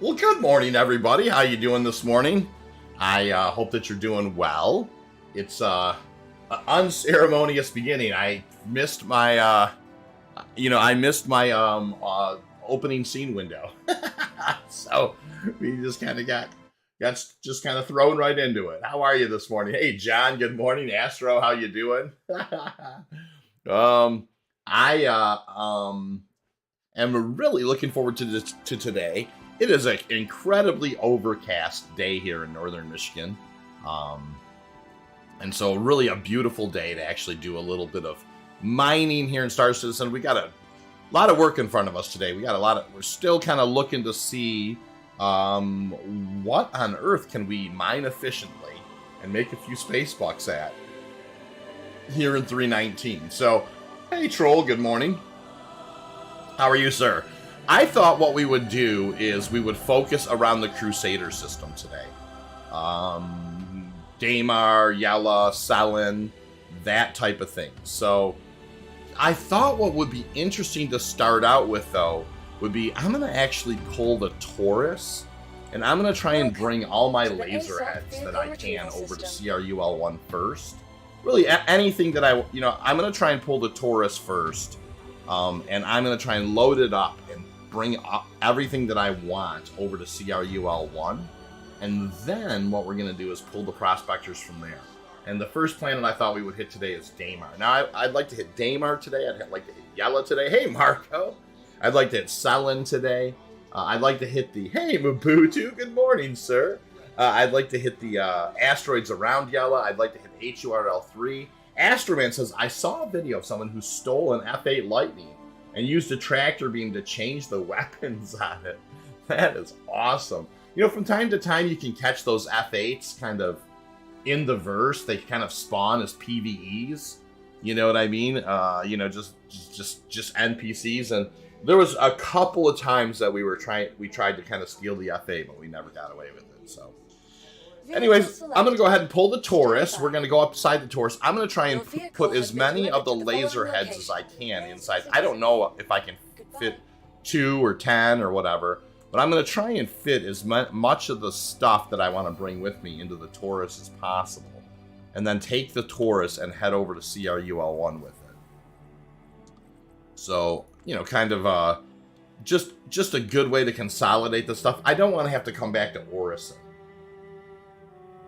Well, good morning, everybody. How you doing this morning? I hope that you're doing well. It's an unceremonious beginning. I missed my, opening scene window, so we just kind of got just kind of thrown right into it. How are you this morning? Hey, John. Good morning, Astro. How you doing? I am really looking forward to today. It is an incredibly overcast day here in northern Michigan. And so really a beautiful day to actually do a little bit of mining here in Star Citizen. We got a lot of work in front of us today. We're still kind of looking to see what on earth can we mine efficiently and make a few space bucks at here in 319. So, hey Troll, good morning. How are you, sir? I thought what we would do is we would focus around the Crusader system today. Daymar, Yela, Cellin, that type of thing. So I thought what would be interesting to start out with, though, would be I'm going to actually pull the Taurus, and I'm going to try and bring all my laser heads that I can over to Cru L1 first. Really, anything that I'm going to try and pull the Taurus first, and I'm going to try and load it up and bring up everything that I want over to Cru L1, and then what we're going to do is pull the prospectors from there. And the first planet I thought we would hit today is Daymar. Now, I'd like to hit Daymar today. I'd like to hit Yela today. Hey, Marco. I'd like to hit Cellin today. I'd like to hit the, hey, Mabutu. Good morning, sir. I'd like to hit the asteroids around Yela. I'd like to hit Hur L3. Astroman says, I saw a video of someone who stole an F8 Lightning and used a tractor beam to change the weapons on it. That is awesome. You know, from time to time, you can catch those F8s kind of in the verse. They kind of spawn as PvEs. You know what I mean? Just NPCs. And there was a couple of times that we tried to kind of steal the F8, but we never got away with it. So, anyways, I'm going to go ahead and pull the Taurus. We're going to go upside the Taurus. I'm going to try and put as many of the laser heads as I can inside. I don't know if I can fit 2 or 10 or whatever, but I'm going to try and fit as much of the stuff that I want to bring with me into the Taurus as possible. And then take the Taurus and head over to Cru L1 with it. So, you know, kind of just a good way to consolidate the stuff. I don't want to have to come back to Orison.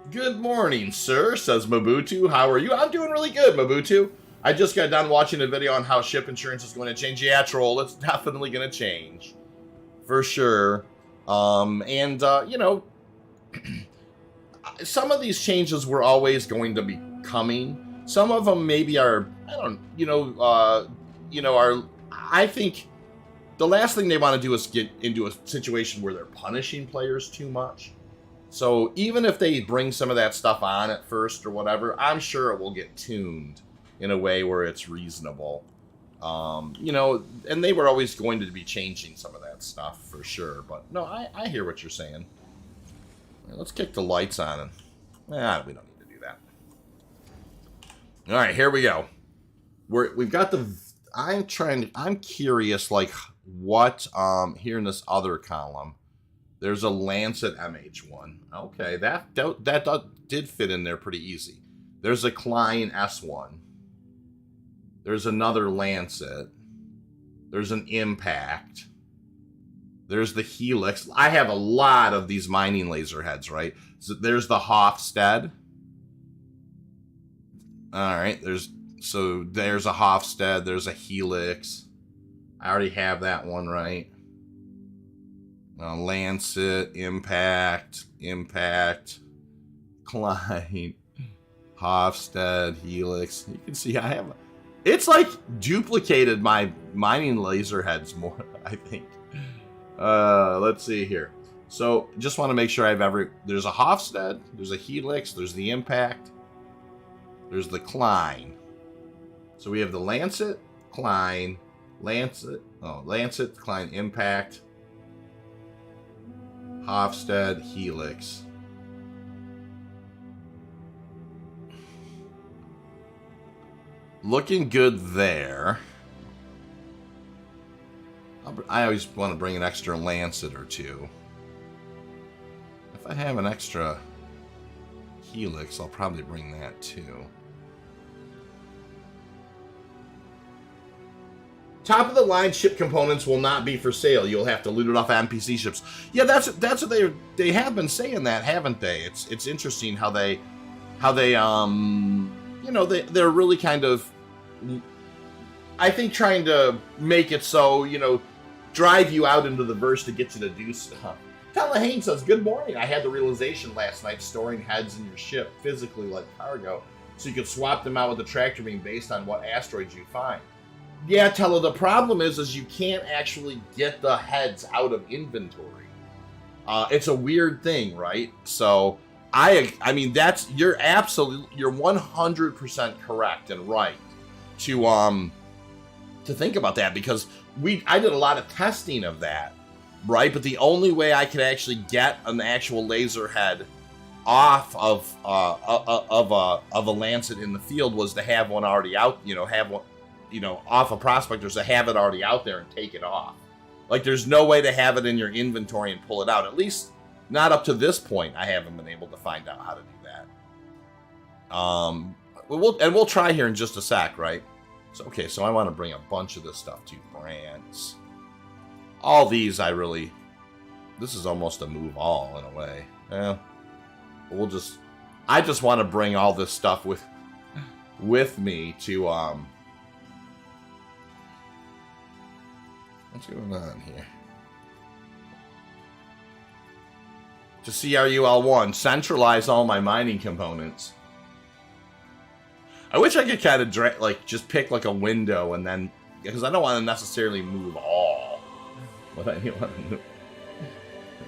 Good morning, sir, says Mabutu. How are you? I'm doing really good, Mabutu. I just got done watching a video on how ship insurance is going to change. Yeah, Troll, it's definitely going to change. For sure. You know, some of these changes were always going to be coming. Some of them maybe are, I think the last thing they want to do is get into a situation where they're punishing players too much. So even if they bring some of that stuff on at first or whatever, I'm sure it will get tuned in a way where it's reasonable. And they were always going to be changing some of that stuff for sure. But no, I hear what you're saying. Let's kick the lights on. And we don't need to do that. All right, here we go. We've got the. I'm curious, like what here in this other column. There's a Lancet MH1. Okay, that did fit in there pretty easy. There's a Klein S1. There's another Lancet. There's an Impact. There's the Helix. I have a lot of these mining laser heads, right? So there's the Hofstede. All right, there's a Hofstede. There's a Helix. I already have that one, right? Lancet, Impact, Klein, Hofstede, Helix. You can see I have. It's like duplicated my mining laser heads more, I think. Let's see here. So just want to make sure I have there's a Hofstede, there's a Helix, there's the Impact, there's the Klein. So we have the Lancet, Klein, Lancet, Klein, Impact, Hofstede, Helix. Looking good there. I always want to bring an extra Lancet or two. I have an extra Helix, I'll probably bring that too. Top of the line ship components will not be for sale. You'll have to loot it off NPC ships. Yeah, that's what they have been saying that, haven't they? It's interesting how they you know, they're really kind of, I think, trying to make it so, you know, drive you out into the verse to get you to do stuff. Telehane says, good morning. I had the realization last night storing heads in your ship physically like cargo, so you could swap them out with the tractor beam based on what asteroids you find. Yeah, Tella, the problem is you can't actually get the heads out of inventory. It's a weird thing, right? So, I mean, you're 100% correct and right to think about that, because I did a lot of testing of that, right? But the only way I could actually get an actual laser head off of a Lancet in the field was to have one already out, you know, have one, you know, off of Prospectors, to have it already out there and take it off. Like, there's no way to have it in your inventory and pull it out. At least not up to this point. I haven't been able to find out how to do that. We'll try here in just a sec, right? So, okay, so I want to bring a bunch of this stuff to brands. All these this is almost a move all in a way. Yeah. I just want to bring all this stuff with me to, what's going on here? To Cru L1, centralize all my mining components. I wish I could kind of just pick like a window and then, because I don't want to necessarily move all. What I want to move.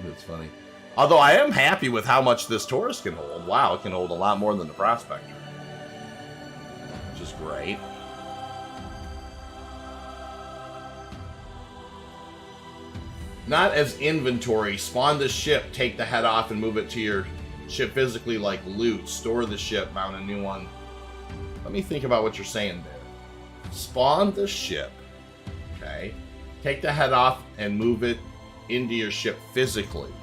It's funny. Although I am happy with how much this Taurus can hold. Wow, it can hold a lot more than the Prospector, which is great. Not as inventory. Spawn the ship, take the head off, and move it to your ship physically like loot. Store the ship, mount a new one. Let me think about what you're saying there. Spawn the ship. Okay. Take the head off and move it into your ship physically.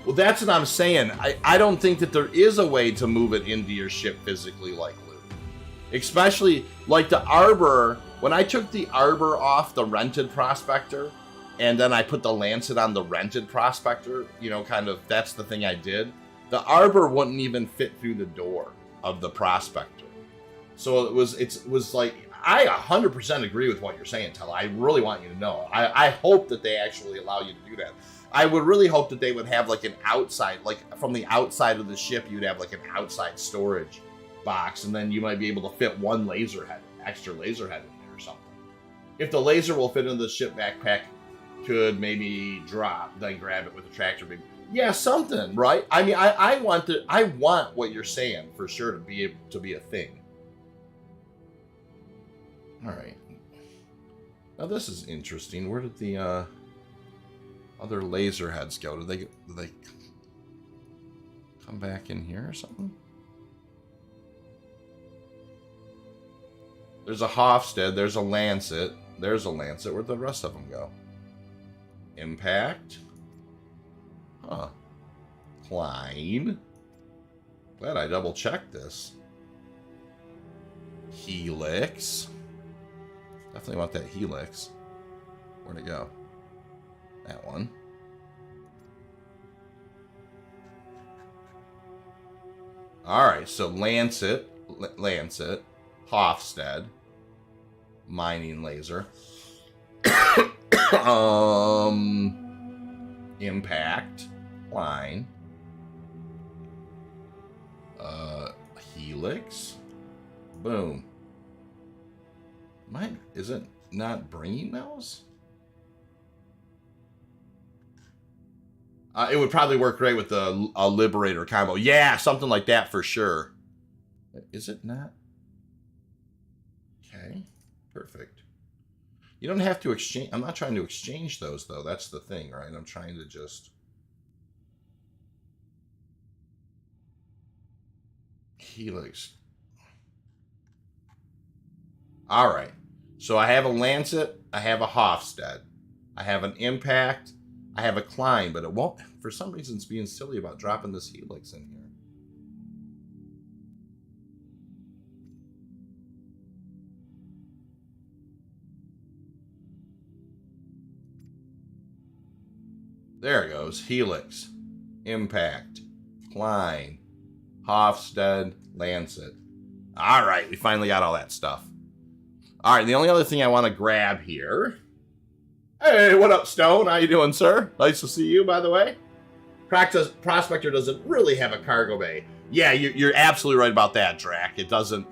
Well, that's what I'm saying. I don't think that there is a way to move it into your ship physically like loot. Especially like the Arbor. When I took the Arbor off the rented Prospector, and then I put the Lancet on the rented Prospector, you know, kind of, that's the thing I did. The Arbor wouldn't even fit through the door of the Prospector. So it was like, I 100% agree with what you're saying, Tella. I really want you to know. I hope that they actually allow you to do that. I would really hope that they would have like an outside, like from the outside of the ship, you'd have like an outside storage box, and then you might be able to fit one extra laser head in there or something. If the laser will fit into the ship backpack, could maybe drop, then grab it with a tractor beam. Yeah, something, right? I mean, I want what you're saying for sure to be able to be a thing. All right. Now this is interesting. Where did the other laser heads go? Did they come back in here or something? There's a Hofstede. There's a Lancet. There's a Lancet. Where'd the rest of them go? Impact. Huh. Klein. Glad I double checked this. Helix. Definitely want that Helix. Where'd it go? That one. Alright, so Lancet, Hofstede, mining laser. Impact, Klein, Helix, boom. Is it not bringing those? It would probably work great with a Liberator combo. Yeah, something like that for sure. Is it not? Okay, perfect. You don't have to exchange. I'm not trying to exchange those, though. That's the thing, right? I'm trying to just... Helix. All right. So I have a Lancet. I have a Hofstede. I have an Impact. I have a Klein, but it won't, for some reason, it's being silly about dropping this Helix in here. There it goes. Helix, Impact, Klein, Hofstede, Lancet. All right, we finally got all that stuff. All right, the only other thing I want to grab here. Hey, what up, Stone? How you doing, sir? Nice to see you, by the way. Prospector doesn't really have a cargo bay. Yeah, you're absolutely right about that, Drac. It doesn't,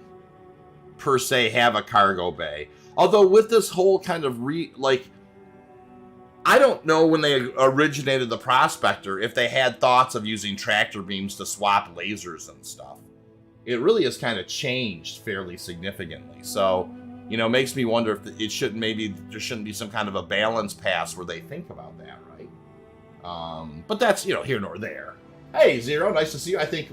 per se, have a cargo bay. Although with this whole kind of I don't know when they originated the Prospector if they had thoughts of using tractor beams to swap lasers and stuff. It really has kind of changed fairly significantly. So, you know, makes me wonder if it shouldn't, maybe there shouldn't be some kind of a balance pass where they think about that, right? But that's, you know, here nor there. Hey, Zero, nice to see you. I think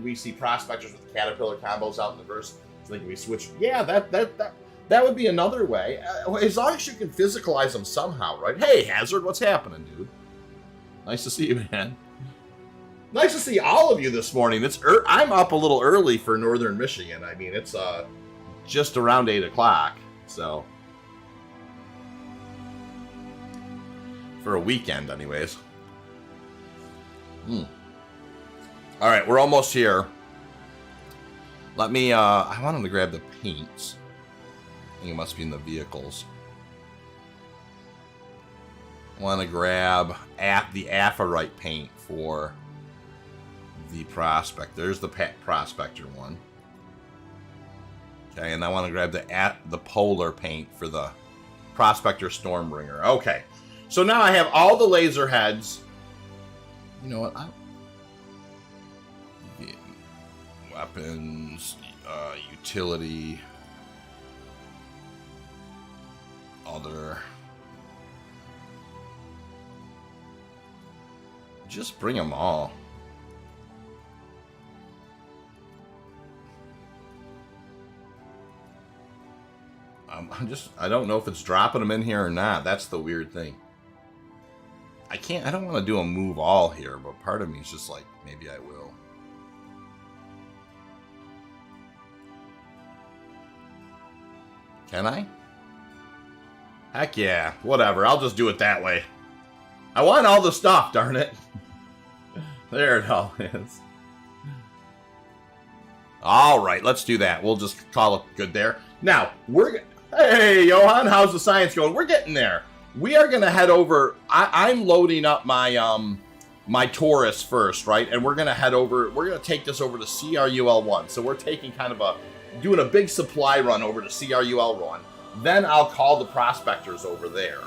we see Prospectors with Caterpillar combos out in the verse. I think we switch. Yeah, that would be another way. As long as you can physicalize them somehow, right? Hey, Hazard, what's happening, dude? Nice to see you, man. Nice to see all of you this morning. I'm up a little early for Northern Michigan. I mean, it's just around 8 o'clock, so for a weekend, anyways. All right, we're almost here. Let me. I wanted to grab the paints. I think it must be in the vehicles. I want to grab the Apharite paint for the Prospector. There's the Prospector one. Okay, and I want to grab the Polar paint for the Prospector Stormbringer. Okay, so now I have all the laser heads. You know what? Weapons, utility, other. Just bring them all. I don't know if it's dropping them in here or not. That's the weird thing. I don't want to do a move all here, but part of me is just like, maybe I will. Can I? Heck yeah, whatever. I'll just do it that way. I want all the stuff, darn it. There it all is. All right, let's do that. We'll just call it good there. Now, hey, Johan, how's the science going? We're getting there. We are going to head over. I'm loading up my my Taurus first, right? And we're going to head over. We're going to take this over to Cru L1. So we're taking kind of doing a big supply run over to Cru L1. Then I'll call the Prospectors over there,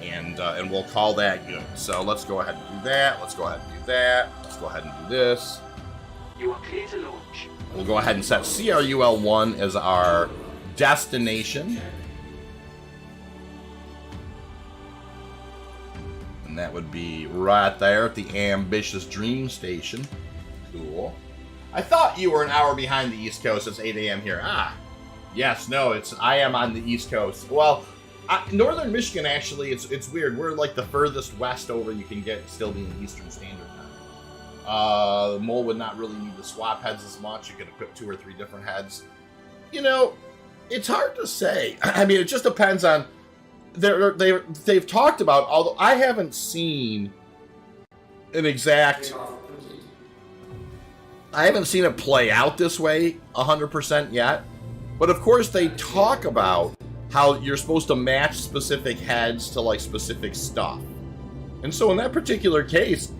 and we'll call that good. So let's go ahead and do that. Let's go ahead and do that. Let's go ahead and do this. You are clear to launch. We'll go ahead and set Cru L1 as our destination. And that would be right there at the Ambitious Dream Station. Cool. I thought you were an hour behind the East Coast. It's 8 a.m. here. Yes, no, I am on the East Coast. Well, Northern Michigan, actually, it's weird. We're like the furthest west over you can get, still being Eastern Standard Time. The Mole would not really need to swap heads as much. You could equip 2 or 3 different heads. You know, it's hard to say. I mean, it just depends on... They've talked about, although I haven't seen an exact... I haven't seen it play out this way 100% yet. But of course, they talk about how you're supposed to match specific heads to like specific stuff. And so in that particular case,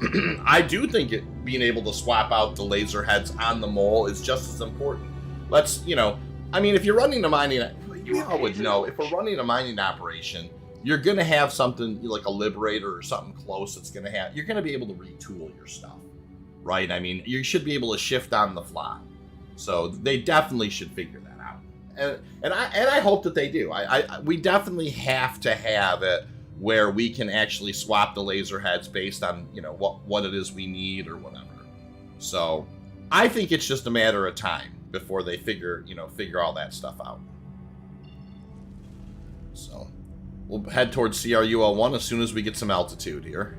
I do think being able to swap out the laser heads on the Mole is just as important. Let's, you know, I mean, if you're running a mining, you all would know, if we're running a mining operation, you're going to have something like a Liberator or something close that's going to have, you're going to be able to retool your stuff, right? I mean, you should be able to shift on the fly. So they definitely should figure that out. And I hope that they do. We definitely have to have it where we can actually swap the laser heads based on, you know, what it is we need or whatever. So I think it's just a matter of time before they figure all that stuff out. So We'll head towards CRU L1 as soon as we get some altitude here.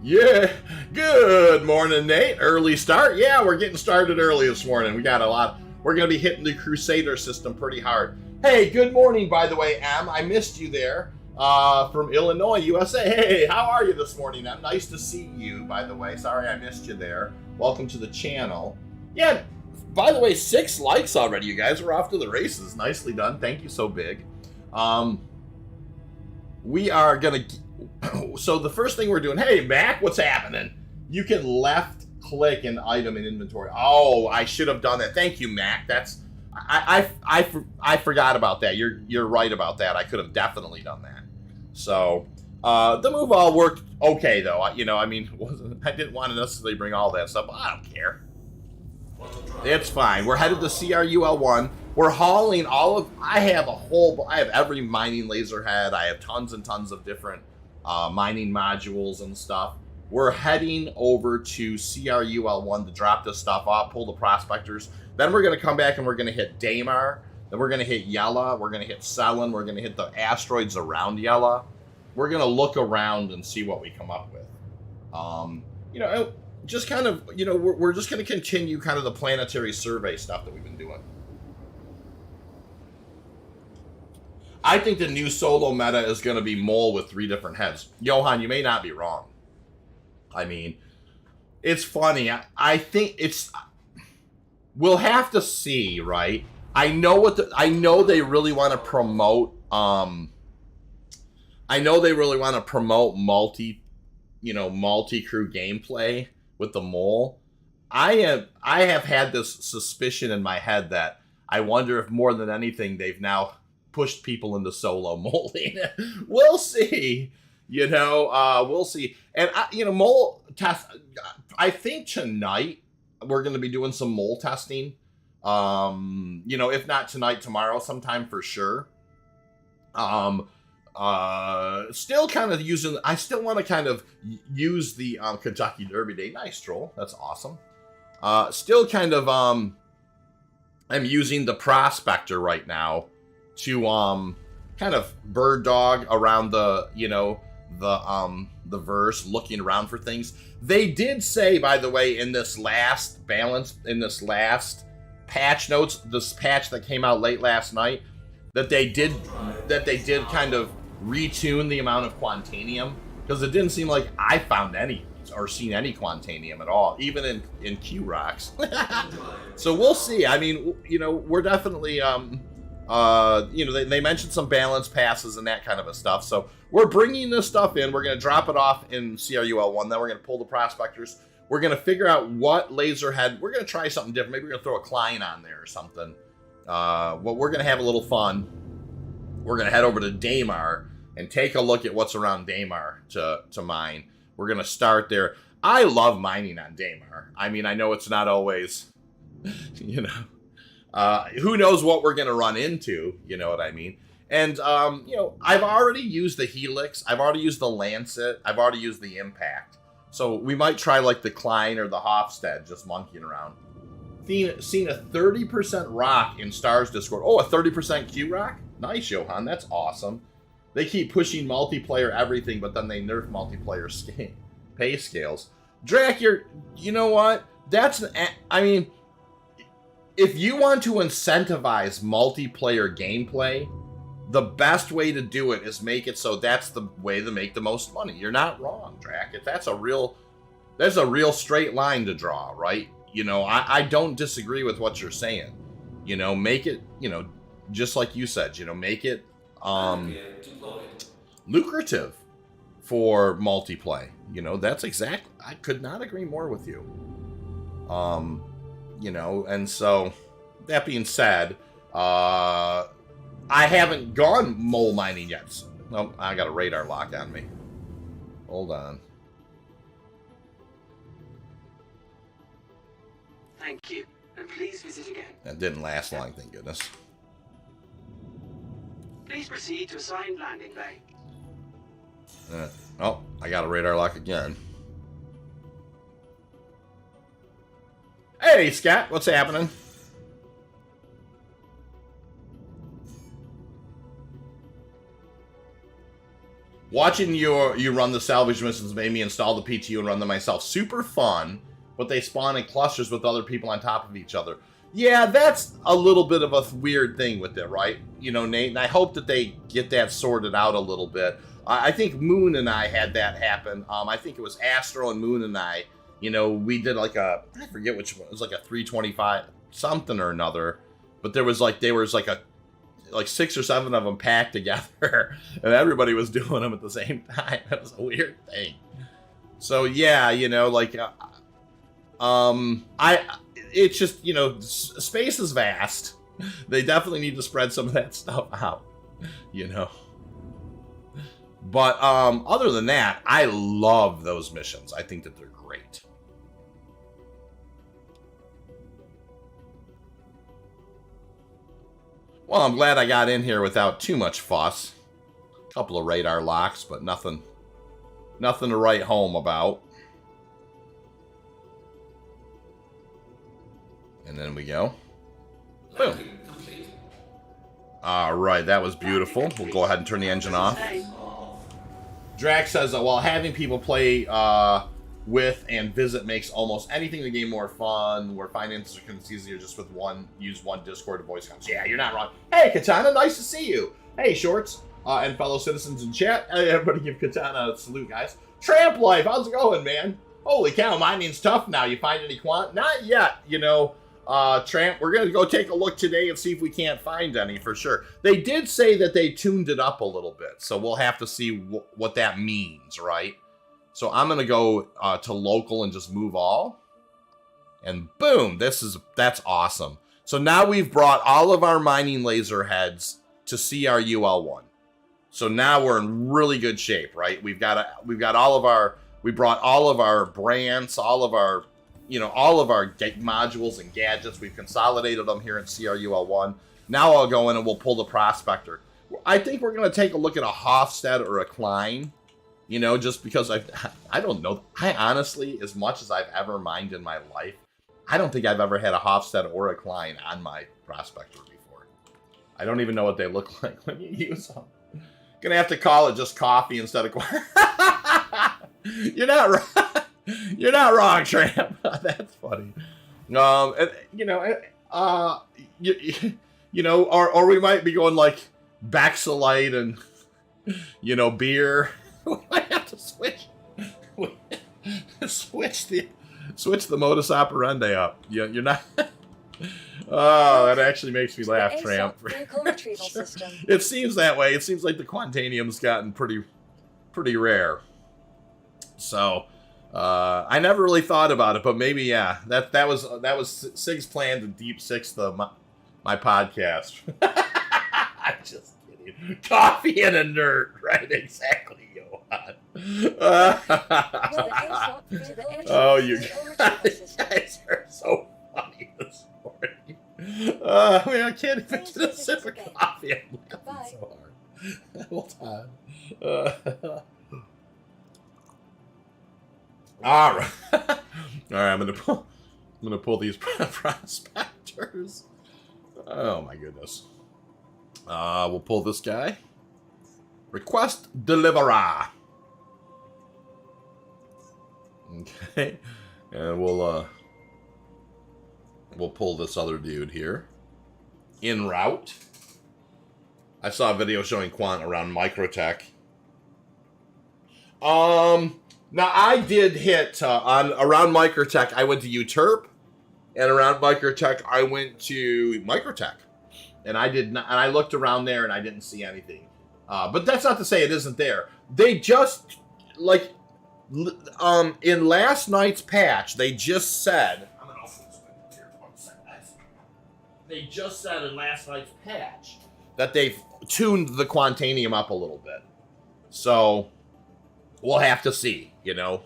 Yeah, good morning, Nate. Early start. Yeah, we're getting started early this morning. We got a lot. We're going to be hitting the Crusader system pretty hard. Hey, good morning, by the way, Em. I missed you there from Illinois, USA. Hey, how are you this morning, Em? Nice to see you, by the way. Sorry I missed you there. Welcome to the channel. Yeah, by the way, 6 likes already, you guys. We're off to the races. Nicely done. Thank you so big. We are going to... So the first thing we're doing, hey Mac, what's happening? You can left click an item in inventory. Oh, I should have done that. Thank you, Mac. That's I forgot about that. You're right about that. I could have definitely done that. So the move all worked okay though. I mean, I didn't want to necessarily bring all that stuff. But I don't care. It's fine. We're headed to CRU L1. We're hauling all of. I have every mining laser head. I have tons and tons of different mining modules and stuff. We're heading over to CRU L1 to drop this stuff off, pull the prospectors. Then we're going to come back and we're going to hit Daymar. Then we're going to hit Yela. We're going to hit Cellin. We're going to hit the asteroids around Yela. We're going to look around and see what we come up with. Just kind of, we're just going to continue kind of the planetary survey stuff that we've been doing. I think the new solo meta is going to be Mole with 3 different heads. Johan, you may not be wrong. I mean, it's funny. I think it's... We'll have to see, right? I know they really want to promote... I know they really want to promote multi-crew gameplay with the Mole. I have had this suspicion in my head that I wonder if more than anything they've now pushed people into solo molding. We'll see. We'll see. And mole test. I think tonight we're going to be doing some mole testing. If not tonight, tomorrow sometime for sure. Still kind of using. I still want to kind of use the Kentucky Derby Day. Nice troll. That's awesome. Still kind of I'm using the Prospector right now to kind of bird dog around the verse, looking around for things. They did say, by the way, in this last patch notes, this patch that came out late last night, that they did kind of retune the amount of Quantanium, because it didn't seem like I found any or seen any Quantanium at all, even in Q rocks. So we'll see. I mean, we're definitely they mentioned some balance passes and that kind of a stuff. So we're bringing this stuff in. We're going to drop it off in CRU L1. Then we're going to pull the prospectors. We're going to figure out what laser head. We're going to try something different. Maybe we're going to throw a Klein on there or something. We're going to have a little fun. We're going to head over to Daymar and take a look at what's around Daymar to mine. We're going to start there. I love mining on Daymar. I mean, I know it's not always, who knows what we're going to run into, you know what I mean? And, I've already used the Helix. I've already used the Lancet. I've already used the Impact. So we might try like the Klein or the Hofstad, just monkeying around. Seen a 30% rock in Stars Discord. Oh, a 30% Q rock? Nice, Johan. That's awesome. They keep pushing multiplayer everything, but then they nerf multiplayer pay scales. Drac, you know what? If you want to incentivize multiplayer gameplay, the best way to do it is make it so that's the way to make the most money. You're not wrong, Drac. There's a real straight line to draw, right? I don't disagree with what you're saying. Make it, just like you said, make it lucrative for multiplayer. That's exactly, I could not agree more with you. And so that being said, I haven't gone mole mining yet. So, oh, I got a radar lock on me. Hold on. Thank you, and please visit again. That didn't last long, thank goodness. Please proceed to assigned landing bay. Oh, I got a radar lock again. Hey, Scott, what's happening? Watching you run the salvage missions made me install the PTU and run them myself. Super fun, but they spawn in clusters with other people on top of each other. Yeah, that's a little bit of a weird thing with it, right? You know, Nate, and I hope that they get that sorted out a little bit. I think Moon and I had that happen. I think it was Astro and Moon and I, you know, we did like I forget which one, it was like a 325 something or another, but there was like 6 or 7 of them packed together, and everybody was doing them at the same time. That was a weird thing. So yeah, you know, like, it's just, you know, space is vast. They definitely need to spread some of that stuff out, you know. But other than that, I love those missions. I think that they're great. Well, I'm glad I got in here without too much fuss. A couple of radar locks, but nothing to write home about. And then we go. Boom. All right, that was beautiful. We'll go ahead and turn the engine off. Drax says, while having people play with and visit makes almost anything in the game more fun, where finances are easier just with use one Discord to voice comms. Yeah, you're not wrong. Hey, Katana, nice to see you. Hey, Shorts, and fellow citizens in chat. Everybody give Katana a salute, guys. Tramp Life, how's it going, man? Holy cow, mining's tough now. You find any quant? Not yet, you know. Tramp, we're going to go take a look today and see if we can't find any for sure. They did say that they tuned it up a little bit, so we'll have to see what that means, right? So I'm going to go to local and just move all. And boom, that's awesome. So now we've brought all of our mining laser heads to CRU L1. So now we're in really good shape, right? We brought all of our brands, all of our modules and gadgets. We've consolidated them here in CRU L1. Now I'll go in and we'll pull the Prospector. I think we're going to take a look at a Hofstad or a Klein, you know, just because I don't know. I honestly, as much as I've ever mined in my life, I don't think I've ever had a Hofstad or a Klein on my Prospector before. I don't even know what they look like when you use them. Gonna have to call it just coffee instead of... You're not right. You're not wrong, Tramp. That's funny. Or we might be going like Baxolite and, you know, beer. We might have to switch the modus operandi up. You're not. Oh, that actually makes me laugh, Tramp. It seems that way. It seems like the Quantanium's gotten pretty rare. So. I never really thought about it, but maybe, yeah. That was Sig's plan to deep six my podcast. I'm just kidding. Coffee and a nerd, right? Exactly, Johan. Oh, you guys are so funny this morning. I can't even get a sip of coffee. I'm laughing so hard. Hold on. All right. All right, I'm gonna pull these prospectors. Oh my goodness. We'll pull this guy. Request deliverer. Okay, and we'll pull this other dude here. En route. I saw a video showing Quant around Microtech. Now, I did hit, around Microtech, I went to Uterp, and around Microtech, I went to Microtech. And I did not, and I looked around there, and I didn't see anything. But that's not to say it isn't there. They just, like, in last night's patch, they just said, I'm going to open this window here for 1 second, guys. They just said in last night's patch that they've tuned the Quantanium up a little bit. So... we'll have to see, you know.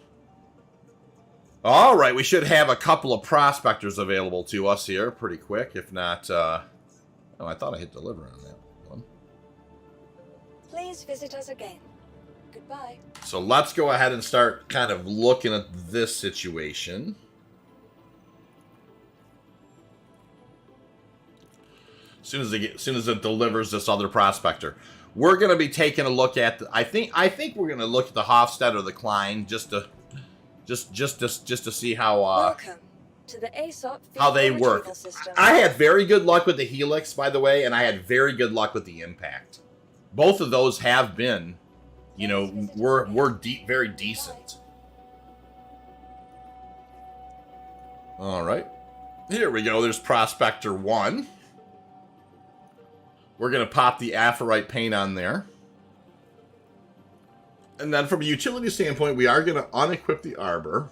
All right, we should have a couple of prospectors available to us here pretty quick. If not, oh, I thought I hit deliver on that one. Please visit us again. Goodbye. So let's go ahead and start kind of looking at this situation. As soon as it delivers this other Prospector. We're going to be taking a look at I think we're going to look at the Hofstede or the Klein just to see how Welcome to the ASOP how they work. System. I had very good luck with the Helix, by the way, and I had very good luck with the Impact. Both of those have been, you know, very decent. All right. Here we go. There's Prospector 1. We're going to pop the Aphorite paint on there. And then from a utility standpoint, we are going to unequip the Arbor.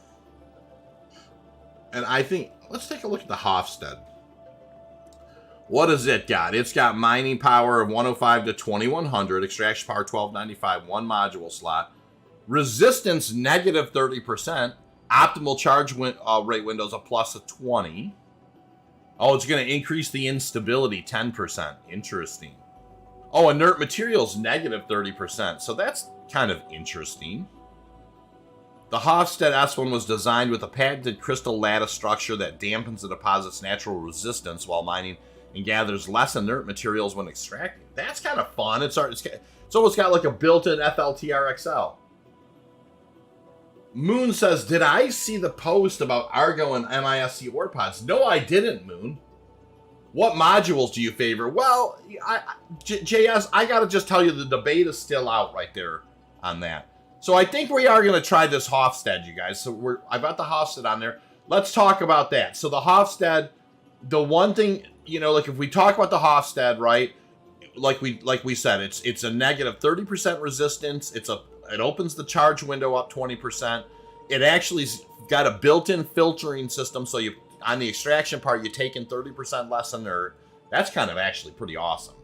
And I think, let's take a look at the Hofstede. What has it got? It's got mining power of 105 to 2100, extraction power 1295, one module slot, resistance negative 30%, optimal charge rate windows a plus of 20. Oh, it's going to increase the instability 10%. Interesting. Oh, inert materials negative 30%. So that's kind of interesting. The Hofstede S1 was designed with a patented crystal lattice structure that dampens the deposit's natural resistance while mining and gathers less inert materials when extracting. That's kind of fun. It's almost got like a built-in FLTR-XL. Moon says, did I see the post about Argo and MISC ore pods? No, I didn't, Moon. What modules do you favor? Well, JS, I gotta just tell you, the debate is still out right there on that. So I think we are gonna try this Hofstede, you guys. So I've got the Hofstede on there. Let's talk about that. So the Hofstede, the one thing, you know, like if we talk about the Hofstede, right? Like we said, it's a negative 30% resistance. It opens the charge window up 20%. It actually's got a built-in filtering system, so you on the extraction part, you take in 30% less inert. That's kind of actually pretty awesome.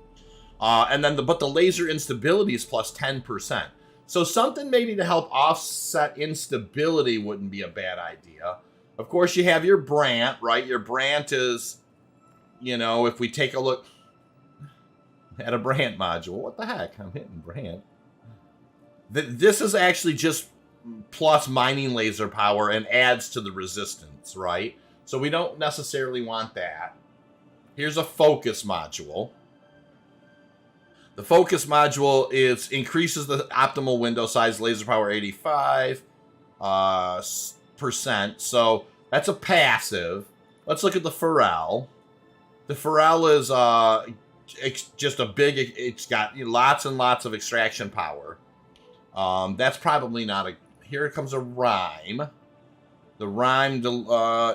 And then but the laser instability is plus 10%. So something maybe to help offset instability wouldn't be a bad idea. Of course, you have your Brant, right? Your Brant is, you know, if we take a look at a Brant module, what the heck? I'm hitting Brant. This is actually just plus mining laser power and adds to the resistance, right? So we don't necessarily want that. Here's a focus module. The focus module increases the optimal window size, laser power 85%. So that's a passive. Let's look at the Pharrell. The Pharrell is just a big, it's got lots and lots of extraction power. That's probably not a... Here comes a Rime. The Rime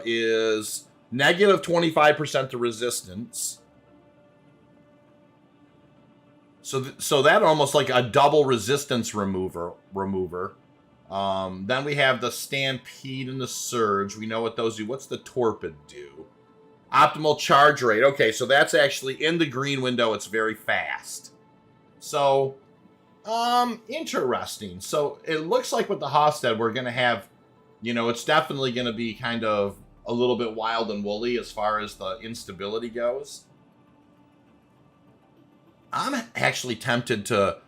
is negative 25% to resistance. So that almost like a double resistance remover. Then we have the Stampede and the Surge. We know what those do. What's the Torpid do? Optimal charge rate. Okay, so that's actually in the green window. It's very fast. So... interesting. So it looks like with the Hofstede, we're going to have, you know, it's definitely going to be kind of a little bit wild and woolly as far as the instability goes. I'm actually tempted to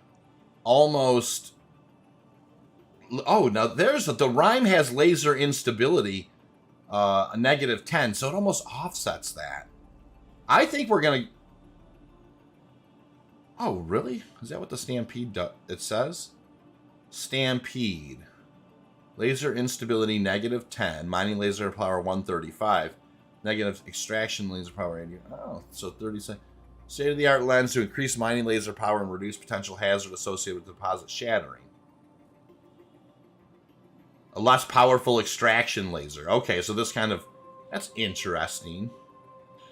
almost... Oh, now the Rime has laser instability, a negative 10, so it almost offsets that. I think we're going to... Oh, really? Is that what the Stampede does? It says? Stampede. Laser instability, negative 10. Mining laser power, 135. Negative extraction laser power, 80. Oh, so 30 seconds. State-of-the-art lens to increase mining laser power and reduce potential hazard associated with deposit shattering. A less powerful extraction laser. Okay, so this kind of... That's interesting.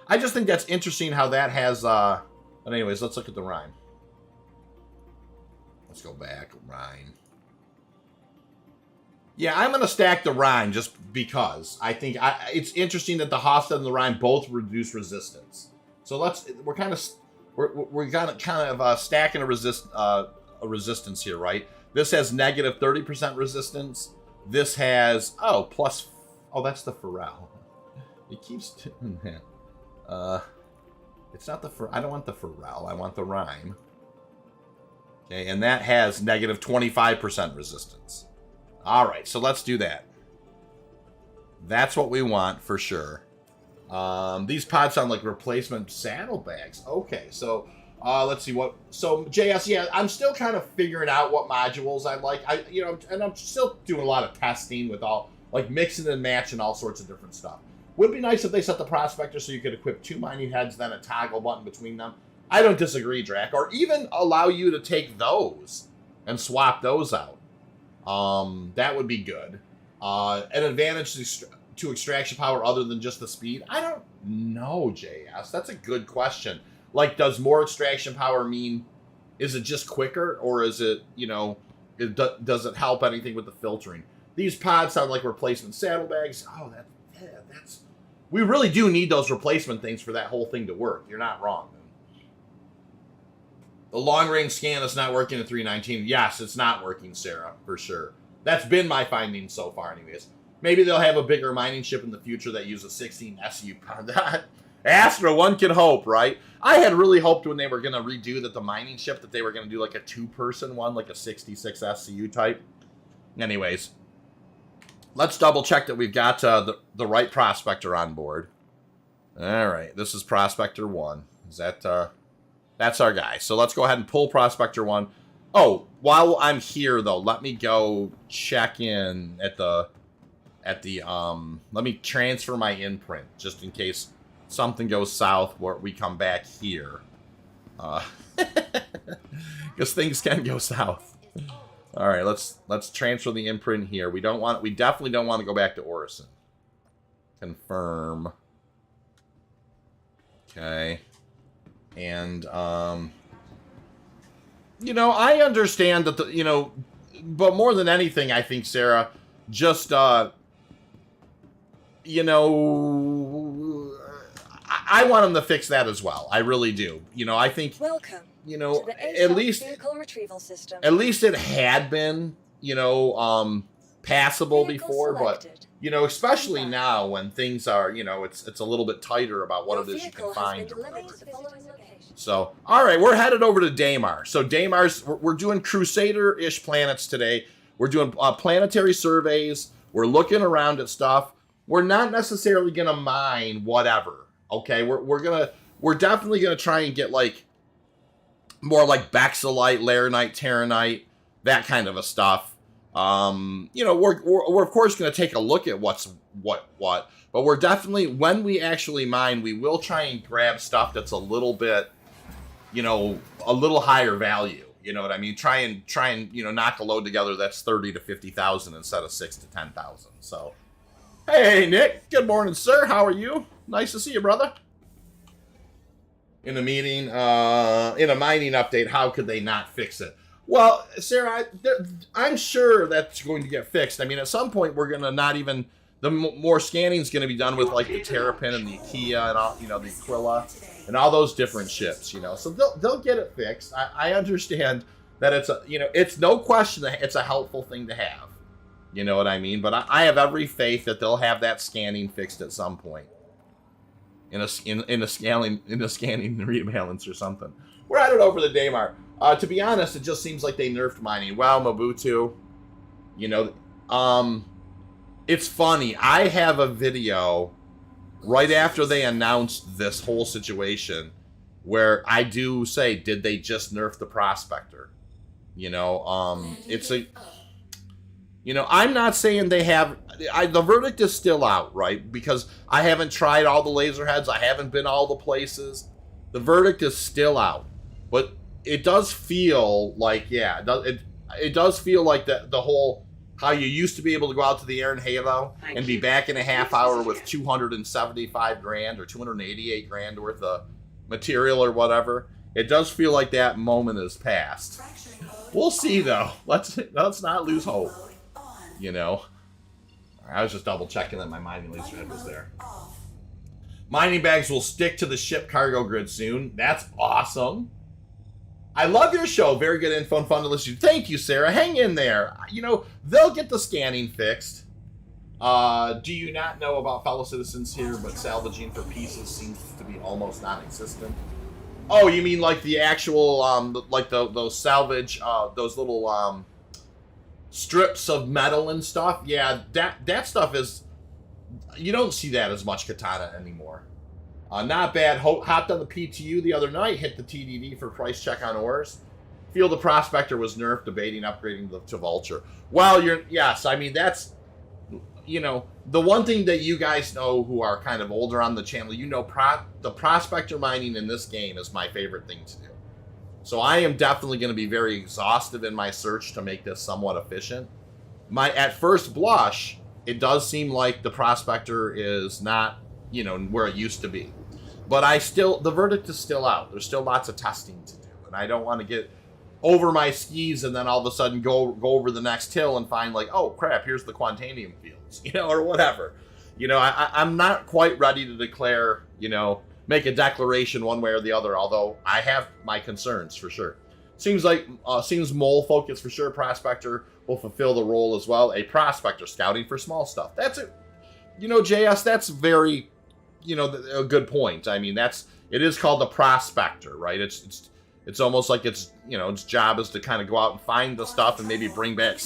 I just think that's interesting how that has... But anyways, let's look at the Rime. Let's go back. Rime. Yeah, I'm going to stack the Rime just because. I think it's interesting that the Hofstede and the Rime both reduce resistance. So we're kind of stacking a resistance here, right? This has negative 30% resistance. This has plus. Oh, that's the Pharrell. It keeps doing that. It's not the I don't want the Pharrell. I want the Rime. Okay, and that has negative 25% resistance. All right, so let's do that. That's what we want for sure. These pods sound like replacement saddlebags. Okay, so let's see what. So JS, yeah, I'm still kind of figuring out what modules I like. And I'm still doing a lot of testing with all like mixing and matching all sorts of different stuff. Would be nice if they set the Prospector so you could equip 2 mining heads, then a toggle button between them. I don't disagree, Drac. Or even allow you to take those and swap those out. That would be good. An advantage to extraction power other than just the speed? I don't know, JS. That's a good question. Like, does more extraction power mean, is it just quicker? Or is it, does it help anything with the filtering? These pods sound like replacement saddlebags. Oh, that's... We really do need those replacement things for that whole thing to work. You're not wrong. The long-range scan is not working at 319. Yes, it's not working, Sarah, for sure. That's been my finding so far, anyways. Maybe they'll have a bigger mining ship in the future that uses 16 SU pod. Astro, one can hope, right? I had really hoped when they were going to redo the mining ship that they were going to do like a 2-person one, like a 66 SCU type. Anyways, let's double check that we've got the right Prospector on board. All right, this is Prospector 1. Is that... That's our guy. So let's go ahead and pull Prospector 1. Oh, while I'm here, though, let me go check in at the let me transfer my imprint, just in case something goes south where we come back here. Because things can go south. All right, let's transfer the imprint here. We definitely don't want to go back to Orison. Confirm. Okay. And, I understand that, but more than anything, I think, Sarah, just, I want them to fix that as well. I really do. I think, Welcome to the at least, vehicle retrieval system. At least it had been, passable Vehicle before, selected. but, especially now when things are, it's a little bit tighter about what Your it is you vehicle can has find. been delivered to the following location. So, all right, we're headed over to Daymar. So we're doing Crusader-ish planets today. We're doing planetary surveys. We're looking around at stuff. We're not necessarily gonna mine whatever. Okay, we're definitely gonna try and get like more like Bexelite, Laranite, Terranite, that kind of a stuff. We're of course gonna take a look at what's what, but we're definitely, when we actually mine, we will try and grab stuff that's a little bit, a little higher value. You know what I mean? Try and knock a load together that's 30 to 50,000 instead of 6 to 10,000. So, hey Nick, good morning, sir. How are you? Nice to see you, brother. In a meeting, in a mining update, how could they not fix it? Well, Sarah, I'm sure that's going to get fixed. I mean, at some point, we're gonna not even. The more scanning is going to be done with like the Terrapin and the Kia and all, the Aquila and all those different ships, So they'll get it fixed. I understand that it's no question that it's a helpful thing to have. You know what I mean? But I have every faith that they'll have that scanning fixed at some point. In a scanning rebalance or something. We're headed over to Daymar. To be honest, it just seems like they nerfed mining. Wow, Mobutu. It's funny. I have a video right after they announced this whole situation where I do say, did they just nerf the Prospector? It's a... I'm not saying they have... the verdict is still out, right? Because I haven't tried all the laser heads. I haven't been all the places. The verdict is still out. But it does feel like, it does feel like the whole... How you used to be able to go out to the air in Halo and be back in a half hour with 275 grand or 288 grand worth of material or whatever. It does feel like that moment has passed. We'll see though. Let's not lose hope. I was just double checking that my mining laser head was there. Mining bags will stick to the ship cargo grid soon. That's awesome. I love your show. Very good info and fun to listen to. Thank you, Sarah. Hang in there. They'll get the scanning fixed. Do you not know about fellow citizens here, but salvaging for pieces seems to be almost non-existent? Oh, you mean like the actual, like those salvage, those little strips of metal and stuff? Yeah, that stuff is... You don't see that as much katana anymore. Not bad. Hopped on the PTU the other night, hit the TDD for price check on ores. Feel the Prospector was nerfed, debating upgrading to Vulture. Well, yes, I mean, that's, you know, the one thing that you guys know who are kind of older on the channel, you know, the Prospector mining in this game is my favorite thing to do. So I am definitely going to be very exhaustive in my search to make this somewhat efficient. At first blush, it does seem like the Prospector is not, you know, where it used to be. But the verdict is still out. There's still lots of testing to do. And I don't want to get over my skis and then all of a sudden go over the next hill and find like, oh crap, here's the Quantanium fields, you know, or whatever. You know, I'm not quite ready to declare, you know, make a declaration one way or the other, although I have my concerns for sure. Seems mole focus for sure. Prospector will fulfill the role as well. A Prospector scouting for small stuff. That's it. You know, JS, that's very, you know, a good point. I mean, it is called the Prospector, right? It's almost like its job is to kind of go out and find the stuff and maybe bring back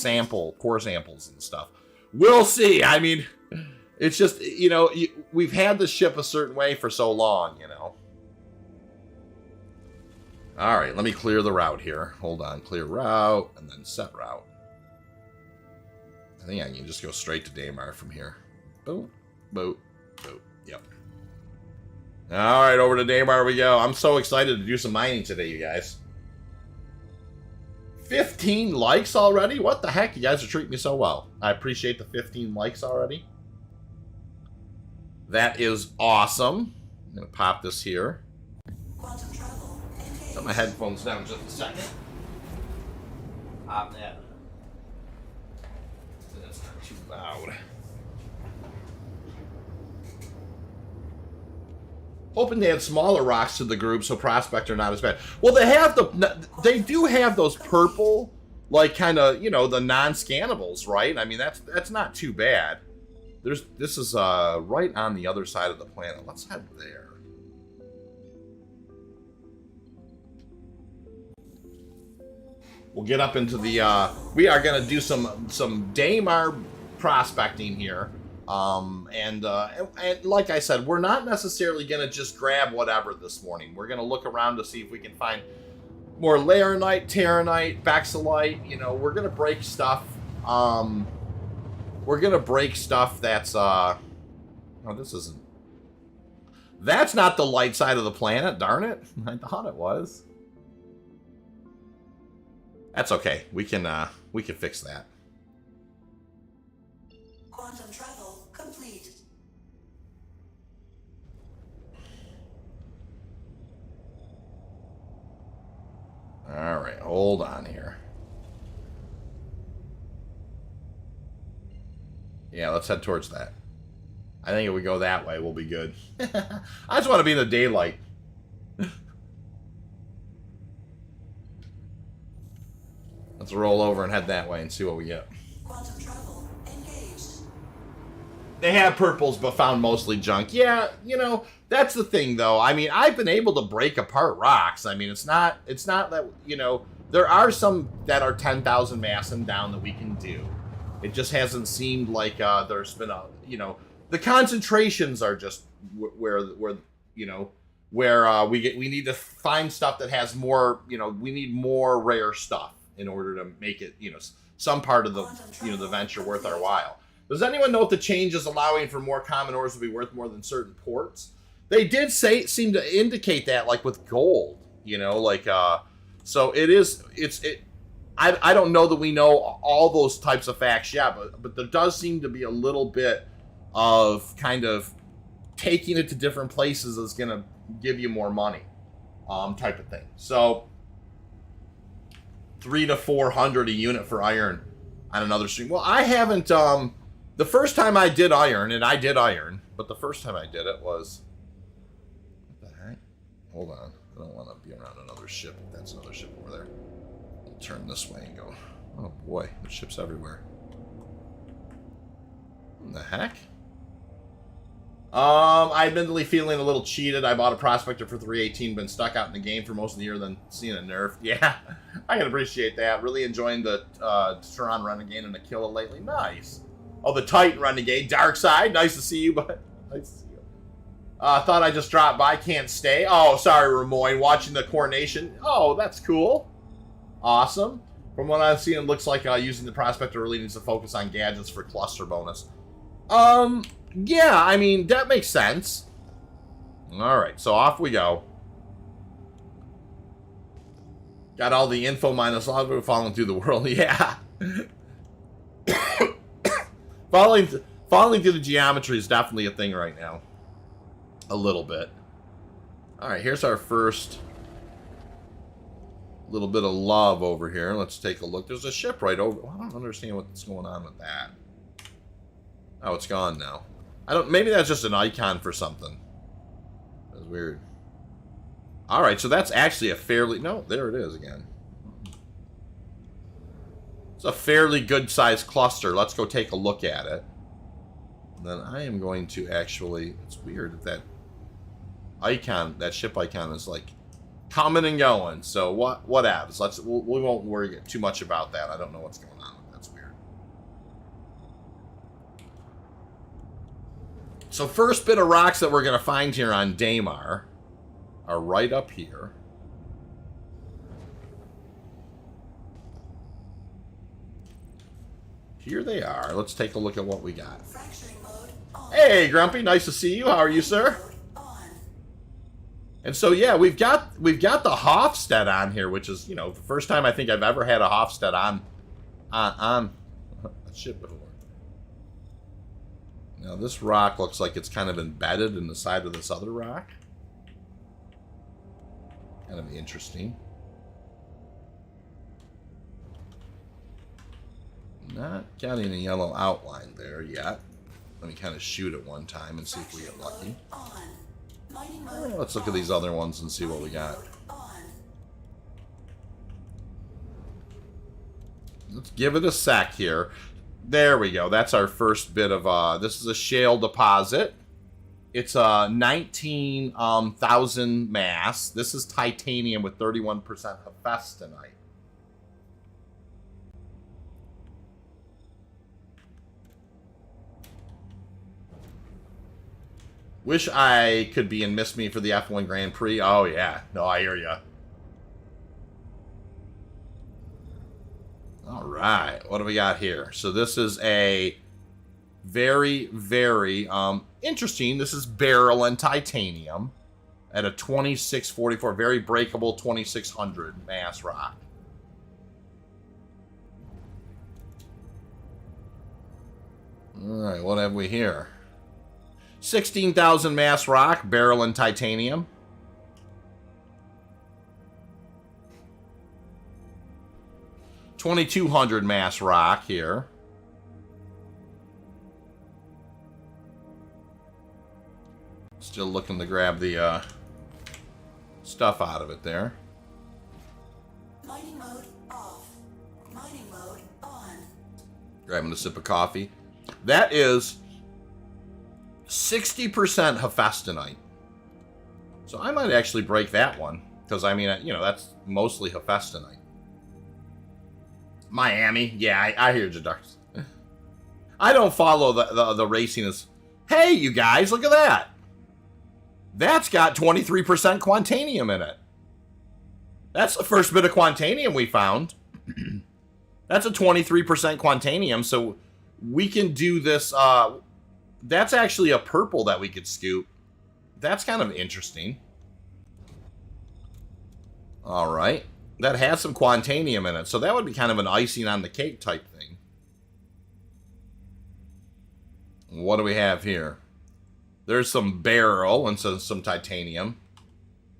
core samples and stuff. We'll see. I mean, it's just, you know, we've had the ship a certain way for so long, you know. All right, let me clear the route here. Hold on, clear route and then set route. I think I can just go straight to Daymar from here. Boom, boom, boom. Yep. All right, over to Daymar we go. I'm so excited to do some mining today, you guys. 15 likes already? What the heck? You guys are treating me so well. I appreciate the 15 likes already. That is awesome. I'm going to pop this here. Set my headphones down just a second. Pop that. That's not too loud. Hoping they had smaller rocks to the group, so Prospector not as bad. Well, they do have those purple, like kind of, you know, the non-scannables, right? I mean, that's not too bad. This is right on the other side of the planet. Let's head there. We'll get up into the. We are gonna do some Daymar prospecting here. And like I said, we're not necessarily going to just grab whatever this morning. We're going to look around to see if we can find more Laranite, Terranite, Bexilite. You know, we're going to break stuff. We're going to break stuff that's, oh, this isn't, that's not the light side of the planet, darn it. I thought it was. That's okay. We can fix that. Quantum travel complete. All right, hold on here. Yeah, let's head towards that. I think if we go that way, we'll be good. I just want to be in the daylight. Let's roll over and head that way and see what we get. Quantum travel engaged. They have purples, but found mostly junk. Yeah, you know, that's the thing, though. I mean, I've been able to break apart rocks. I mean, it's not that, you know, there are some that are 10,000 mass and down that we can do. It just hasn't seemed like there's been a, you know, the concentrations are just where you know, where we need to find stuff that has more, you know, we need more rare stuff in order to make it, you know, some part of the, you know, the venture worth our while. Does anyone know if the change is allowing for more common ores to be worth more than certain ports? They did seem to indicate that, like with gold, you know, like, so I don't know that we know all those types of facts yet, but there does seem to be a little bit of kind of taking it to different places is going to give you more money, type of thing. So 300 to 400 a unit for iron on another stream. Well, I haven't, the first time I did iron, and I did iron, but the first time I did it was, what the heck? Hold on. I don't want to be around another ship. That's another ship over there. I'll turn this way and go, oh boy, there's ships everywhere. What the heck? I'm admittedly feeling a little cheated. I bought a Prospector for 318, been stuck out in the game for most of the year, then seeing it nerfed. Yeah, I can appreciate that. Really enjoying the Turon Renegade and Aquila lately. Nice. Oh, the Titan Renegade. Dark Side. Nice to see you, but nice to see you. Thought I just dropped by. Can't stay. Oh, sorry, Ramoy. Watching the coronation. Oh, that's cool. Awesome. From what I've seen, it looks like using the Prospector really needs to focus on gadgets for cluster bonus. Yeah, I mean, that makes sense. Alright, so off we go. Got all the info minus a lot of it falling through the world. Yeah. falling through the geometry is definitely a thing right now. A little bit. Alright, here's our first little bit of love over here. Let's take a look. There's a ship right over. Well, I don't understand what's going on with that. Oh, it's gone now. Maybe that's just an icon for something. That's weird. Alright, so that's actually a fairly... No, there it is again. It's a fairly good-sized cluster. Let's go take a look at it. And then I am going to actually... It's weird that that icon, that ship icon is like coming and going. So what happens? We won't worry too much about that. I don't know what's going on. That's weird. So first bit of rocks that we're going to find here on Daymar are right up here. Here they are. Let's take a look at what we got. Hey, Grumpy, nice to see you. How are you, sir? And so yeah, we've got the Hofstede on here, which is, you know, the first time I think I've ever had a Hofstede on a ship before. Now this rock looks like it's kind of embedded in the side of this other rock. Kind of interesting. Not getting a yellow outline there yet. Let me kind of shoot it one time and see if we get lucky. Let's look at these other ones and see what we got. Let's give it a sec here. There we go. That's our first bit of, this is a shale deposit. It's a 19,000 mass. This is titanium with 31% hephaestonite. Wish I could be in Miss Me for the F1 Grand Prix. Oh, yeah. No, I hear ya. All right. What do we got here? So this is a very, very interesting. This is beryl and titanium at a 2644. Very breakable 2600 mass rock. All right. What have we here? 16,000 mass rock, beryl and titanium. $2,200 mass rock here. Still looking to grab the stuff out of it there. Mining mode off. Mining mode on. Grabbing a sip of coffee. That is 60% hephaestonite. So I might actually break that one. Because, I mean, you know, that's mostly hephaestonite. Miami. Yeah, I hear you, Dark. I don't follow the racing as... Hey, you guys, look at that. That's got 23% Quantanium in it. That's the first bit of Quantanium we found. That's a 23% Quantanium, so we can do this... That's actually a purple that we could scoop. That's kind of interesting. All right. That has some Quantanium in it, so that would be kind of an icing on the cake type thing. What do we have here? There's some beryl and some titanium.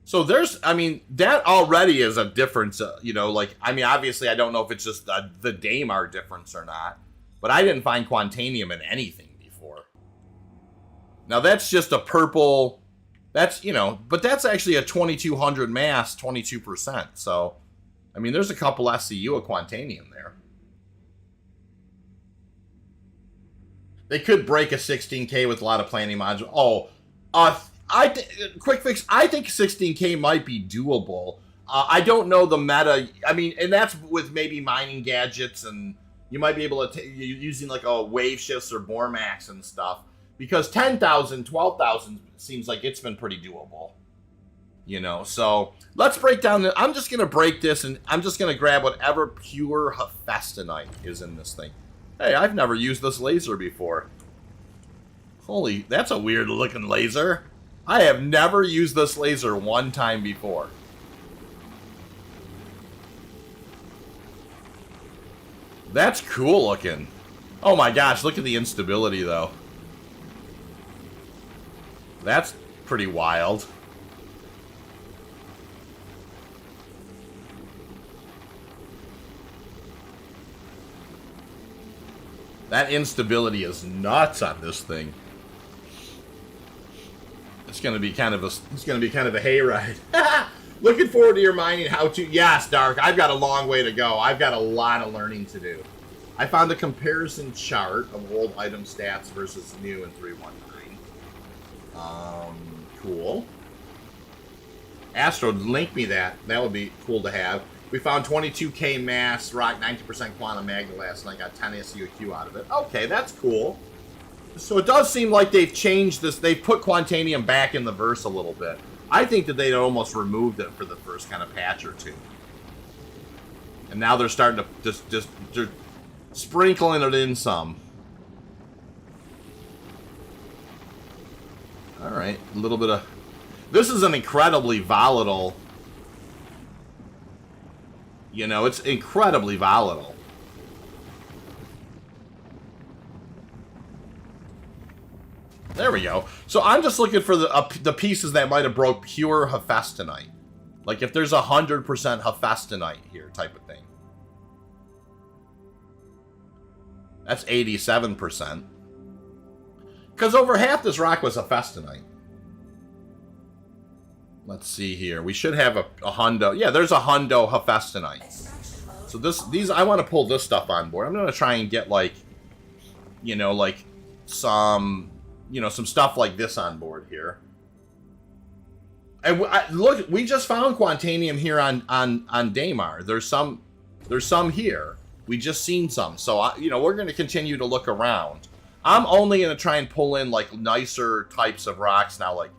So there's, I mean, that already is a difference, you know, like, I mean, obviously I don't know if it's just the Daymar difference or not, but I didn't find Quantanium in anything. Now, that's just a purple, that's, you know, but that's actually a 2200 mass, 22%. So, I mean, there's a couple SCU of Quantanium there. They could break a 16K with a lot of planning modules. Oh, quick fix, I think 16K might be doable. I don't know the meta, I mean, and that's with maybe mining gadgets and You might be able to using like a wave shifts or bore max and stuff, because 10,000, 12,000 seems like it's been pretty doable. You know, so let's break down. I'm just going to break this, and I'm just going to grab whatever pure Hephaestonite is in this thing. Hey, I've never used this laser before. Holy, that's a weird looking laser. I have never used this laser one time before. That's cool looking. Oh my gosh, look at the instability though. That's pretty wild. That instability is nuts on this thing. It's gonna be kind of a hayride. Looking forward to your mining how to. Yes, Dark. I've got a long way to go. I've got a lot of learning to do. I found a comparison chart of old item stats versus new in 319. Cool. Astro, link me that. That would be cool to have. We found 22k mass, rock, 90% quantum magna last night. Got 10 SUQ out of it. Okay, that's cool. So it does seem like they've changed this. They've put Quantanium back in the verse a little bit. I think that they almost removed it for the first kind of patch or two. And now they're starting to just sprinkling it in some. Alright, a little bit of... This is an incredibly volatile... You know, it's incredibly volatile. There we go. So I'm just looking for the pieces that might have broke pure Hephaestonite. Like if there's 100% Hephaestonite here type of thing. That's 87%. Because over half this rock was Hephaestonite. Let's see here. We should have a hundo. Yeah, there's a hundo Hephaestonite. So these I want to pull this stuff on board. I'm going to try and get like, you know, like some stuff like this on board here. And look, we just found Quantanium here on Daymar. There's some here. We just seen some. So we're going to continue to look around. I'm only going to try and pull in like nicer types of rocks now, like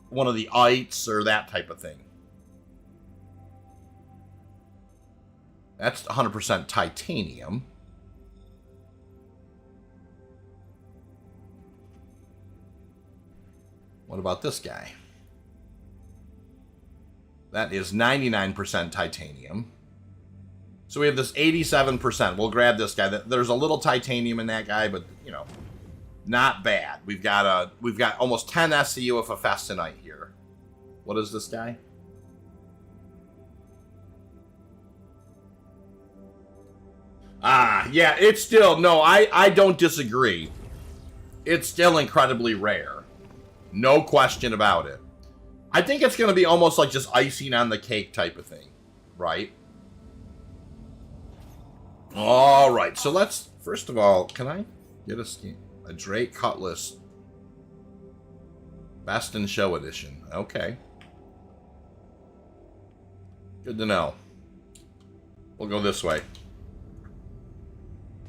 one of the ites or that type of thing. That's 100% titanium. What about this guy? That is 99% titanium. So we have this 87%. We'll grab this guy. There's a little titanium in that guy, but not bad. We've got almost 10 SCU of Hephaestonite here. What is this guy? Yeah, it's still I don't disagree. It's still incredibly rare. No question about it. I think it's going to be almost like just icing on the cake type of thing, right? All right, so let's, first of all, can I get a Drake Cutlass Best in Show Edition? Okay. Good to know. We'll go this way.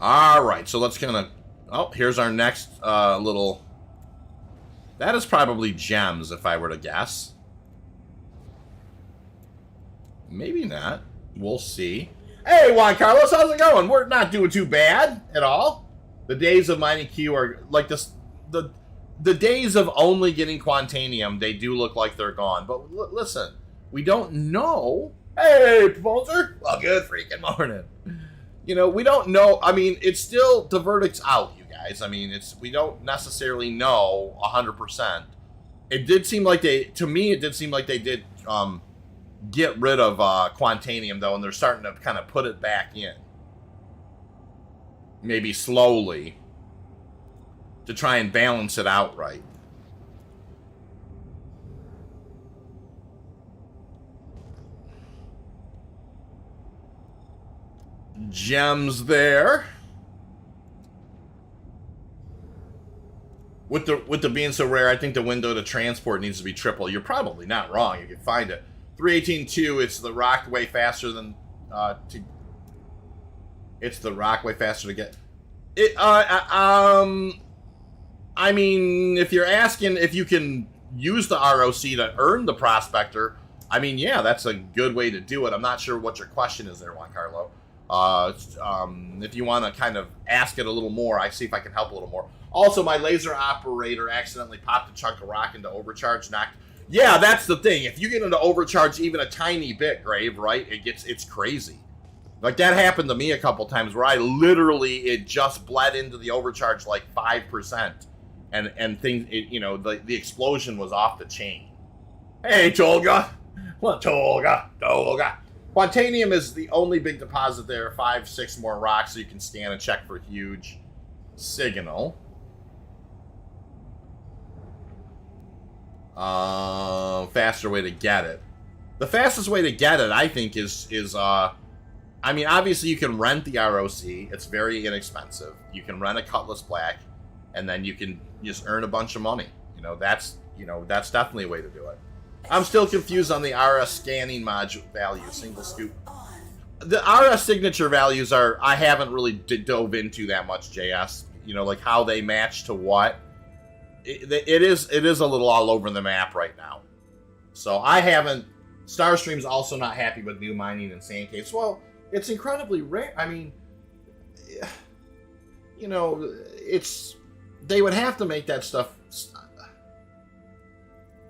All right, so let's kind of, oh, here's our next little, that is probably gems if I were to guess. Maybe not. We'll see. Hey, Juan Carlos, how's it going? We're not doing too bad at all. The days of mining Q are like this. The days of only getting Quantanium, they do look like they're gone. But listen, we don't know. Hey, Proposer. Well, good freaking morning. We don't know. I mean, it's still, the verdict's out, you guys. I mean, we don't necessarily know 100%. It did seem like to me, it did seem like they did get rid of Quantanium, though, and they're starting to kind of put it back in. Maybe slowly. To try and balance it out right. Gems there. With the being so rare, I think the window to transport needs to be triple. You're probably not wrong. You can find it. 318.2, it's the rocked way faster than It's the rock way faster to get. It. I mean, if you're asking if you can use the ROC to earn the Prospector, I mean, yeah, that's a good way to do it. I'm not sure what your question is there, Juan Carlo. If you want to kind of ask it a little more, I see if I can help a little more. Also, my laser operator accidentally popped a chunk of rock into overcharge, knocked. Yeah, that's the thing. If you get into overcharge even a tiny bit, Grave, right? It's crazy. Like that happened to me a couple times where I literally, it just bled into the overcharge like 5%. And things, the explosion was off the chain. Hey, Tolga. What, Tolga? Quantanium is the only big deposit there. 5, 6 more rocks so you can scan and check for huge signal. Faster way to get it. The fastest way to get it, I think, is I mean, obviously you can rent the ROC. It's very inexpensive. You can rent a Cutlass Black, and then you can just earn a bunch of money. That's definitely a way to do it. I'm still confused on the RS scanning module value, single scoop. The RS signature values I haven't really dove into that much, JS. Like how they match to what. It is a little all over the map right now. So I haven't. Starstream's also not happy with new mining in Sand Caves. Well, it's incredibly rare. I mean, they would have to make that stuff.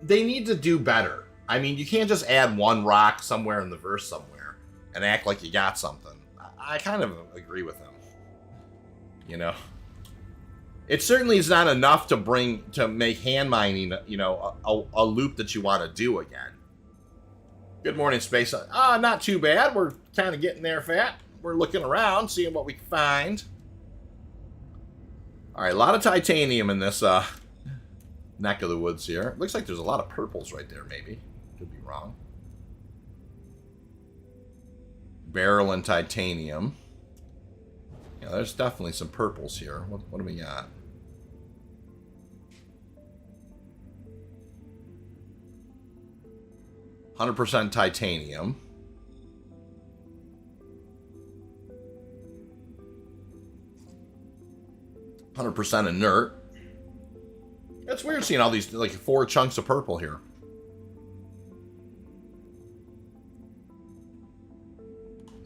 They need to do better. I mean, you can't just add one rock somewhere in the verse somewhere and act like you got something. I kind of agree with him. It certainly is not enough to make hand mining, a loop that you want to do again. Good morning, Space. Not too bad. We're kind of getting there, Fat. We're looking around, seeing what we can find. All right, a lot of titanium in this neck of the woods here. Looks like there's a lot of purples right there, maybe. Could be wrong. Barrel and titanium. Yeah, there's definitely some purples here. What do we got? %, titanium. 100% inert. It's weird seeing all these, like, 4 chunks of purple here.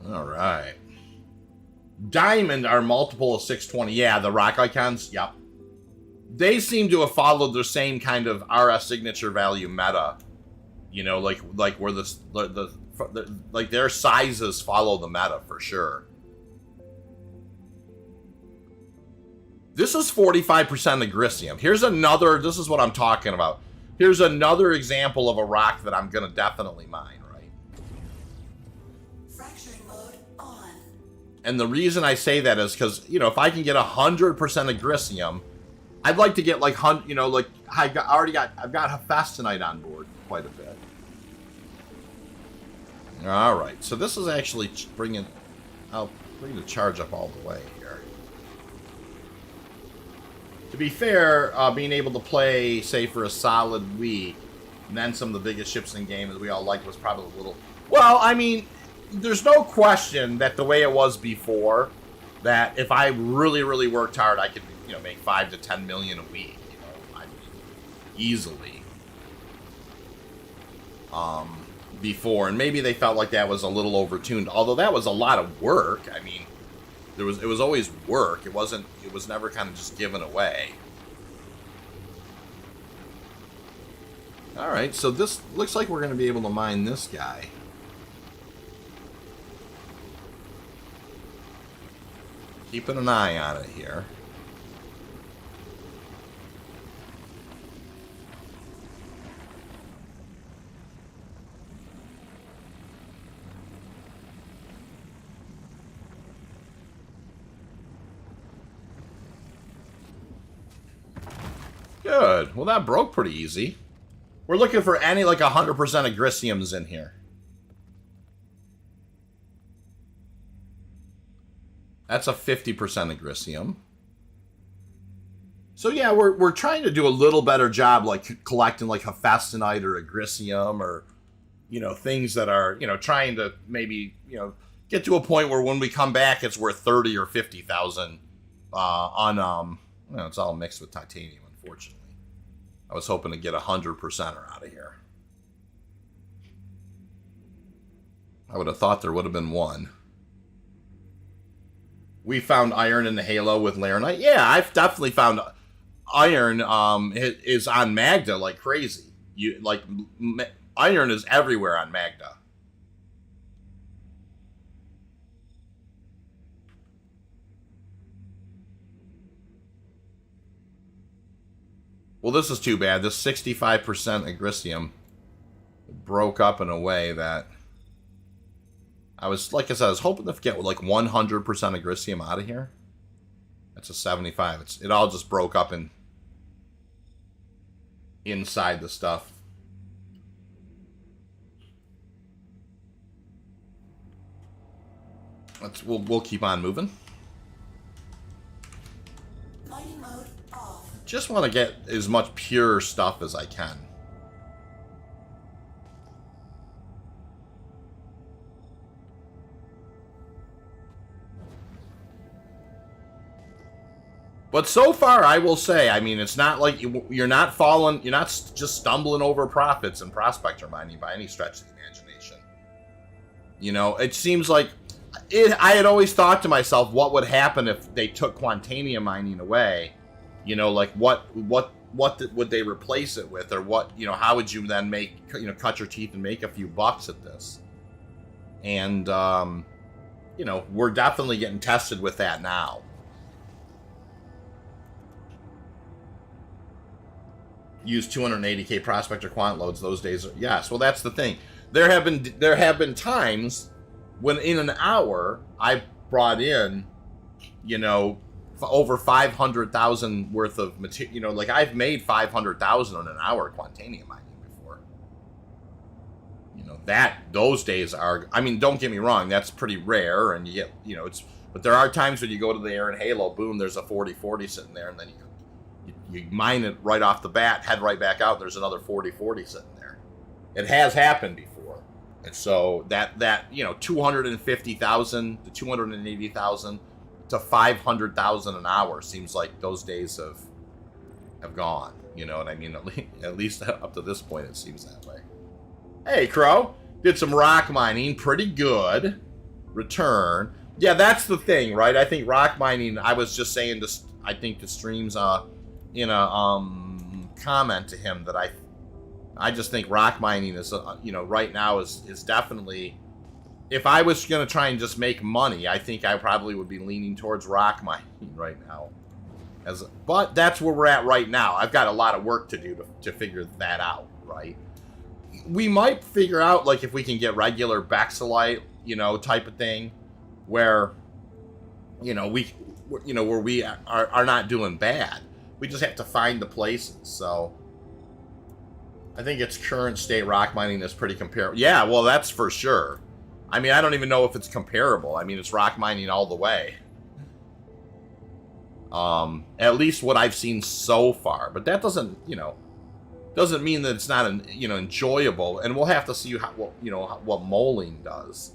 All right. Diamond are multiple of 620. Yeah, the rock icons. Yep. They seem to have followed the same kind of RS signature value meta. Like where like their sizes follow the meta for sure. This is 45% agricium. This is what I'm talking about. Here's another example of a rock that I'm going to definitely mine, right? Fracturing mode on. And the reason I say that is because, if I can get 100% agricium, I'd like to get like, I've got Hephaestonite on board quite a bit. All right, so this is actually I'll bring the charge up all the way here. To be fair, being able to play, say, for a solid week, and then some of the biggest ships in the game that we all liked was probably a little... Well, I mean, there's no question that the way it was before, that if I really, really worked hard, I could, make 5 to 10 million a week, I mean, easily. Before, and maybe they felt like that was a little overtuned, although that was a lot of work. I mean, it was always work. It was never kind of just given away. All right, so this looks like we're going to be able to mine this guy. Keeping an eye on it here. Good. Well, that broke pretty easy. We're looking for any, like, 100% agriciums in here. That's a 50% agricium. So, yeah, we're trying to do a little better job, like, collecting, like, Hephaestonite or agricium or, things that are, trying to maybe, get to a point where when we come back, it's worth 30 or 50,000 on it's all mixed with titanium, unfortunately. I was hoping to get 100% out of here. I would have thought there would have been one. We found iron in the Halo with Laranite. Yeah, I've definitely found iron is on Magda like crazy. Iron is everywhere on Magda. Well, this is too bad. This 65% agricium broke up in a way that I was, like I said, I was hoping to get like 100% agricium out of here. That's a 75. It all just broke up inside the stuff. We'll keep on moving. Mining mode off. Just want to get as much pure stuff as I can. But so far, I will say, I mean, it's not like you're not just stumbling over profits in Prospector mining by any stretch of the imagination. You know, it seems like I had always thought to myself, what would happen if they took Quantanium mining away? You know, like what would they replace it with, or what? You know, how would you then cut your teeth and make a few bucks at this? And you know, we're definitely getting tested with that now. Use 280k Prospector quant loads those days. Yes, well, that's the thing. There have been times when in an hour I brought in, you know, over 500,000 worth of material. You know, like I've made 500,000 in an hour Quantanium mining before. You know, those days are. I mean, don't get me wrong, that's pretty rare, and you get, you know, but there are times when you go to the air and Halo, boom, there's a 40-40 sitting there, and then you mine it right off the bat, head right back out, there's another 40-40 sitting there. It has happened before. And so that you know, 250,000 to 280,000 to 500,000 an hour seems like those days have gone. You know what I mean? At least up to this point, it seems that way. Hey, Crow, did some rock mining, pretty good. Return. Yeah, that's the thing, right? I think rock mining. I was just saying this. I think the streams in a comment to him that I just think rock mining is you know, right now is definitely, if I was going to try and just make money, I think I probably would be leaning towards rock mining right now. But that's where we're at right now. I've got a lot of work to do to figure that out, right? We might figure out, like, if we can get regular Bexelite, you know, type of thing, where, you know, where we are not doing bad. We just have to find the places. So I think its current state rock mining is pretty comparable. Yeah, well, that's for sure. I mean, I don't even know if it's comparable. I mean, it's rock mining all the way. At least what I've seen so far. But that doesn't, you know, doesn't mean that it's not, you know, enjoyable. And we'll have to see what molding does.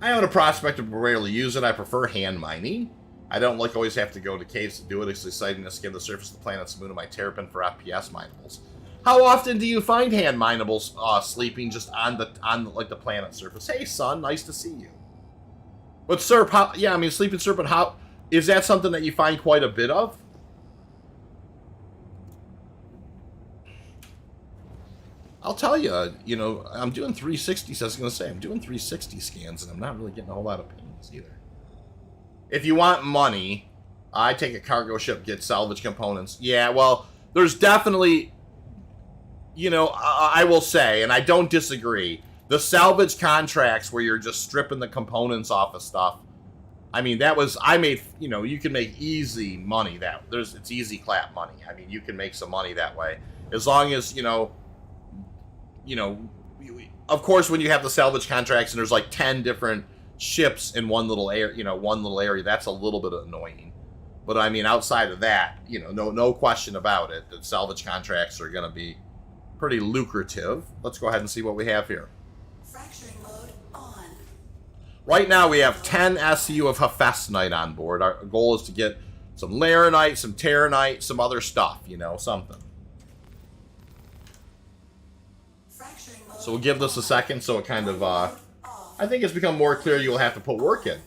I own a Prospector, but rarely use it. I prefer hand mining. I don't always have to go to caves to do it. It's exciting to skim the surface of the planet's moon of my terrapin for FPS minables. How often do you find hand minables sleeping just on the planet surface? Hey, son, nice to see you. But Serp, yeah, I mean, sleeping serpent, how is that something that you find quite a bit of? I'll tell you, you know, I'm doing 360s. I was going to say, I'm doing 360 scans, and I'm not really getting a whole lot of pings either. If you want money, I take a cargo ship, get salvage components. Yeah, well, there's definitely, you know, I will say, and I don't disagree, the salvage contracts where you're just stripping the components off of stuff. I mean, I made, you know, you can make easy money it's easy clap money. I mean, you can make some money that way. As long as, you know, of course, when you have the salvage contracts and there's like 10 different ships in one little area, that's a little bit annoying. But I mean, outside of that, you know, no question about it, the salvage contracts are going to be pretty lucrative. Let's go ahead and see what we have here. Fracturing Right now we have 10 SCU of Hephaestionite on board. Our goal is to get some Laranite, some Terranite, some other stuff, you know, something. So we'll give this a second so it kind of, I think it's become more clear you'll have to put work in.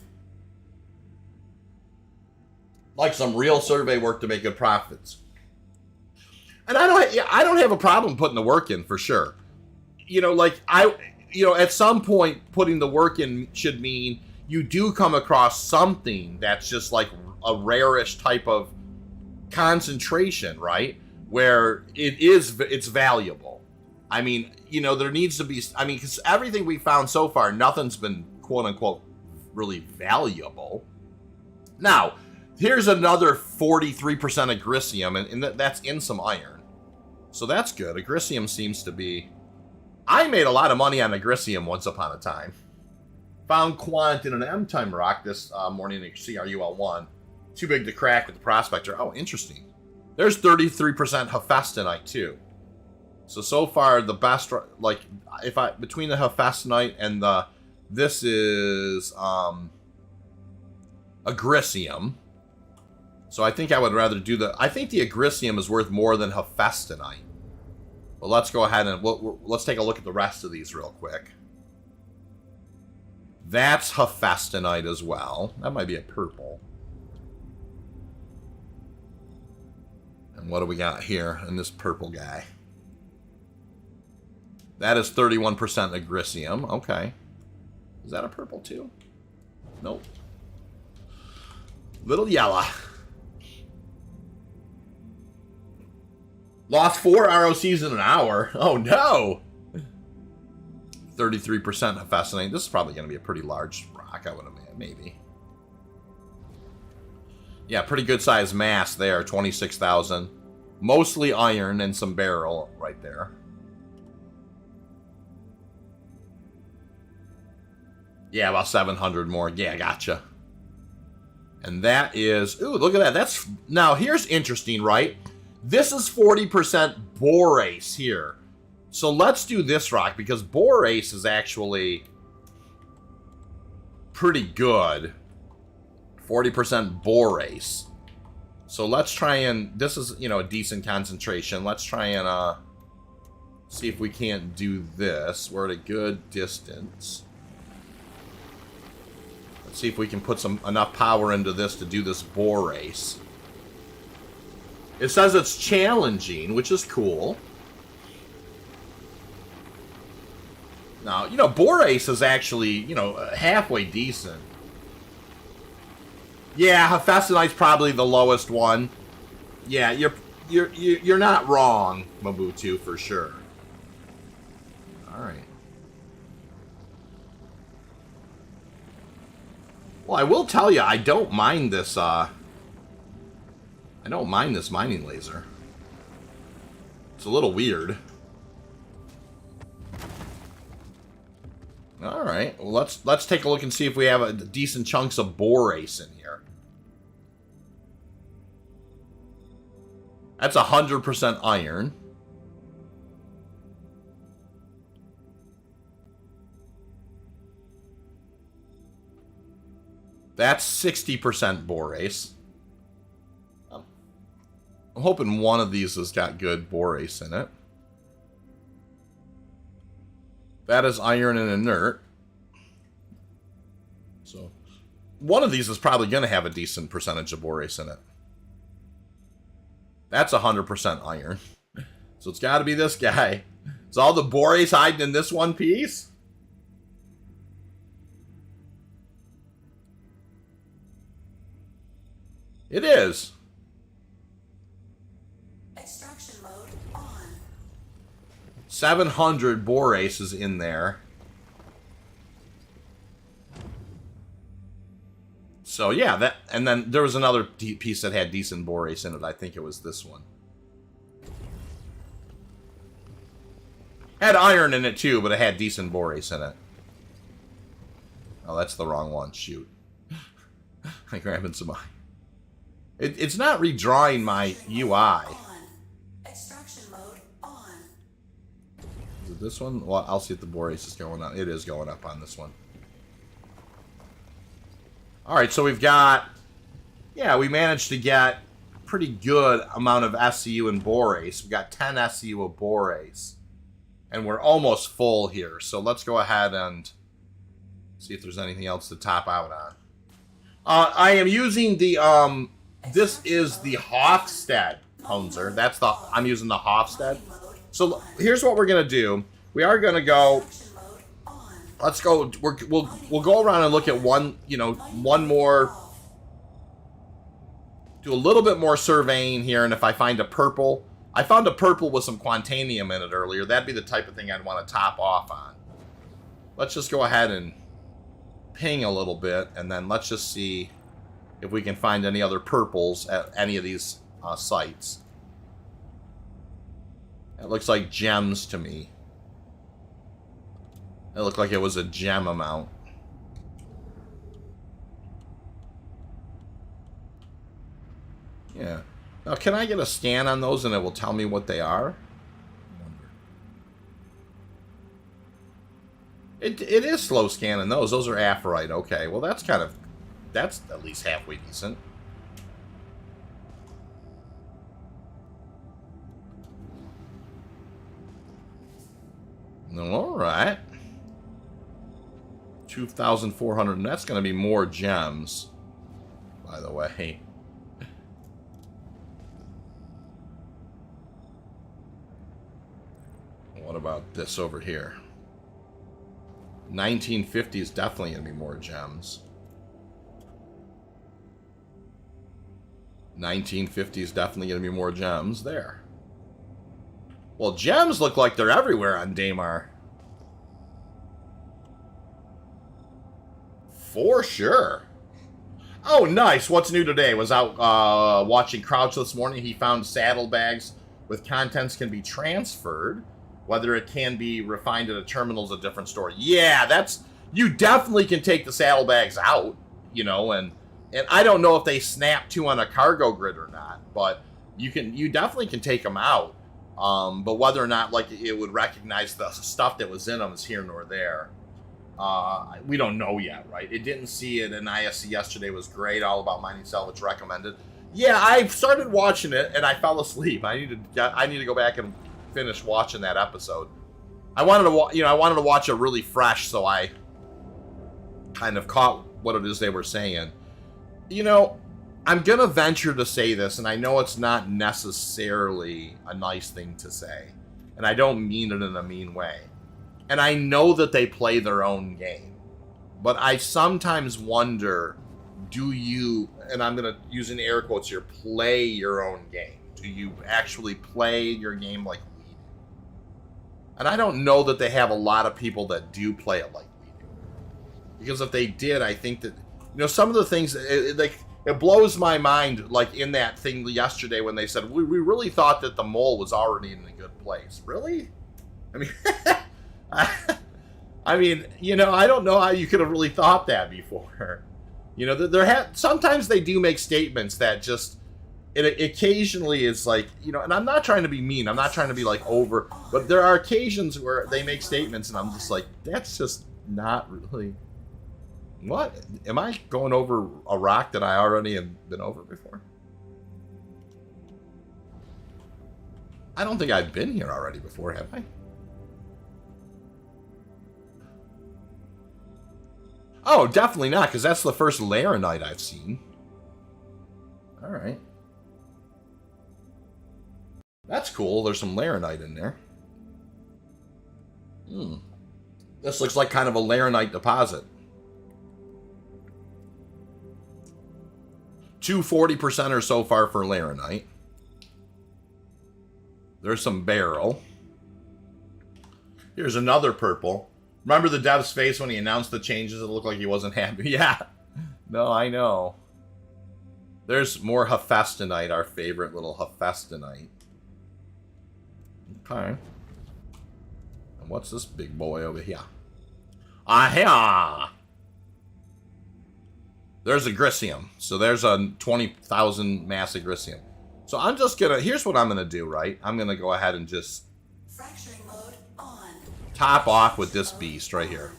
Like some real survey work to make good profits. And I don't have a problem putting the work in, for sure. You know, like, at some point, putting the work in should mean you do come across something that's just like a rarish type of concentration, right? Where it's valuable. I mean, you know, there needs to be, I mean, because everything we found so far, nothing's been quote unquote really valuable. Now, here's another 43% agricium, and that's in some iron. So that's good. Agricium seems to be, I made a lot of money on agricium once upon a time. Found quant in an M-time rock this morning in Cru L1. Too big to crack with the Prospector. Oh, interesting. There's 33% Hephaestionite too. So far the best, like, between the Hephaestionite and this is agricium. So I think I would rather do I think the agricium is worth more than Hephaestionite. But let's go ahead and let's take a look at the rest of these real quick. That's Hephaestionite as well. That might be a purple. And what do we got here in this purple guy? That is 31% agricium. Okay. Is that a purple too? Nope. Little Yela. Lost 4 ROCs in an hour. Oh no! 33% Hephaestionite. This is probably going to be a pretty large rock, I would imagine. Maybe. Yeah, pretty good size mass there. 26,000. Mostly iron and some beryl right there. Yeah, about 700 more. Yeah, gotcha. And that is... Ooh, look at that. That's... Now, here's interesting, right? This is 40% borace here. So let's do this rock, because borace is actually pretty good. 40% borace. So let's try and... This is, you know, a decent concentration. Let's try and see if we can't do this. We're at a good distance. Let's see if we can put enough power into this to do this borace. It says it's challenging, which is cool. Now, you know, borace is actually, you know, halfway decent. Yeah, Hephaestionite's probably the lowest one. Yeah, you're not wrong, Mabutu, for sure. All right. Well, I will tell you, I don't mind this. I don't mind this mining laser. It's a little weird. All right, well, let's take a look and see if we have a decent chunks of borace in here. That's 100% iron. That's 60% borace. I'm hoping one of these has got good borace in it. That is iron and inert. So, one of these is probably going to have a decent percentage of borace in it. That's 100% iron. So it's got to be this guy. Is all the borace hiding in this one piece? It is. Extraction mode on. 700 borace is in there. So yeah, that, and then there was another piece that had decent borace in it. I think it was this one. Had iron in it too, but it had decent borace in it. Oh, that's the wrong one. Shoot. I'm grabbing some iron. It's not redrawing my UI. Extraction mode on. Is it this one? Well, I'll see if the borace is going up. It is going up on this one. Alright, so we've got... Yeah, we managed to get a pretty good amount of SCU and Borase. We've got 10 SCU of Borase. And we're almost full here. So let's go ahead and see if there's anything else to top out on. I am using the... This is the Hofstad Hunzer. That's the... I'm using the Hofstad. So here's what we're going to do. We are going to go... Let's go... We'll go around and look at one, you know, one more... Do a little bit more surveying here, and if I find a purple... I found a purple with some Quantanium in it earlier. That'd be the type of thing I'd want to top off on. Let's just go ahead and ping a little bit, and then let's just see if we can find any other purples at any of these sites. It looks like gems to me. It looked like it was a gem amount. Yeah. Now, can I get a scan on those and it will tell me what they are? It is slow scanning those. Those are Aphorite. Okay, well that's kind of... That's at least halfway decent. Alright. 2,400. And that's going to be more gems, by the way. What about this over here? 1950 is definitely going to be more gems. 1950 is definitely going to be more gems. There. Well, gems look like they're everywhere on Daymar. For sure. Oh, nice. What's new today? Was out watching Crouch this morning. He found saddlebags with contents can be transferred. Whether it can be refined at a terminal is a different story. Yeah, that's... You definitely can take the saddlebags out, you know, and I don't know if they snap to on a cargo grid or not, but you definitely can take them out. But whether or not, like, it would recognize the stuff that was in them is here nor there. We don't know yet, right? It didn't see it in ISC yesterday. Was great. All About Mining Salvage recommended. Yeah, I started watching it and I fell asleep. I need to go back and finish watching that episode. I wanted to watch it really fresh, so I kind of caught what it is they were saying. You know, I'm gonna venture to say this, and I know it's not necessarily a nice thing to say, and I don't mean it in a mean way. And I know that they play their own game, but I sometimes wonder, do you, and I'm gonna use in air quotes here, play your own game? Do you actually play your game like we do? And I don't know that they have a lot of people that do play it like we do. Because if they did, I think that, you know, some of the things, it blows my mind, like in that thing yesterday when they said, we really thought that the mole was already in a good place. Really? I mean, I mean, you know, I don't know how you could have really thought that before. You know, sometimes they do make statements that just, it occasionally is like, you know, and I'm not trying to be mean. I'm not trying to be like over, but there are occasions where they make statements and I'm just like, that's just not really... What? Am I going over a rock that I already have been over before? I don't think I've been here already before, have I? Oh, definitely not, because that's the first Laranite I've seen. Alright. That's cool. There's some Laranite in there. This looks like kind of a Laranite deposit. 240% so far for Laranite. There's some barrel. Here's another purple. Remember the dev's face when he announced the changes? It looked like he wasn't happy. Yeah. No, I know. There's more Hephaestonite, our favorite little Hephaestonite. Okay. And what's this big boy over here? Ah-ha! There's a Grissium. So there's a 20,000 mass Grissium. So I'm just gonna... Here's what I'm gonna do, right? I'm gonna go ahead and just... Fracturing mode on. Top off with this beast right here.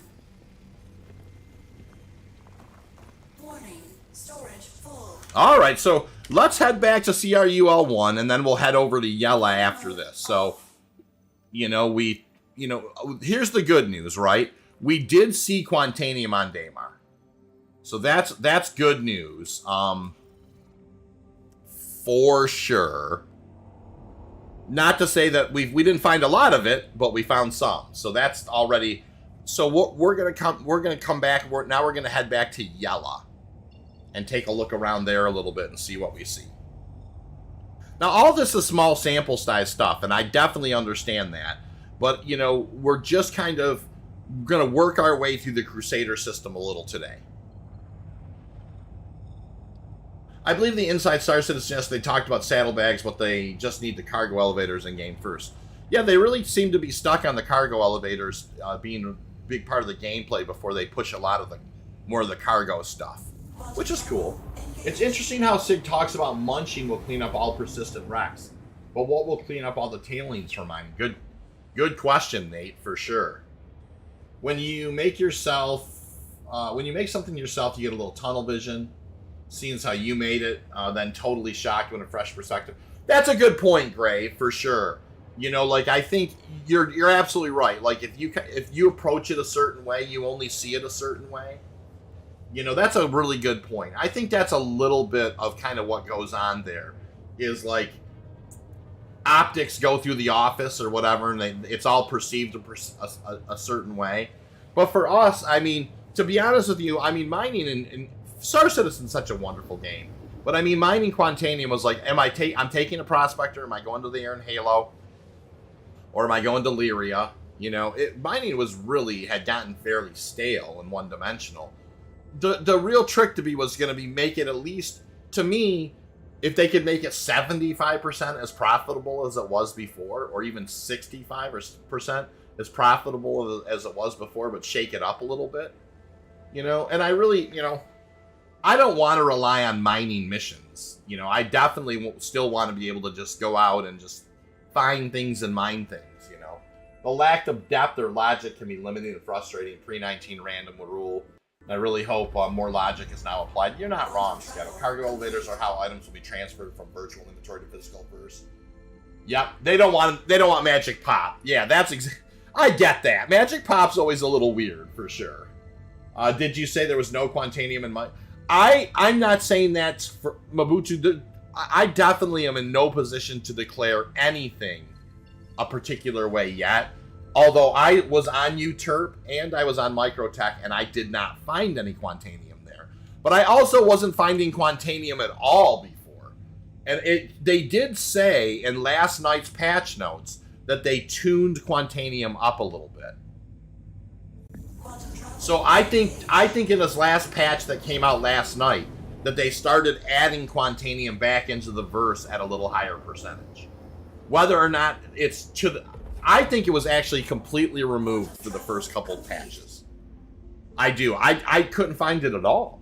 Warning. Storage full. All right, so let's head back to Cru L1, and then we'll head over to Yela after this. So, here's the good news, right? We did see Quantanium on Daymar. So that's good news. For sure. Not to say that we didn't find a lot of it, but we found some. So that's already. So we're gonna come back. Now we're gonna head back to Yela and take a look around there a little bit and see what we see. Now all this is small sample size stuff, and I definitely understand that. But we're just kind of gonna work our way through the Crusader system a little today. I believe the Inside Star Citizen, yes, they talked about saddlebags, but they just need the cargo elevators in game first. Yeah, they really seem to be stuck on the cargo elevators being a big part of the gameplay before they push a lot of more of the cargo stuff, which is cool. It's interesting how Sig talks about munching will clean up all persistent wrecks, but what will clean up all the tailings from mining? Good question, Nate, for sure. When you make something yourself, you get a little tunnel vision. Seeing as how you made it, then totally shocked when a fresh perspective. That's a good point, Gray, for sure. I think you're absolutely right. Like if you approach it a certain way, you only see it a certain way. That's a really good point. I think that's a little bit of kind of what goes on there. Is like optics go through the office or whatever, and it's all perceived a certain way. But for us, I mean, to be honest with you, I mean, mining in Star Citizen's such a wonderful game. But I mean, mining Quantanium was like, I'm taking a Prospector, am I going to the air in Halo? Or am I going to Lyria? Mining had gotten fairly stale and one-dimensional. The real trick to me was going to be make it at least, to me, if they could make it 75% as profitable as it was before, or even 65% as profitable as it was before, but shake it up a little bit. And I really, I don't want to rely on mining missions. I definitely still want to be able to just go out and just find things and mine things, The lack of depth or logic can be limiting and frustrating. Pre-19 random rule. I really hope more logic is now applied. You're not wrong, Scott. Cargo elevators are how items will be transferred from virtual inventory to physical first. Yep, they don't want magic pop. Yeah, I get that. Magic pop's always a little weird, for sure. Did you say there was no Quantanium in my... I'm not saying that for Mabutu. I definitely am in no position to declare anything a particular way yet. Although I was on UTERP and I was on Microtech and I did not find any Quantanium there. But I also wasn't finding Quantanium at all before. And they did say in last night's patch notes that they tuned Quantanium up a little bit. So I think in this last patch that came out last night that they started adding Quantanium back into the verse at a little higher percentage. Whether or not it's I think it was actually completely removed for the first couple of patches. I do. I couldn't find it at all.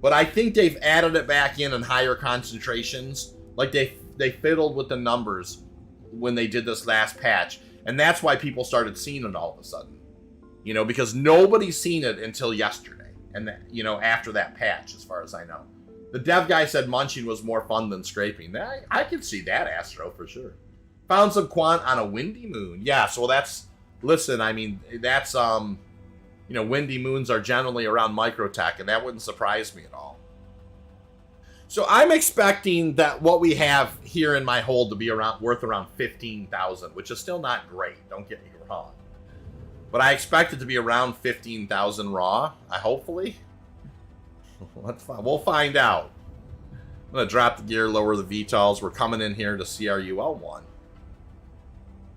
But I think they've added it back in higher concentrations. Like they fiddled with the numbers when they did this last patch. And that's why people started seeing it all of a sudden. Because nobody's seen it until yesterday. And, after that patch, as far as I know. The dev guy said munching was more fun than scraping. I can see that, Astro, for sure. Found some quant on a windy moon. Yeah, so that's... Listen, I mean, that's, windy moons are generally around Microtech, and that wouldn't surprise me at all. So I'm expecting that what we have here in my hold to be worth around 15,000, which is still not great, don't get me wrong. But I expect it to be around 15,000 raw, hopefully. We'll find out. I'm going to drop the gear, lower the VTOLs. We're coming in here to Cru L1.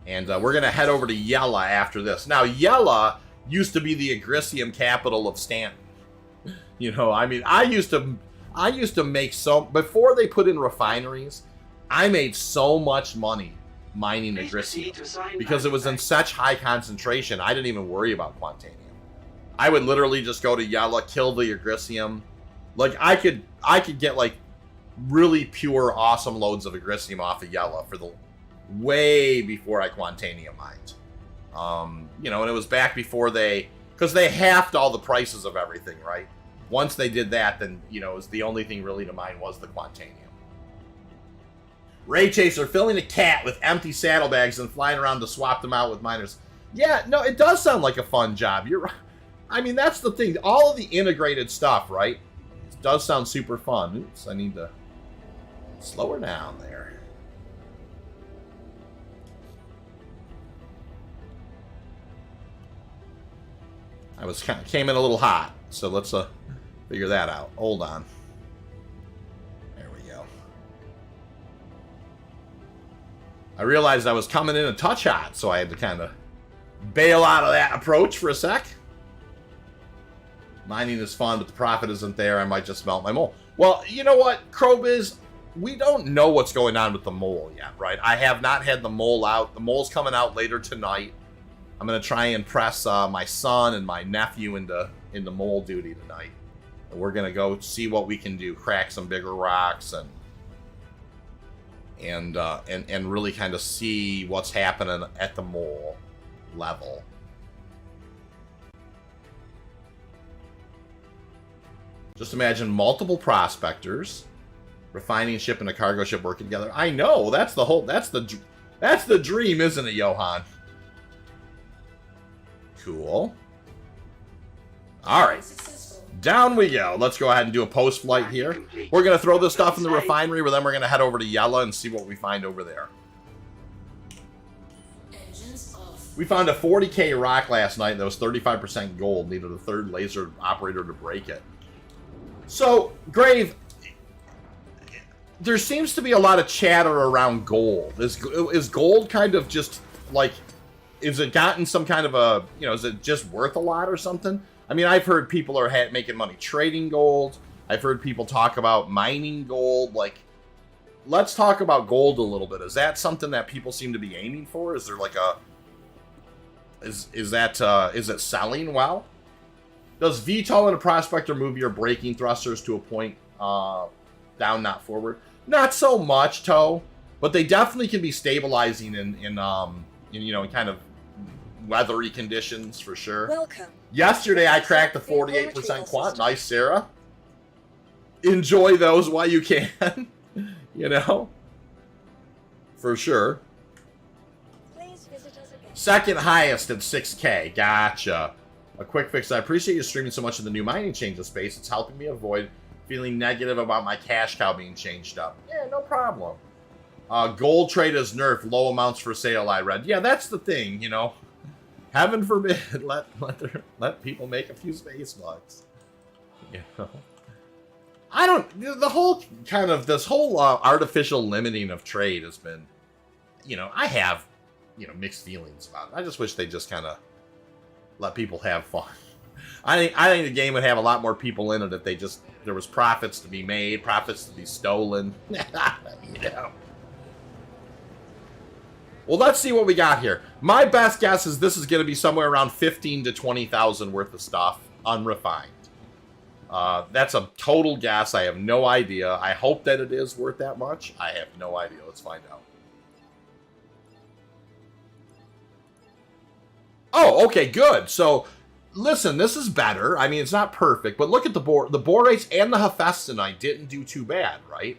And we're going to head over to Yela after this. Now, Yela used to be the Agricium capital of Stanton. I mean, I used to make before they put in refineries, I made so much money mining Agricium because it was in such high concentration. I didn't even worry about Quantanium. I would literally just go to Yela, kill the Agricium. Like I could get like really pure, awesome loads of Agricium off of Yela for the way before I Quantanium mined. And it was back before because they halved all the prices of everything, right? once they did that, then, you know, it was the only thing really to mine was the Quantanium. Ray Chaser, filling a cat with empty saddlebags and flying around to swap them out with miners. Yeah, no, it does sound like a fun job. You're right. I mean, that's the thing. All of the integrated stuff, right? It does sound super fun. Oops, I need to slow her down there. I was came in a little hot, so let's figure that out. Hold on. There we go. I realized I was coming in a touch hot, so I had to kind of bail out of that approach for a sec. Mining is fun, but the profit isn't there. I might just melt my mole. Well, you know what, Crobiz? We don't know what's going on with the mole yet, right? I have not had the mole out. The mole's coming out later tonight. I'm going to try and press my son and my nephew into mole duty tonight. And we're going to go see what we can do. Crack some bigger rocks and really kind of see what's happening at the mole level. Just imagine multiple prospectors, refining ship and a cargo ship working together. I know, that's the dream, isn't it, Johan? Cool. All right, down we go. Let's go ahead and do a post-flight here. We're going to throw this stuff in the refinery, but then we're going to head over to Yela and see what we find over there. We found a 40K rock last night that was 35% gold. Needed a third laser operator to break it. So, Grave, there seems to be a lot of chatter around gold. Is gold kind of just like... Is it gotten some kind of a, you know, is it just worth a lot or something? I mean, I've heard people are making money trading gold. I've heard people talk about mining gold. Like, let's talk about gold a little bit. Is that something that people seem to be aiming for? Is there like a, is it selling well? Does VTOL and a Prospector move your braking thrusters to a point down, not forward? Not so much, Toe, but they definitely can be stabilizing in you know, in kind of weathery conditions for sure. Welcome. Yesterday I cracked the 48% quant. Nice, Sarah. Enjoy those while you can. You know? For sure. Please visit us again. Second highest at 6K. Gotcha. A quick fix. I appreciate you streaming so much of the new mining change of space. It's helping me avoid feeling negative about my cash cow being changed up. Yeah, no problem. Gold trade is nerfed. Low amounts for sale, I read. Yeah, that's the thing, you know. Heaven forbid, let people make a few space bucks. You know. I don't... The whole kind of... This whole artificial limiting of trade has been... You know, I have, you know, mixed feelings about it. I just wish they just kind of let people have fun. I think the game would have a lot more people in it if they just... There was profits to be made, profits to be stolen. You know. Well, let's see what we got here. My best guess is this is going to be somewhere around 15 to 20,000 worth of stuff, unrefined. That's a total guess. I have no idea. I hope that it is worth that much. I have no idea. Let's find out. Oh, okay, good. So, listen, this is better. I mean, it's not perfect, but look at the borates and the hephaestonite didn't do too bad, right?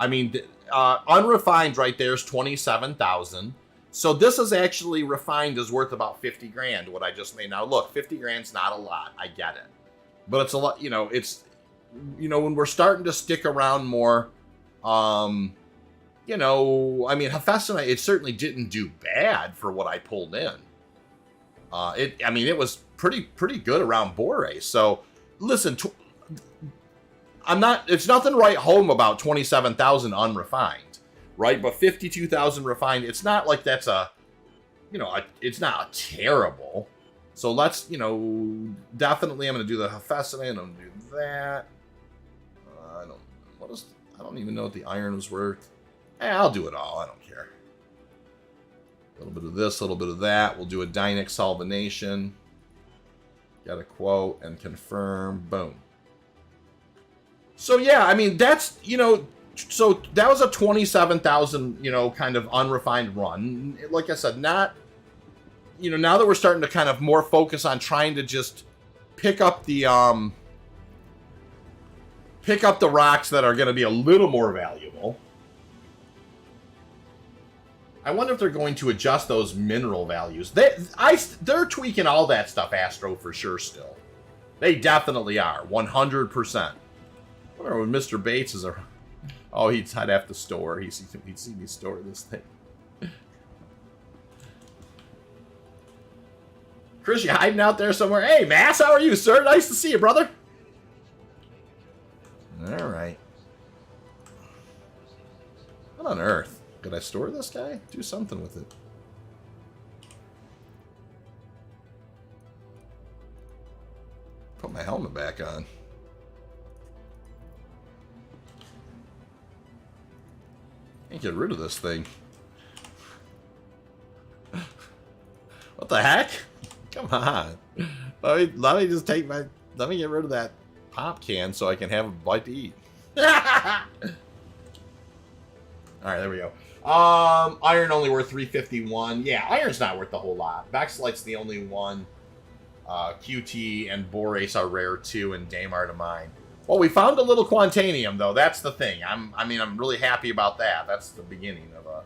I mean, unrefined right there is 27,000. So this is actually refined is worth about 50 grand, what I just made. Now look, 50 grand's not a lot. I get it. But it's a lot, you know, it's, you know, when we're starting to stick around more, you know, I mean, hephaestonite, it certainly didn't do bad for what I pulled in. I mean, it was pretty good around borate. So listen, it's nothing to write home about 27,000 unrefined. Right, but 52,000 refined, it's not like that's a, you know, it's not terrible. So let's, you know, definitely I'm going to do the hephaestonite, I'm going to do that. I don't even know what the iron was worth. I'll do it all, I don't care. A little bit of this, a little bit of that. We'll do a Dynex solvination. Got a quote and confirm, boom. So yeah, I mean, that's, you know, so that was a 27,000, you know, kind of unrefined run. Like I said, not, you know, now that we're starting to kind of more focus on trying to just pick up the Pick up the rocks that are going to be a little more valuable. I wonder if they're going to adjust those mineral values. They're tweaking all that stuff, Astro, for sure still. They definitely are, 100%. I wonder when Mr. Bates is around. Oh, I'd have to store. He'd see me store this thing. Chris, you hiding out there somewhere? Hey, Mass, how are you, sir? Nice to see you, brother. All right. What on earth? Could I store this guy? Do something with it. Put my helmet back on. Can't get rid of this thing. What the heck? Come on. Let me just take my... Let me get rid of that pop can so I can have a bite to eat. Alright, there we go. Iron only worth 351. Yeah, iron's not worth a whole lot. Baxlight's the only one. QT and Borace are rare too, and Daymar to mine. Well, we found a little Quantanium, though. That's the thing. I'm really happy about that. That's the beginning of a...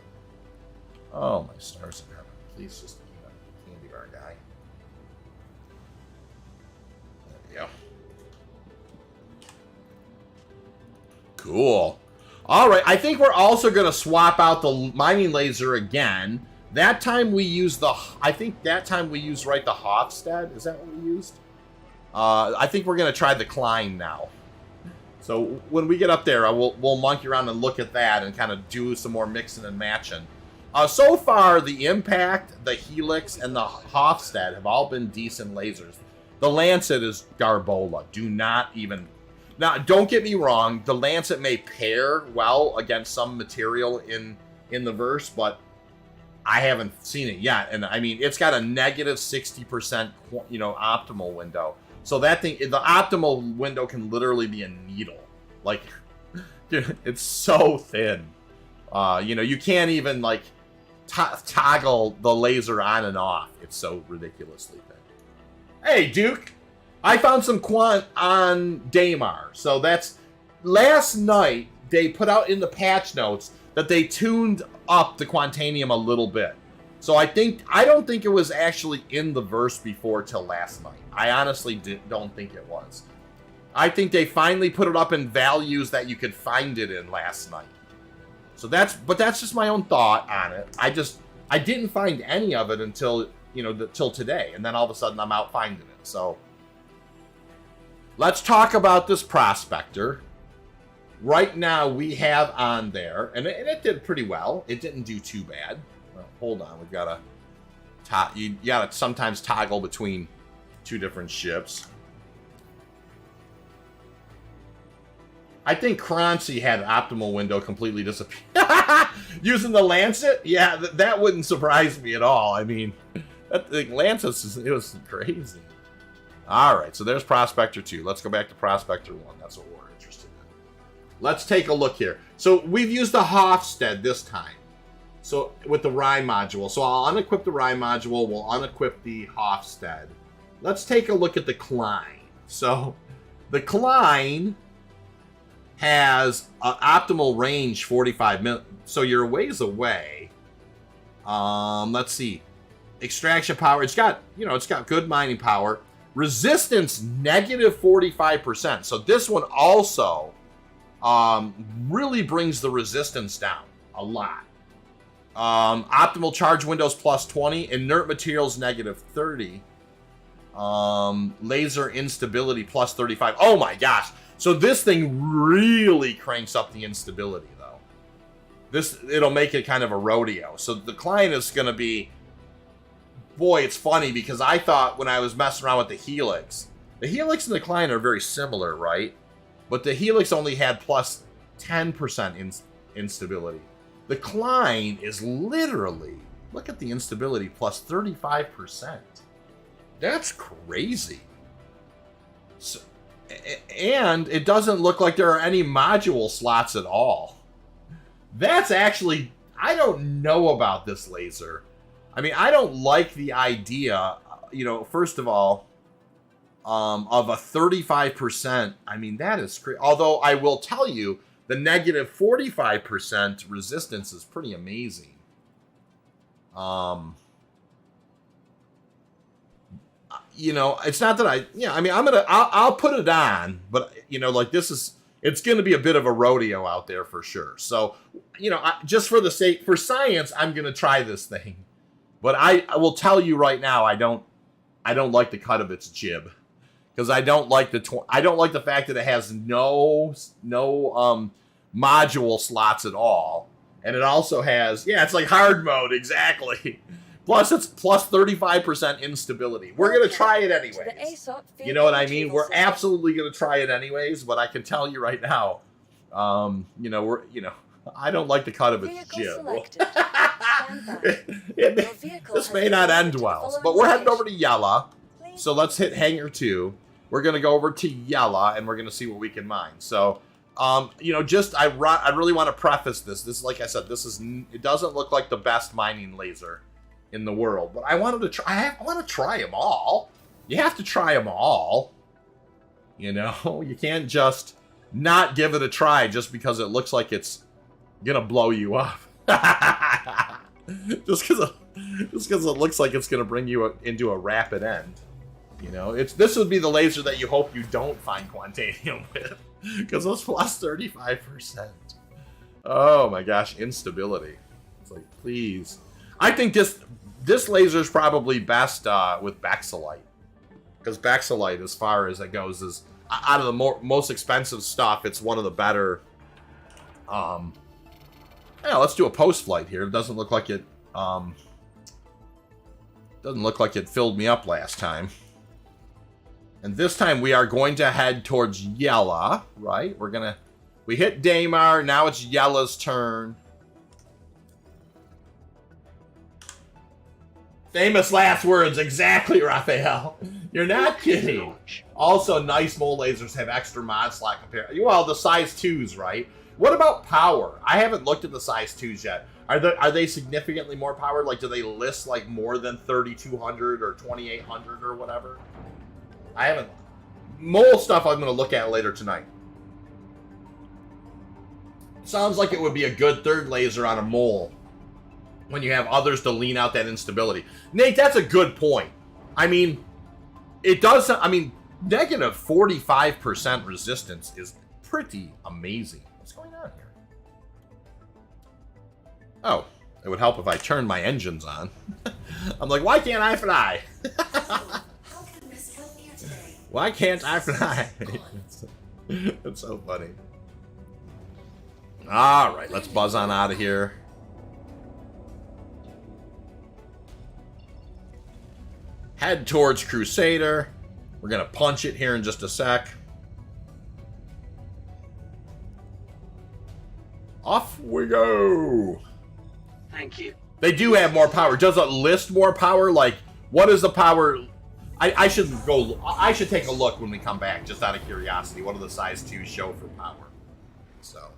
Oh, my stars in heaven. Please just eat a candy bar guy. There we go. Cool. All right, I think we're also going to swap out the mining laser again. That time we used the... I think that time we used, right, the Hofstad. Is that what we used? I think we're going to try the Klein now. So when we get up there, we'll monkey around and look at that and kind of do some more mixing and matching. So far, the Impact, the Helix, and the Hofstad have all been decent lasers. The Lancet is Garbola. Do not even... Now, don't get me wrong. The Lancet may pair well against some material in the verse, but I haven't seen it yet. And, I mean, it's got a negative 60%, optimal window. So that thing, the optimal window can literally be a needle. Like, dude, it's so thin. You can't even, like, toggle the laser on and off. It's so ridiculously thin. Hey, Duke. I found some quant on Daymar. So that's... Last night, they put out in the patch notes that they tuned up the Quantanium a little bit. So I don't think it was actually in the verse before till last night. I honestly don't think it was. I think they finally put it up in values that you could find it in last night. So that's just my own thought on it. I didn't find any of it until, till today. And then all of a sudden I'm out finding it. So let's talk about this Prospector. Right now we have on there, and it did pretty well. It didn't do too bad. Well, hold on, we've got to... You got to sometimes toggle between two different ships. I think Croncy had an optimal window completely disappear. Using the Lancet? Yeah, that wouldn't surprise me at all. I mean, the Lancet, it was crazy. All right, so there's Prospector 2. Let's go back to Prospector 1. That's what we're interested in. Let's take a look here. So we've used the Hofstad this time. So with the Rye module. So I'll unequip the Rye module. We'll unequip the Hofstad. Let's take a look at the Klein. So the Klein has an optimal range 45 minutes. So you're a ways away. Let's see. Extraction power. It's got good mining power. Resistance negative 45%. So this one also really brings the resistance down a lot. Optimal charge windows plus 20. Inert materials negative 30. Laser instability plus 35. Oh my gosh. So this thing really cranks up the instability though. It'll make it kind of a rodeo. So the Klein is going to be... Boy, it's funny because I thought when I was messing around with the Helix and the Klein are very similar, right? But the Helix only had plus 10% instability. The Klein is literally, look at the instability, plus 35%. That's crazy. So, and it doesn't look like there are any module slots at all. That's actually, I don't know about this laser. I mean, I don't like the idea, first of all, of a 35%. I mean, that is crazy. Although I will tell you, the negative 45% resistance is pretty amazing. You know, it's not that I mean, I'll put it on, but you know, like it's going to be a bit of a rodeo out there for sure. So, you know, just for the sake, for science, I'm going to try this thing. But I will tell you right now, I don't like the cut of its jib, because I don't like the fact that it has no module slots at all, and it also has, yeah, it's like hard mode exactly. Plus, it's plus 35% instability. We're going to try it anyways. You know what I mean? We're absolutely going to try it anyways, but I can tell you right now, you know, I don't like the cut of its jib. This may not end well, but we're heading over to Yela. So let's hit Hangar 2. We're going to go over to Yela, and we're going to see what we can mine. So, you know, I really want to preface this. This, like I said, it doesn't look like the best mining laser in the world, but I wanted to try. I want to try them all. You have to try them all. You know, you can't just not give it a try just because it looks like it's gonna blow you up. just because it looks like it's gonna bring you into a rapid end. You know, this would be the laser that you hope you don't find Quantanium with, because it's plus 35%. Oh my gosh, instability. It's like, please. I think this laser is probably best with Bexelite, because Bexelite, as far as it goes, is out of the most expensive stuff. It's one of the better. Yeah, let's do a post flight here. It doesn't look like it. Doesn't look like it filled me up last time. And this time we are going to head towards Yela, right? We hit Daymar. Now it's Yela's turn. Famous last words, exactly, Raphael. You're not kidding. Also, nice mole lasers have extra mod slot compared. Well, the size 2s, right? What about power? I haven't looked at the size 2s yet. Are they significantly more powered? Like, do they list like more than 3200 or 2800 or whatever? I haven't. Mole stuff I'm going to look at later tonight. Sounds like it would be a good third laser on a mole when you have others to lean out that instability. Nate, that's a good point. I mean, it does. I mean, negative 45% resistance is pretty amazing. What's going on here? Oh, it would help if I turned my engines on. I'm like, why can't I fly? Why can't I fly? It's so funny. All right, let's buzz on out of here. Head towards Crusader. We're going to punch it here in just a sec. Off we go. Thank you. They do have more power. Does it list more power? Like, what is the power? I should take a look when we come back, just out of curiosity. What do the size 2 show for power? So.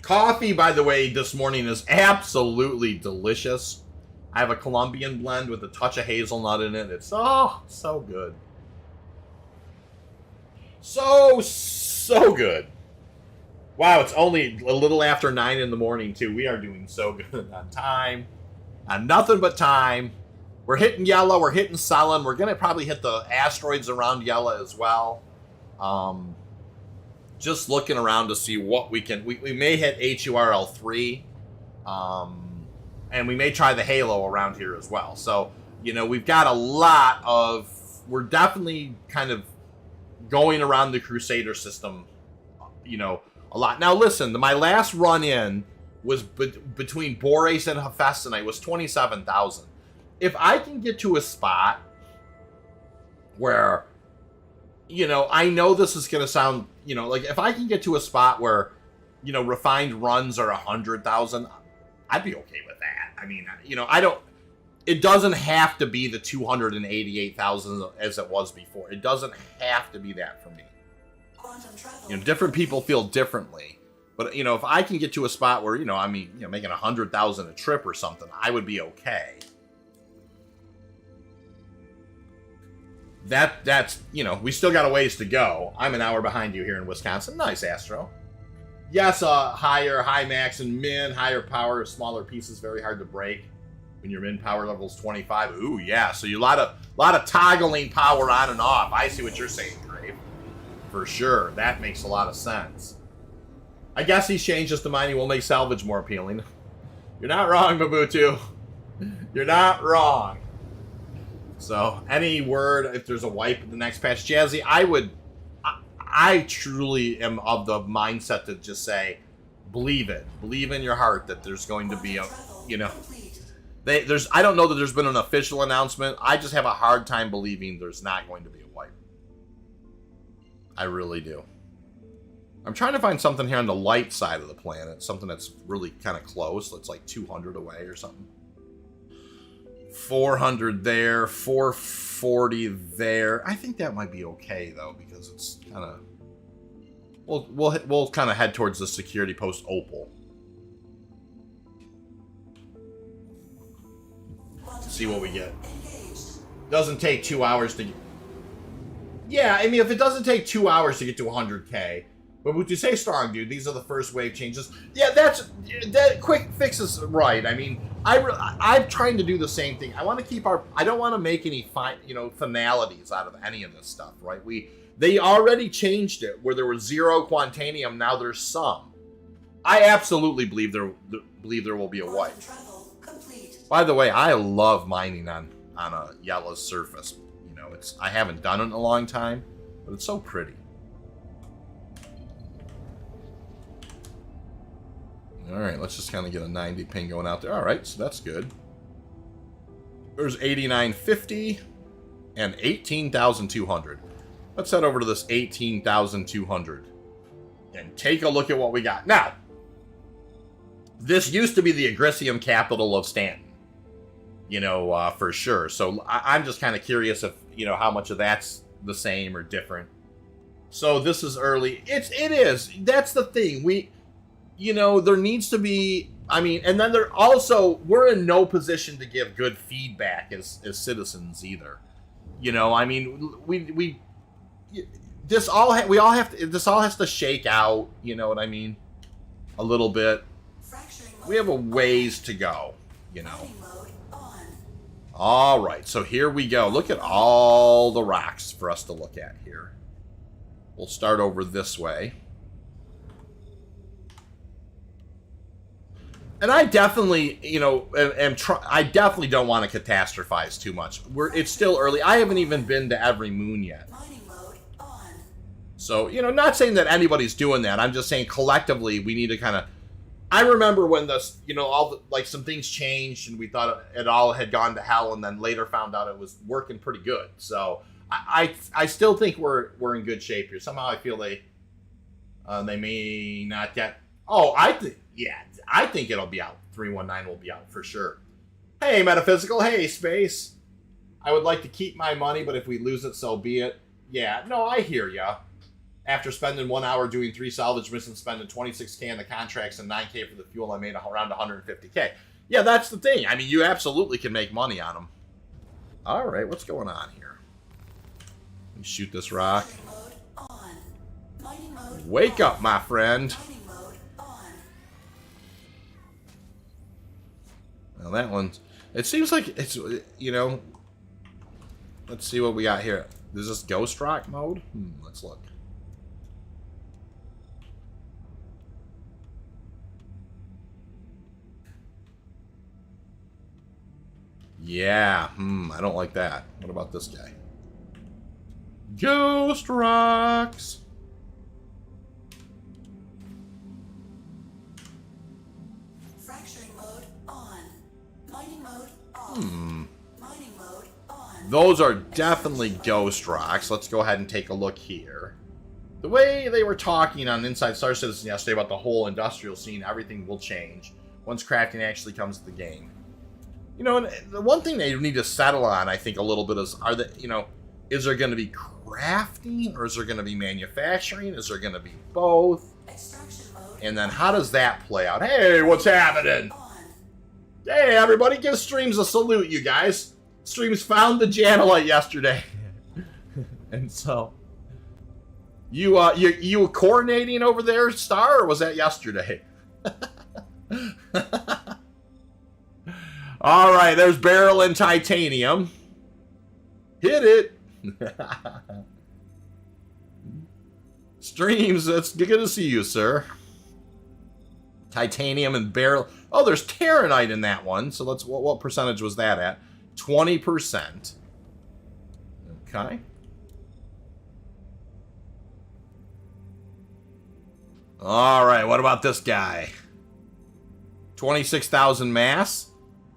Coffee, by the way, this morning is absolutely delicious. I have a Colombian blend with a touch of hazelnut in it. It's so good. So good. Wow, it's only a little after 9 in the morning, too. We are doing so good on time. On nothing but time. We're hitting Yela. We're hitting Cellin. We're going to probably hit the asteroids around Yela as well. Just looking around to see what we can... We may hit Hur L3. And we may try the Halo around here as well. So, you know, we've got a lot of... We're definitely kind of going around the Crusader system, you know, a lot. Now, listen, my last run in was between Borace and Hephaestionite was 27,000. If I can get to a spot where, you know, I know this is going to sound, you know, like if I can get to a spot where, you know, refined runs are 100,000, I'd be okay with that. I mean, you know, it doesn't have to be the 288,000 as it was before. It doesn't have to be that for me. You know, different people feel differently. But, you know, if I can get to a spot where, you know, I mean, you know, making 100,000 a trip or something, I would be okay. That's, you know, we still got a ways to go. I'm an hour behind you here in Wisconsin. Nice, Astro. Yes, high max and min, higher power, smaller pieces, very hard to break when your min power level is 25. Ooh, yeah. So you a lot of toggling power on and off. I see what you're saying, Grave. For sure. That makes a lot of sense. I guess these changes to mining will make salvage more appealing. You're not wrong, Mabutu. You're not wrong. So, any word, if there's a wipe in the next patch, Jazzy, I truly am of the mindset to just say, believe it. Believe in your heart that there's going to be a, you know, I don't know that there's been an official announcement. I just have a hard time believing there's not going to be a wipe. I really do. I'm trying to find something here on the light side of the planet. Something that's really kind of close. That's like 200 away or something. 400 there. 440 there. I think that might be okay, though, because it's kind of... We'll kind of head towards the security post Opal. See what we get. Doesn't take 2 hours to get... Yeah, I mean, if it doesn't take 2 hours to get to 100K... But would you say strong, dude? These are the first wave changes. Yeah, that quick fix is right. I mean, I'm trying to do the same thing. I want to keep I don't want to make any finalities out of any of this stuff, right? They already changed it where there was 0 Quantanium. Now there's some. I absolutely believe there will be a wipe. By the way, I love mining on a Yela's surface. You know, I haven't done it in a long time, but it's so pretty. All right, let's just kind of get a 90 ping going out there. All right, so that's good. There's 8950 and 18,200. Let's head over to this 18,200 and take a look at what we got. Now, this used to be the Agricium capital of Stanton, you know, for sure. So I'm just kind of curious if, you know, how much of that's the same or different. So this is early. It is. That's the thing. You know, there needs to be, I mean, and then we're in no position to give good feedback as citizens either. You know, I mean, this all has to shake out, you know what I mean? A little bit. We have a ways to go, you know. All right, so here we go. Look at all the rocks for us to look at here. We'll start over this way. And I definitely, you know, I definitely don't want to catastrophize too much. It's still early. I haven't even been to every moon yet. So, you know, not saying that anybody's doing that. I'm just saying collectively we need to kind of... I remember when you know, some things changed and we thought it all had gone to hell, and then later found out it was working pretty good. So I still think we're in good shape here. Somehow I feel they may not get... Oh, I think it'll be out. 319 will be out for sure. Hey, Metaphysical. Hey, Space. I would like to keep my money, but if we lose it, so be it. Yeah, no, I hear ya. After spending 1 hour doing 3 salvage missions, spending 26K on the contracts and 9K for the fuel, I made around 150K. Yeah, that's the thing. I mean, you absolutely can make money on them. All right, what's going on here? Let me shoot this rock. Wake up, my friend. Well, that one, it seems like it's, you know, let's see what we got here. Is this Ghost Rock mode? Let's look. Yeah, I don't like that. What about this guy? Ghost Rocks. Mining mode on. Those are definitely ghost rocks. Let's go ahead and take a look here. The way they were talking on Inside Star Citizen yesterday about the whole industrial scene, everything will change once crafting actually comes to the game. You know, and the one thing they need to settle on, I think, a little bit is, is there going to be crafting or is there going to be manufacturing? Is there going to be both? Extraction mode And then how does that play out? Hey, what's happening? Hey, everybody, give Streams a salute, you guys. Streams found the Janelite yesterday. And so, you coordinating over there, Star, or was that yesterday? All right, there's Barrel and Titanium. Hit it. Streams, it's good to see you, sir. Titanium and Barrel. Oh, there's Terranite in that one. So let's, what percentage was that at? 20%. Okay. All right, what about this guy? 26,000 mass.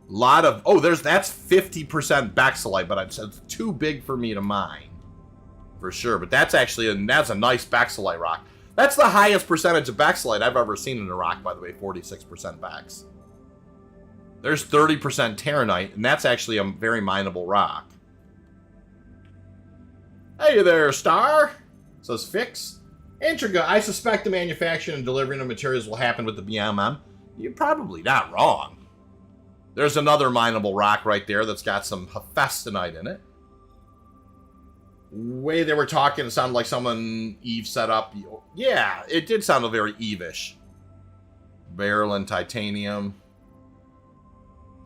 Lot of, oh, that's 50% Bexelite, but it's too big for me to mine. For sure, but that's actually, that's a nice Bexelite rock. That's the highest percentage of Bexelite I've ever seen in a rock, by the way, 46% Bex. There's 30% Terranite, and that's actually a very mineable rock. Hey there, Star! Says Fix. Intriga, I suspect the manufacturing and delivering of materials will happen with the BMM. You're probably not wrong. There's another mineable rock right there that's got some Hephaestonite in it. Way they were talking, it sounded like someone Eve set up. Yeah, it did sound very Eve-ish. Barrel and Titanium.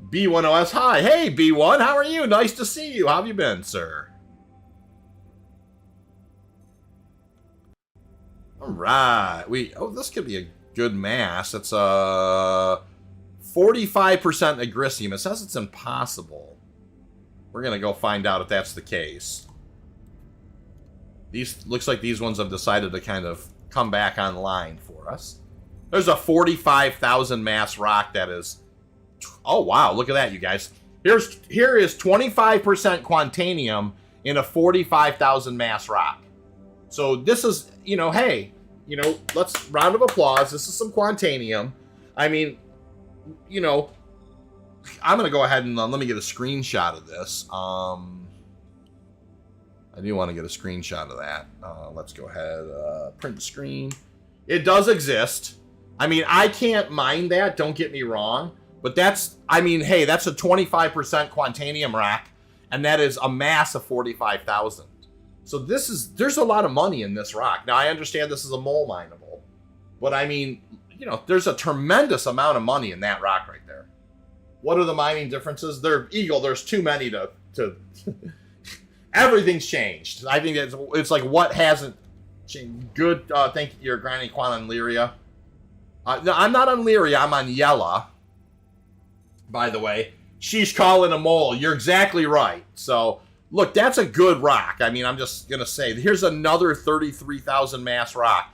B1OS, hi. Hey, B1, how are you? Nice to see you. How have you been, sir? All right. Oh, this could be a good mass. It's 45% Agricium. It says it's impossible. We're going to go find out if that's the case. Looks like these ones have decided to kind of come back online for us. There's a 45,000 mass rock that is... Oh, wow. Look at that, you guys. Here is 25% Quantanium in a 45,000 mass rock. So this is, you know, hey, you know, let's round of applause. This is some Quantanium. I mean, you know, I'm going to go ahead and let me get a screenshot of this. I do want to get a screenshot of that. Let's go ahead, print screen. It does exist. I mean, I can't mine that, don't get me wrong. But that's, I mean, hey, that's a 25% Quantanium rock, and that is a mass of 45,000. So there's a lot of money in this rock. Now, I understand this is a mole mineable, but I mean, you know, there's a tremendous amount of money in that rock right there. What are the mining differences? There's too many to everything's changed. I think it's like what hasn't changed. Good, thank you, your Granny Quan on Lyria. No, I'm not on Lyria, I'm on Yela. By the way, she's calling a mole. You're exactly right. So, look, that's a good rock. I mean, I'm just going to say, here's another 33,000 mass rock.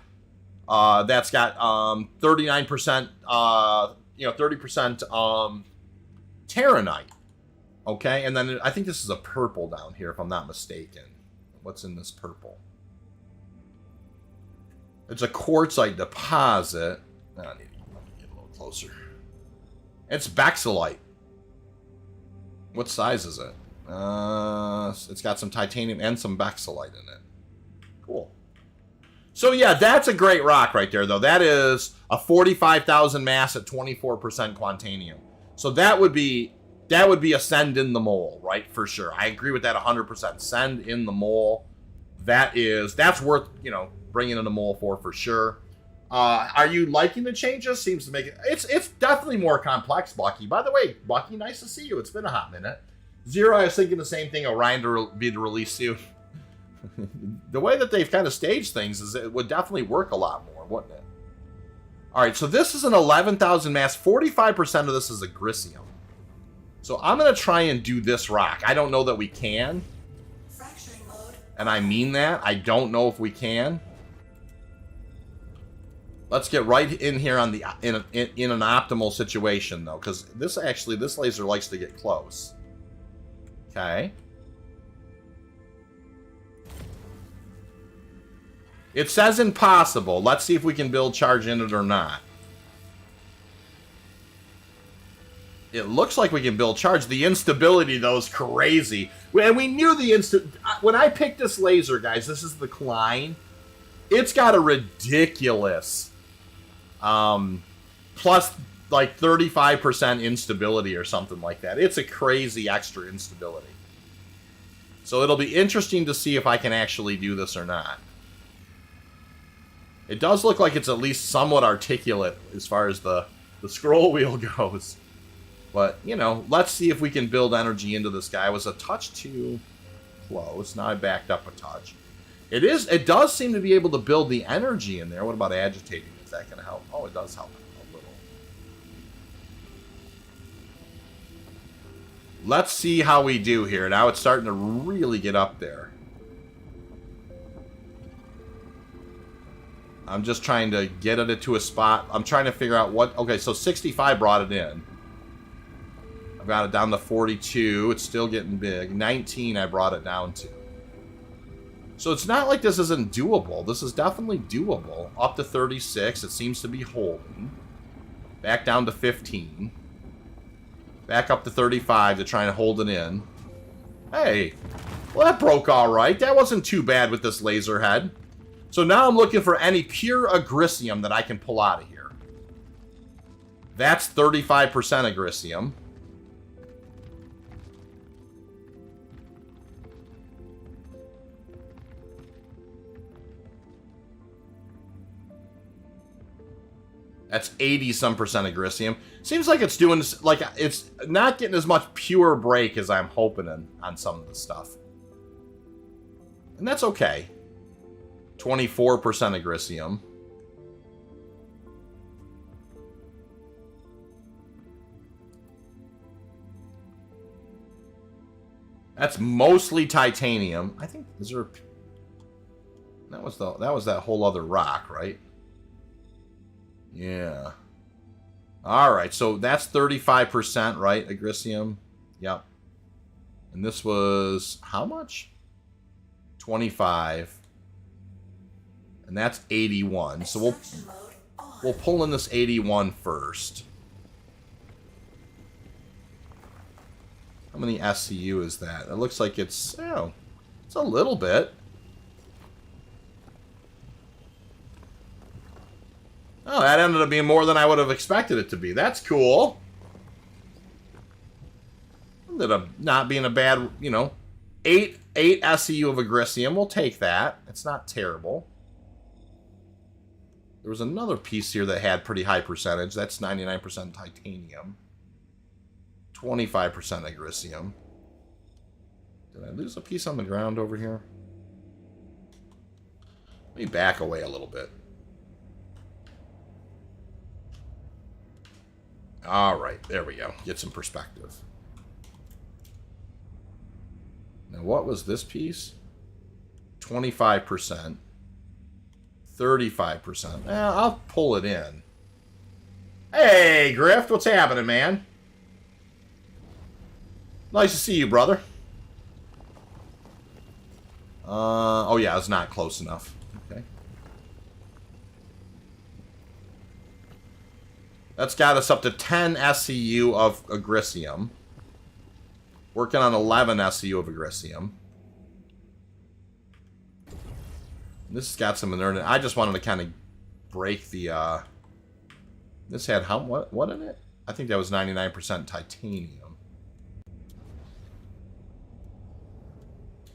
That's got 39%, 30% Terranite. Okay, and then I think this is a purple down here, if I'm not mistaken. What's in this purple? It's a quartzite deposit. I need to get a little closer. It's Bexelite. What size is it? It's got some titanium and some Bexelite in it. Cool. So yeah, that's a great rock right there, though. That is a 45,000 mass at 24% Quantanium. So that would be a send in the mole, right? For sure. I agree with that 100%. Send in the mole. That's worth, you know, bringing in a mole for sure. Are you liking the changes? Seems to make it... It's definitely more complex, Bucky. By the way, Bucky, nice to see you. It's been a hot minute. Zero, I was thinking the same thing. Orion to be released soon. The way that they've kind of staged things is it would definitely work a lot more, wouldn't it? All right, so this is an 11,000 mass. 45% of this is Agricium. So I'm going to try and do this rock. I don't know that we can. Fracturing mode. And I mean that. I don't know if we can. Let's get right in here on the in an optimal situation, though, because this laser likes to get close. Okay. It says impossible. Let's see if we can build charge in it or not. It looks like we can build charge. The instability, though, is crazy. And we knew the when I picked this laser, guys, this is the Klein. It's got a ridiculous Plus, like, 35% instability or something like that. It's a crazy extra instability. So it'll be interesting to see if I can actually do this or not. It does look like it's at least somewhat articulate as far as the scroll wheel goes. But, you know, let's see if we can build energy into this guy. I was a touch too close. Now I backed up a touch. It does seem to be able to build the energy in there. What about agitating? Is that going to help? Oh, it does help a little. Let's see how we do here. Now it's starting to really get up there. I'm just trying to get it to a spot. I'm trying to figure out what... Okay, so 65 brought it in. I've got it down to 42. It's still getting big. 19 I brought it down to. So it's not like this isn't doable. This is definitely doable. Up to 36. It seems to be holding. Back down to 15. Back up to 35 to try and hold it in. Hey. Well, that broke all right. That wasn't too bad with this laser head. So now I'm looking for any pure agricium that I can pull out of here. That's 35% agricium. That's 80-some percent agricium. Seems like it's doing, like, it's not getting as much pure break as I'm hoping on some of the stuff. And that's okay. 24% agricium. That's mostly titanium. I think, is there... That was that whole other rock, right? Yeah. Alright, so that's 35%, right? Agricium. Yep. And this was... How much? 25. And that's 81. So we'll pull in this 81 first. How many SCU is that? It looks like it's... Oh, it's a little bit. Oh, that ended up being more than I would have expected it to be. That's cool. Ended up not being a bad, you know, 8 SCU of agricium. We'll take that. It's not terrible. There was another piece here that had pretty high percentage. That's 99% titanium. 25% agricium. Did I lose a piece on the ground over here? Let me back away a little bit. Alright, there we go. Get some perspective. Now, what was this piece? 25%. 35%. I'll pull it in. Hey, Grift, what's happening, man? Nice to see you, brother. Oh yeah, it's not close enough. Okay. That's got us up to 10 SCU of agricium. Working on 11 SCU of agricium. This has got some inert. I just wanted to kind of break the, this had how, what in it? I think that was 99% titanium.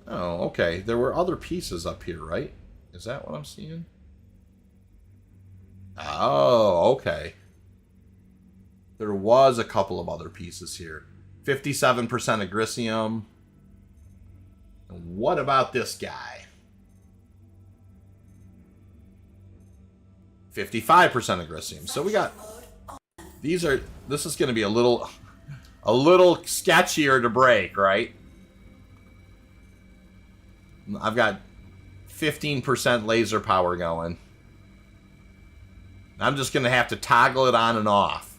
Oh, okay. There were other pieces up here, right? Is that what I'm seeing? Oh, okay. There was a couple of other pieces here. 57% agricium. And what about this guy? 55% agricium. So we got... These are... This is going to be a little sketchier to break, right? I've got 15% laser power going. I'm just going to have to toggle it on and off.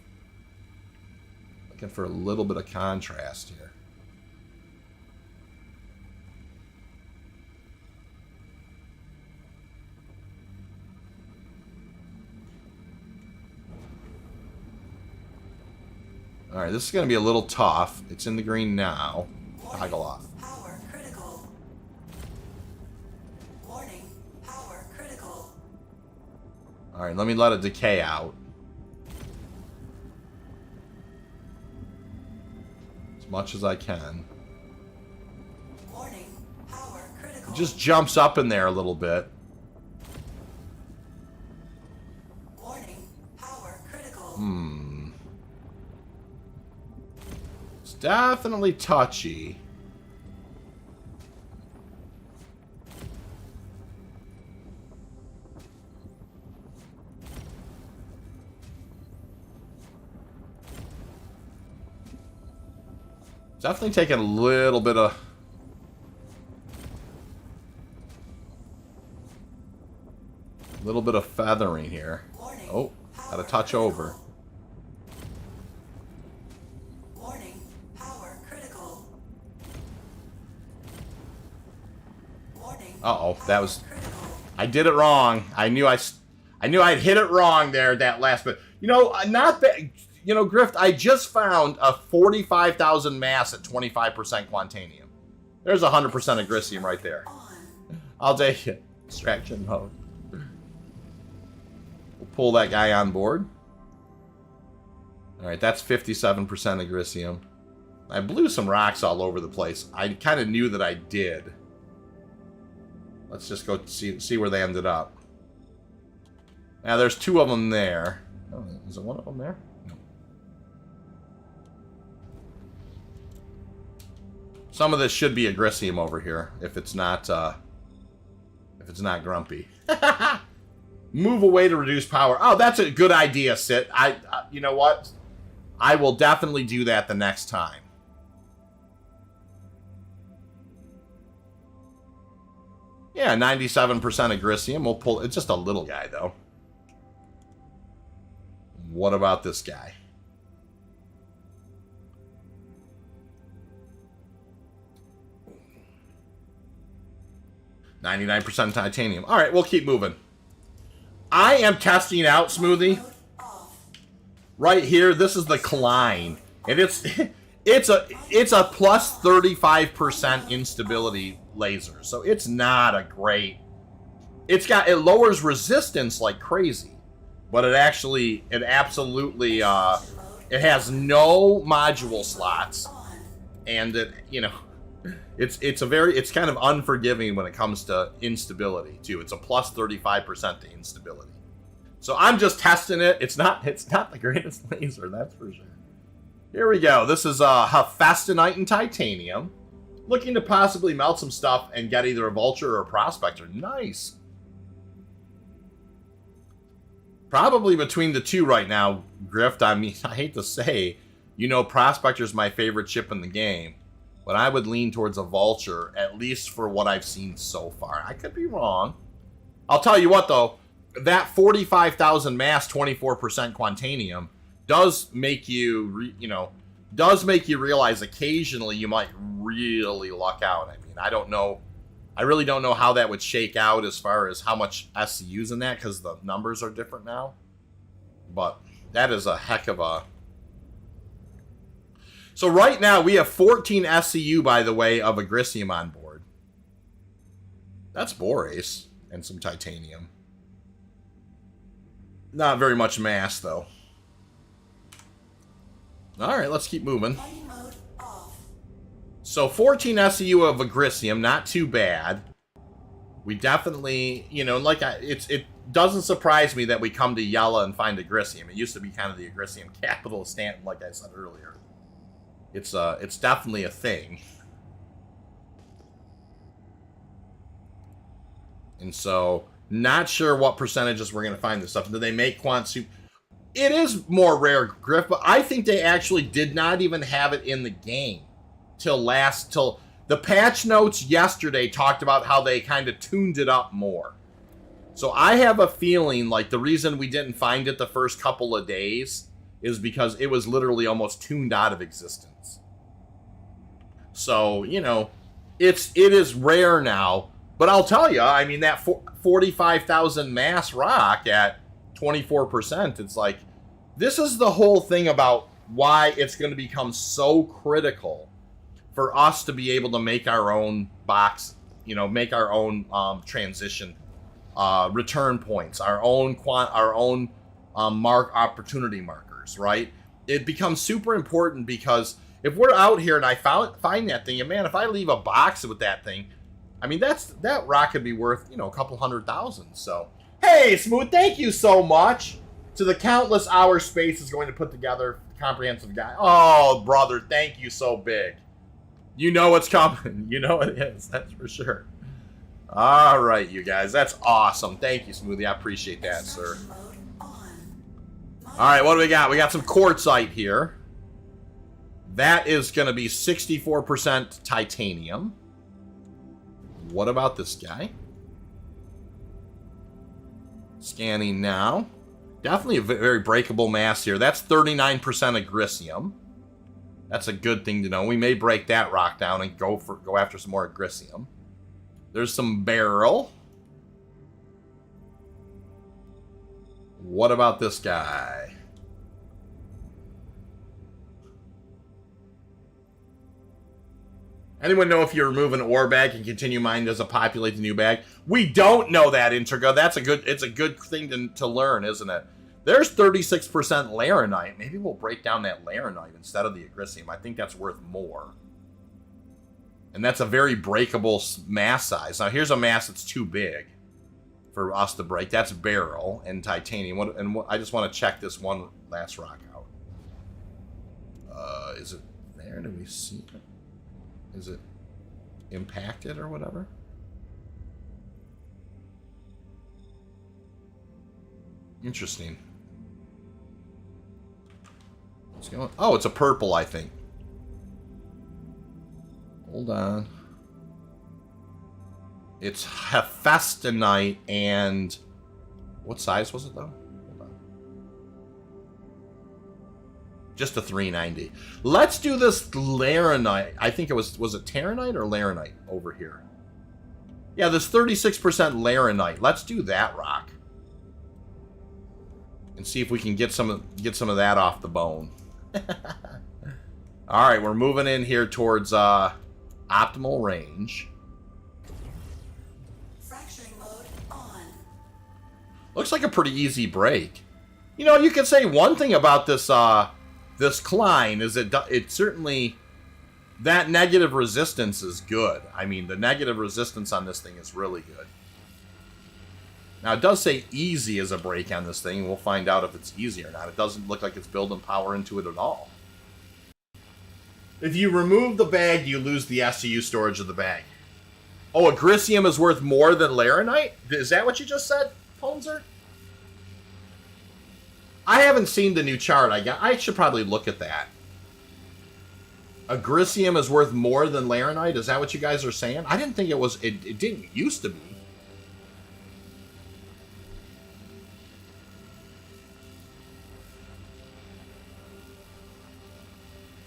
Looking for a little bit of contrast here. Alright, this is going to be a little tough. It's in the green now. Toggle off. Power critical. Warning, power critical. Alright, let me let it decay out. As much as I can. Warning. Power critical. It just jumps up in there a little bit. Warning. Power critical. It's definitely touchy. Definitely taking a little bit of... feathering here. Warning. Oh, got a touch over. Warning. Power critical. Warning. Uh-oh, that was... Critical. I did it wrong. I knew I'd hit it wrong there, that last bit. You know, not bad. You know, Grift, I just found a 45,000 mass at 25% Quantanium. There's 100% Agricium right there. I'll take it. Distraction mode. We'll pull that guy on board. Alright, that's 57% Agricium. I blew some rocks all over the place. I kind of knew that I did. Let's just go see where they ended up. Now, there's 2 of them there. Oh, is there one of them there? No. Some of this should be Agricium over here, if it's not grumpy. Move away to reduce power. Oh, that's a good idea, Sit. You know what? I will definitely do that the next time. Yeah, 97% Agricium. We'll pull... It's just a little guy, though. What about this guy? $99% titanium. All right, we'll keep moving. I am testing out Smoothie. Right here, this is the Klein. And it's a plus 35% instability laser. So it's not a great... It lowers resistance like crazy. But it absolutely, it has no module slots. And it, you know, it's kind of unforgiving when it comes to instability too. It's a plus 35% to instability. So I'm just testing it. It's not the greatest laser, that's for sure. Here we go. This is Hephaestonite and titanium. Looking to possibly melt some stuff and get either a vulture or a prospector. Nice. Probably between the two right now, Grift. I mean, I hate to say, you know, Prospector's my favorite ship in the game. But I would lean towards a vulture, at least for what I've seen so far. I could be wrong. I'll tell you what, though. That 45,000 mass, 24% Quantanium does make you, does make you realize occasionally you might really luck out. I mean, I really don't know how that would shake out as far as how much SCU's in that, because the numbers are different now. But that is a heck of a... So right now we have 14 SCU, by the way, of Agricium on board. That's Borace and some titanium. Not very much mass, though. Alright, let's keep moving. So 14 SCU of Agricium, not too bad. We definitely, it doesn't surprise me that we come to Yela and find Agricium. It used to be kind of the Agricium capital of Stanton, like I said earlier. It's definitely a thing. And so, not sure what percentages we're going to find this stuff. Do they make Quant Soup? It is more rare, Griff, but I think they actually did not even have it in the game till the patch notes yesterday talked about how they kind of tuned it up more. So I have a feeling like the reason we didn't find it the first couple of days is because it was literally almost tuned out of existence. So, it is rare now. But I'll tell you, I mean, that 45,000 mass rock at 24%, it's like, this is the whole thing about why it's going to become so critical for us to be able to make our own box, make our own transition return points, our own mark opportunity markers, right? It becomes super important because if we're out here and I find that thing, and man, if I leave a box with that thing, I mean, that rock could be worth, a couple $100,000. So, hey, Smooth, thank you so much. To the countless hours Space is going to put together comprehensive guide. Oh, brother, thank you so big. You know what's coming. You know it is. That's for sure. All right, you guys. That's awesome. Thank you, Smoothie. I appreciate that, sir. All right, what do we got? We got some quartzite here. That is going to be 64% titanium. What about this guy? Scanning now. Definitely a very breakable mass here. That's 39% agricium. That's a good thing to know. We may break that rock down and go after some more agricium. There's some beryl. What about this guy? Anyone know if you remove an ore bag and continue mining, does it populate the new bag? We don't know that, Intriga. It's a good thing to learn, isn't it? There's 36% laranite. Maybe we'll break down that laranite instead of the agricium. I think that's worth more. And that's a very breakable mass size. Now, here's a mass that's too big for us to break. That's beryl and titanium. I just want to check this one last rock out. Is it there? Do we see it? Is it impacted or whatever? Interesting. What's going on? Oh, it's a purple, I think. Hold on. It's Hephaestonite and... What size was it, though? Hold on. Just a 390. Let's do this laranite. I think it was it Taranite or laranite over here? Yeah, there's 36% laranite. Let's do that rock. And see if we can get some of that off the bone. All right, we're moving in here towards optimal range. Fracturing mode on. Looks like a pretty easy break. You could say one thing about this this Klein is it certainly, that negative resistance is good. I mean, the negative resistance on this thing is really good. Now, it does say easy as a break on this thing. We'll find out if it's easy or not. It doesn't look like it's building power into it at all. If you remove the bag, you lose the SCU storage of the bag. Oh, agricium is worth more than laranite? Is that what you just said, Ponzer? I haven't seen the new chart. I should probably look at that. Agricium is worth more than laranite? Is that what you guys are saying? I didn't think it was. It didn't used to be.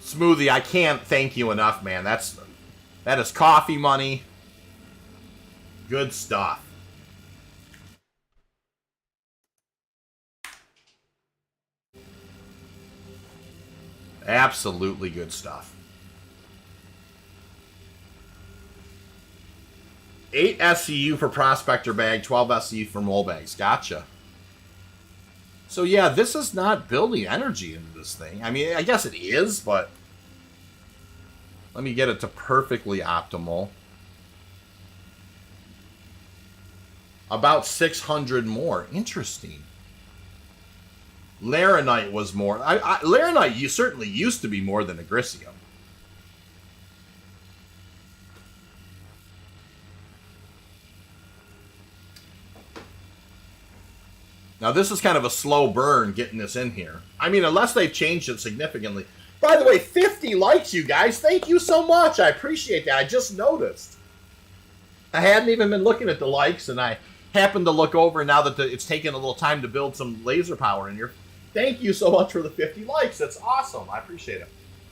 Smoothie, I can't thank you enough, man. That is coffee money. Good stuff. Absolutely good stuff. 8 SCU for Prospector bag, 12 SCU for mole bags. Gotcha. So yeah, this is not building energy into this thing. I mean, I guess it is, but let me get it to perfectly optimal. About 600 more. Interesting. Laranite was more. Laranite certainly used to be more than agricium. Now, this is kind of a slow burn getting this in here. I mean, unless they've changed it significantly. By the way, 50 likes, you guys. Thank you so much. I appreciate that. I just noticed. I hadn't even been looking at the likes, and I happened to look over now that it's taken a little time to build some laser power in here. Thank you so much for the 50 likes. That's awesome. I appreciate it.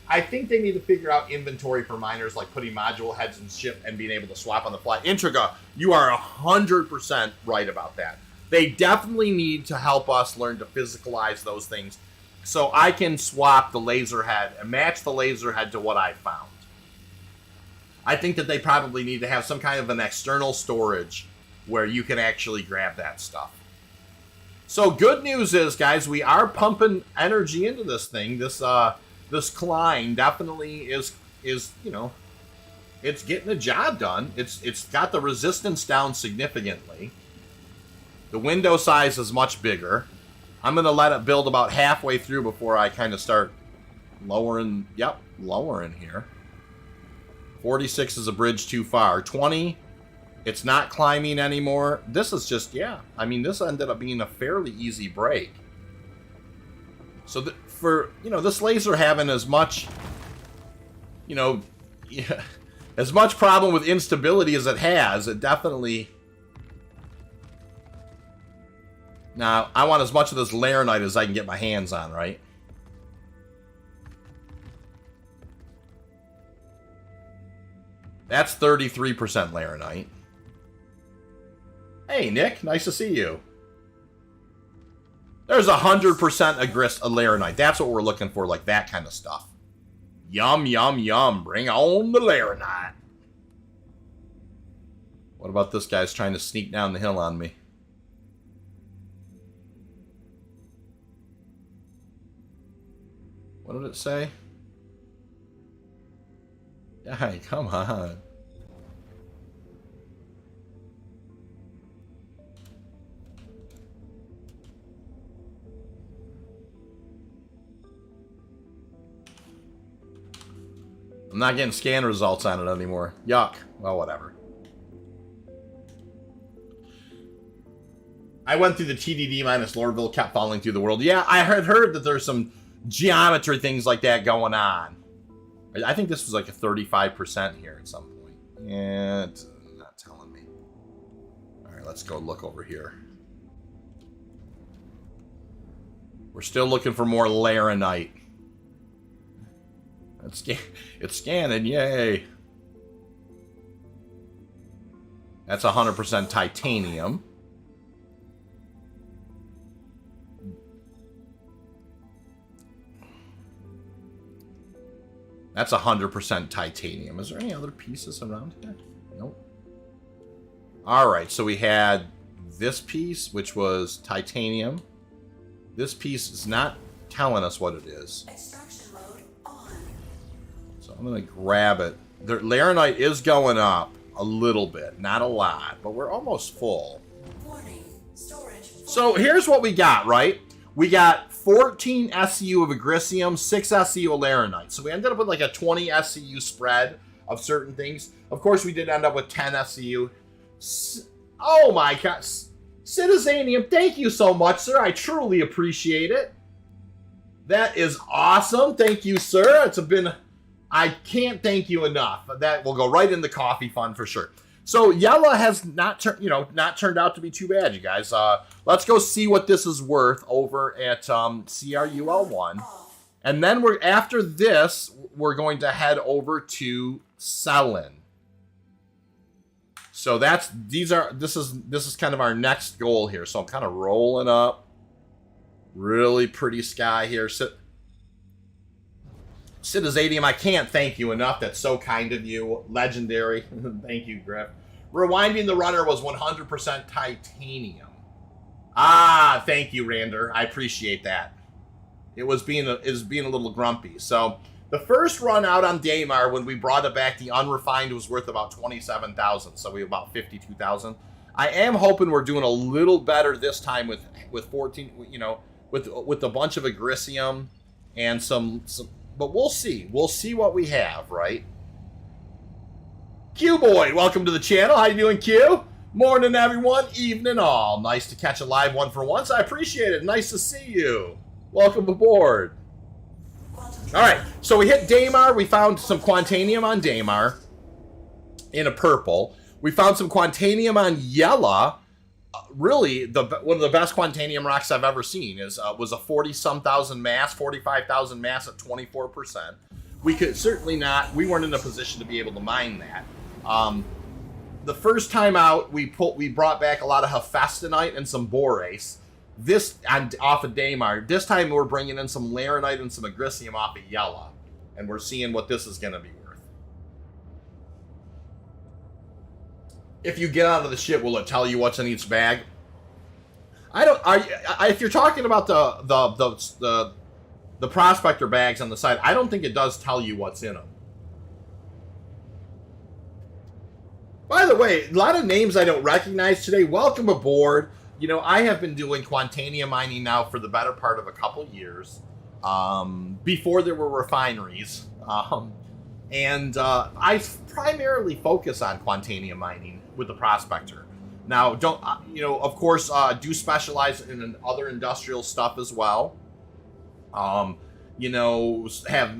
I think they need to figure out inventory for miners, like putting module heads and ship and being able to swap on the fly. Intriga, you are 100% right about that. They definitely need to help us learn to physicalize those things so I can swap the laser head and match the laser head to what I found. I think that they probably need to have some kind of an external storage where you can actually grab that stuff. So good news is, guys, we are pumping energy into this thing. This Klein definitely is you know, it's getting the job done. It's got the resistance down significantly. The window size is much bigger. I'm going to let it build about halfway through before I kind of start lowering. Yep, lowering here. 46 is a bridge too far. 20, it's not climbing anymore. This is just, yeah. I mean, this ended up being a fairly easy break. So for, you know, this laser having as much, you know, yeah, as much problem with instability as it has, it definitely... Now, I want as much of this Laranite as I can get my hands on, right? That's 33% Laranite. Hey, Nick. Nice to see you. There's 100% Laranite. That's what we're looking for, like that kind of stuff. Yum, yum, yum. Bring on the Laranite. What about this guy's trying to sneak down the hill on me? What did it say? Hey, come on. I'm not getting scan results on it anymore. Yuck. Well, whatever. I went through the TDD minus Lordville, kept falling through the world. Yeah, I had heard that there's some geometry things like that going on. I think this was like a 35% here at some point. Yeah, it's not telling me. All right, let's go look over here. We're still looking for more Laranite. It's scanning, yay. That's 100% titanium. That's 100% titanium. Is there any other pieces around here? Nope. Alright, so we had this piece, which was titanium. This piece is not telling us what it is. Extraction mode on. So I'm going to grab it. The Laranite is going up a little bit. Not a lot, but we're almost full. Warning. Storage. So here's what we got, right? We got 14 SCU of Agricium, 6 SCU of Laranite. So we ended up with like a 20 SCU spread of certain things. Of course, we did end up with 10 SCU. Oh my god. Citizanium, thank you so much, sir. I truly appreciate it. That is awesome. Thank you, sir. It's been... I can't thank you enough. That will go right in the coffee fund for sure. So Yela has not turned out to be too bad, you guys. Let's go see what this is worth over at Cru L1, and then after this we're going to head over to Cellin. So this is kind of our next goal here. So I'm kind of rolling up. Really pretty sky here. Citizadium, I can't thank you enough. That's so kind of you. Legendary. Thank you, Griff. Rewinding the runner was 100% titanium. Ah, thank you, Rander. I appreciate that. It was being a little grumpy. So the first run out on Daymar, when we brought it back, the unrefined was worth about 27,000. So we have about 52,000. I am hoping we're doing a little better this time with 14. You know, with a bunch of Agricium and some. But we'll see. We'll see what we have, right? Q Boy, welcome to the channel. How you doing, Q? Morning, everyone. Evening, all. Nice to catch a live one for once. I appreciate it. Nice to see you. Welcome aboard. All right, so we hit Daymar. We found some Quantanium on Daymar in a purple. We found some Quantanium on Yela. Really, one of the best Quantanium rocks I've ever seen was a 40-some thousand mass, 45,000 mass at 24%. We could certainly not. We weren't in a position to be able to mine that. The first time out, we brought back a lot of Hephaestonite and some Borace. Off of Daymar. This time we're bringing in some Laranite and some Agricium off of Yela, and we're seeing what this is going to be worth. if you get out of the ship, will it tell you what's in each bag? I don't. If you're talking about the prospector bags on the side, I don't think it does tell you what's in them. By the way, a lot of names I don't recognize today. Welcome aboard. You know, I have been doing Quantanium mining now for the better part of a couple years. Before there were refineries. I primarily focus on Quantanium mining with the Prospector. Now, don't you know? Of course, do specialize in other industrial stuff as well. You know, have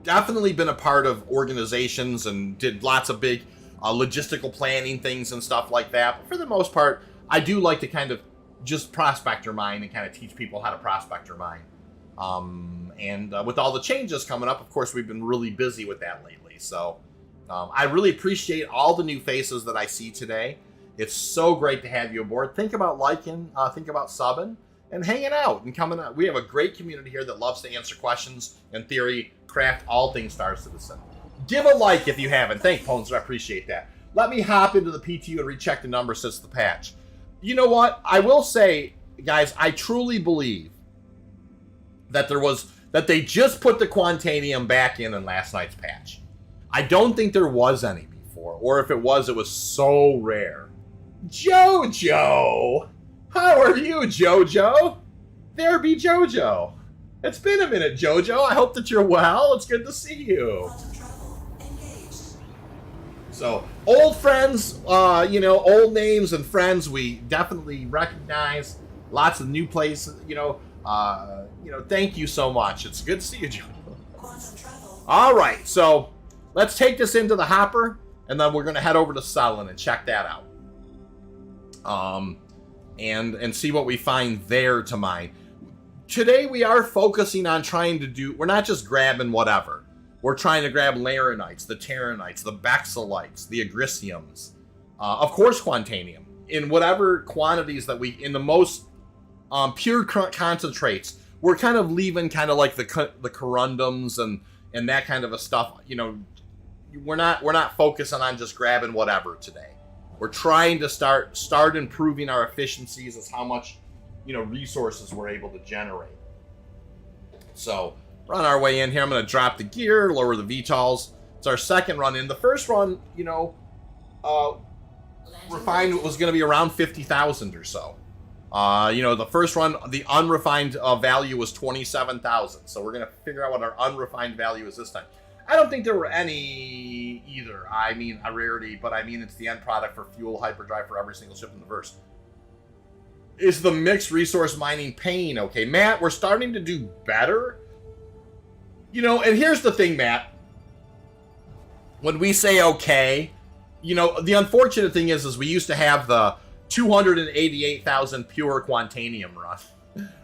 definitely been a part of organizations and did lots of big logistical planning things and stuff like that. But for the most part, I do like to kind of just prospector mine and kind of teach people how to prospector mine. With all the changes coming up, of course, we've been really busy with that lately. So I really appreciate all the new faces that I see today. It's so great to have you aboard. Think about liking, think about subbing, and hanging out and coming out. We have a great community here that loves to answer questions and theory, craft all things Star Citizen. Give a like if you haven't. Thank Ponzer, I appreciate that. Let me hop into the PTU and recheck the numbers since the patch. You know what? I will say, guys, I truly believe that they just put the Quantanium back in last night's patch. I don't think there was any before, or if it was so rare. Jojo! How are you, Jojo? There be Jojo. It's been a minute, Jojo. I hope that you're well. It's good to see you. So, old friends, you know, old names and friends we definitely recognize. Lots of new places, you know, thank you so much. It's good to see you, Jojo. All right, so let's take this into the hopper, and then we're going to head over to Cellin and check that out. And see what we find there to mine. Today we are focusing on trying to do, we're not just grabbing whatever. We're trying to grab Laranites, the Terranites, the Bexelites, the Agriciums, of course Quantanium, in whatever quantities that we, in the most pure concentrates. We're kind of leaving kind of like the corundums and that kind of a stuff. You know, we're not focusing on just grabbing whatever today. We're trying to start improving our efficiencies as how much, you know, resources we're able to generate. So we're on our way in here. I'm going to drop the gear, lower the VTOLs. It's our second run in. The first run, you know, refined was going to be around 50,000 or so. You know, the first run, the unrefined value was 27,000. So we're going to figure out what our unrefined value is this time. I don't think there were any either. I mean, a rarity, but I mean, it's the end product for fuel hyperdrive for every single ship in the verse. Is the mixed resource mining pain? Okay, Matt, we're starting to do better. You know, and here's the thing, Matt. When we say okay, you know, the unfortunate thing is we used to have the 288,000 pure Quantanium run,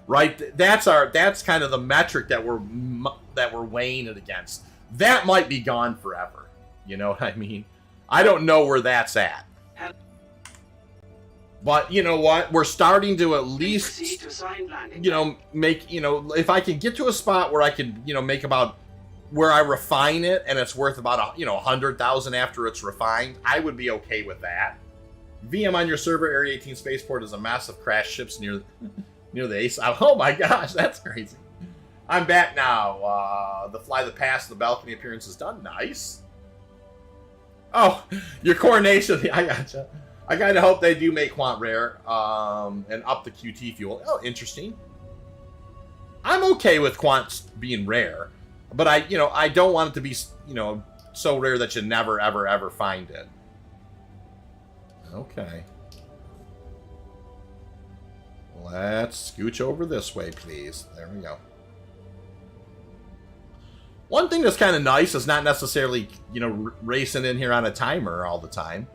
right? That's kind of the metric that we're weighing it against. That might be gone forever. You know what I mean? I don't know where that's at. But you know what? We're starting to at least, you know, make, you know, if I can get to a spot where I can, you know, make about where I refine it and it's worth about, you know, 100,000 after it's refined, I would be okay with that. VM on your server, Area 18 Spaceport is a massive crash ships near the Ace. Oh my gosh, that's crazy. I'm back now. The fly the pass, the balcony appearance is done. Nice. Oh, your coronation. I gotcha. I kind of hope they do make Quant rare and up the QT fuel. Oh, interesting. I'm okay with Quant being rare, but I don't want it to be, you know, so rare that you never, ever, ever find it. Okay. Let's scooch over this way, please. There we go. One thing that's kind of nice is not necessarily, you know, racing in here on a timer all the time.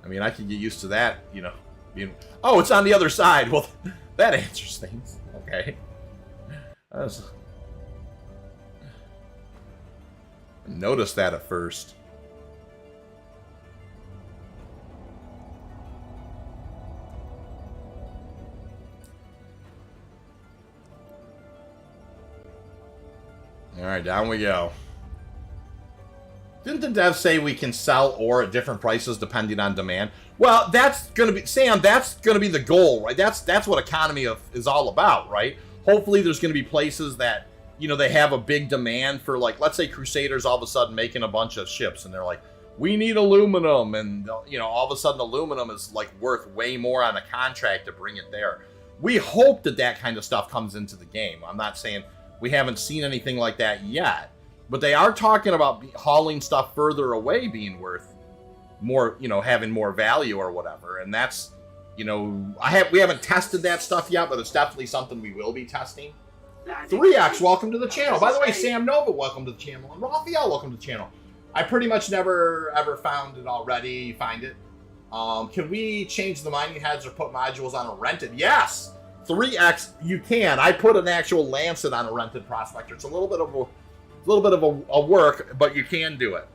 I mean, I can get used to that, you know, being, oh, it's on the other side. Well, that answers things. Okay. Notice that at first. All right, down we go. Didn't the dev say we can sell ore at different prices depending on demand? Well, that's going to be, Sam, that's going to be the goal, right? That's what economy is all about, right? Hopefully there's going to be places that, you know, they have a big demand for, like, let's say Crusaders all of a sudden making a bunch of ships, and they're like, we need aluminum, and, you know, all of a sudden aluminum is, like, worth way more on a contract to bring it there. We hope that that kind of stuff comes into the game. I'm not saying we haven't seen anything like that yet, but they are talking about hauling stuff further away being worth more, you know, having more value or whatever. And that's, you know, we haven't tested that stuff yet, but it's definitely something we will be testing. 3X, welcome to the channel. By the way, Sam Nova, welcome to the channel. And Raphael, welcome to the channel. I pretty much never ever found it already. Find it. Can we change the mining heads or put modules on a rented? Yes, 3X, you can. I put an actual Lancet on a rented Prospector. It's a little bit of a work, but you can do it.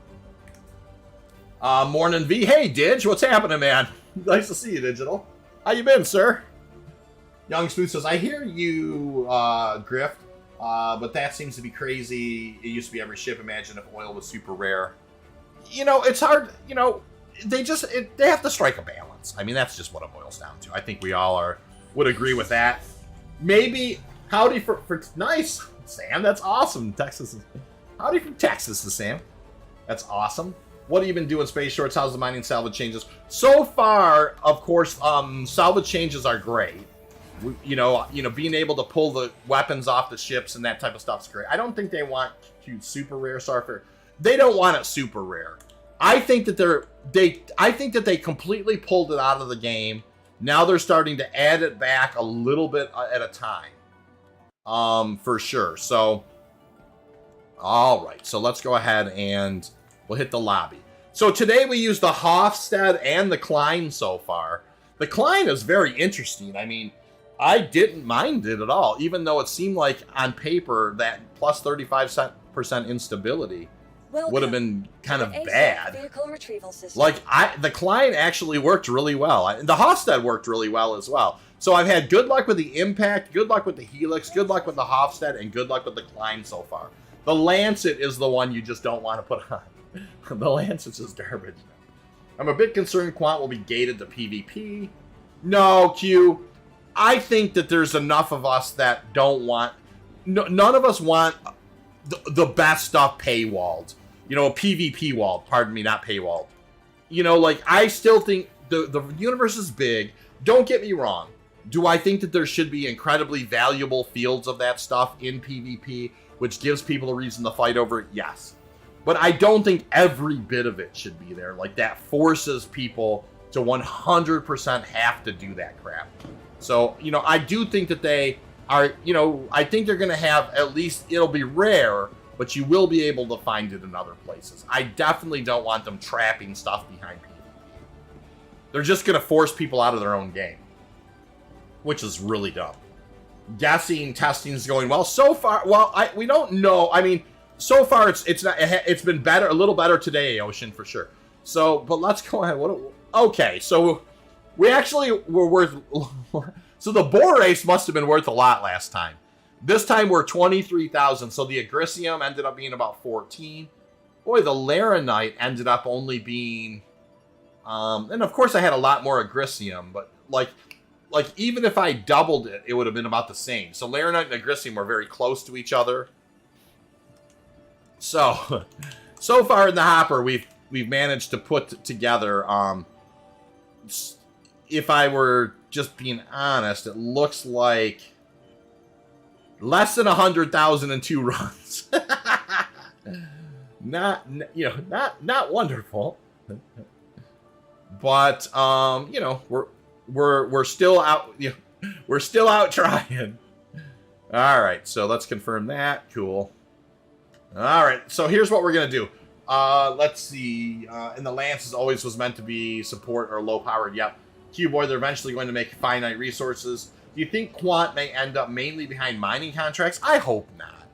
Morning V. Hey, Dig, what's happening, man? Nice to see you, Digital. How you been, sir? Young Smooth says, I hear you, Grift, but that seems to be crazy. It used to be every ship. Imagine if oil was super rare. You know, it's hard, you know, they have to strike a balance. I mean, that's just what it boils down to. I think we all would agree with that. Maybe, howdy for nice, Sam, that's awesome. Texas, howdy from Texas, Sam. That's awesome. What have you been doing, Space Shorts? How's the mining salvage changes? So far, of course, salvage changes are great. You know, being able to pull the weapons off the ships and that type of stuff's great. I don't think they want super rare Starfare. They don't want it super rare. I think that they completely pulled it out of the game. Now they're starting to add it back a little bit at a time. For sure. So, all right. So let's go ahead and we'll hit the lobby. So today we use the Hofstad and the Klein so far. The Klein is very interesting. I mean, I didn't mind it at all, even though it seemed like on paper that plus 35% instability would have been kind of bad. Like, the Klein actually worked really well. The Hofstad worked really well as well. So I've had good luck with the Impact, good luck with the Helix, good luck with the Hofstad, and good luck with the Klein so far. The Lancet is the one you just don't want to put on. The Lancet's just garbage. I'm a bit concerned Quant will be gated to PvP. No, Q. I think that there's enough of us that don't want... none of us want the best stuff paywalled. You know, a PvP walled. Pardon me, not paywalled. You know, like, I still think the universe is big. Don't get me wrong. Do I think that there should be incredibly valuable fields of that stuff in PvP, which gives people a reason to fight over it? Yes. But I don't think every bit of it should be there. Like, that forces people to 100% have to do that crap. So, you know, I do think that they are, you know, I think they're going to have, at least, it'll be rare, but you will be able to find it in other places. I definitely don't want them trapping stuff behind PvP. They're just going to force people out of their own game, which is really dumb. Guessing testing is going well. So far, well, we don't know. I mean, so far it's been better, a little better today, Ocean, for sure. So, but let's go ahead. Okay, so we actually were worth... So the boar race must have been worth a lot last time. This time we're 23,000. So the Agricium ended up being about 14. Boy, the Laranite ended up only being... and of course I had a lot more Agricium, but like even if I doubled it, it would have been about the same. So Laranite and Agricium were very close to each other. So far in the hopper, we've managed to put together, if I were just being honest, it looks like less than 100,000 in 2 runs. Not wonderful. But you know, we're still out. You know, we're still out trying. All right, so let's confirm that. Cool. All right, so here's what we're gonna do. Let's see. And the Lance is always was meant to be support or low powered. Yep. Q-Boy, they're eventually going to make finite resources. Do you think Quant may end up mainly behind mining contracts? I hope not.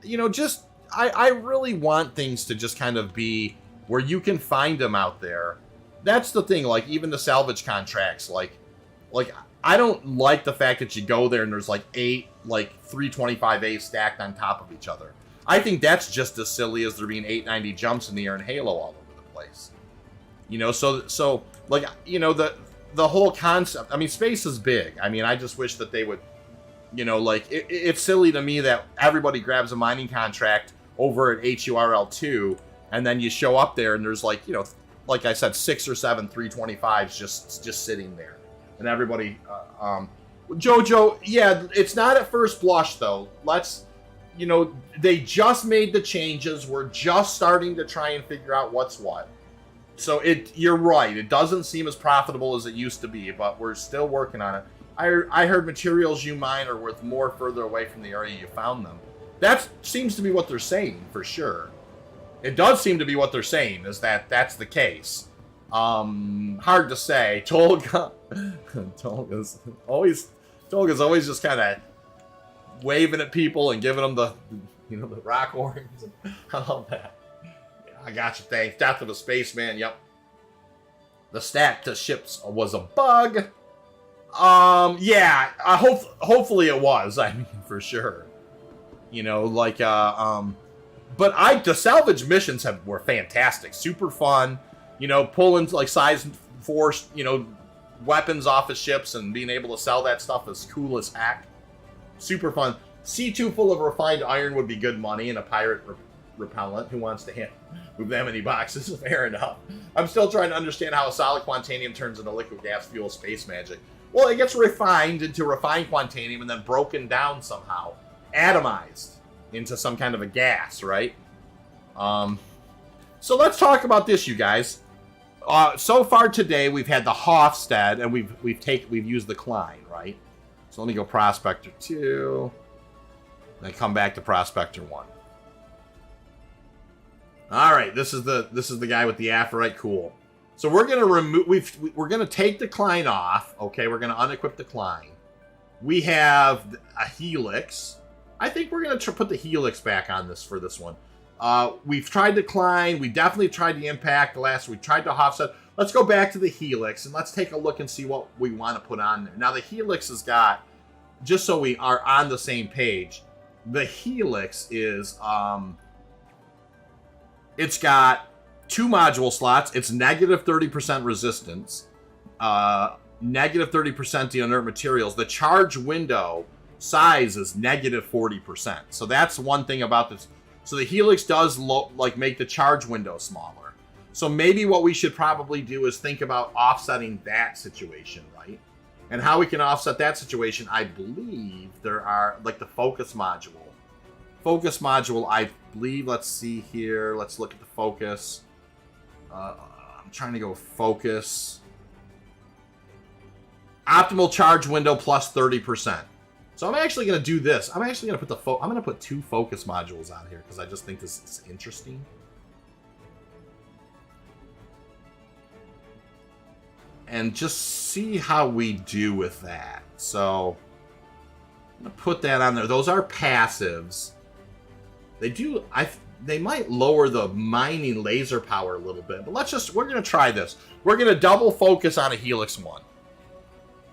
You know, just I really want things to just kind of be where you can find them out there. That's the thing. Like, even the salvage contracts, like I don't like the fact that you go there and there's like 8 like 325A stacked on top of each other. I think that's just as silly as there being 890 jumps in the air and Halo all over the place. You know, so like, you know, the whole concept, I mean, space is big. I mean, I just wish that they would, you know, like, it's silly to me that everybody grabs a mining contract over at Hur L2, and then you show up there and there's like, you know, like I said, 6 or 7 325s just sitting there. And everybody, Jojo, yeah, it's not at first blush, though. Let's, you know, they just made the changes. We're just starting to try and figure out what's what. So you're right. It doesn't seem as profitable as it used to be, but we're still working on it. I heard materials you mine are worth more further away from the area you found them. That seems to be what they're saying, for sure. It does seem to be what they're saying, is that that's the case. Hard to say. Tolga's always just kind of waving at people and giving them the, you know, the rock horns. I love that. I got you, thanks. Death of a Spaceman, yep. The stat to ships was a bug. Yeah, hopefully it was, I mean, for sure. You know, like, but the salvage missions were fantastic. Super fun. You know, pulling, like, size 4, you know, weapons off of ships and being able to sell that stuff is cool as heck. Super fun. C2 full of refined iron would be good money, and a pirate repellent. Who wants to move that many boxes? Fair enough. I'm still trying to understand how a solid Quantanium turns into liquid gas fuel space magic. Well, it gets refined into refined Quantanium and then broken down somehow. Atomized into some kind of a gas, right? So let's talk about this, you guys. So far today, we've had the Hofstad, and we've used the Klein, right? So let me go Prospector 2, then come back to Prospector 1. All right, this is the guy with the Aphorite. Cool. So we're gonna we're gonna take the Klein off. Okay, we're gonna unequip the Klein. We have a Helix. I think we're gonna put the Helix back on this for this one. We've tried the Klein. We definitely tried the Impact last. We tried the Hofstad. Let's go back to the Helix and let's take a look and see what we want to put on there. Now the Helix has got, just so we are on the same page, the Helix is it's got 2 module slots. It's negative 30% resistance, negative 30% to inert materials. The charge window size is negative 40%. So that's one thing about this. So the Helix does make the charge window smaller. So maybe what we should probably do is think about offsetting that situation, right? And how we can offset that situation, I believe there are, like, the focus module. Focus module, I believe, let's see here. Let's look at the focus. I'm trying to go focus. Optimal charge window plus 30%. So I'm actually going to do this. I'm actually going to put I'm going to put 2 focus modules on here because I just think this is interesting. And just see how we do with that. So I'm going to put that on there. Those are passives. They might lower the mining laser power a little bit, but we're going to try this. We're going to double focus on a Helix 1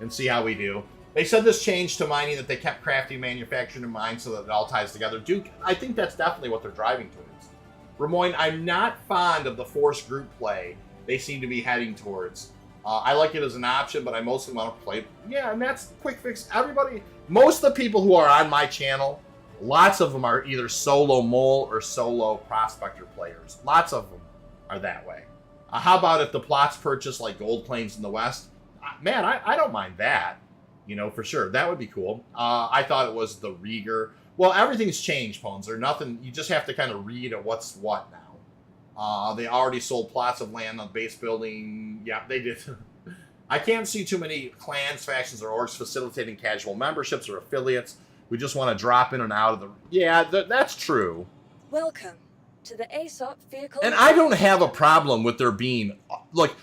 and see how we do. They said this changed to mining, that they kept crafting, manufacturing, and mine so that it all ties together. Duke, I think that's definitely what they're driving towards. Ramoyne, I'm not fond of the forced group play they seem to be heading towards. I like it as an option, but I mostly want to play. Yeah, and that's quick fix. Most of the people who are on my channel, lots of them are either solo mole or solo prospector players. Lots of them are that way. How about if the plots purchase like gold plains in the West? Man, I don't mind that. You know, for sure. That would be cool. I thought it was the Rieger. Well, everything's changed, Pones. There's nothing. You just have to kind of read at what's what now. They already sold plots of land on base building. Yeah, they did. I can't see too many clans, factions, or orgs facilitating casual memberships or affiliates. We just want to drop in and out of the... Yeah, that's true. Welcome to the ASOP vehicle. And I don't have a problem with there being, like,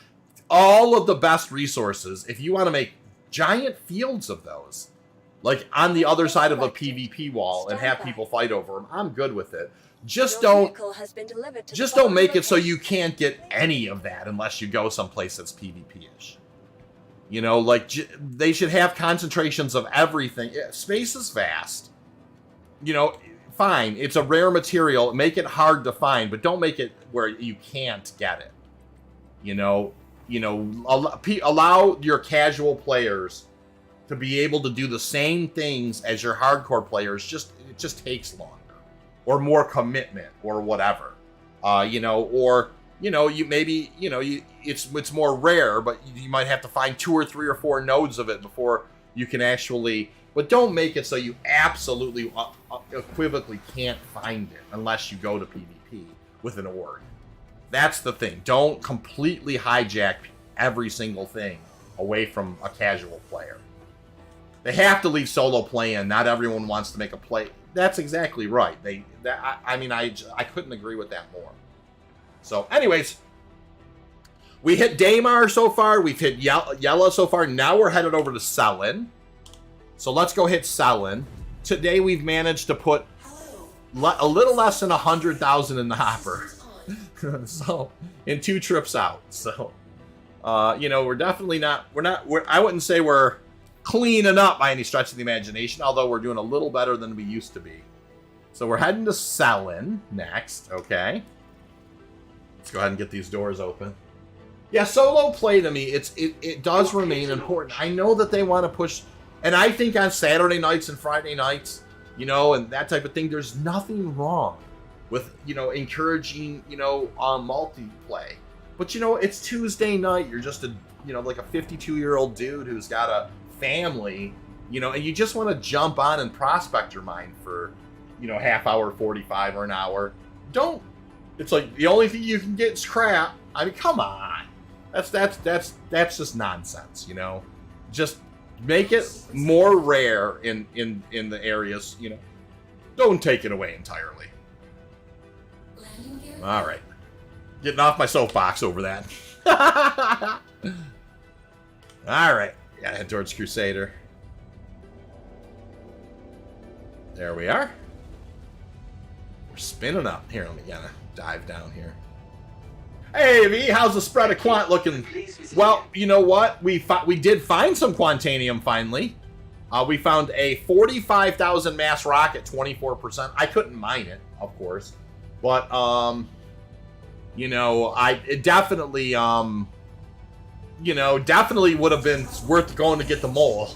all of the best resources. If you want to make giant fields of those, like on the other side of a PvP wall, and have people fight over them, I'm good with it. Just don't make it so you can't get any of that unless you go someplace that's PvP-ish. You know, like, they should have concentrations of everything. Yeah, space is vast. You know, fine. It's a rare material. Make it hard to find, but don't make it where you can't get it. Allow your casual players to be able to do the same things as your hardcore players. It just takes longer, or more commitment, or whatever. It's more rare, but you might have to find 2 or 3 or 4 nodes of it before you can actually. But don't make it so you absolutely equivocally can't find it unless you go to PvP with an org. That's the thing. Don't completely hijack every single thing away from a casual player. They have to leave solo play in. Not everyone wants to make a play. That's exactly right. I couldn't agree with that more. So, anyways, we hit Daymar so far. We've hit Yela so far. Now we're headed over to Cellin. So let's go hit Cellin. Today we've managed to put a little less than 100,000 in the hopper. So, in 2 trips out. So, we're definitely not. I wouldn't say we're cleaning up by any stretch of the imagination, although we're doing a little better than we used to be. So we're heading to Cellin next. Okay. Let's go ahead and get these doors open. Yeah, solo play to me, it does remain important. I know that they want to push, and I think on Saturday nights and Friday nights, and that type of thing, there's nothing wrong with, encouraging, multiplay. But, it's Tuesday night. You're just like a 52-year-old dude who's got a family, and you just want to jump on and Prospector mine for, half hour, 45 or an hour. Don't. It's like the only thing you can get is crap. I mean, come on. That's just nonsense, Just make it more rare in the areas, Don't take it away entirely. All right. Getting off my soapbox over that. All right. Gotta head towards Crusader. There we are. We're spinning up. Here, let me gotta dive down here. Hey, V, how's the spread of quant looking? Well, you know what? We did find some Quantanium finally. We found a 45,000 mass rocket, 24%. I couldn't mine it, of course, but it definitely definitely would have been worth going to get the mole.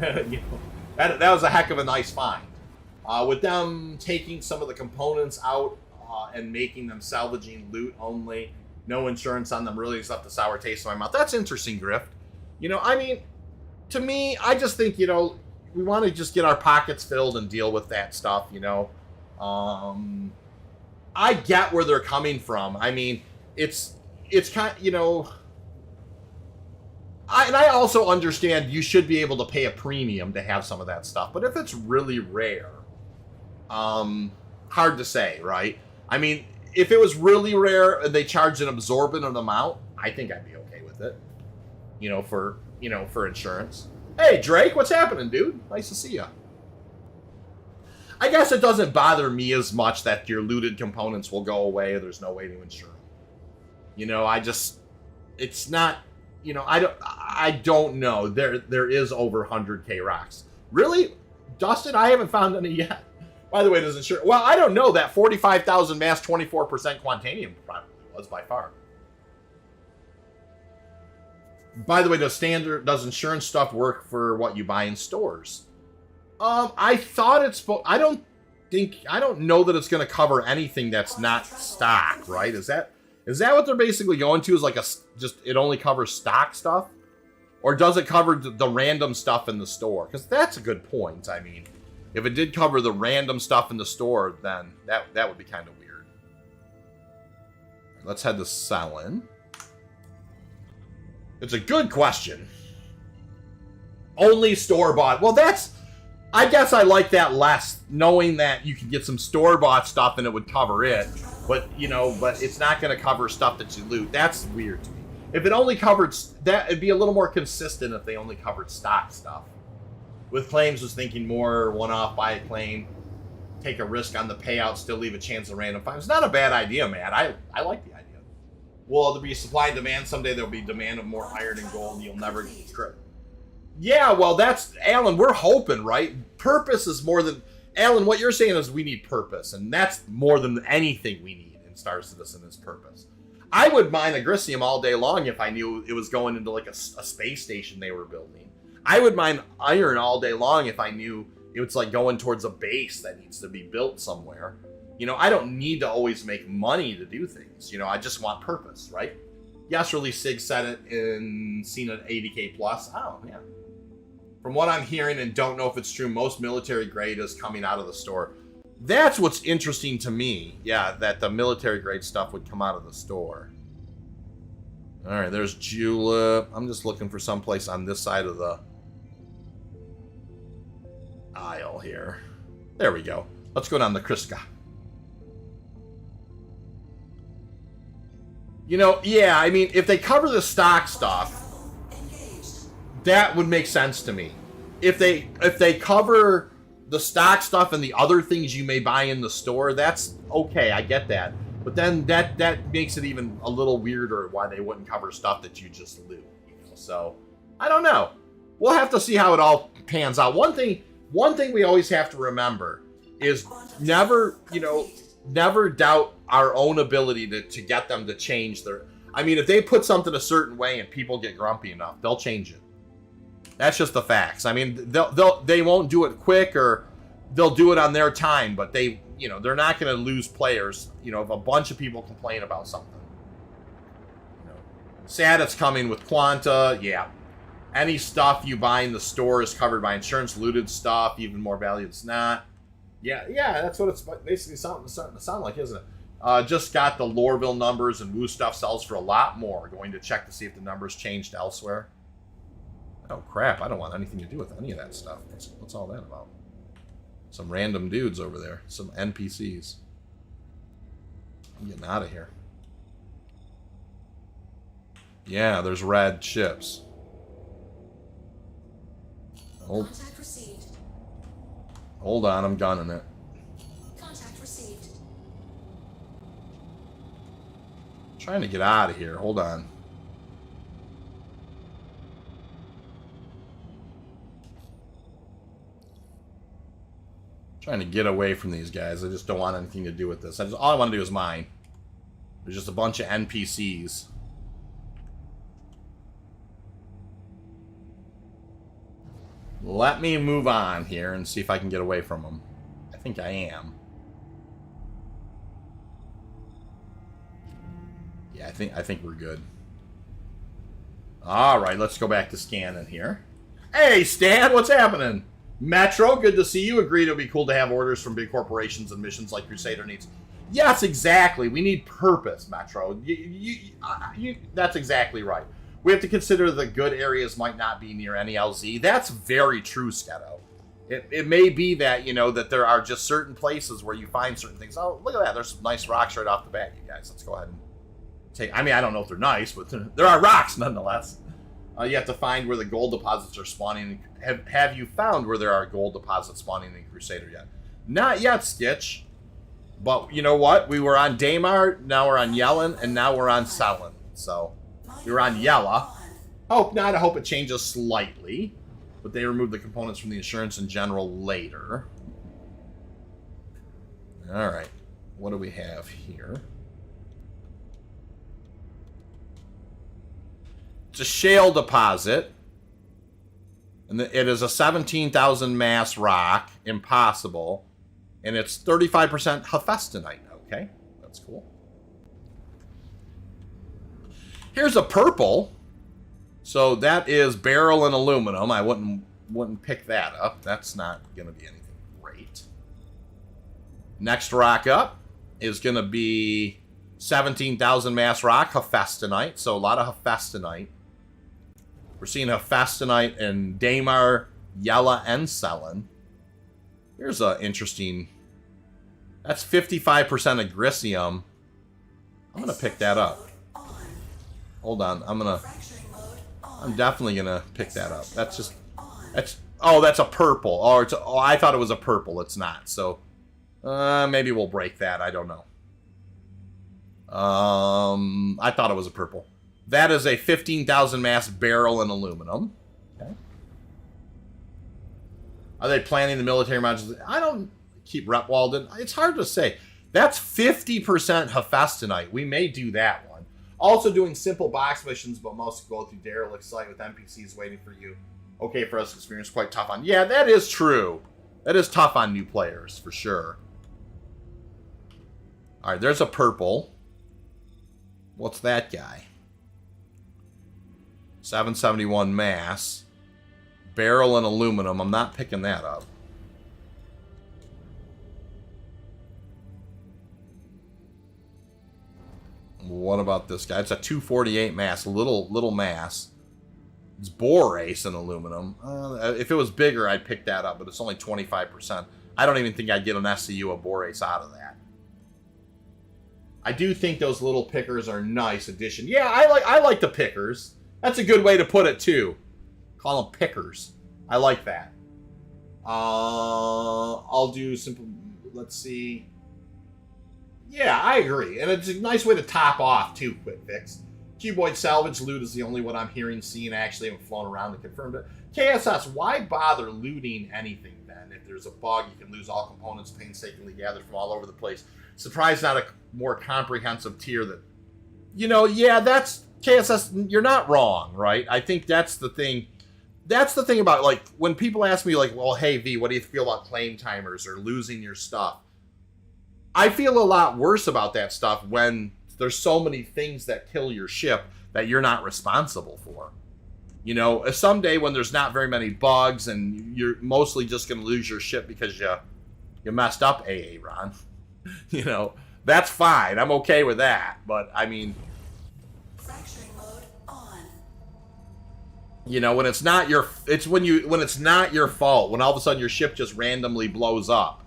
That was a heck of a nice find. With them taking some of the components out and making them salvaging loot only, no insurance on them, really just left a sour taste in my mouth. That's interesting, Grift. To me, I just think, we want to just get our pockets filled and deal with that stuff, I get where they're coming from. I mean, it's kind of, I also understand you should be able to pay a premium to have some of that stuff. But if it's really rare, hard to say, right? I mean, if it was really rare and they charged an absorbent amount, I think I'd be okay with it. For insurance. Hey, Drake, what's happening, dude? Nice to see you. I guess it doesn't bother me as much that your looted components will go away. There's no way to insure them. It's not, I don't know. There is over 100k rocks. Really? Dustin, I haven't found any yet. By the way, does insure? Well, I don't know. That 45,000 mass, 24% Quantanium probably was by far. By the way, does insurance stuff work for what you buy in stores? I thought I don't know that it's going to cover anything that's not stock, right? Is that what they're basically going to? Is like it only covers stock stuff? Or does it cover the random stuff in the store? Because that's a good point. I mean, if it did cover the random stuff in the store, then that would be kind of weird. Let's head to Cellin. It's a good question. Only store-bought. Well, I guess I like that less, knowing that you can get some store-bought stuff and it would cover it. But it's not going to cover stuff that you loot. That's weird to me. If it only covered that, it'd be a little more consistent if they only covered stock stuff. With claims, was thinking more one-off, buy a claim, take a risk on the payout, still leave a chance of random finds. It's not a bad idea, man. I like the idea. Will there be supply and demand someday? There'll be demand of more iron and gold. You'll never get credit. Yeah, well, that's Alan. We're hoping, right? Purpose is more than Alan, what you're saying is we need purpose, and that's more than anything we need in Star Citizen is purpose. I would mine Agricium all day long if I knew it was going into like a space station they were building. I would mine iron all day long if I knew it was like going towards a base that needs to be built somewhere. You know, I don't need to always make money to do things. You know, I just want purpose, right? Yes, Release Sig said it in Cena 80K plus. Oh, yeah. From what I'm hearing and don't know if it's true, most military grade is coming out of the store. That's what's interesting to me. Yeah, that the military grade stuff would come out of the store. All right, there's Julep. I'm just looking for someplace on this side of the aisle here. There we go. Let's go down the Kriska. You know, yeah, I mean, if they cover the stock stuff, that would make sense to me. If they cover the stock stuff and the other things you may buy in the store, that's okay, I get that. But then that makes it even a little weirder why they wouldn't cover stuff that you just loot. You know? So, I don't know. We'll have to see how it all pans out. One thing we always have to remember is never doubt our own ability to get them to change their... I mean, if they put something a certain way and people get grumpy enough, they'll change it. That's just the facts. I mean, they won't do it quick, or they'll do it on their time, but they're not going to lose players, if a bunch of people complain about something. Sad it's coming with Quanta, yeah. Any stuff you buy in the store is covered by insurance, looted stuff, even more value it's not. Yeah, that's what it's basically starting to sound like, isn't it? Just got the Lorville numbers, and Woo stuff sells for a lot more. Going to check to see if the numbers changed elsewhere. Oh, crap. I don't want anything to do with any of that stuff. What's all that about? Some random dudes over there. Some NPCs. I'm getting out of here. Yeah, there's red chips. Contact received. Hold on, I'm gunning it. Contact received. Trying to get out of here. Hold on. Trying to get away from these guys. I just don't want anything to do with this. All I want to do is mine. There's just a bunch of NPCs. Let me move on here and see if I can get away from them. I think I am. Yeah, I think we're good. All right, let's go back to scanning here. Hey, Stan, what's happening? Metro, good to see you. Agreed, it would be cool to have orders from big corporations and missions like Crusader needs. Yes, exactly. We need purpose, Metro. That's exactly right. We have to consider the good areas might not be near any LZ. That's very true, Sketo. It may be that, that there are just certain places where you find certain things. Oh, look at that. There's some nice rocks right off the bat, you guys. Let's go ahead and take... I mean, I don't know if they're nice, but there are rocks nonetheless. You have to find where the gold deposits are spawning. Have you found where there are gold deposits spawning in Crusader yet? Not yet, Stitch. But you know what? We were on Daymar, now we're on Yela, and now we're on Cellin. So, we were on Yela. Hope not. I hope it changes slightly. But they removed the components from the insurance in general later. Alright. What do we have here? It's a shale deposit. And it is a 17,000 mass rock. Impossible. And it's 35% Hephaestonite. Okay, that's cool. Here's a purple. So that is beryl and aluminum. I wouldn't pick that up. That's not going to be anything great. Next rock up is going to be 17,000 mass rock, Hephaestonite. So a lot of Hephaestonite. We're seeing Hephaestonite in Daymar, Yela, and Cellin. Here's an interesting... That's 55% Agricium. I'm going to pick that up. Hold on. I'm definitely going to pick that up. That's a purple. Oh, I thought it was a purple. It's not. So, maybe we'll break that. I don't know. I thought it was a purple. That is a 15,000 mass beryl and aluminum. Okay. Are they planning the military modules? keep rep welded? It's hard to say. That's 50% Hephaestonite. We may do that one. Also doing simple box missions, but most go through derelict site with NPCs waiting for you. Okay, for us experience, quite tough on. Yeah, that is true. That is tough on new players, for sure. Alright, there's a purple. What's that guy? 771 mass. Barrel and aluminum. I'm not picking that up. What about this guy? It's a 248 mass. Little mass. It's borace and aluminum. If it was bigger, I'd pick that up, but it's only 25%. I don't even think I'd get an SCU of borace out of that. I do think those little pickers are a nice addition. Yeah, I like the pickers. That's a good way to put it, too. Call them pickers. I like that. I'll do simple... Let's see... Yeah, I agree. And it's a nice way to top off, too, quick fix. Cuboid salvage loot is the only one I'm hearing, seeing. Actually, haven't flown around and confirmed it. KSS, why bother looting anything, then? If there's a bug, you can lose all components painstakingly gathered from all over the place. Surprised not a more comprehensive tier that... You know, yeah, that's... KSS, you're not wrong, right? I think that's the thing. That's the thing about, like, when people ask me, like, well, hey, V, what do you feel about claim timers or losing your stuff? I feel a lot worse about that stuff when there's so many things that kill your ship that you're not responsible for. You know, someday when there's not very many bugs and you're mostly just going to lose your ship because you messed up, AA Ron. You know, that's fine. I'm okay with that. But, I mean... Fracturing mode on. You know, when it's not your... when it's not your fault. When all of a sudden your ship just randomly blows up.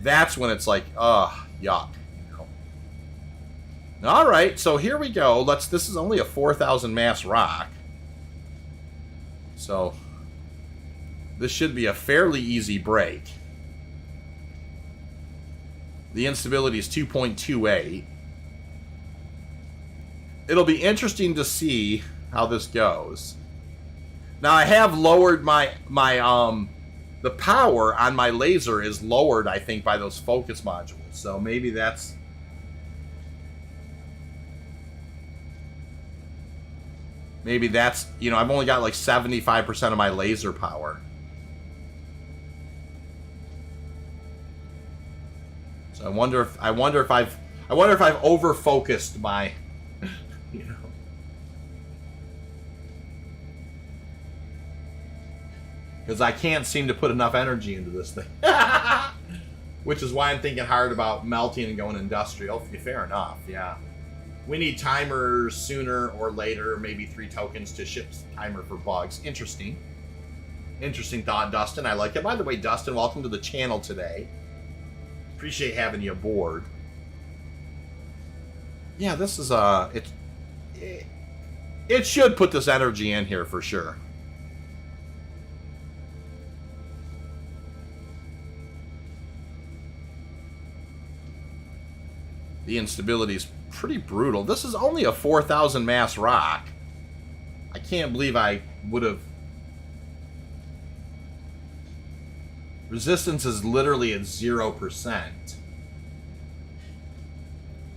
That's when it's like, ugh, yuck. All right, so here we go. This is only a 4,000 mass rock. So this should be a fairly easy break. The instability is 2.28. It'll be interesting to see how this goes. Now I have lowered my the power on my laser is lowered, I think, by those focus modules. So maybe that's... Maybe that's, you know, I've only got like 75% of my laser power. So I wonder if I've over focused my, you know. Because I can't seem to put enough energy into this thing. Which is why I'm thinking hard about melting and going industrial. Fair enough, yeah. We need timers sooner or later, maybe 3 tokens to ship timer for bugs. Interesting. Interesting thought, Dustin. I like it. By the way, Dustin, welcome to the channel today. Appreciate having you aboard. Yeah, this is it should put this energy in here for sure. The instability is pretty brutal. This is only a 4,000 mass rock. I can't believe I would have... Resistance is literally at 0%.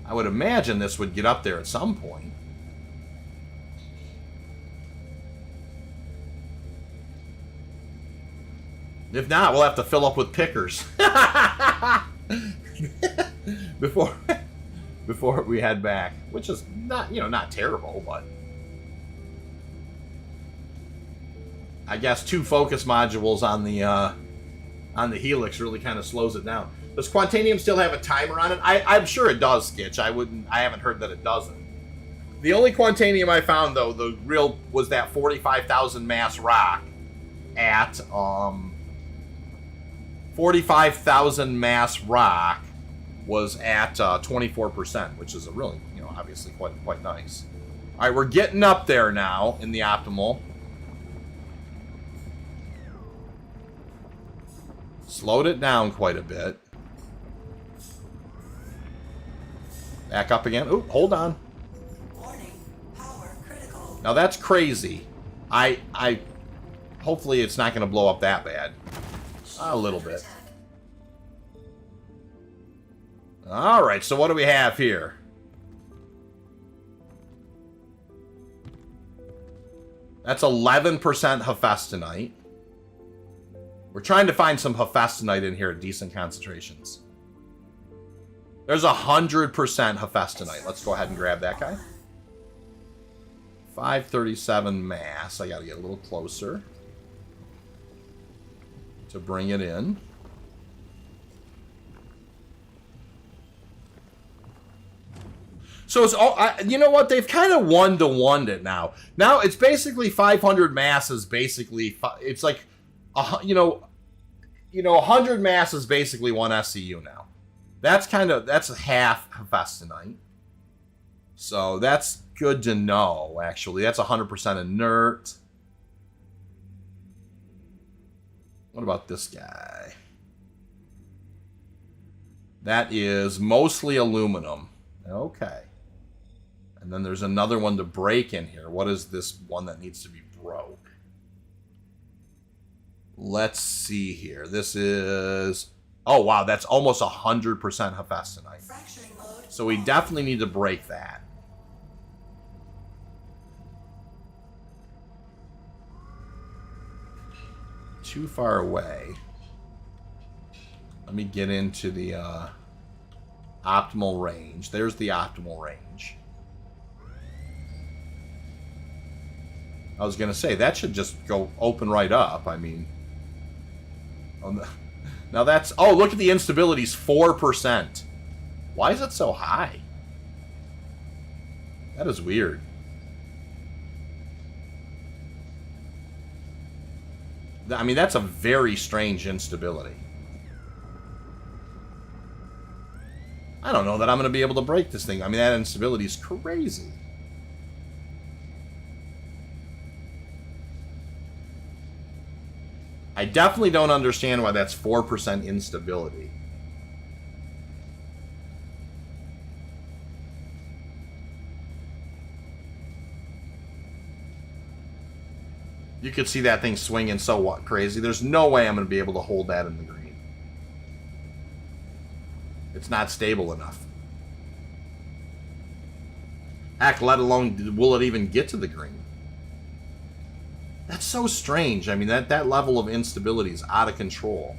I would imagine this would get up there at some point. If not, we'll have to fill up with pickers. Before we head back, which is not, you know, not terrible, but I guess 2 focus modules on the Helix really kind of slows it down. Does Quantanium still have a timer on it? I'm sure it does, Skitch. I haven't heard that it doesn't. The only Quantanium I found, though, the real was that 45,000 mass rock at 45,000 mass rock was at 24%, which is a really, you know, obviously quite nice. All right, we're getting up there now in the optimal. Slowed it down quite a bit. Back up again. Oop, hold on. Warning. Power critical. Now that's crazy. I hopefully it's not going to blow up that bad. A little bit. Alright, so what do we have here? That's 11% Hephaestonite. We're trying to find some Hephaestonite in here at decent concentrations. There's 100% Hephaestonite. Let's go ahead and grab that guy. 537 mass. I gotta get a little closer to bring it in. So it's all, you know what? They've kind of one-to-one it now. Now it's basically 500 mass is basically, it's like, 100 mass is basically 1 SCU now. That's half Hephaestonite. So that's good to know, actually. That's 100% inert. What about this guy? That is mostly aluminum. Okay. And then there's another one to break in here. What is this one that needs to be broke? Let's see here. This is... Oh, wow. That's almost 100% Hephaestonite. So we definitely need to break that. Too far away. Let me get into the optimal range. There's the optimal range. I was going to say, that should just go open right up. I mean... Now that's... Oh, look at the instabilities. 4%. Why is it so high? That is weird. I mean, that's a very strange instability. I don't know that I'm going to be able to break this thing. I mean, that instability is crazy. I definitely don't understand why that's 4% instability. You could see that thing swinging so crazy. There's no way I'm going to be able to hold that in the green. It's not stable enough. Heck, let alone will it even get to the green. That's so strange. I mean, that level of instability is out of control.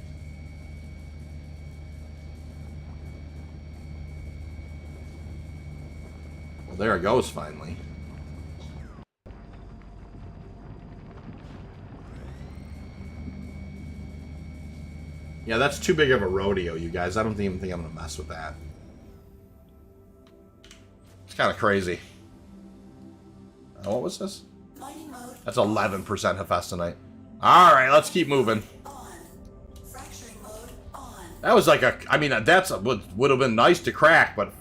Well, there it goes, finally. Yeah, that's too big of a rodeo, you guys. I don't even think I'm going to mess with that. It's kind of crazy. What was this? That's 11% Hephaestonite. Alright, let's keep moving. That was like a... I mean, that's would have been nice to crack, but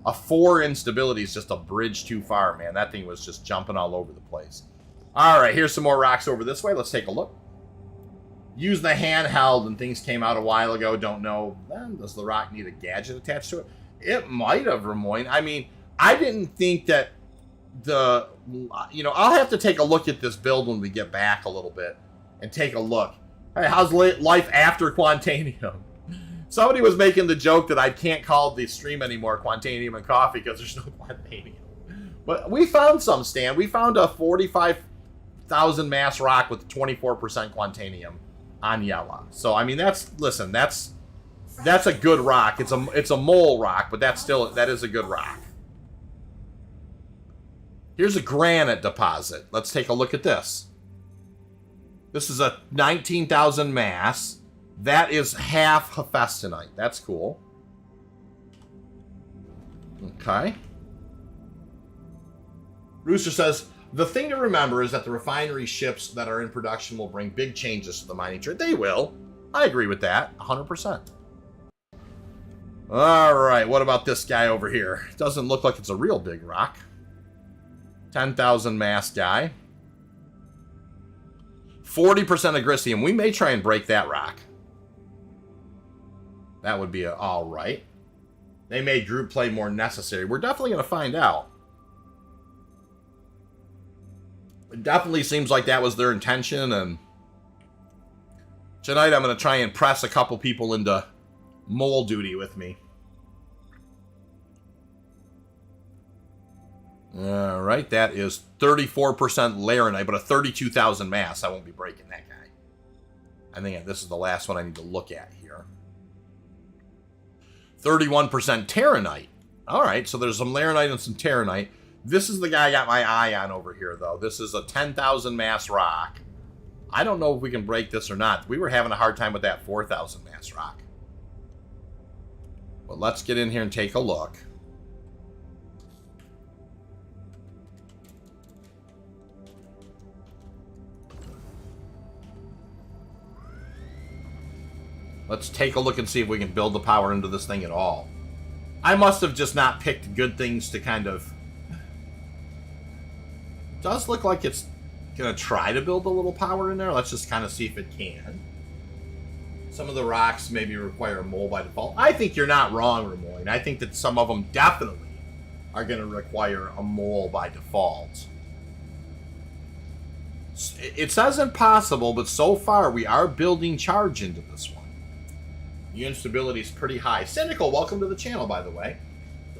a 4 instability is just a bridge too far, man. That thing was just jumping all over the place. Alright, here's some more rocks over this way. Let's take a look. Use the handheld and things came out a while ago. Don't know. Does the rock need a gadget attached to it? It might have, Ramoyne. I mean, I didn't think that the... I'll have to take a look at this build when we get back a little bit and take a look. Hey, how's life after Quantanium? Somebody was making the joke that I can't call the stream anymore Quantanium and Coffee because there's no Quantanium. But we found some, Stan. We found a 45,000 mass rock with 24% Quantanium on Yela. So, I mean, that's a good rock. It's a mole rock, but that is a good rock. Here's a granite deposit. Let's take a look at this. This is a 19,000 mass. That is half Hephaestonite. That's cool. Okay. Rooster says, the thing to remember is that the refinery ships that are in production will bring big changes to the mining trade. They will. I agree with that. 100%. Alright, what about this guy over here? Doesn't look like it's a real big rock. 10,000 mass guy. 40% agricium. We may try and break that rock. That would be alright. They made group play more necessary. We're definitely going to find out. It definitely seems like that was their intention, and tonight I'm going to try and press a couple people into mole duty with me. All right, that is 34% laranite, but a 32,000 mass. I won't be breaking that guy. I think this is the last one I need to look at here. 31% terranite. All right, so there's some laranite and some terranite. This is the guy I got my eye on over here, though. This is a 10,000 mass rock. I don't know if we can break this or not. We were having a hard time with that 4,000 mass rock. But let's get in here and take a look. Let's take a look and see if we can build the power into this thing at all. I must have just not picked good things to kind of... It does look like it's going to try to build a little power in there. Let's just kind of see if it can. Some of the rocks maybe require a mole by default. I think you're not wrong, Ramoyne. I think that some of them definitely are going to require a mole by default. It says impossible, but so far we are building charge into this one. The instability is pretty high. Cynical, welcome to the channel, by the way.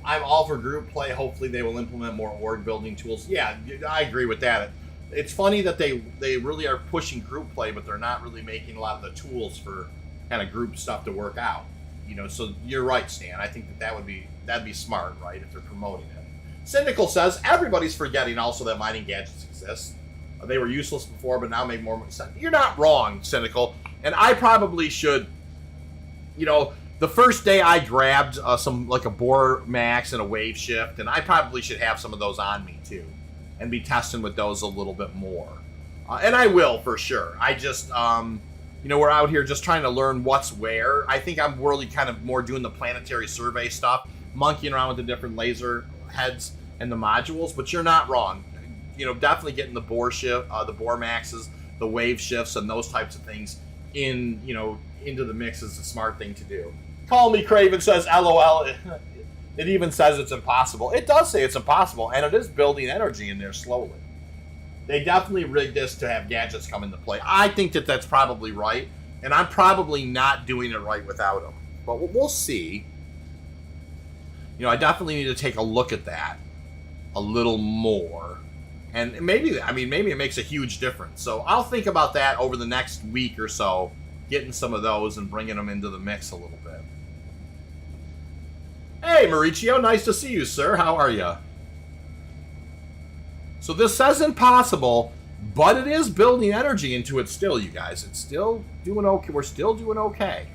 I'm all for group play. Hopefully they will implement more org building tools. Yeah, I agree with that. It's funny that they really are pushing group play, but they're not really making a lot of the tools for kind of group stuff to work out. You know, so you're right, Stan. I think that'd be smart, right, if they're promoting it. Cynical says everybody's forgetting also that mining gadgets exist. They were useless before, but now make more sense. You're not wrong, Cynical. And I probably should... You know, the first day I grabbed like a bore max and a wave shift, and I probably should have some of those on me too, and be testing with those a little bit more. And I will for sure. I just, you know, we're out here just trying to learn what's where. I think I'm really kind of more doing the planetary survey stuff, monkeying around with the different laser heads and the modules. But you're not wrong. You know, definitely getting the bore shift, the bore maxes, the wave shifts, and those types of things in, you know, into the mix is a smart thing to do. Call Me Craven says, LOL. It even says it's impossible. It does say it's impossible, and it is building energy in there slowly. They definitely rigged this to have gadgets come into play. I think that that's probably right, and I'm probably not doing it right without them. But we'll see. You know, I definitely need to take a look at that a little more. And maybe, I mean, maybe it makes a huge difference. So I'll think about that over the next week or so, getting some of those and bringing them into the mix a little bit. Hey, Mauricio, nice to see you, sir. How are you? So this says impossible, but it is building energy into it still, you guys. It's still doing okay. We're still doing okay.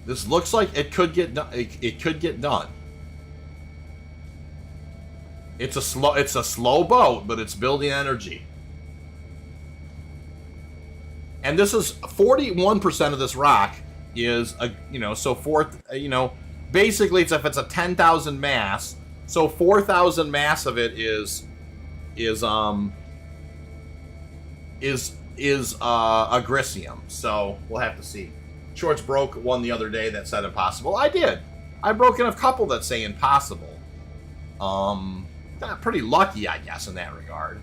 This looks like it could get done. It could get done. It's a slow boat, but it's building energy. And this is 41% of this rock is a, you know, so you know, basically it's if it's a 10,000 mass, so 4,000 mass of it is agricium. So we'll have to see. Shorts broke one the other day that said impossible. I did. I've broken a couple that say impossible. Pretty lucky, I guess, in that regard.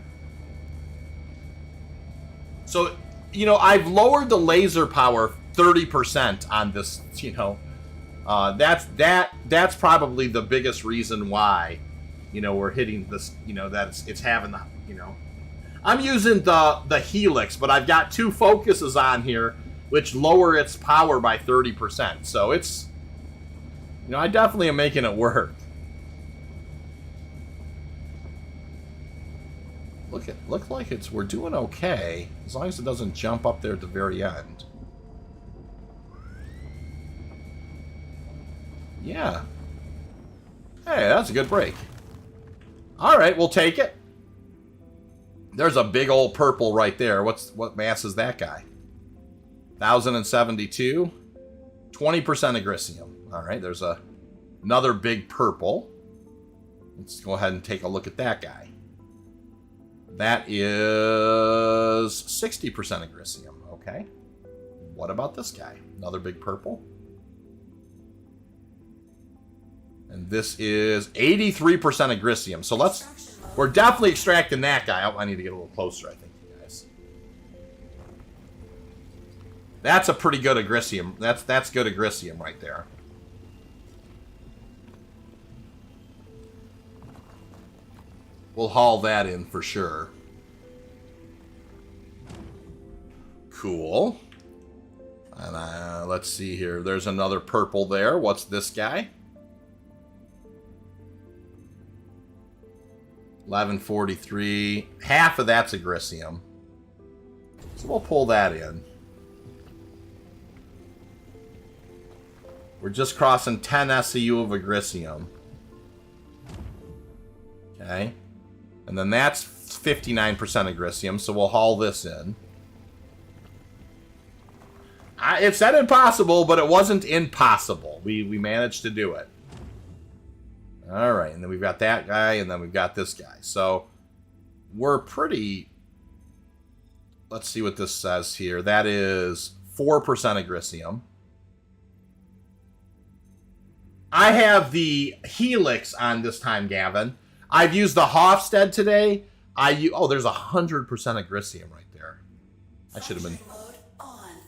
So, you know, I've lowered the laser power 30% on this, you know. That's probably the biggest reason why, you know, we're hitting this, you know, that it's having the, you know. I'm using the Helix, but I've got two focuses on here which lower its power by 30%. So it's, you know, I definitely am making it work. Look like we're doing okay, as long as it doesn't jump up there at the very end. Yeah. Hey, that's a good break. Alright, we'll take it. There's a big old purple right there. What mass is that guy? 1,072. 20% agricium. Alright, there's another big purple. Let's go ahead and take a look at that guy. That is 60% agricium. Okay. What about this guy? Another big purple. And this is 83% agricium. So we're definitely extracting that guy. Oh, I need to get a little closer, I think, you guys. That's a pretty good agricium. That's good agricium right there. We'll haul that in for sure. Cool. And let's see here. There's another purple there. What's this guy? 1143. Half of that's agricium. So we'll pull that in. We're just crossing 10 SCU of agricium. Okay. And then that's 59% agricium, so we'll haul this in. It said impossible, but it wasn't impossible. We managed to do it. Alright, and then we've got that guy, and then we've got this guy. So, we're pretty... Let's see what this says here. That is 4% agricium. I have the Helix on this time, Gavin. I've used the Hofstede today. Oh, there's 100% agricium right there. I should have been...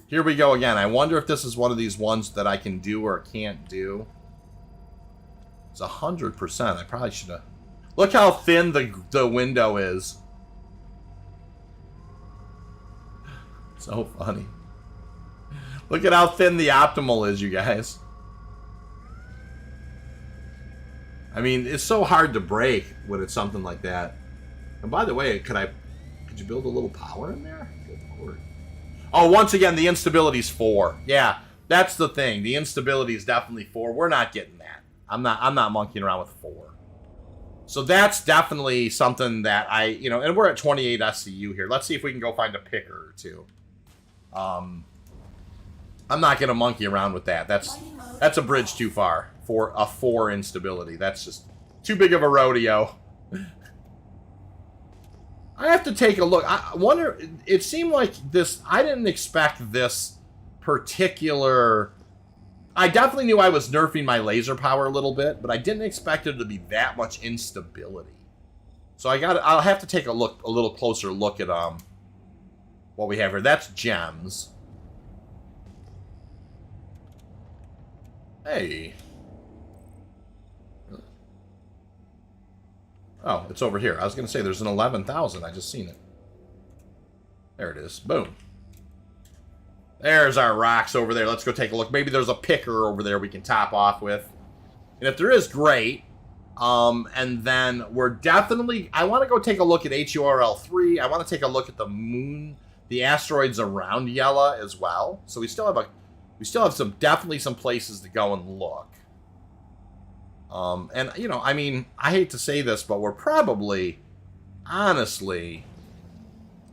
Here we go again. I wonder if this is one of these ones that I can do or can't do. It's 100%. I probably should have... Look how thin the window is. So funny. Look at how thin the optimal is, you guys. I mean, it's so hard to break when it's something like that. And by the way, could you build a little power in there? Good Lord. Oh, once again, the instability's 4. Yeah, that's the thing. The instability is definitely 4. We're not getting that. I'm not monkeying around with 4. So that's definitely something that and we're at 28 SCU here. Let's see if we can go find a picker or two. I'm not gonna monkey around with that. That's a bridge too far for a 4 instability. That's just too big of a rodeo. I have to take a look. I wonder, it seemed like this, I didn't expect this particular... I definitely knew I was nerfing my laser power a little bit, but I didn't expect it to be that much instability. So I'll have to take a little closer look at what we have here. That's gems. Hey. Oh, it's over here. I was going to say there's an 11,000. I just seen it. There it is. Boom. There's our rocks over there. Let's go take a look. Maybe there's a picker over there we can top off with. And if there is, great. And then we're definitely... I want to go take a look at Hur L3. I want to take a look at the moon, the asteroids around Yela as well. So we still have definitely some places to go and look. And, I mean, I hate to say this, but we're probably, honestly...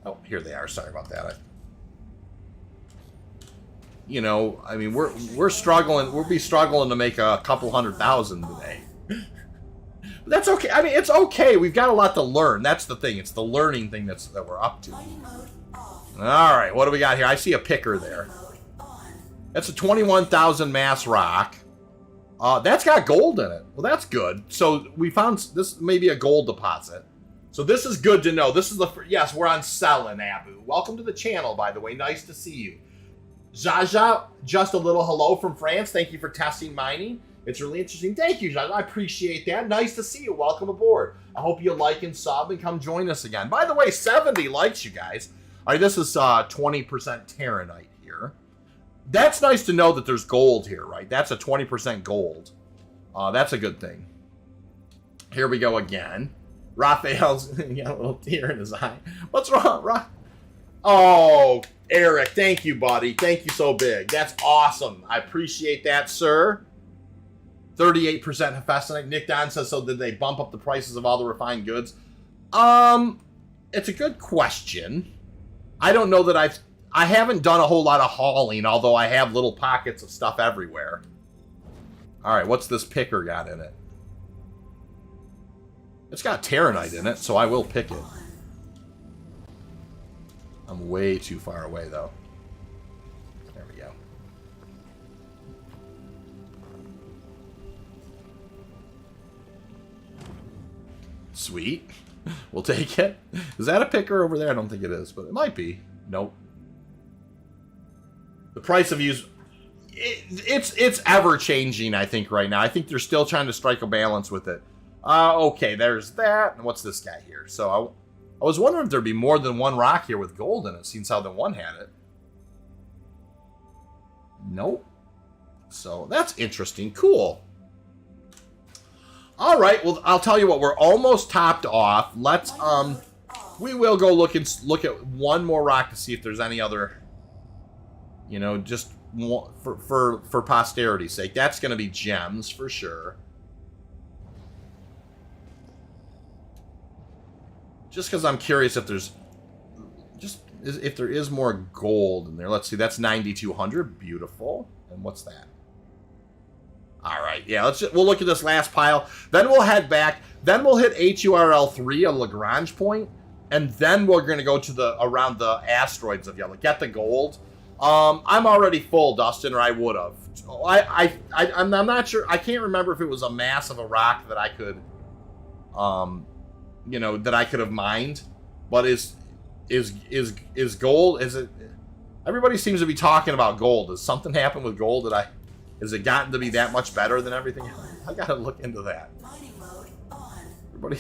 Oh, here they are. Sorry about that. I mean, we're struggling. We'll be struggling to make a couple 100,000 today. But that's okay. I mean, it's okay. We've got a lot to learn. That's the thing. It's the learning thing that we're up to. All right, what do we got here? I see a picker there. That's a 21,000 mass rock. That's got gold in it. Well, that's good. So we found this may be a gold deposit. So this is good to know. This is yes, we're on Cellin, Abu. Welcome to the channel, by the way. Nice to see you. Jaja, just a little hello from France. Thank you for testing mining. It's really interesting. Thank you, Jaja. I appreciate that. Nice to see you. Welcome aboard. I hope you like and sub and come join us again. By the way, 70 likes, you guys. All right, this is 20% Terranite here. That's nice to know that there's gold here, right? That's a 20% gold. That's a good thing. Here we go again. Raphael's got a little tear in his eye. What's wrong, Oh, Eric, thank you, buddy. Thank you so big. That's awesome. I appreciate that, sir. 38% Hephaestionite. Nick Don says, so did they bump up the prices of all the refined goods? It's a good question. I don't know that I haven't done a whole lot of hauling, although I have little pockets of stuff everywhere. All right, what's this picker got in it? It's got Terranite in it, so I will pick it. I'm way too far away, though. There we go. Sweet. We'll take it. Is that a picker over there? I don't think it is, but it might be. Nope. The price of use... It's ever-changing, I think, right now. I think they're still trying to strike a balance with it. Okay, there's that. And what's this guy here? So I was wondering if there'd be more than one rock here with gold in it, since how the one had it. Nope. So that's interesting. Cool. All right. Well, I'll tell you what. We're almost topped off. Let's we will go look at one more rock to see if there's any other. You know, just for posterity's sake. That's going to be gems for sure. Just because I'm curious if there's if there is more gold in there. Let's see. That's 9,200. Beautiful. And what's that? All right. Yeah. We'll look at this last pile. Then we'll head back. Then we'll hit Hur L3, a Lagrange point, and then we're going to go to around the asteroids of Yela. Get the gold. I'm already full, Dustin, or I would have. I'm not sure. I can't remember if it was a mass of a rock that I could, you know, that I could have mined. But is gold? Is it? Everybody seems to be talking about gold. Does something happen with gold? Has it gotten to be that much better than everything? I gotta look into that. Mining mode on. Everybody,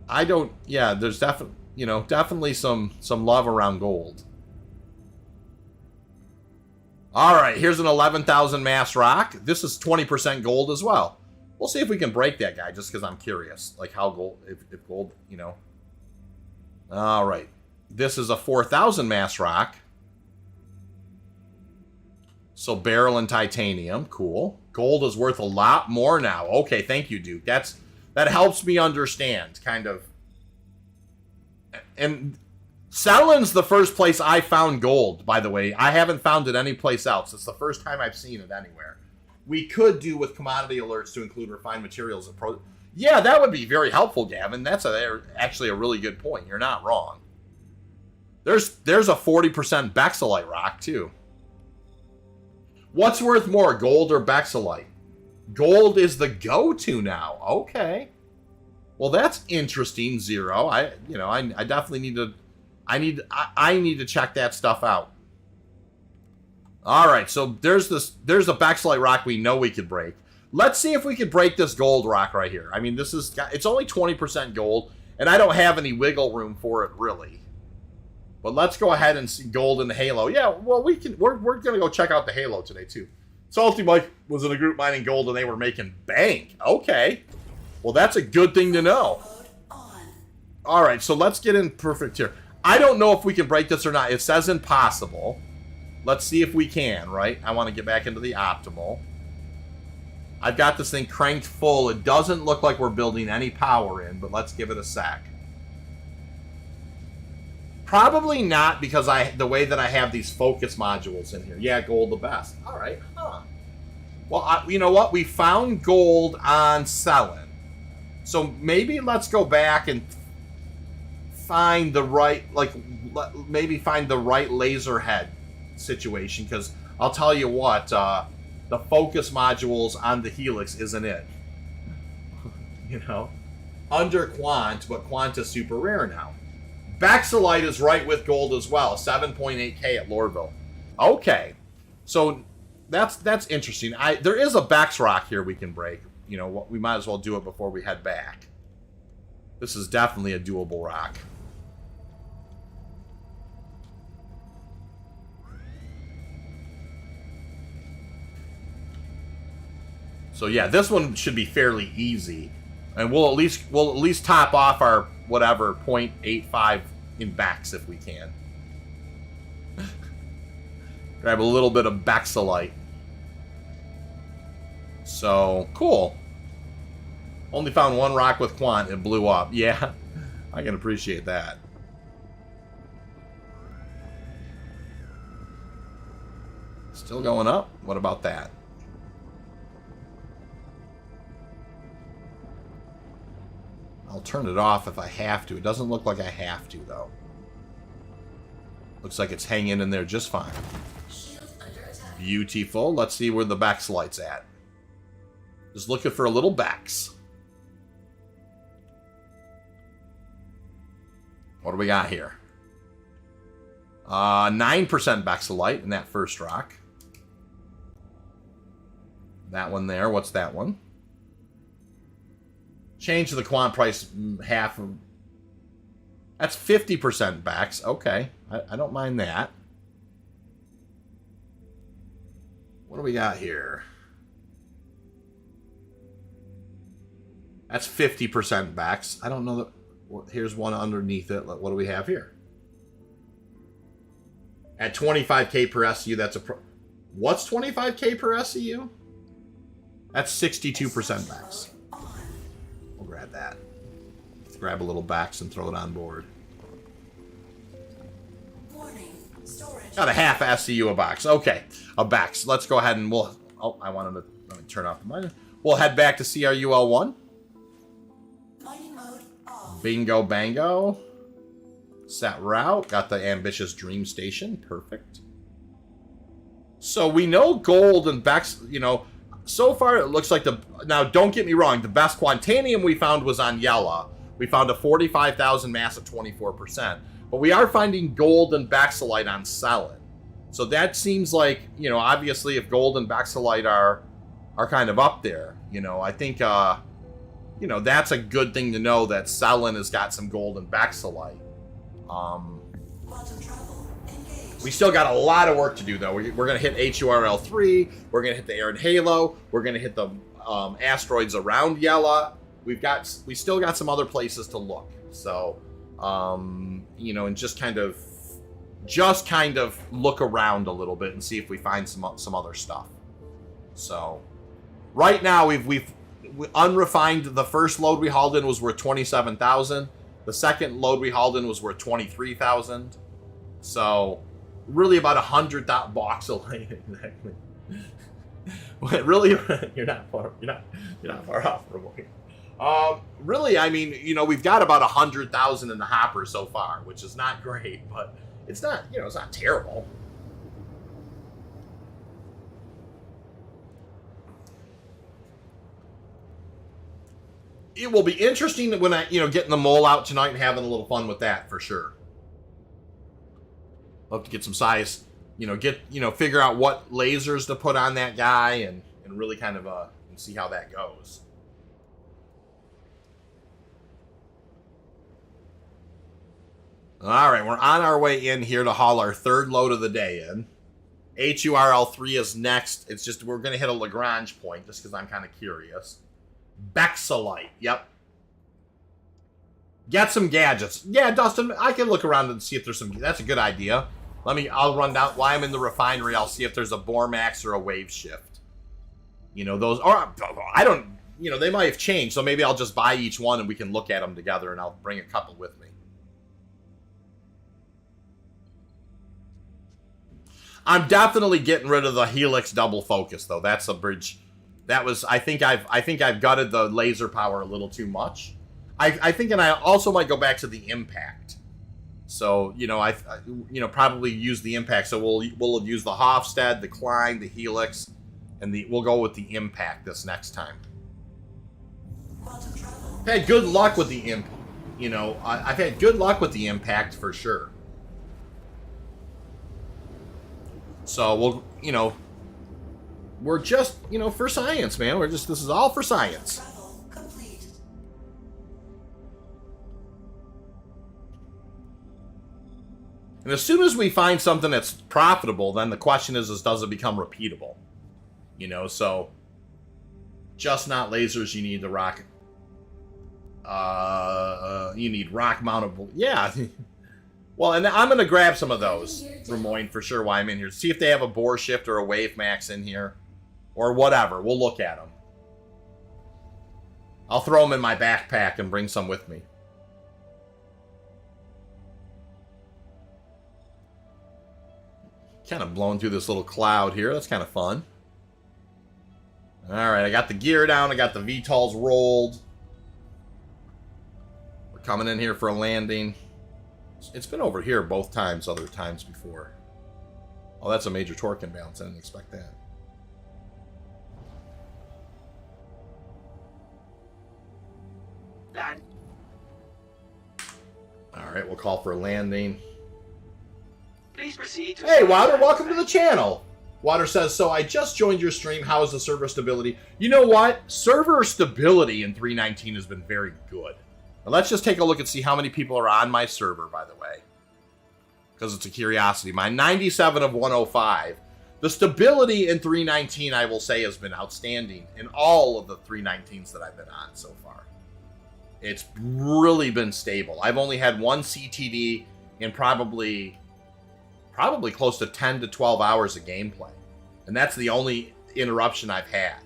I don't. Yeah, there's definitely some love around gold. All right, here's an 11,000 mass rock. This is 20% gold as well. We'll see if we can break that guy, just because I'm curious, like how gold, if gold, you know. All right, this is a 4,000 mass rock. So beryl and titanium, cool. Gold is worth a lot more now. Okay, thank you, Duke. That helps me understand, kind of. And Cellin's the first place I found gold, by the way. I haven't found it anyplace else. It's the first time I've seen it anywhere. We could do with commodity alerts to include refined materials. Yeah, that would be very helpful, Gavin. That's actually a really good point. You're not wrong. There's a 40% Bexelite rock, too. What's worth more, gold or Bexelite? Gold is the go-to now. Okay. Well, that's interesting, Zero. I definitely need to... I need to check that stuff out. All right, so there's a Bexelite rock we know we could break. Let's see if we could break this gold rock right here. I mean, it's only 20% gold, and I don't have any wiggle room for it really. But let's go ahead and see gold in the Halo. Yeah, well, we're gonna go check out the Halo today too. Salty Mike was in a group mining gold, and they were making bank. Okay, well, that's a good thing to know. All right, so let's get in perfect here. I don't know if we can break this or not. It says impossible. Let's see if we can, right? I want to get back into the optimal. I've got this thing cranked full. It doesn't look like we're building any power in, but let's give it a sec. Probably not, because the way that I have these focus modules in here. Yeah, gold the best. All right. Huh. Well, you know what? We found gold on Cellin. So maybe let's go back and find the right, maybe find the right laser head situation, because I'll tell you what, the focus modules on the Helix isn't it. You know, under Quant, but Quant is super rare now. Bexelite is right with gold as well, 7.8k at Lorville. Okay, so that's interesting. There is a Bex rock here we can break. You know, we might as well do it before we head back. This is definitely a doable rock. So yeah, this one should be fairly easy, and we'll at least top off our whatever 0.85 in Bex if we can. Grab a little bit of Bexelite. So cool. Only found one rock with Quant. It blew up. Yeah, I can appreciate that. Still going up. What about that? I'll turn it off if I have to. It doesn't look like I have to, though. Looks like it's hanging in there just fine. Beautiful. Let's see where the Bexelite's at. Just looking for a little Bex. What do we got here? 9% Bexelite in that first rock. That one there. What's that one? Change the quant price half of... That's 50% backs. Okay. I don't mind that. What do we got here? That's 50% backs. I don't know that... Here's one underneath it. What do we have here? At 25k per SCU, that's a... What's 25k per SCU? That's 62% backs. We'll grab that. Let's grab a little backs and throw it on board. Warning. Storage. Got a half SCU a box. Okay, a backs. Let's go ahead and we'll... Oh, I wanted to... Let me turn off the miner. We'll head back to Cru L1. Mining mode off. Bingo bango. Set route. Got the ambitious dream station. Perfect. So we know gold and backs, you know, so far it looks like the... Now, don't get me wrong. The best Quantanium we found was on Yela. We found a 45,000 mass at 24%. But we are finding gold and Baxolite on Cellin. So that seems like, you know, obviously if gold and Baxolite are kind of up there, you know, I think, you know, that's a good thing to know that Cellin has got some gold and Baxolite. Quantum travel. Engage. We still got a lot of work to do, though. We're going to hit Hur L3. We're going to hit the Arid Halo. We're going to hit the asteroids around Yela. We still got some other places to look. So, you know, and just kind of look around a little bit and see if we find some other stuff. So, right now we unrefined. The first load we hauled in was worth 27,000. The second load we hauled in was worth 23,000. So, really about 100,000 Baxolite exactly. Really, you're not far off, Ramon. Really, I mean, you know, we've got about 100,000 in the hopper so far, which is not great, but it's not, you know, it's not terrible. It will be interesting when I, you know, getting the mole out tonight and having a little fun with that for sure. Love to get some size, you know, figure out what lasers to put on that guy and really kind of and see how that goes. All right, we're on our way in here to haul our third load of the day in. Hur L3 is next. It's just we're going to hit a Lagrange point just because I'm kind of curious. Baxolite, yep. Get some gadgets. Yeah, Dustin, I can look around and see if there's some... That's a good idea. I'll run down... While I'm in the refinery, I'll see if there's a Bormax or a Wave Shift. You know, those... Or, I don't... You know, they might have changed, so maybe I'll just buy each one and we can look at them together and I'll bring a couple with me. I'm definitely getting rid of the Helix double focus, though. That's a bridge... That was, I think I've gutted the laser power a little too much. I think, and I also might go back to the impact. So, you know, probably use the impact. So we'll use the Hofstad, the Klein, the Helix, and we'll go with the impact this next time. I've had good luck with the impact. You know, I've had good luck with the impact for sure. So we'll, you know. We're just, you know, for science, man. This is all for science. Travel complete. And as soon as we find something that's profitable, then the question is does it become repeatable? You know, so just not lasers, you need the rocket. You need rock mountable. Yeah. Well, and I'm going to grab some of those, Ramon, for sure, while I'm in here. See if they have a bore shift or a wave max in here. Or whatever. We'll look at them. I'll throw them in my backpack and bring some with me. Kind of blowing through this little cloud here. That's kind of fun. Alright, I got the gear down. I got the VTOLs rolled. We're coming in here for a landing. It's been over here both times, other times before. Oh, that's a major torque imbalance. I didn't expect that. Land. Alright, we'll call for a landing. Please proceed to Hey, assign Wilder, landing welcome to bay. the channel. Water says, so I just joined your stream. How is the server stability? You know what? Server stability in 3.19 has been very good. Now let's just take a look and see how many people are on my server, by the way. Because it's a curiosity. My 97 of 105. The stability in 3.19, I will say, has been outstanding in all of the 3.19s that I've been on so far. It's really been stable. I've only had one CTD in probably close to 10 to 12 hours of gameplay. And that's the only interruption I've had.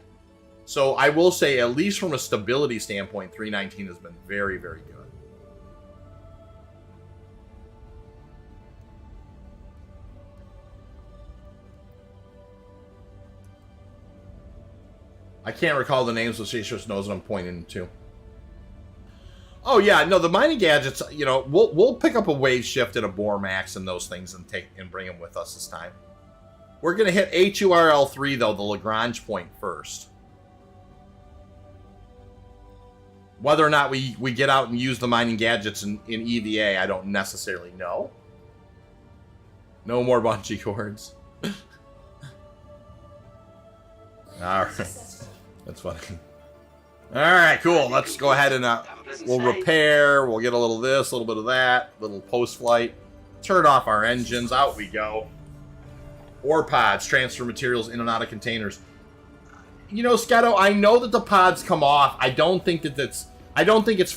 So I will say, at least from a stability standpoint, 3.19 has been very, very good. I can't recall the names, so she just knows what I'm pointing to. Oh yeah, no, the mining gadgets, you know, we'll pick up a wave shift and a bore max and those things and bring them with us this time. We're gonna hit Hur L3 though, the Lagrange point first. Whether or not we get out and use the mining gadgets in EVA, I don't necessarily know. No more bungee cords. All right, that's funny. All right, cool. Let's go ahead and we'll repair. We'll get a little of this, a little bit of that, little post-flight. Turn off our engines. Out we go. Ore pods, transfer materials in and out of containers. You know, Sketo, I know that the pods come off. I don't think it's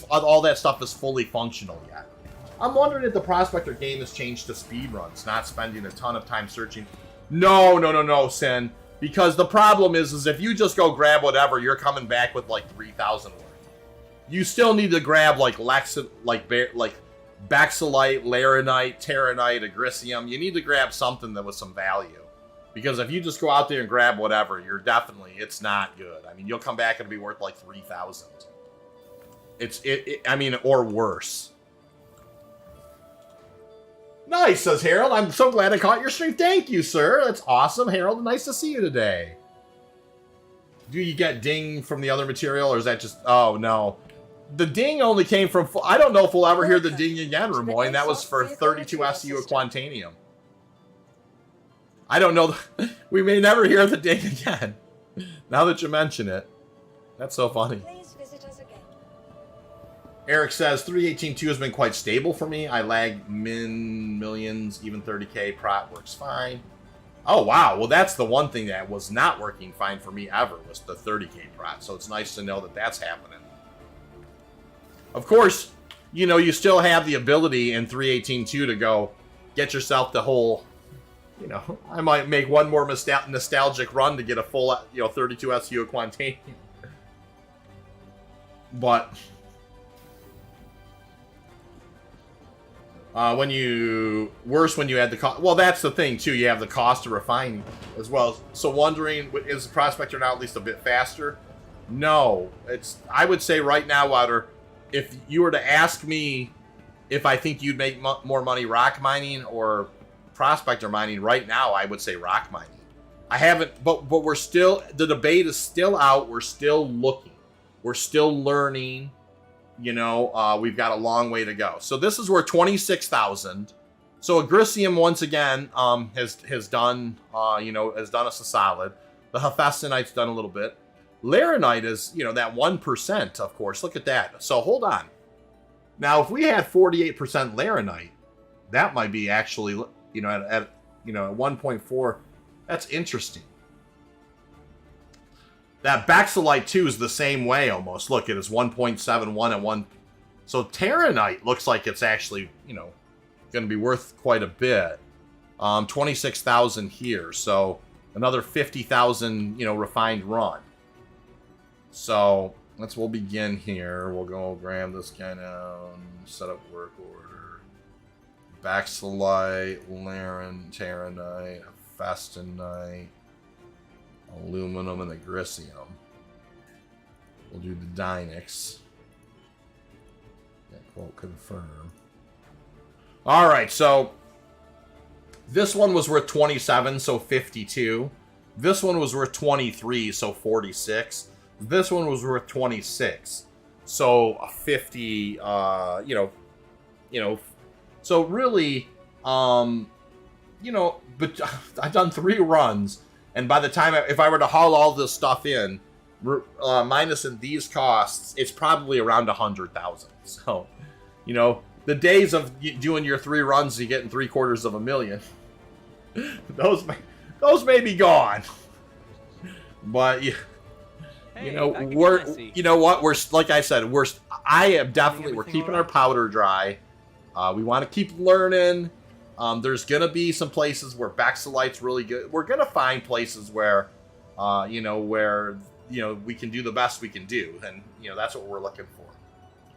all that stuff is fully functional yet. I'm wondering if the Prospector game has changed to speed runs, not spending a ton of time searching. No, Sin. Because the problem is if you just go grab whatever, you're coming back with like 3,000 worth. You still need to grab like Baxilite, Laranite, Terranite, Agricium. You need to grab something that was some value. Because if you just go out there and grab whatever, it's not good. I mean, you'll come back and it'll be worth like 3,000. Or worse. Nice, says Harold. I'm so glad I caught your stream. Thank you, sir. That's awesome, Harold. Nice to see you today. Do you get ding from the other material, or is that just... Oh, no. The ding only came from... I don't know if we'll ever hear the ding again, Ramoy. That was for 32 SU of Quantanium. I don't know. We may never hear the ding again. Now that you mention it. That's so funny. Please visit us again. Eric says, 3.18.2 has been quite stable for me. I lag millions, even 30k. Prot works fine. Oh, wow. Well, that's the one thing that was not working fine for me ever, was the 30k prot. So it's nice to know that that's happening. Of course, you know, you still have the ability in 3.18.2 to go get yourself the whole, you know, I might make one more nostalgic run to get a full, 32 SU of Quantanium. But... when you add the cost. Well, that's the thing too. You have the cost of refining as well. So wondering, is the Prospector now at least a bit faster? No, I would say right now, Wouter, if you were to ask me if I think you'd make more money rock mining or Prospector mining right now, I would say rock mining. I haven't, but we're still, the debate is still out. We're still looking. We're still learning. You know, we've got a long way to go. So this is where 26,000. So Agricium once again has done us a solid. The Hephaestonite's done a little bit. Laranite is, that 1%, of course. Look at that. So hold on. Now, if we had 48% Laranite, that might be actually, at 1.4. That's interesting. That Baxilite 2 is the same way almost. Look, it is 1.71 and 1. So Terranite looks like it's actually, going to be worth quite a bit. 26,000 here. So another 50,000, refined run. So we'll begin here. We'll go grab this guy down. Set up work order. Baxilite, Laren, Terranite, Festinite. Aluminum and Agricium. We'll do the Dynix. That quote confirm. Alright, so this one was worth 27, so 52. This one was worth 23, so 46. This one was worth 26, so 50, so really, but I've done 3 runs. And by the time, if I were to haul all this stuff in, minusing these costs, it's probably around 100,000. So, you know, the days of doing your 3 runs and getting $750,000, those may be gone. But you know, you know what? We're, like I said, we're keeping our powder dry. We want to keep learning. There's gonna be some places where Bexelite's really good. We're gonna find places where, you know, we can do the best we can do, and you know that's what we're looking for.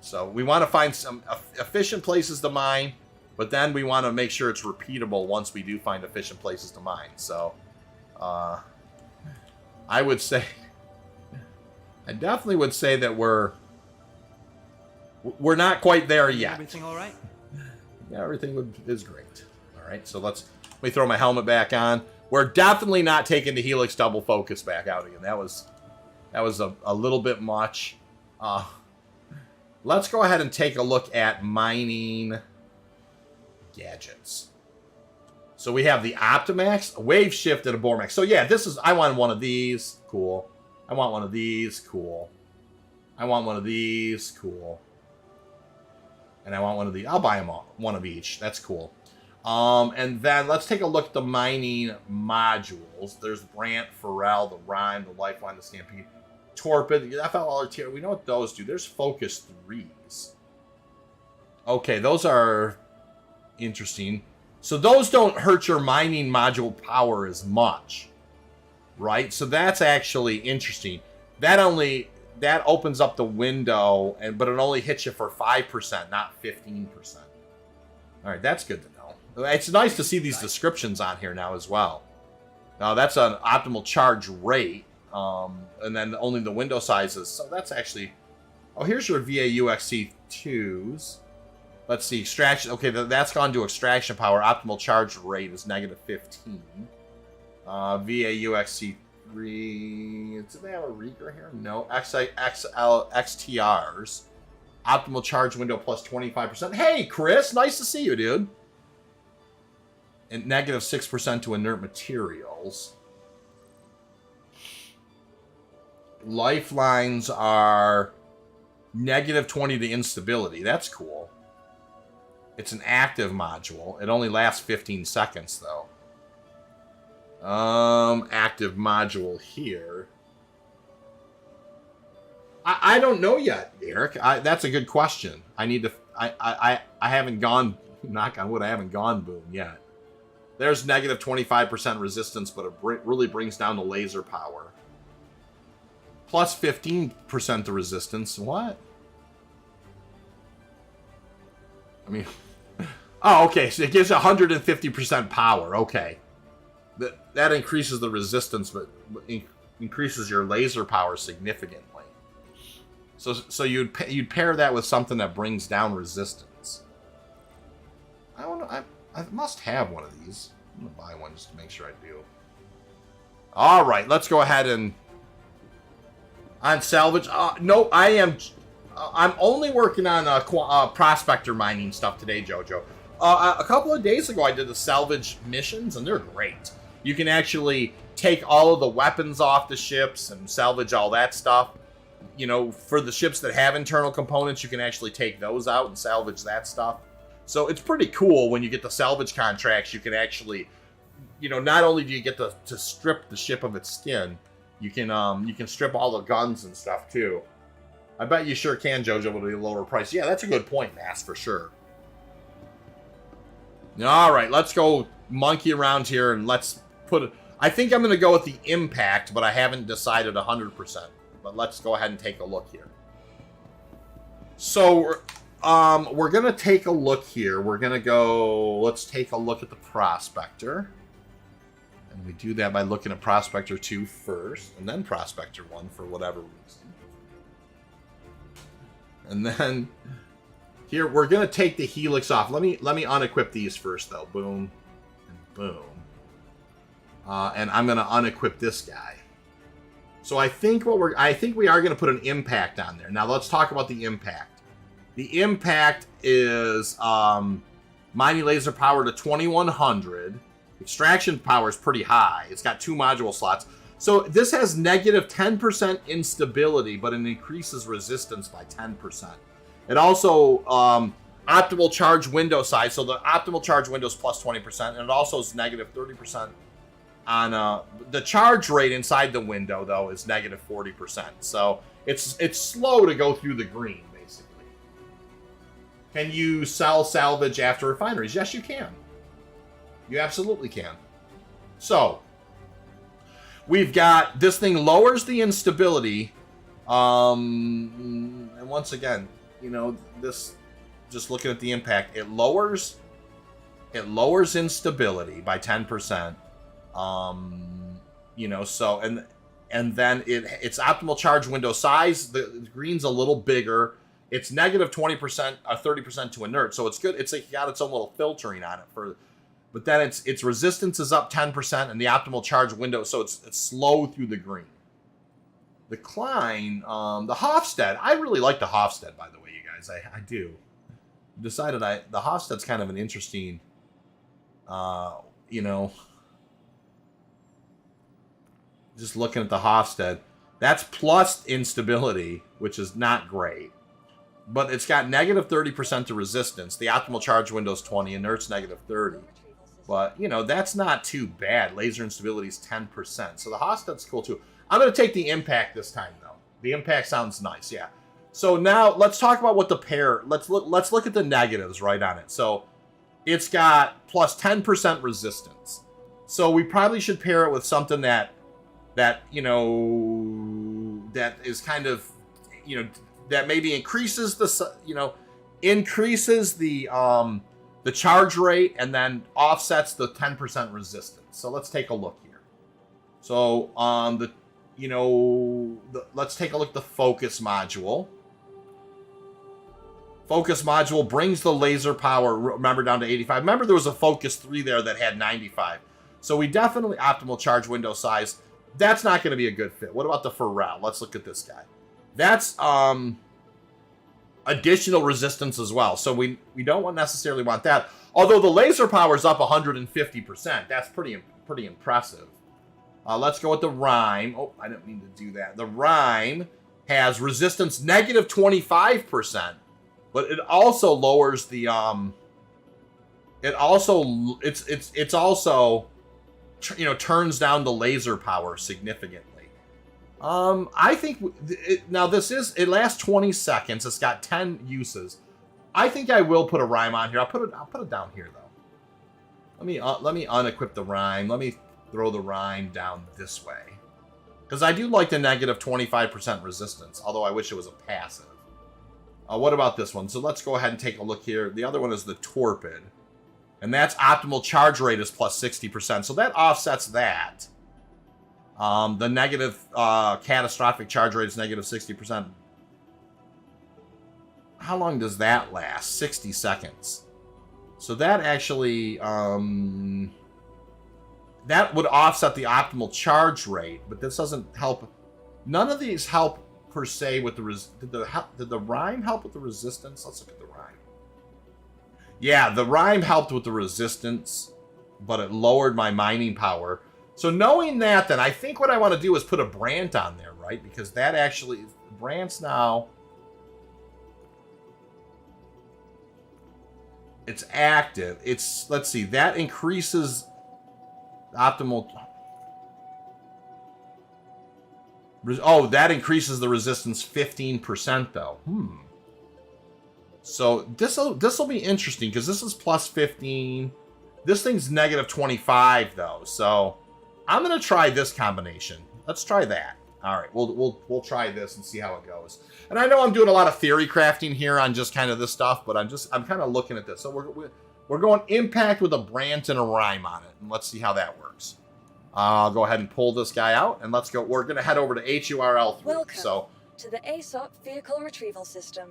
So we want to find some efficient places to mine, but then we want to make sure it's repeatable once we do find efficient places to mine. So, I definitely would say that we're not quite there yet. Everything all right? Yeah, everything is great. All right, so let me throw my helmet back on. We're definitely not taking the Helix double focus back out again. That was a little bit much. Let's go ahead and take a look at mining gadgets. So we have the Optimax, a Wave Shift, and a Bormax. So yeah, I want one of these. Cool. I want one of these. Cool. I want one of these. Cool. And I want one of these. I'll buy them all. One of each. That's cool. And then let's take a look at the mining modules. There's Brant, Pharrell, the Rhyme, the Lifeline, the Stampede, Torpid, the FLTR. We know what those do. There's Focus 3s. Okay, those are interesting. So those don't hurt your mining module power as much, right? So that's actually interesting. That opens up the window, but it only hits you for 5%, not 15%. All right, that's good to know. It's nice to see these descriptions on here now as well. Now that's an optimal charge rate, and then only the window sizes. So that's actually. Oh, here's your VAUXC2s. Let's see, extraction. Okay, that's gone to extraction power. Optimal charge rate is -15. VAUXC3. Do they have a reader here? No. XTRs. Optimal charge window plus 25%. Hey, Chris, nice to see you, dude. And -6% to inert materials. Lifelines are -20 to instability. That's cool. It's an active module. It only lasts 15 seconds, though. Active module here. I don't know yet, Eric. That's a good question. I need to. I haven't gone. Knock on wood. I haven't gone boom yet. There's -25% resistance, but it really brings down the laser power. Plus 15% of resistance. What? I mean. Oh, okay. So it gives 150% power. Okay. That increases the resistance, but increases your laser power significantly. So you'd pair that with something that brings down resistance. I don't know. I must have one of these. I'm gonna buy one just to make sure I do. All right, let's go ahead and on salvage. No, I'm only working on Prospector mining stuff today, Jojo. A couple of days ago, I did the salvage missions, and they're great. You can actually take all of the weapons off the ships and salvage all that stuff. You know, for the ships that have internal components, you can actually take those out and salvage that stuff. So it's pretty cool when you get the salvage contracts. You can actually, you know, not only do you get to strip the ship of its skin, you can strip all the guns and stuff too. I bet you sure can, Jojo, with a lower price. Yeah, that's a good point, Mass, for sure. All right, let's go monkey around here and let's put it. I think I'm going to go with the impact, but I haven't decided 100%. But let's go ahead and take a look here. So we're going to take a look here. We're going to go, let's take a look at the Prospector. And we do that by looking at Prospector 2 first, and then Prospector 1 for whatever reason. And then here, we're going to take the Helix off. Let me unequip these first, though. Boom and boom. And I'm going to unequip this guy. So I think we are going to put an impact on there. Now let's talk about the impact. The impact is mining laser power to 2100, Extraction power is pretty high. It's got 2 module slots. So this has negative 10% instability, but it increases resistance by 10%. It also, optimal charge window size. So the optimal charge window is plus 20%, and it also is negative 30% on, the charge rate inside the window, though, is negative 40%. So it's slow to go through the green, basically. Can you sell salvage after refineries? Yes, you can. You absolutely can. So, we've got, this thing lowers the instability. And once again, you know, this, just looking at the impact, it lowers instability by 10%. You know, so, and then its optimal charge window size, the green's a little bigger. It's negative 20%, 30% to inert. So it's good. It's like got its own little filtering on it for, but then its resistance is up 10% and the optimal charge window, so it's slow through the green. The Klein, the Hofstede, I really like the Hofstede, by the way, you guys. I do. Decided the Hofstede's kind of an interesting, you know, just looking at the Hofstede, that's plus instability, which is not great. But it's got negative 30% to resistance. The optimal charge window is 20, inert's negative 30. But, you know, that's not too bad. Laser instability is 10%. So the Hofstede's cool, too. I'm going to take the impact this time, though. The impact sounds nice, yeah. So now, let's talk about what the pair... Let's look at the negatives right on it. So, it's got plus 10% resistance. So, we probably should pair it with something that, you know... that is kind of, you know... that maybe increases the, you know... increases the charge rate and then offsets the 10% resistance. So let's take a look here. So let's take a look at the focus module. Focus module brings the laser power, remember, down to 85. Remember, there was a Focus 3 there that had 95. So we definitely, optimal charge window size, that's not going to be a good fit. What about the Pharrell? Let's look at this guy. That's, additional resistance as well. So we don't necessarily want that. Although the laser power is up 150%. That's pretty impressive. Let's go with the Rhyme. Oh, I didn't mean to do that. The Rhyme has resistance negative 25%, but it also lowers the it also you know, turns down the laser power significantly. I think now it lasts 20 seconds. It's got 10 uses. I think I will put a Rhyme on here. I'll put it down here though. Let me unequip the Rhyme. Let me throw the Rhyme down this way, because I do like the negative 25% resistance. Although I wish it was a passive. What about this one? So let's go ahead and take a look here. The other one is the Torpid, and that's optimal charge rate is plus 60%. So that offsets that. The negative catastrophic charge rate is negative 60%. How long does that last? 60 seconds. So that actually, that would offset the optimal charge rate, but this doesn't help. None of these help per se with the did the Rhyme help with the resistance? Let's look at the Rhyme. Yeah, the Rhyme helped with the resistance, but it lowered my mining power. So knowing that, then I think what I want to do is put a Brant on there, right? Because that actually, Brant's now, it's active. It's, let's see, that increases optimal. Oh, that increases the resistance 15% though. So this will be interesting because this is plus 15. This thing's negative 25 though. So I'm gonna try this combination. Let's try that. All right, we'll try this and see how it goes. And I know I'm doing a lot of theory crafting here on just kind of this stuff, but I'm kind of looking at this. So we're going impact with a Brant and a Rhyme on it, and let's see how that works. I'll go ahead and pull this guy out, and let's go. We're gonna head over to Hur L3. Welcome to the ASOP vehicle retrieval system.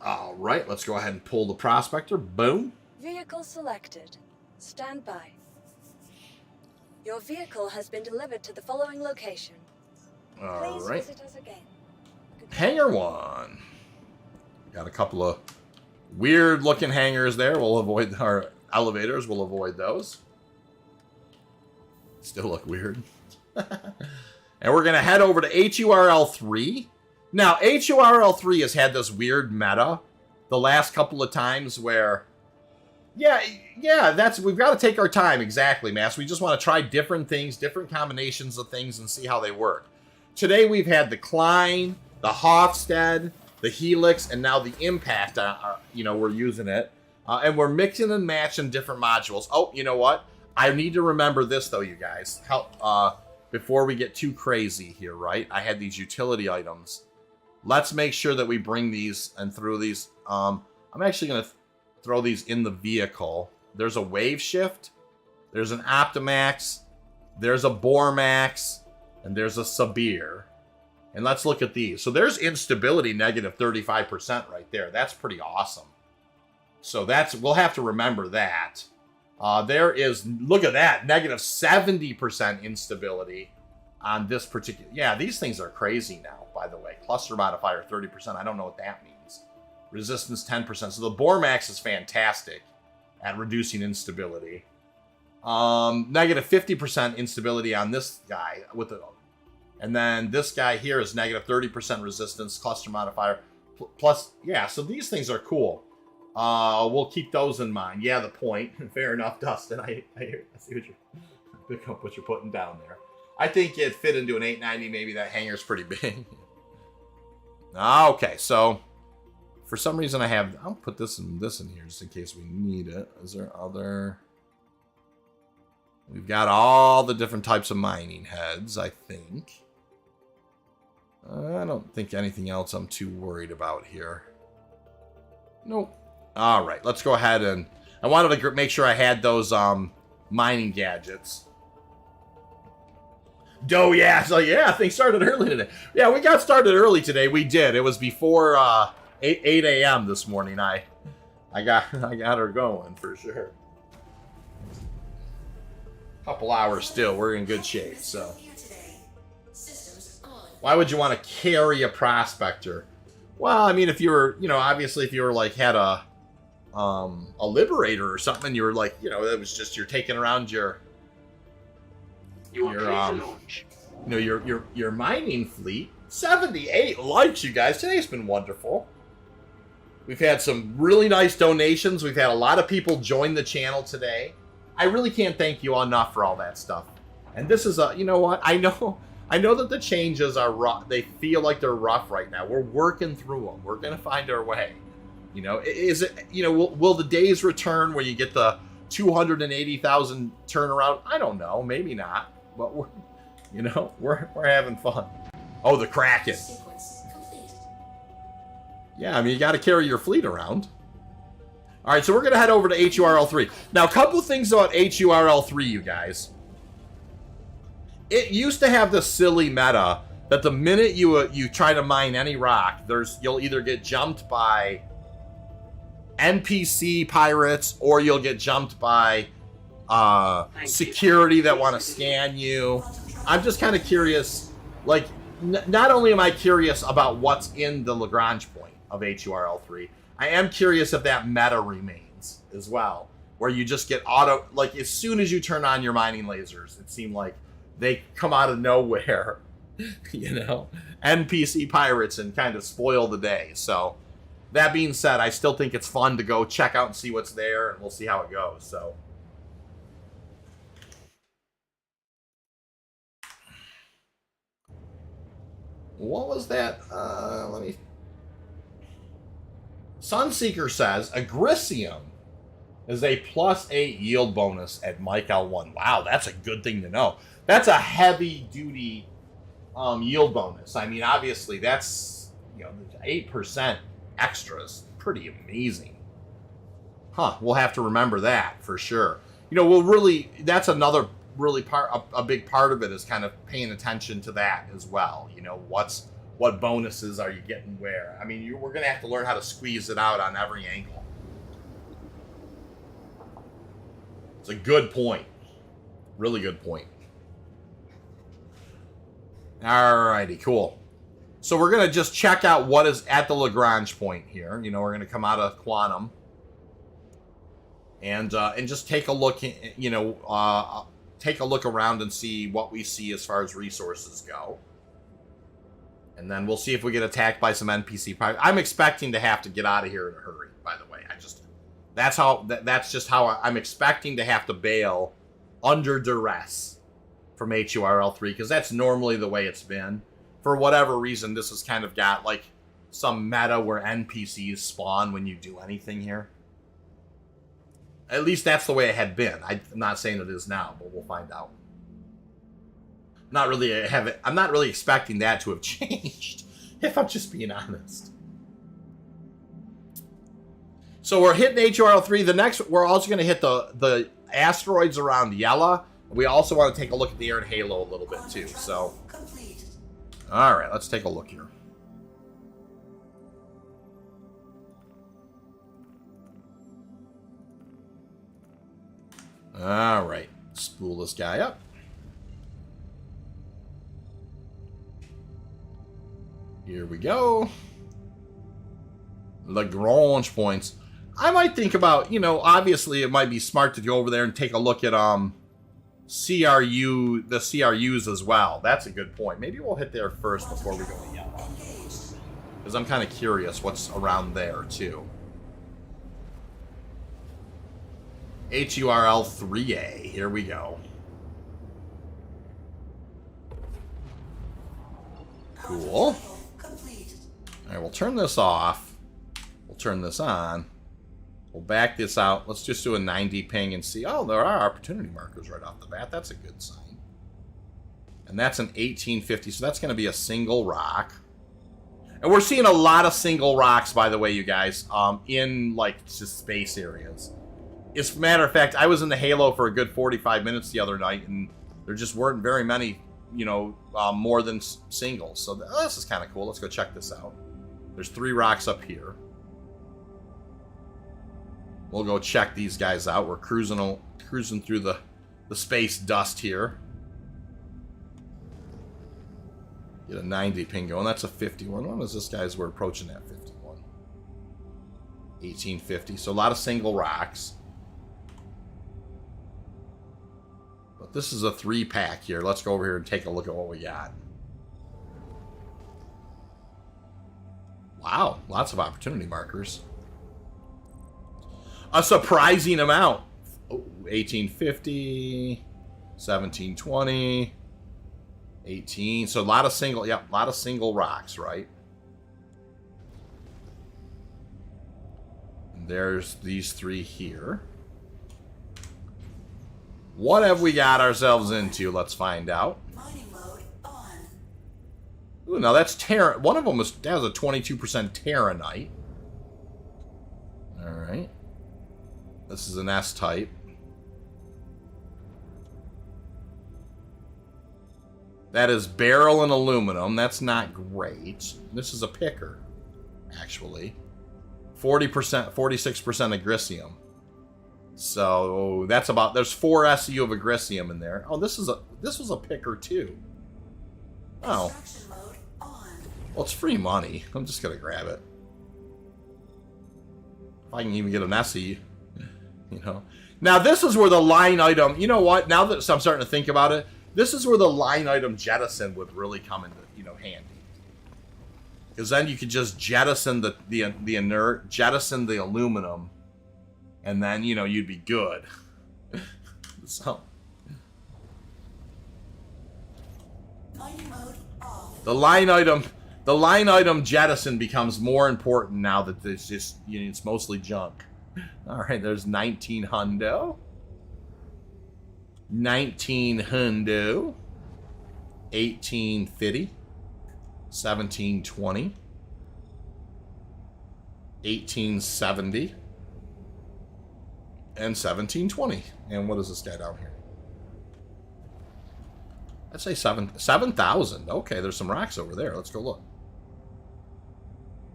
All right, let's go ahead and pull the Prospector. Boom. Vehicle selected. Stand by. Your vehicle has been delivered to the following location. All Please right. visit us again. Hangar 1. Got a couple of Weird looking hangars there. We'll avoid our elevators. We'll avoid those. Still look weird. And we're going to head over to HURL3. Now, HURL3 has had this weird meta the last couple of times where, yeah, we've got to take our time. Exactly, Mass. We just want to try different things, different combinations of things, and see how they work. Today, we've had the Klein, the Hofstede, the Helix, and now the Impact. We're using it. And we're mixing and matching different modules. Oh, you know what? I need to remember this, though, you guys. Before we get too crazy here, right? I had these utility items. Let's make sure that we bring these and through these. I'm actually going to throw these in the vehicle. There's a Wave Shift. There's an Optimax. There's a Bormax. And there's a Sabir. And let's look at these. So there's instability negative 35% right there. That's pretty awesome. So we'll have to remember that. There is, look at that, negative 70% instability on this particular. Yeah, these things are crazy now, by the way. Cluster modifier 30%. I don't know what that means. Resistance 10%. So the Bormax is fantastic at reducing instability. Negative 50% instability on this guy with it. And then this guy here is negative 30% resistance, cluster modifier. Plus, yeah, so these things are cool. We'll keep those in mind. Yeah, the point. Fair enough, Dustin. I see what you're putting down there. I think it fit into an 890. Maybe that hangar's pretty big. Okay, so for some reason I'll put this in here just in case we need it. Is there other? We've got all the different types of mining heads, I think. I don't think anything else I'm too worried about here. Nope. All right, let's go ahead and... I wanted to make sure I had those mining gadgets. Oh, yeah. So, yeah, things started early today. Yeah, we got started early today. We did. It was before 8 a.m. this morning. I got her going for sure. Couple hours still. We're in good shape, so... Why would you want to carry a Prospector? Well, I mean, if you were, obviously if you were like had a Liberator or something, you were like, it was just you're taking around your mining fleet. 78 likes, you guys. Today's been wonderful. We've had some really nice donations. We've had a lot of people join the channel today. I really can't thank you enough for all that stuff. And this is you know what? I know that the changes are rough. They feel like they're rough right now. We're working through them. We're going to find our way. Is it, will the days return where you get the 280,000 turnaround? I don't know. Maybe not. But we're having fun. Oh, the Kraken. Yeah, I mean, you got to carry your fleet around. All right, so we're going to head over to HURL3. Now, a couple things about HURL3, you guys. It used to have the silly meta that the minute you try to mine any rock, you'll either get jumped by NPC pirates or you'll get jumped by security that want to scan you. I'm just kind of curious. Like, not only am I curious about what's in the Lagrange point of HURL3, I am curious if that meta remains as well, where you just get like as soon as you turn on your mining lasers, it seemed like they come out of nowhere, NPC pirates and kind of spoil the day. So that being said, I still think it's fun to go check out and see what's there, and we'll see how it goes. So what was that? Let me... Sunseeker says Agricium is a +8 yield bonus at Mike L1. Wow, that's a good thing to know. That's a heavy-duty yield bonus. I mean, obviously, that's 8% extras. Pretty amazing. Huh? We'll have to remember that for sure. That's another really a big part of it is kind of paying attention to that as well. What bonuses are you getting where? I mean, we're going to have to learn how to squeeze it out on every angle. It's a good point. Really good point. Alrighty, cool. So we're going to just check out what is at the Lagrange point here. You know, we're going to come out of Quantum. And just take a look, you know, take a look around and see what we see as far as resources go. And then we'll see if we get attacked by some NPC. I'm expecting to have to get out of here in a hurry, by the way. That's just how I'm expecting to have to bail under duress from Hur L3, because that's normally the way it's been. For whatever reason, this has kind of got like some meta where NPCs spawn when you do anything here. At least that's the way it had been. I'm not saying it is now, but we'll find out. I'm not really expecting that to have changed, if I'm just being honest. So we're hitting HRL3. The next, we're also going to hit the asteroids around Yela. We also want to take a look at the Air Halo a little bit too. So, all right, let's take a look here. All right, spool this guy up. Here we go. Lagrange points. I might think about, you know, obviously it might be smart to go over there and take a look at the CRUs as well. That's a good point. Maybe we'll hit there first before we go to Yela, because I'm kind of curious what's around there too. Hur L3A. Here we go. Cool. All right, we'll turn this off. We'll turn this on. We'll back this out. Let's just do a 90 ping and see. Oh, there are opportunity markers right off the bat. That's a good sign. And that's an 1850, so that's going to be a single rock. And we're seeing a lot of single rocks, by the way, you guys, in, like, just space areas. As a matter of fact, I was in the Halo for a good 45 minutes the other night, and there just weren't very many, you know, more than singles. So this is kind of cool. Let's go check this out. There's 3 rocks up here. We'll go check these guys out. We're cruising through the space dust here. Get a 90 ping going. That's a 51. When is this guys? We're approaching that 51. 1850. So a lot of single rocks. But this is a 3-pack here. Let's go over here and take a look at what we got. Wow, lots of opportunity markers. A surprising amount. Oh, 1850, 1720, 18. So a lot of single, a lot of single rocks, right? And there's these 3 here. What have we got ourselves into? Let's find out. Mining mode on. Ooh, now that's Terran. One of them was, that was a 22% Terranite. All right. This is an S-type. That is beryl and aluminum. That's not great. This is a picker, actually. 40%, 46% agricium. So that's about, there's 4 SU of agricium in there. Oh, this was a picker too. Oh. Well, it's free money. I'm just gonna grab it. If I can even get an SE, you know. Now this is where the line item, you know what? Now that I'm starting to think about it, this is where the line item jettison would really come into, you know, handy. Because then you could just jettison the inert, jettison the aluminum, and then, you know, you'd be good. So the line item jettison becomes more important now that there's just, you know, it's mostly junk. All right, there's 19 hundo. 19 hundo. 1850. 1720. 1870. And 1720. And what is this guy down here? I'd say 7,000. Okay, there's some rocks over there. Let's go look.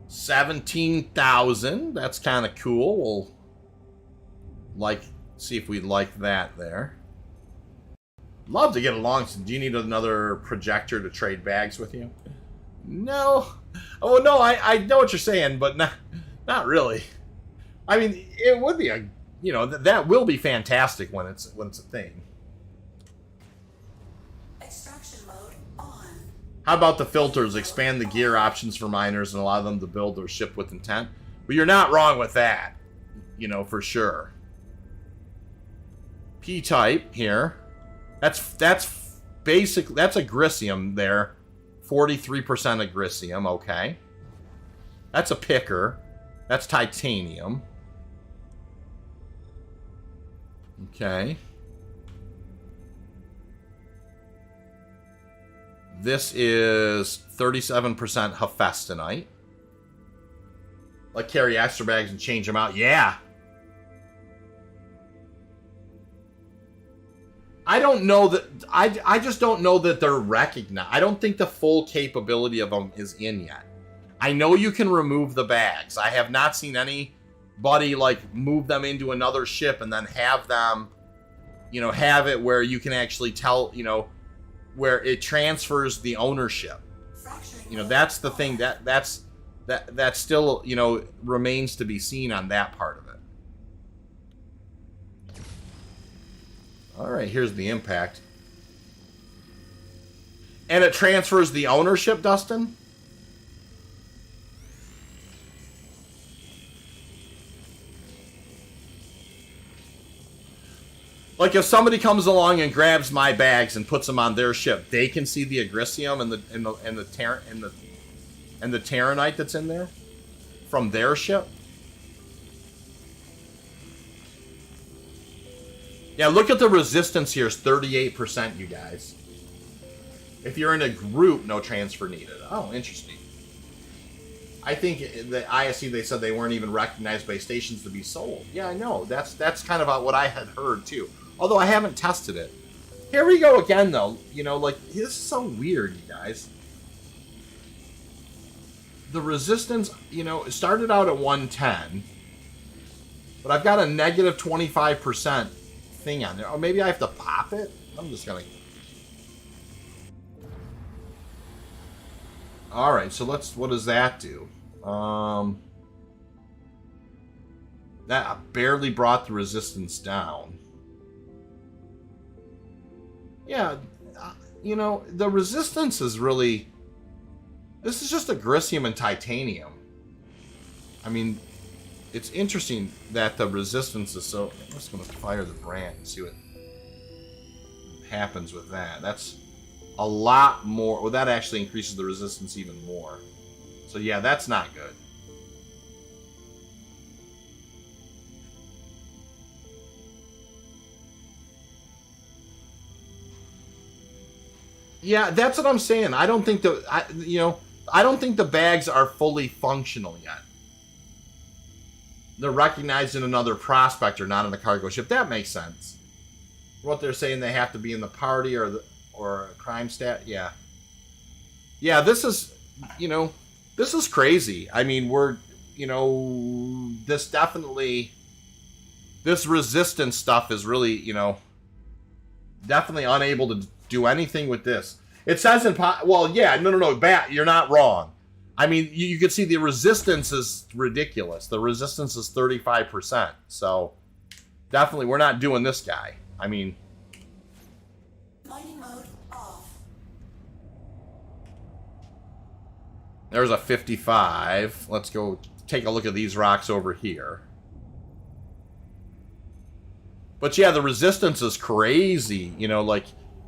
17,000. That's kind of cool. We'll see if we like that there. Love to get along. Do you need another projector to trade bags with you? No. Oh, no, I know what you're saying, but not really. I mean, it would be a, you know, that will be fantastic when it's a thing. Extraction mode on. How about the filters? Expand the gear options for miners and allow them to build their ship with intent. But you're not wrong with that, you know, for sure. P-type here. That's basically, that's a Grisium there. 43% of Grisium, okay. That's a picker. That's titanium. Okay. This is 37% Hephaestonite. Like carry extra bags and change them out. Yeah. I don't know that... I just don't know that they're recognized. I don't think the full capability of them is in yet. I know you can remove the bags. I have not seen anybody, like, move them into another ship and then have them, you know, have it where you can actually tell, you know, where it transfers the ownership. You know, that's the thing. That still, you know, remains to be seen on that part of it. All right, here's the impact. And it transfers the ownership, Dustin? Like if somebody comes along and grabs my bags and puts them on their ship, they can see the Agricium and the Terranite that's in there from their ship. Yeah, look at the resistance here. It's 38%, you guys. If you're in a group, no transfer needed. Oh, interesting. I think the ISC, they said they weren't even recognized by stations to be sold. Yeah, I know. That's kind of what I had heard, too. Although I haven't tested it. Here we go again, though. You know, like, this is so weird, you guys. The resistance, you know, it started out at 110. But I've got a negative 25% thing on there. Or maybe I have to pop it? I'm just going to... Alright, so what does that do? That barely brought the resistance down. Yeah, you know, the resistance is really... This is just a Grisium and titanium. I mean, it's interesting that the resistance is so... I'm just going to fire the brand and see what happens with that. That's a lot more... Well, that actually increases the resistance even more. So yeah, that's not good. Yeah, that's what I'm saying. I don't think I don't think the bags are fully functional yet. They're recognized in another Prospector, not in a cargo ship. That makes sense. What they're saying, they have to be in the party or a crime stat. Yeah. Yeah, this is, you know, this is crazy. I mean, we're, you know, this resistance stuff is really, you know, definitely unable to do anything with this. It says well, yeah, no, Bat, you're not wrong. I mean, you can see the resistance is ridiculous. The resistance is 35%. So, definitely, we're not doing this guy. I mean... Mining mode off. There's a 55. Let's go take a look at these rocks over here. But yeah, the resistance is crazy. You know, like...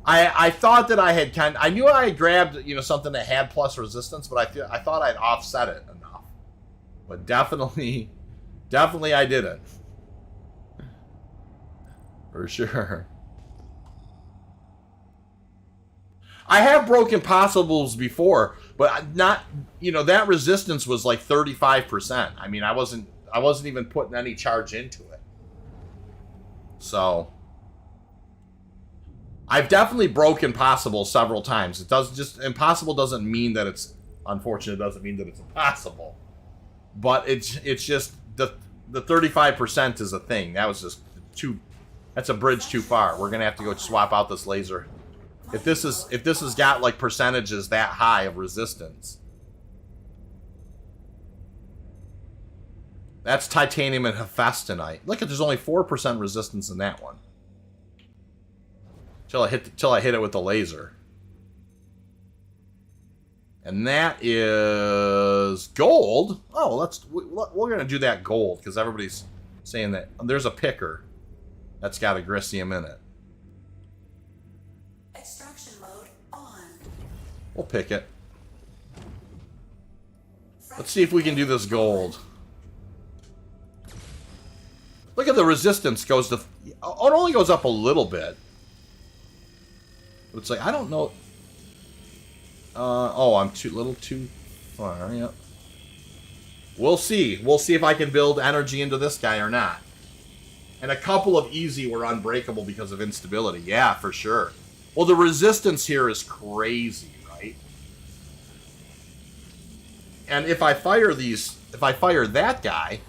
I thought that I had I knew I had grabbed, you know, something that had plus resistance, but I thought I'd offset it enough. But definitely I didn't. For sure. I have broken possibles before, but not, you know, that resistance was like 35%. I mean, I wasn't even putting any charge into it. So... I've definitely broken possible several times. It does just impossible doesn't mean that it's unfortunate. It doesn't mean that it's impossible. But it's just the 35% is a thing. That was just that's a bridge too far. We're gonna have to go swap out this laser. If this has got like percentages that high of resistance, That's titanium and hephaestonite. Look at, there's only 4% resistance in that one. Till I hit it with the laser. And that is gold. Oh, we're gonna do that gold because everybody's saying that. There's a picker that's got agricium in it. Extraction mode on. We'll pick it. Let's see if we can do this gold. Look at the resistance goes to. Oh, it only goes up a little bit. It's like, I don't know. Oh, I'm too far. Yep. We'll see. We'll see if I can build energy into this guy or not. And a couple of easy were unbreakable because of instability. Yeah, for sure. Well, the resistance here is crazy, right? And if I fire that guy,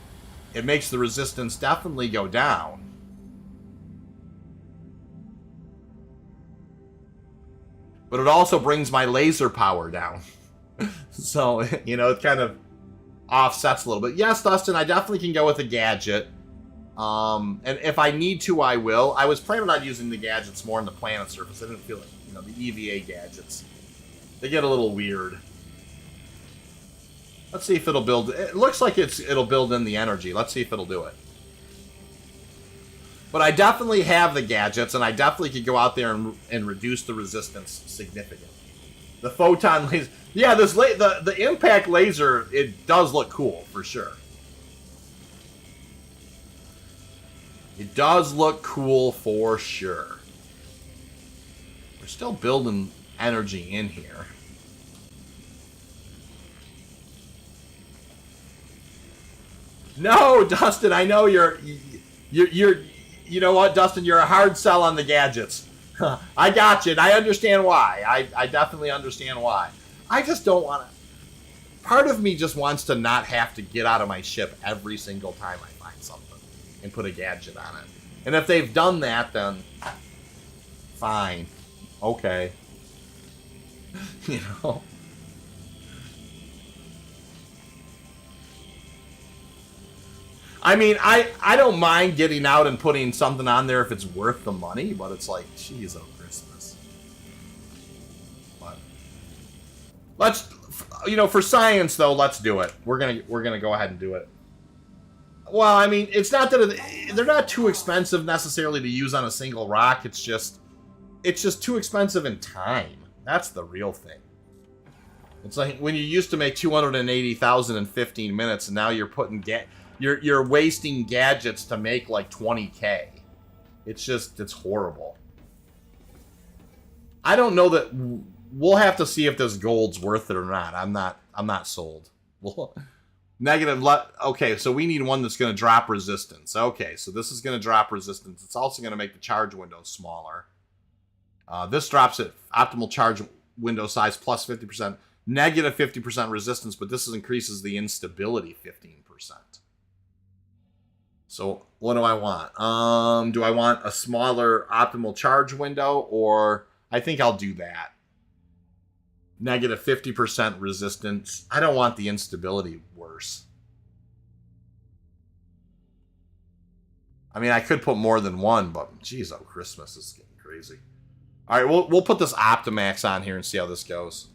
it makes the resistance definitely go down. But it also brings my laser power down. So, you know, it kind of offsets a little bit. Yes, Dustin, I definitely can go with a gadget. And if I need to, I will. I was planning on using the gadgets more on the planet surface. I didn't feel like, you know, the EVA gadgets. They get a little weird. Let's see if it'll build. It looks like it'll build in the energy. Let's see if it'll do it. But I definitely have the gadgets, and I definitely could go out there and reduce the resistance significantly. The photon laser, yeah, the impact laser, it does look cool for sure. It does look cool for sure. We're still building energy in here. No, Dustin, I know you're you know what, Dustin, you're a hard sell on the gadgets. I got you, and I understand why. I definitely understand why. I just don't want to. Part of me just wants to not have to get out of my ship every single time I find something and put a gadget on it. And if they've done that, then fine. Okay. You know? I mean, I don't mind getting out and putting something on there if it's worth the money, but it's like, geez, oh Christmas. But let's, you know, for science though, let's do it. We're gonna go ahead and do it. Well, I mean, it's not that they're not too expensive necessarily to use on a single rock. It's just too expensive in time. That's the real thing. It's like when you used to make 280,000 in 15 minutes, and now you're putting you're wasting gadgets to make like 20K. It's horrible. I don't know that we'll have to see if this gold's worth it or not. I'm not sold. Well, negative. Okay, so we need one that's going to drop resistance. Okay, so this is going to drop resistance. It's also going to make the charge window smaller. This drops it optimal charge window size plus 50%, negative 50% resistance, but this increases the instability 15%. So what do I want? Do I want a smaller optimal charge window, or I think I'll do that. Negative 50% resistance. I don't want the instability worse. I mean, I could put more than one, but geez, oh, Christmas is getting crazy. All right, we'll put this Optimax on here and see how this goes.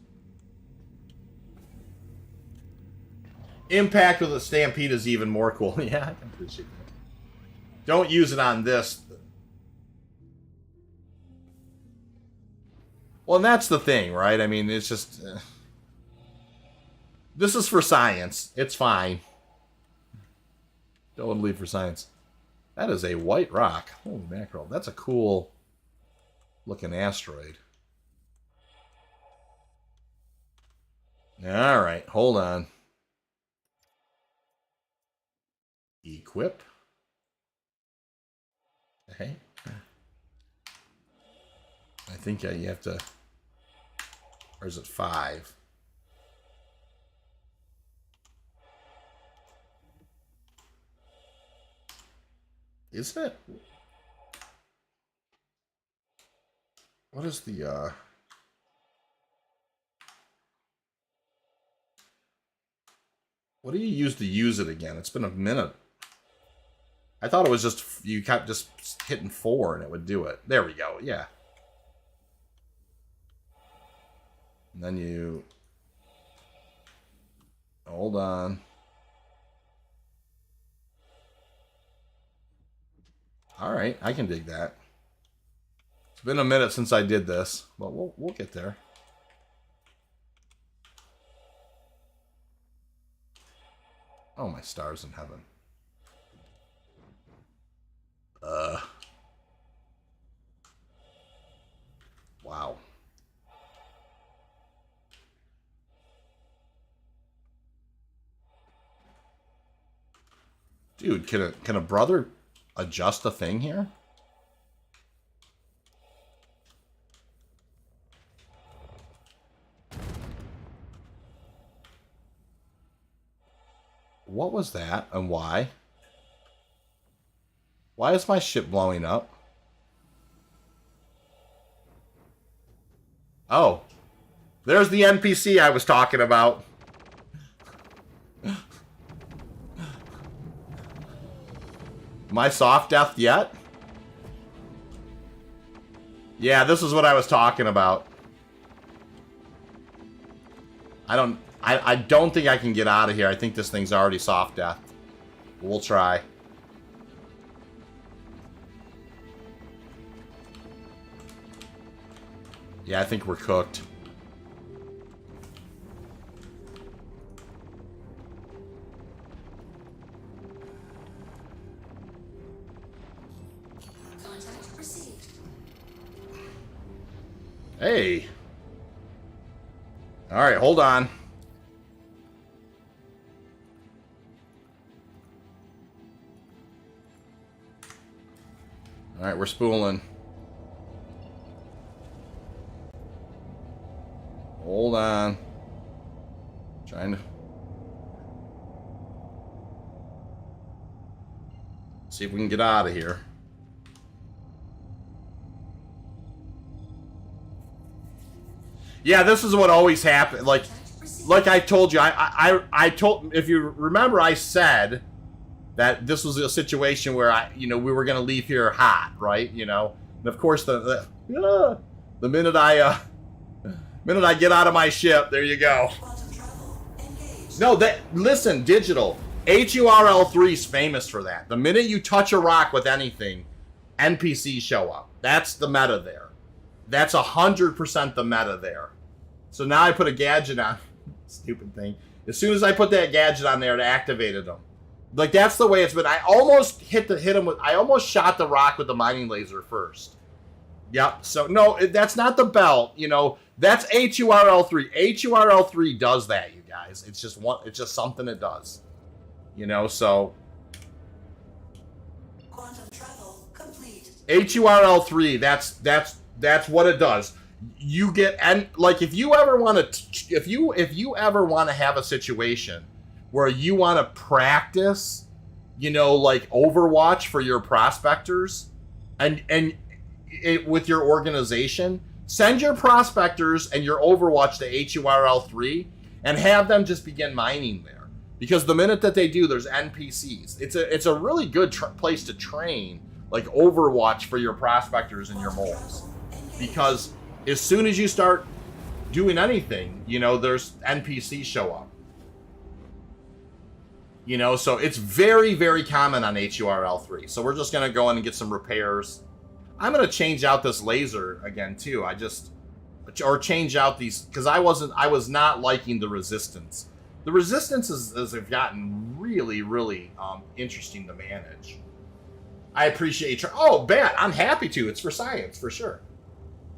Impact with a Stampede is even more cool. Yeah, I can appreciate that. Don't use it on this. Well, and that's the thing, right? I mean, it's just... this is for science. It's fine. Don't leave for science. That is a white rock. Holy mackerel. That's a cool looking asteroid. Alright, hold on. Equip. Okay. I think you have to... Or is it 5? Is it? What is the... What do you use it again? It's been a minute. I thought it was just, you kept just hitting 4 and it would do it. There we go, yeah. And then you... Hold on. Alright, I can dig that. It's been a minute since I did this, but we'll get there. Oh, my stars in heaven. Wow. Dude, can a brother adjust a thing here? What was that and why? Why is my ship blowing up? Oh. There's the NPC I was talking about. Am I soft death yet? Yeah, this is what I was talking about. I don't think I can get out of here. I think this thing's already soft death. We'll try. Yeah, I think we're cooked. Contact received. Hey. All right, hold on. All right, we're spooling. Hold on. Trying to see if we can get out of here. Yeah, this is what always happens. Like I told you, I told, if you remember, I said that this was a situation where we were gonna leave here hot, right? And of course the minute I get out of my ship, there you go. No, listen, digital. Hur L3 is famous for that. The minute you touch a rock with anything, NPCs show up. That's the meta there. That's 100% the meta there. So now I put a gadget on. Stupid thing. As soon as I put that gadget on there, it activated them. Like, that's the way it's been. I almost hit him with. I almost shot the rock with the mining laser first. Yep. So no, that's not the belt. That's Hur L3. Hur L3 does that, you guys. It's just something it does. So. Quantum travel complete. Hur L3. That's what it does. You get, and like, if you ever want to have a situation where you want to practice, like Overwatch for your prospectors, and with your organization, send your prospectors and your Overwatch to Hur L3 and have them just begin mining there. Because the minute that they do, there's NPCs. It's a really good place to train, like Overwatch for your prospectors and your moles. Because as soon as you start doing anything, there's NPCs show up. So it's very, very common on Hur L3. So we're just going to go in and get some repairs. I'm going to change out this laser again, too. Or change out these, because I was not liking the resistance. The resistance has gotten really, really interesting to manage. I appreciate you. Oh, bad. I'm happy to. It's for science, for sure.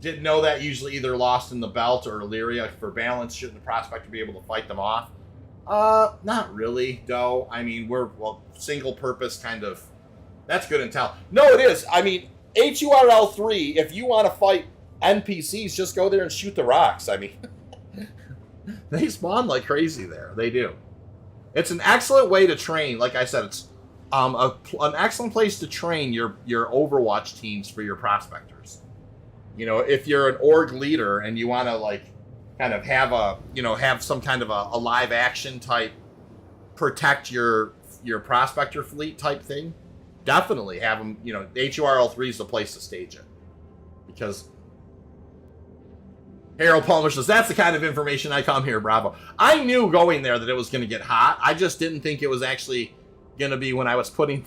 Didn't know that usually either lost in the belt or Illyria for balance. Shouldn't the prospector be able to fight them off? Not really, though. I mean, single purpose kind of. That's good intel. No, it is. I mean, Hur L3, if you want to fight NPCs, just go there and shoot the rocks. I mean, they spawn like crazy there. They do. It's an excellent way to train. Like I said, it's an excellent place to train your Overwatch teams for your prospectors. If you're an org leader and you want to, like, kind of have have some kind of a live action type protect your Prospector fleet type thing, definitely have them, you know, Hur L3 is the place to stage it. Because Harold Palmer says, that's the kind of information I come here, bravo. I knew going there that it was going to get hot. I just didn't think it was actually going to be when I was putting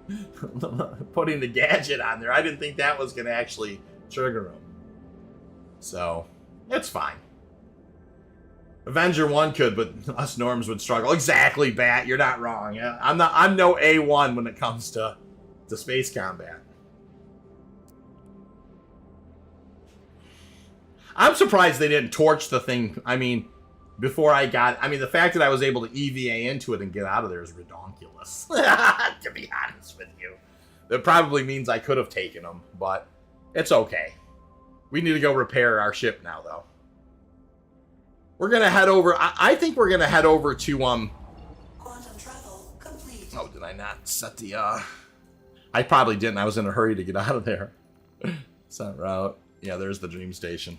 the gadget on there. I didn't think that was going to actually trigger them. So, it's fine. Avenger 1 could, but us Norms would struggle. Exactly, Bat. You're not wrong. I'm no A1 when it comes to space combat. I'm surprised they didn't torch the thing. I mean, before I got... I mean, the fact that I was able to EVA into it and get out of there is redonkulous. To be honest with you. That probably means I could have taken them, but it's okay. We need to go repair our ship now, though. We're going to head over... I think we're going to head over to... Quantum travel complete. Oh, did I not set the... I probably didn't. I was in a hurry to get out of there. Set route. Yeah, there's the Dream Station.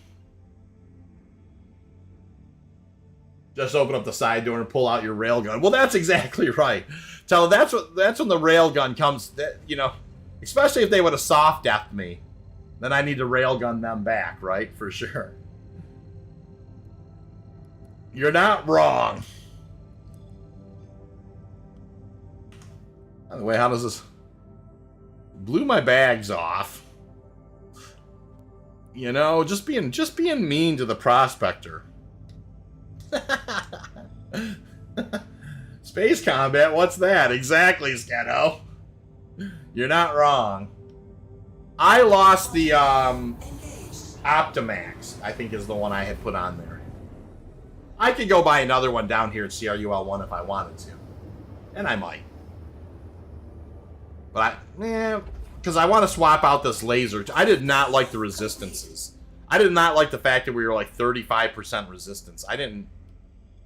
Just open up the side door and pull out your railgun. Well, that's exactly right. Tell that's when the railgun comes. That, you know, especially if they would have soft deathed me, then I need to railgun them back, right? For sure. You're not wrong. By the way, how does this? Blew my bags off. You know, just being mean to the Prospector. Space combat, what's that? Exactly, Sketo. You're not wrong. I lost the Optimax, I think is the one I had put on there. I could go buy another one down here at Cru L1 if I wanted to. And I might. But because I want to swap out this laser. I did not like the resistances. I did not like the fact that we were like 35% resistance.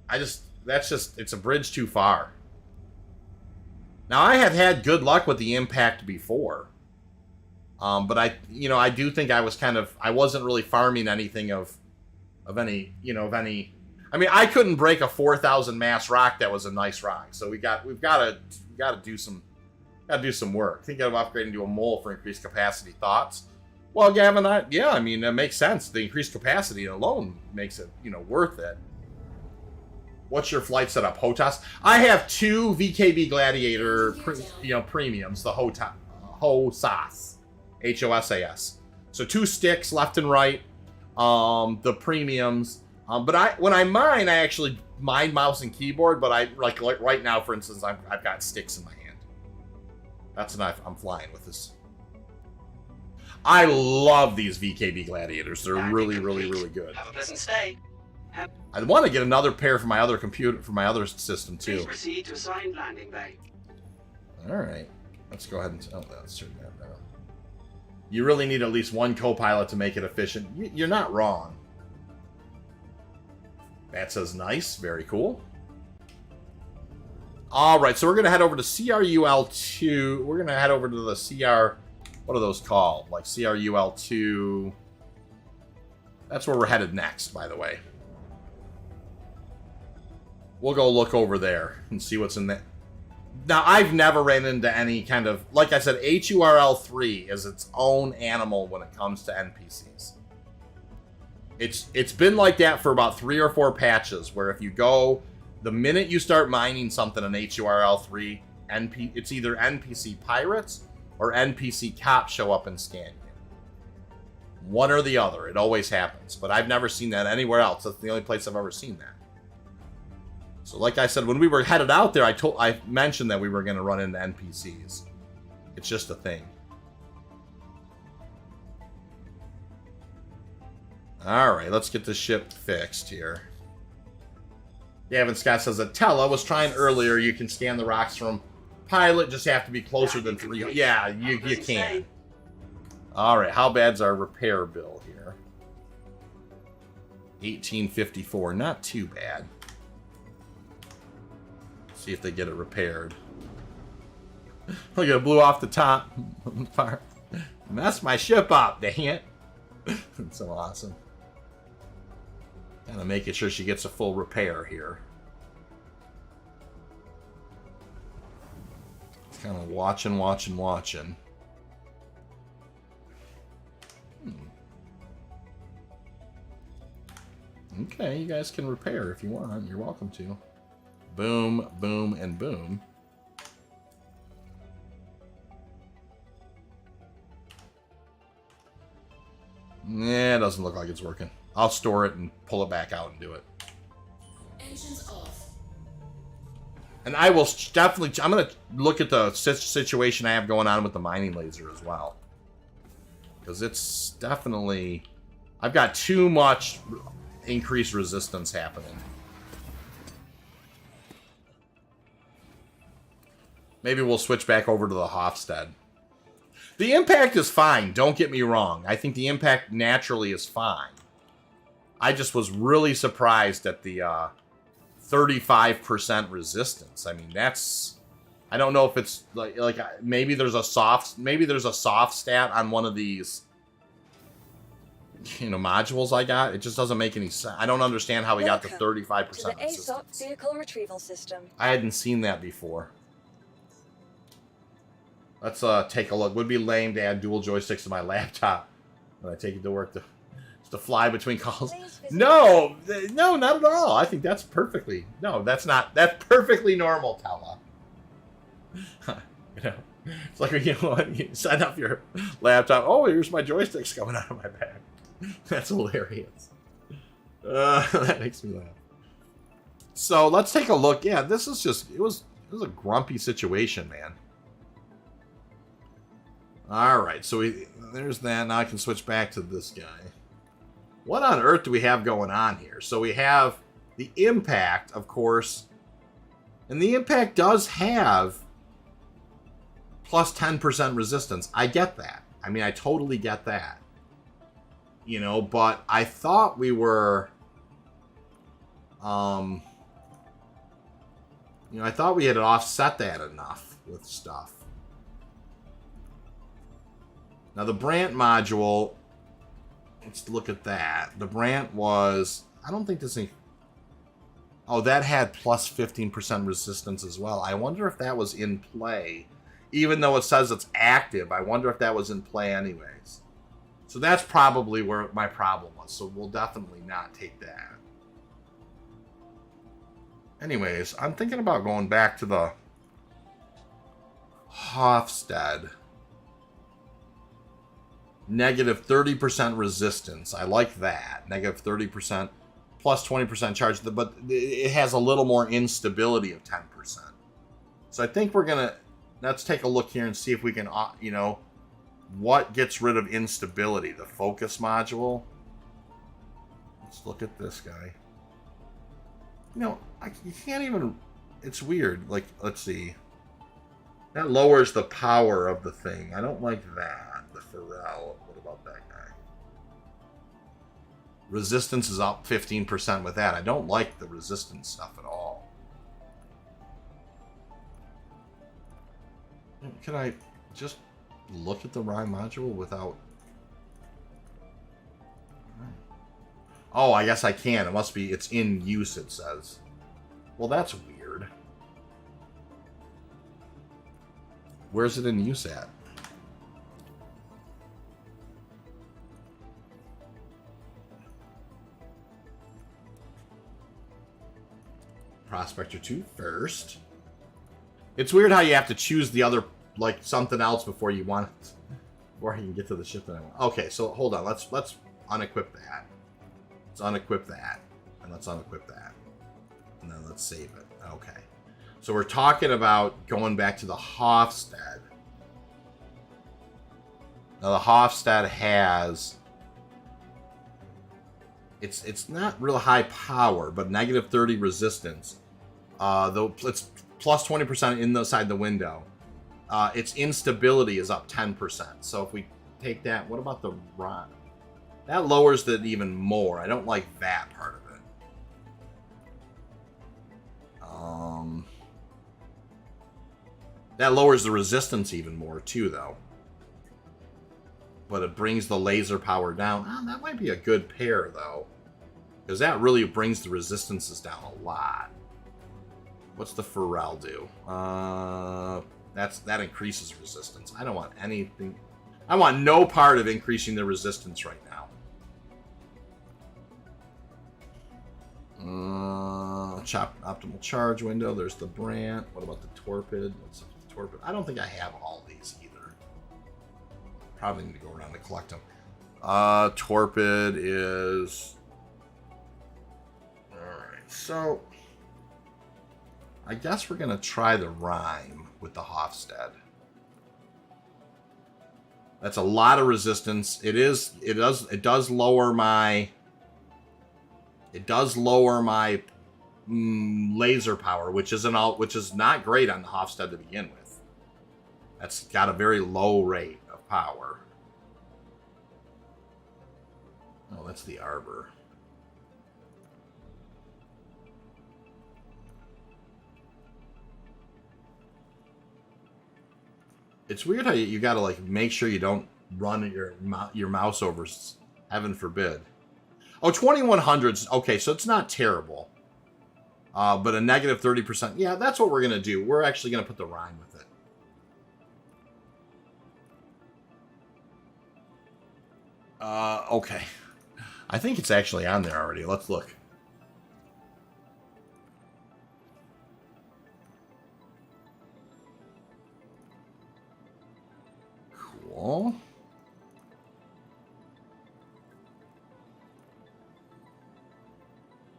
It's a bridge too far. Now, I have had good luck with the impact before. But I do think I wasn't really farming anything of any. I mean, I couldn't break a 4,000 mass rock that was a nice rock. So we've got to do some work. Think of upgrading to a mole for increased capacity. Thoughts? Well, Gavin, I mean, that makes sense. The increased capacity alone makes it, worth it. What's your flight setup, HOTAS? I have 2 VKB Gladiator, premiums, the HOSAS, HOSAS. So 2 sticks left and right, the premiums. But when I mine, I actually mine mouse and keyboard. But I like right now, for instance, I've got sticks in my hand. That's a knife I'm flying with this. I love these VKB Gladiators. They're really, really, really good. Have a pleasant stay. I want to get another pair for my other computer, for my other system too. Please proceed to assigned landing bay. All right, let's go ahead and let's turn that down. You really need at least one co-pilot to make it efficient. You're not wrong. That says nice, very cool. All right, so we're gonna head over to CRUL2. We're gonna head over to the CR. What are those called? Like CRUL2. That's where we're headed next, by the way. We'll go look over there and see what's in there. Now, I've never ran into any kind of... Like I said, Hur L3 is its own animal when it comes to NPCs. It's been like that for about 3 or 4 patches, where if you go... The minute you start mining something in Hur L3, it's either NPC pirates or NPC cops show up and scan you. One or the other. It always happens. But I've never seen that anywhere else. That's the only place I've ever seen that. So like I said, when we were headed out there, I mentioned that we were going to run into NPCs. It's just a thing. Alright, let's get this ship fixed here. Gavin Scott says that Tella was trying earlier. You can scan the rocks from pilot, just have to be closer than 3. Yeah, you can. Alright, how bad's our repair bill here? 1854, not too bad. See if they get it repaired. Look, it blew off the top. Messed my ship up, dang it. That's so awesome. Kind of making sure she gets a full repair here. kind of watching. Okay, you guys can repair if you want. You're welcome to. Boom, boom, and boom. Yeah, it doesn't look like it's working. I'll store it and pull it back out and do it. Engines off. And I will definitely... I'm going to look at the situation I have going on with the mining laser as well. Because it's definitely... I've got too much increased resistance happening. Maybe we'll switch back over to the Hofstede. The impact is fine, don't get me wrong. I think the impact naturally is fine. I just was really surprised at the 35% resistance. I mean, that's... I don't know if it's like maybe there's a soft stat on one of these modules I got. It just doesn't make any sense. I don't understand how we got to 35% to the resistance. ASOP vehicle retrieval system. I hadn't seen that before. Let's take a look. Would be lame to add dual joysticks to my laptop when I take it to work to fly between calls. No, not at all. I think that's perfectly... No, that's not... That's perfectly normal, Tala. It's like, you sign up your laptop. Oh, here's my joysticks coming out of my bag. That's hilarious. That makes me laugh. So let's take a look. Yeah, this is just... It was a grumpy situation, man. Alright, so there's that. Now I can switch back to this guy. What on earth do we have going on here? So we have the impact, of course. And the impact does have plus 10% resistance. I get that. I mean, I totally get that. But I thought we were... I thought we had offset that enough with stuff. Now, the Brant module, let's look at that. The Brant was, I don't think this thing, oh, that had plus 15% resistance as well. I wonder if that was in play. Even though it says it's active, I wonder if that was in play anyways. So that's probably where my problem was. So we'll definitely not take that. Anyways, I'm thinking about going back to the Hofstede. Negative 30% resistance. I like that. Negative 30%. Plus 20% charge. But it has a little more instability of 10%. So I think we're going to... Let's take a look here and see if we can... what gets rid of instability? The focus module? Let's look at this guy. You can't even... It's weird. Like, let's see. That lowers the power of the thing. I don't like that. The Pharrell. What about that guy? Resistance is up 15% with that. I don't like the resistance stuff at all. Can I just look at the Rye module without... Oh, I guess I can. It must be... It's in use, it says. Well, that's weird. Where's it in use at? Prospector 2 first. It's weird how you have to choose the other, like, something else before you want it, before you can get to the ship that I want. Okay, so hold on. Let's unequip that. Let's unequip that. And let's unequip that. And then let's save it. Okay. So we're talking about going back to the Hofstede. Now the Hofstede has... It's not real high power, but negative 30 resistance. Though it's plus 20% inside the window. Its instability is up 10%. So if we take that, what about the rod? That lowers it even more. I don't like that part of it. That lowers the resistance even more too, though. But it brings the laser power down. Oh, that might be a good pair, though. Because that really brings the resistances down a lot. What's the Pharrell do? That increases resistance. I don't want anything. I want no part of increasing the resistance right now. Optimal charge window. There's the Brant. What about the Torpid? Let's look at the Torpid. I don't think I have all these either. Probably need to go around and collect them. Torpid is... Alright, so... I guess we're going to try the Rhyme with the Hofstad. That's a lot of resistance. It does lower my... It does lower my laser power, which is not great on the Hofstad to begin with. That's got a very low rate of power. Oh, that's the Arbor. It's weird how you gotta like make sure you don't run your mouse over. Heaven forbid. Oh, 2100s. Okay, so it's not terrible. But a negative 30%. Yeah, that's what we're going to do. We're actually going to put the Rhyme with it. Okay. I think it's actually on there already. Let's look. Cool.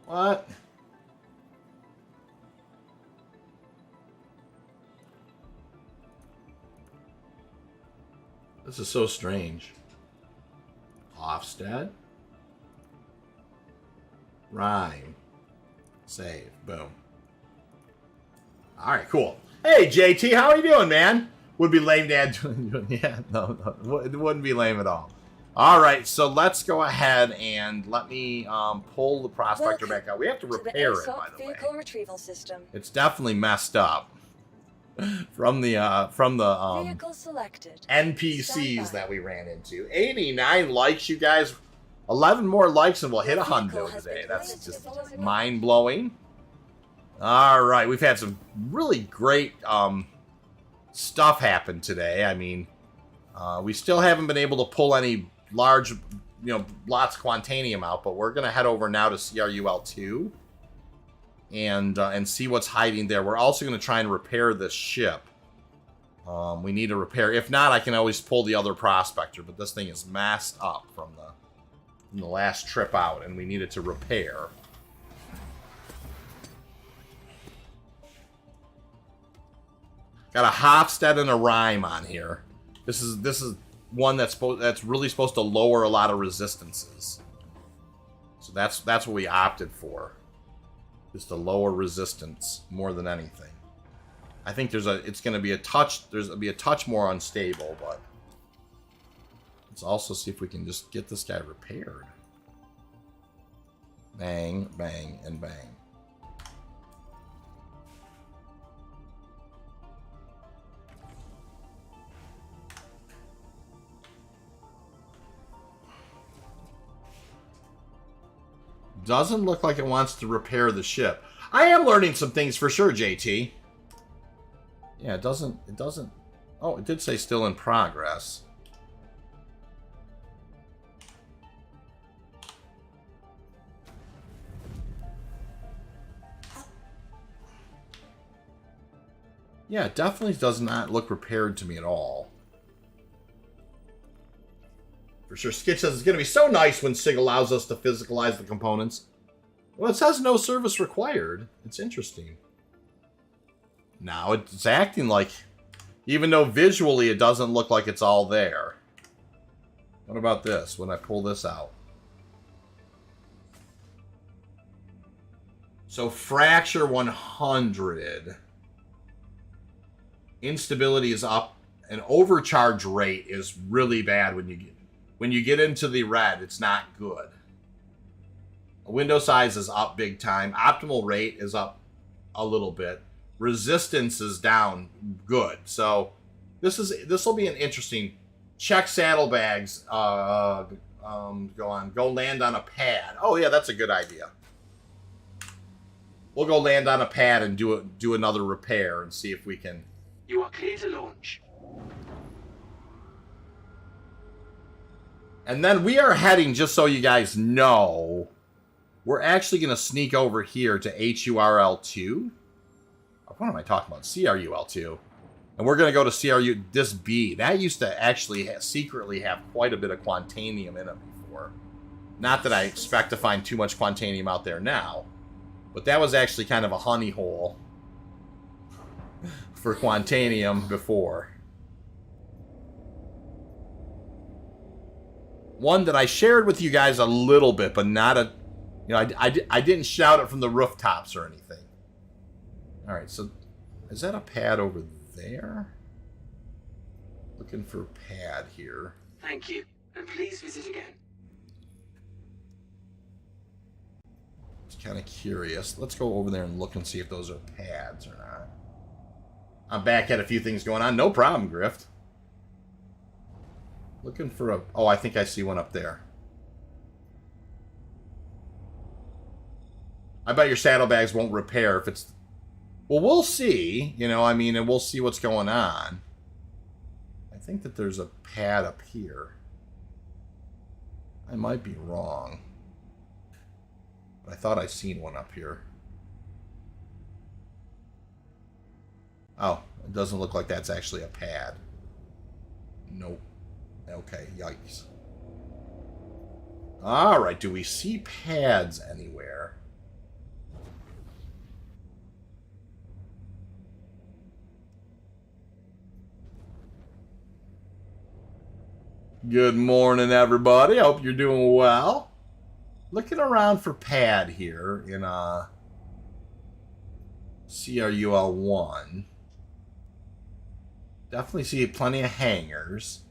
What? This is so strange. Hofstad. Rhyme. Save. Boom. Alright, cool. Hey, JT, how are you doing, man? Would be lame to add... Yeah, no, it wouldn't be lame at all. Alright, so let's go ahead and let me pull the Prospector back out. We have to repair it, by the way. Vehicle retrieval system. It's definitely messed up. From the Vehicle selected. NPCs that we ran into. 89 likes, you guys. 11 more likes and we'll hit 100 today. That's just mind-blowing. Alright, we've had some really great stuff happen today. I mean, we still haven't been able to pull any large, lots of Quantanium out, but we're going to head over now to Cru L2 and see what's hiding there. We're also going to try and repair this ship. We need to repair. If not, I can always pull the other Prospector, but this thing is messed up from the last trip out, and we need it to repair. Got a Hofstad and a Rhyme on here. This is one that's really supposed to lower a lot of resistances. So that's what we opted for. Just to lower resistance more than anything. I think it's going to be a touch more unstable, but let's also see if we can just get this guy repaired. Bang, bang, and bang. Doesn't look like it wants to repair the ship. I am learning some things for sure, JT. Yeah, it doesn't... Oh, it did say still in progress. Yeah, it definitely does not look repaired to me at all. For sure, Skitch says it's going to be so nice when SIG allows us to physicalize the components. Well, it says no service required. It's interesting. Now it's acting like, even though visually it doesn't look like it's all there. What about this, when I pull this out? So, Fracture 100. Instability is up, and overcharge rate is really bad when you get into the red. It's not good. Window size is up big time. Optimal rate is up a little bit. Resistance is down good. So this will be an interesting. Check saddlebags. Go land on a pad. Oh yeah, that's a good idea. We'll go land on a pad and do another repair and see if we can You are clear to launch. And then we are heading, just so you guys know, we're actually going to sneak over here to HURL2. What am I talking about? CRUL2. And we're going to go to CRU, this B. That used to actually secretly have quite a bit of Quantanium in it before. Not that I expect to find too much Quantanium out there now. But that was actually kind of a honey hole for Quantanium before. One that I shared with you guys a little bit, but not a... You know, I didn't shout it from the rooftops or anything. Alright, so... Is that a pad over there? Looking for a pad here. Thank you, and please visit again. Just kind of curious. Let's go over there and look and see if those are pads or not. I'm back at a few things going on. No problem, Grift. Looking for a... Oh, I think I see one up there. I bet your saddlebags won't repair if it's... Well, we'll see. You know, I mean, and we'll see what's going on. I think that there's a pad up here. I might be wrong. But I thought I seen one up here. Oh, it doesn't look like that's actually a pad. Nope. Okay, yikes. Alright, do we see pads anywhere? Good morning, everybody. I hope you're doing well. Looking around for pad here in CRUL1. Definitely see plenty of hangars.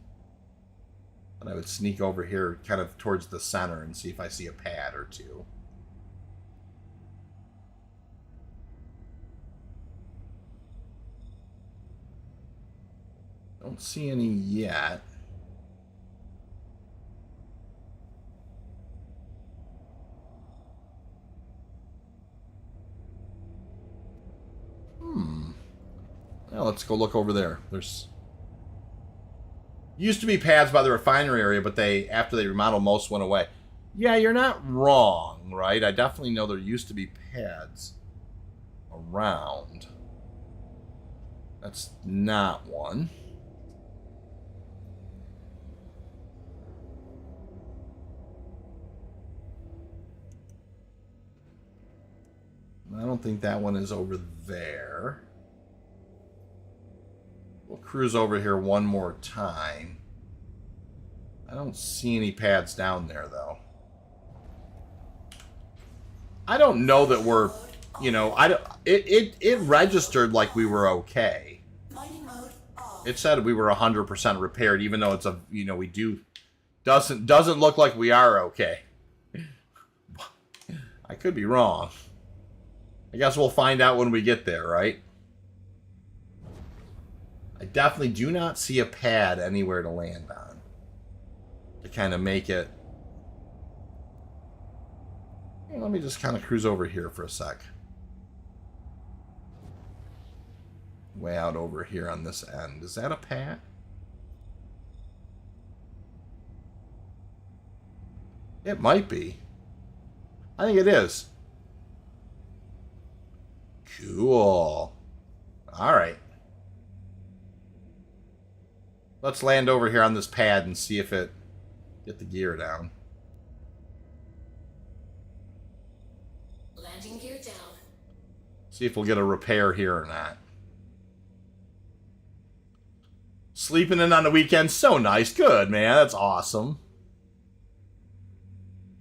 But I would sneak over here kind of towards the center and see if I see a pad or two. Don't see any yet. Well, let's go look over there. There's used to be pads by the refinery area, but after they remodeled, most went away. Yeah, you're not wrong, right? I definitely know there used to be pads around. That's not one. I don't think that one is over there. We'll cruise over here one more time. I don't see any pads down there, though. I don't know that we're, you know, it registered like we were okay. It said we were 100% repaired, even though it's a, you know, we do, doesn't look like we are okay. I could be wrong. I guess we'll find out when we get there, right? I definitely do not see a pad anywhere to land on. To kind of make it... Let me just kind of cruise over here for a sec. Way out over here on this end. Is that a pad? It might be. I think it is. Cool. Alright. Let's land over here on this pad and see if it... Get the gear down. Landing gear down. See if we'll get a repair here or not. Sleeping in on the weekend, so nice. Good, man. That's awesome.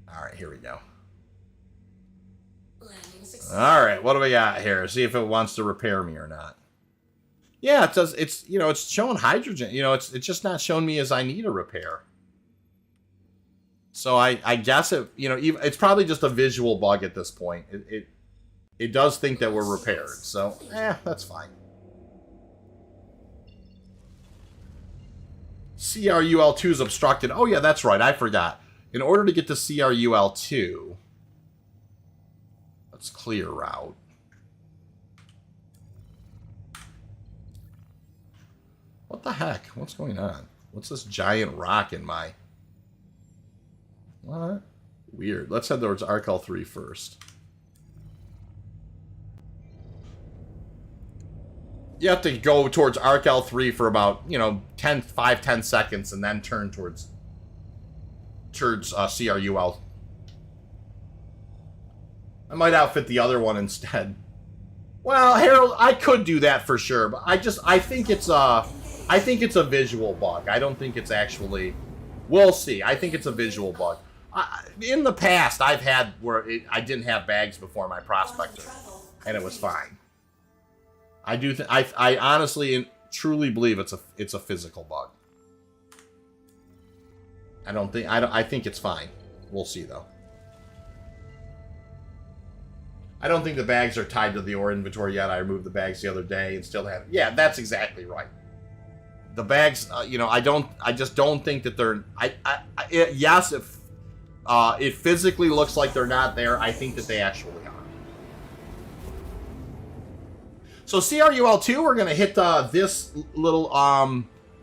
Alright, here we go. Alright, what do we got here? See if it wants to repair me or not. Yeah, it does. It's, you know, it's showing hydrogen. You know, it's just not showing me as I need a repair. So I guess it, you know, it's probably just a visual bug at this point. It does think that we're repaired. So, that's fine. CRUL2 is obstructed. Oh, yeah, that's right. I forgot. In order to get to CRUL2, let's clear route. What the heck? What's going on? What's this giant rock in my... What? Weird. Let's head towards Arc L3 first. You have to go towards Arc L3 for about, you know, 5-10 seconds and then turn towards CRUL. I might outfit the other one instead. Well, Harold, I could do that for sure, but I think it's a visual bug. I don't think it's actually... We'll see. I think it's a visual bug. In the past, I've had where I didn't have bags before my Prospector, and it was fine. I honestly and truly believe it's a physical bug. I think it's fine. We'll see though. I don't think the bags are tied to the ore inventory yet. I removed the bags the other day and still have. Yeah, that's exactly right. The bags, you know, I just don't think that they're. Yes, if it physically looks like they're not there, I think that they actually are. So CRUL2, we're gonna hit this little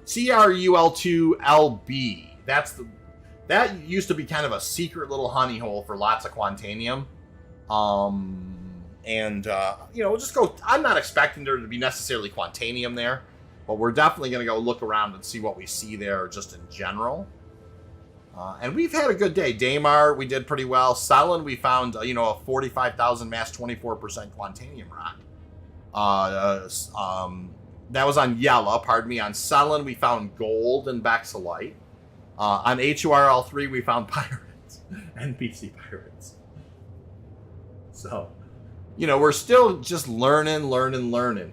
CRUL2LB. That used to be kind of a secret little honey hole for lots of Quantanium. You know, we'll just go. I'm not expecting there to be necessarily Quantanium there, but we're definitely gonna go look around and see what we see there just in general. And we've had a good day. Daymar, we did pretty well. Cellin, we found, you know, a 45,000 mass, 24% Quantanium rock. That was on Yela, pardon me. On Cellin, we found gold and Bexolite. On Hur L3, we found pirates. NPC pirates. So, you know, we're still just learning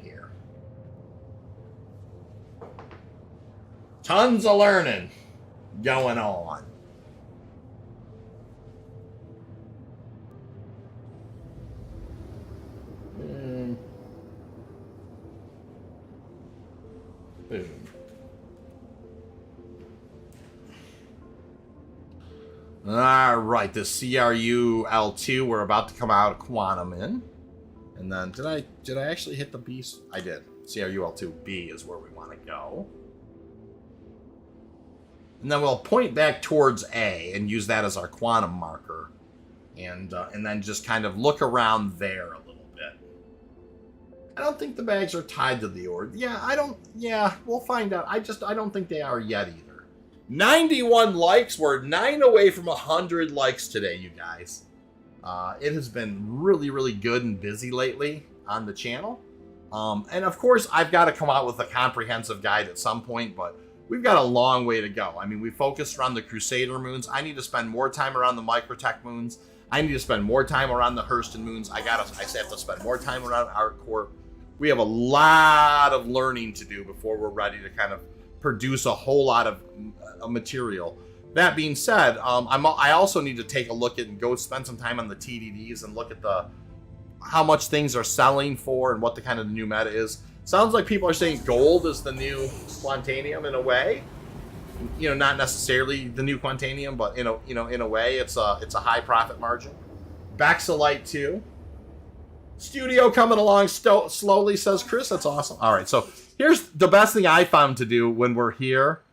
here. Tons of learning going on. Boom. All right, the CRUL2, we're about to come out of Quantum in. And then, did I actually hit the B? I did. CRUL2B is where we want to go. And then we'll point back towards A and use that as our quantum marker. And then just kind of look around there a little bit. I don't think the bags are tied to the ore. Yeah, we'll find out. I don't think they are yet either. 91 likes. We're 9 away from 100 likes today, you guys. It has been really, really good and busy lately on the channel. And of course, I've got to come out with a comprehensive guide at some point, but we've got a long way to go. I mean, we focused around the Crusader moons. I need to spend more time around the Microtech moons. I need to spend more time around the Hurston moons. I have to spend more time around ArcCorp. We have a lot of learning to do before we're ready to kind of produce a whole lot of material. That being said, I also need to take a look at and go spend some time on the TDDs and look at how much things are selling for and what the kind of new meta is. Sounds like people are saying gold is the new Quantanium in a way. You know, not necessarily the new Quantanium, but in a way, it's a high profit margin. Bexolite too. Studio coming along slowly, says Chris. That's awesome. All right, so here's the best thing I found to do when we're here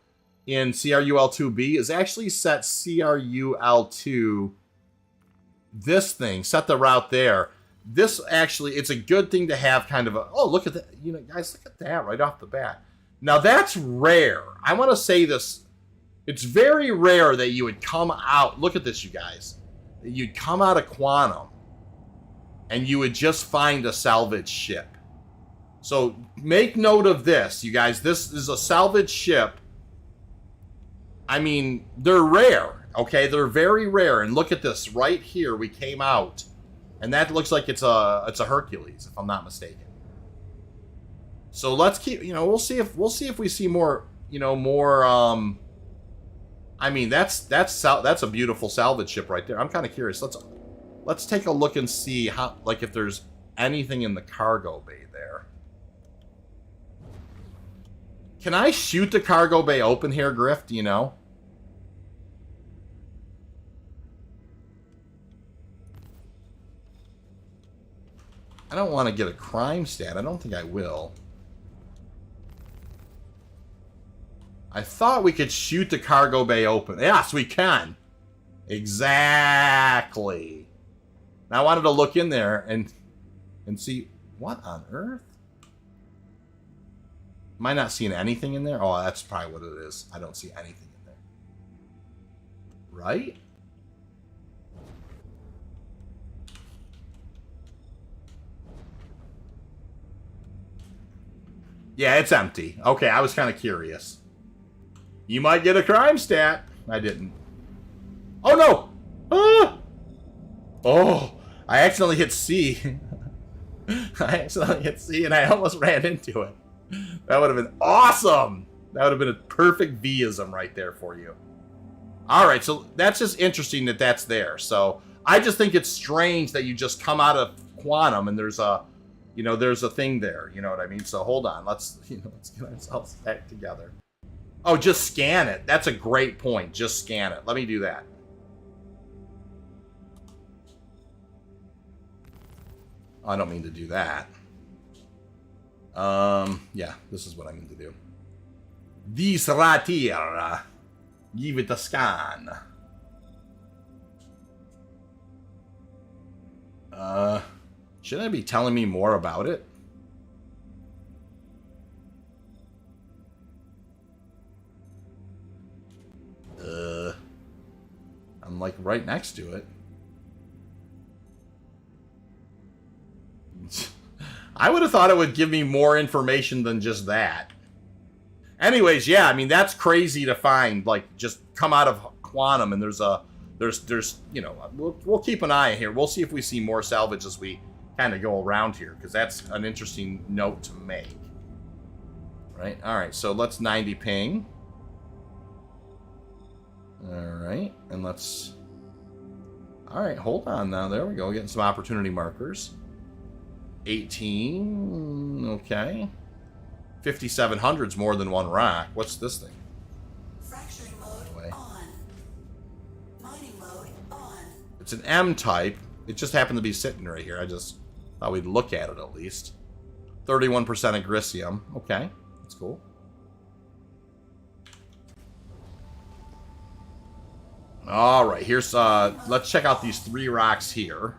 in CRUL2B is actually set CRUL2, this thing, set the route there. This actually, it's a good thing to have kind of a, oh, look at that. You know, guys, look at that right off the bat. Now, that's rare. I want to say this. It's very rare that you would come out, look at this, you guys. You'd come out of Quantum and you would just find a salvage ship. So make note of this, you guys. This is a salvage ship. I mean, they're rare, okay? They're very rare. And look at this right here. We came out, and that looks like it's a Hercules, if I'm not mistaken. So let's keep, you know, we'll see if we see more, you know, more. I mean, that's a beautiful salvage ship right there. I'm kind of curious. Let's take a look and see how, like, if there's anything in the cargo bay there. Can I shoot the cargo bay open here, Griff? Do you know? I don't want to get a crime stat. I don't think I will. I thought we could shoot the cargo bay open. Yes, we can. Exactly. Now I wanted to look in there and see what on earth. Am I not seeing anything in there? Oh, that's probably what it is. I don't see anything in there. Right? Yeah, it's empty. Okay, I was kind of curious. You might get a crime stat. I didn't. Oh, no! Ah! Oh, I accidentally hit C. I accidentally hit C and I almost ran into it. That would have been awesome! That would have been a perfect V-ism right there for you. Alright, so that's just interesting that that's there. So, I just think it's strange that you just come out of Quantum and there's a, you know, there's a thing there. You know what I mean? So, hold on. Let's get ourselves back together. Oh, just scan it. That's a great point. Just scan it. Let me do that. I don't mean to do that. Yeah, this is what I mean to do. This right here. Give it a scan. Shouldn't it be telling me more about it? I'm like right next to it. I would have thought it would give me more information than just that. Anyways, yeah, I mean, that's crazy to find. Like, just come out of Quantum and there's you know, we'll keep an eye here. We'll see if we see more salvage as we kind of go around here, because that's an interesting note to make. Right? Alright, so let's 90 ping. Alright, and let's... Alright, hold on now. There we go. Getting some opportunity markers. 18. Okay. 5,700's more than one rock. What's this thing? Fracturing mode on. Mining mode on. It's an M type. It just happened to be sitting right here. I just thought we'd look at it at least. 31% agricium. Okay, that's cool. All right, here's let's check out these 3 rocks here.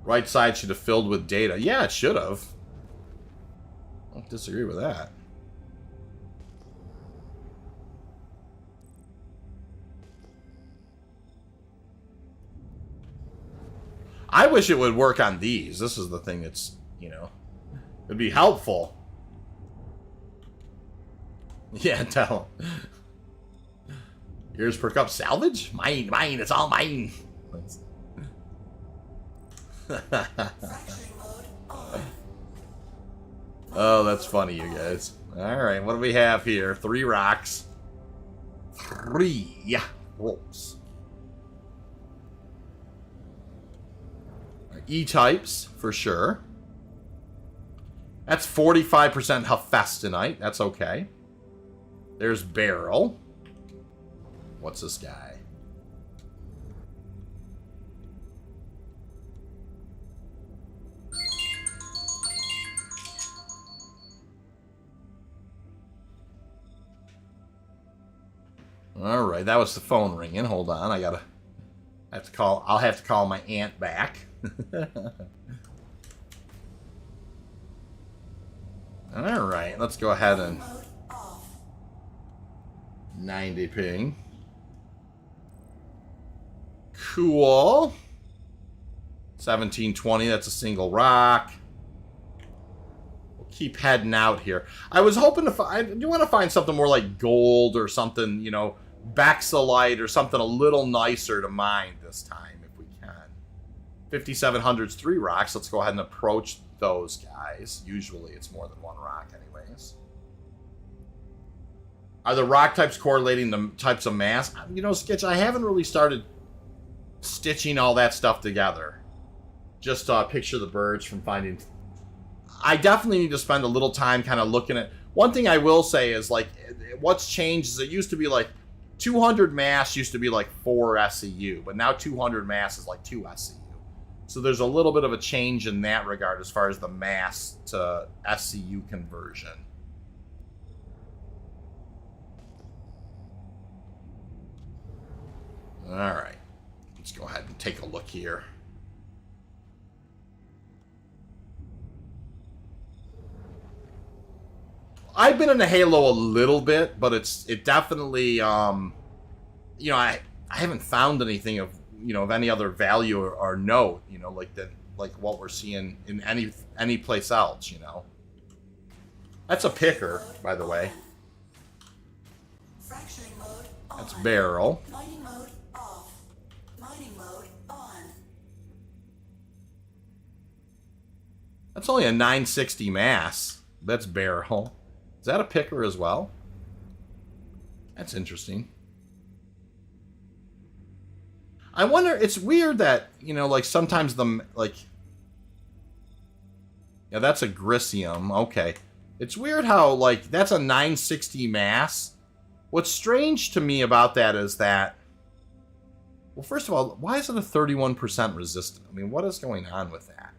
Right side should have filled with data. Yeah, it should have. I don't disagree with that. I wish it would work on these. This is the thing that's, you know, it'd be helpful. Yeah, tell him. Yours per cup salvage? Mine, it's all mine. Oh, that's funny, you guys. Alright, what do we have here? 3 rocks. 3 ropes. E-types, for sure. That's 45% Hephaestonite. That's okay. There's Beryl. What's this guy? All right, that was the phone ringing. Hold on, I'll have to call my aunt back. All right, let's go ahead and 90 ping. Cool. 1720, that's a single rock. We'll keep heading out here. I was hoping to find, I do want to find something more like gold or something, you know, Baxolite or something a little nicer to mine this time if we can. 5700's 3 rocks. Let's go ahead and approach those guys. Usually it's more than 1 rock anyways. Are the rock types correlating the types of mass? You know, Sketch, I haven't really started stitching all that stuff together. Just picture the birds from finding... I definitely need to spend a little time kind of looking at... One thing I will say is, like, what's changed is it used to be like 200 mass used to be like 4 SCU, but now 200 mass is like 2 SCU. So there's a little bit of a change in that regard as far as the mass to SCU conversion. All right. Let's go ahead and take a look here. I've been into Halo a little bit, but it definitely, you know, I haven't found anything of, you know, of any other value or note, you know, like that, like what we're seeing in any place else, you know. That's a picker, by the way. Fracturing mode on. That's barrel. Mining mode off. Mining mode on. That's only a 960 mass. That's barrel. Is that a picker as well? That's interesting. I wonder, it's weird that, you know, like sometimes yeah, that's a Grisium. Okay. It's weird how, like, that's a 960 mass. What's strange to me about that is that, well, first of all, why is it a 31% resistant? I mean, what is going on with that?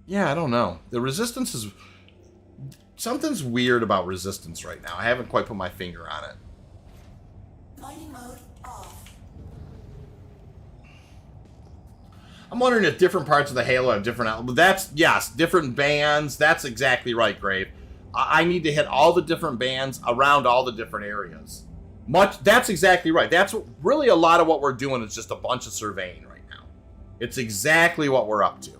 Yeah, I don't know. The resistance is... Something's weird about resistance right now. I haven't quite put my finger on it. Mining mode off. I'm wondering if different parts of the Halo have different... But that's... Yes, different bands. That's exactly right, Grave. I need to hit all the different bands around all the different areas. That's exactly right. That's really a lot of what we're doing is just a bunch of surveying right now. It's exactly what we're up to.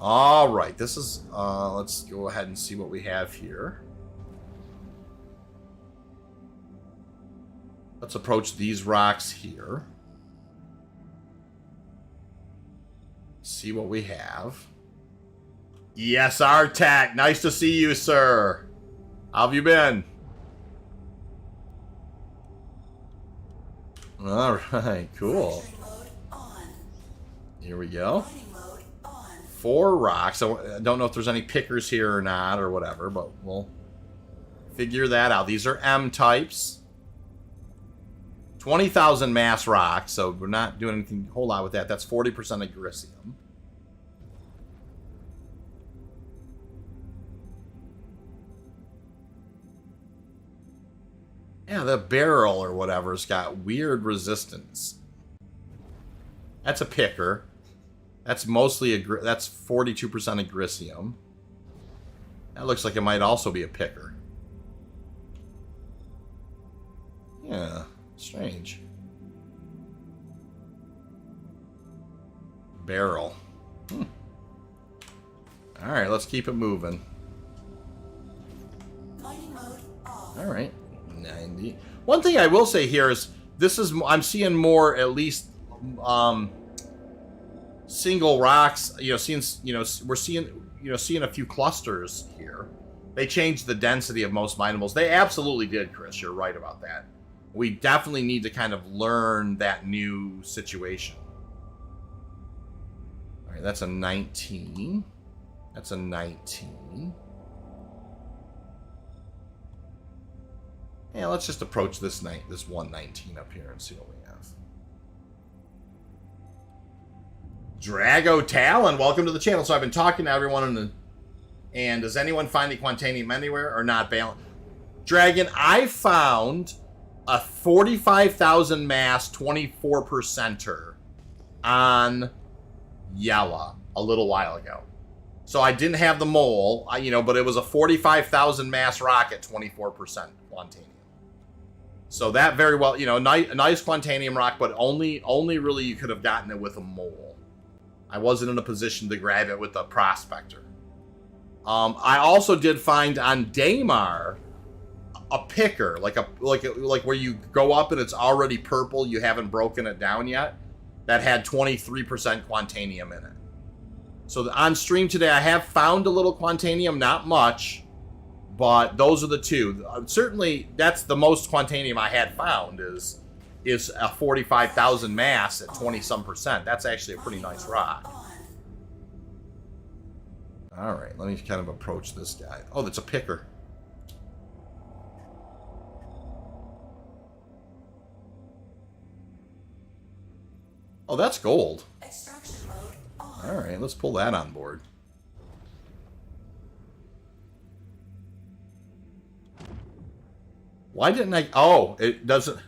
All right, this is, let's go ahead and see what we have here. Let's approach these rocks here. See what we have. Yes, Artac, nice to see you, sir. How have you been? All right, cool. Fracturing mode on. Here we go. Mining mode on. 4 rocks. I don't know if there's any pickers here or not or whatever, but we'll figure that out. These are M types. 20,000 mass rocks, so we're not doing anything a whole lot with that. That's 40% of Grisium. Yeah, the barrel or whatever's got weird resistance. That's a picker. That's mostly that's 42% of Grisium. That looks like it might also be a picker. Yeah, strange. Barrel. All right, let's keep it moving. Mining mode off. All right, 90. One thing I will say here is I'm seeing more at least single rocks. We're seeing a few clusters here. They changed the density of most minables. They absolutely did, Chris. You're right about that. We definitely need to kind of learn that new situation. All right, that's a 19. That's a 19. Yeah, let's just approach this 119 up here and see what we have. Drago Talon, welcome to the channel. So I've been talking to everyone, and does anyone find a Quantanium anywhere or not? Dragon, I found a 45,000 mass 24%er on Yela a little while ago. So I didn't have the mole, but it was a 45,000 mass rock at 24% Quantanium. So that very well, a nice Quantanium rock, but only really you could have gotten it with a mole. I wasn't in a position to grab it with a Prospector. I also did find on Daymar a picker, like where you go up and it's already purple, you haven't broken it down yet, that had 23% Quantanium in it. So on stream today, I have found a little Quantanium, not much, but those are the two. Certainly, that's the most Quantanium I had found is a 45,000 mass at 20-some%. That's actually a pretty nice rock. All right, let me kind of approach this guy. Oh, that's a picker. Oh, that's gold. Extraction mode on. All right, let's pull that on board. Why didn't I... Oh, it doesn't...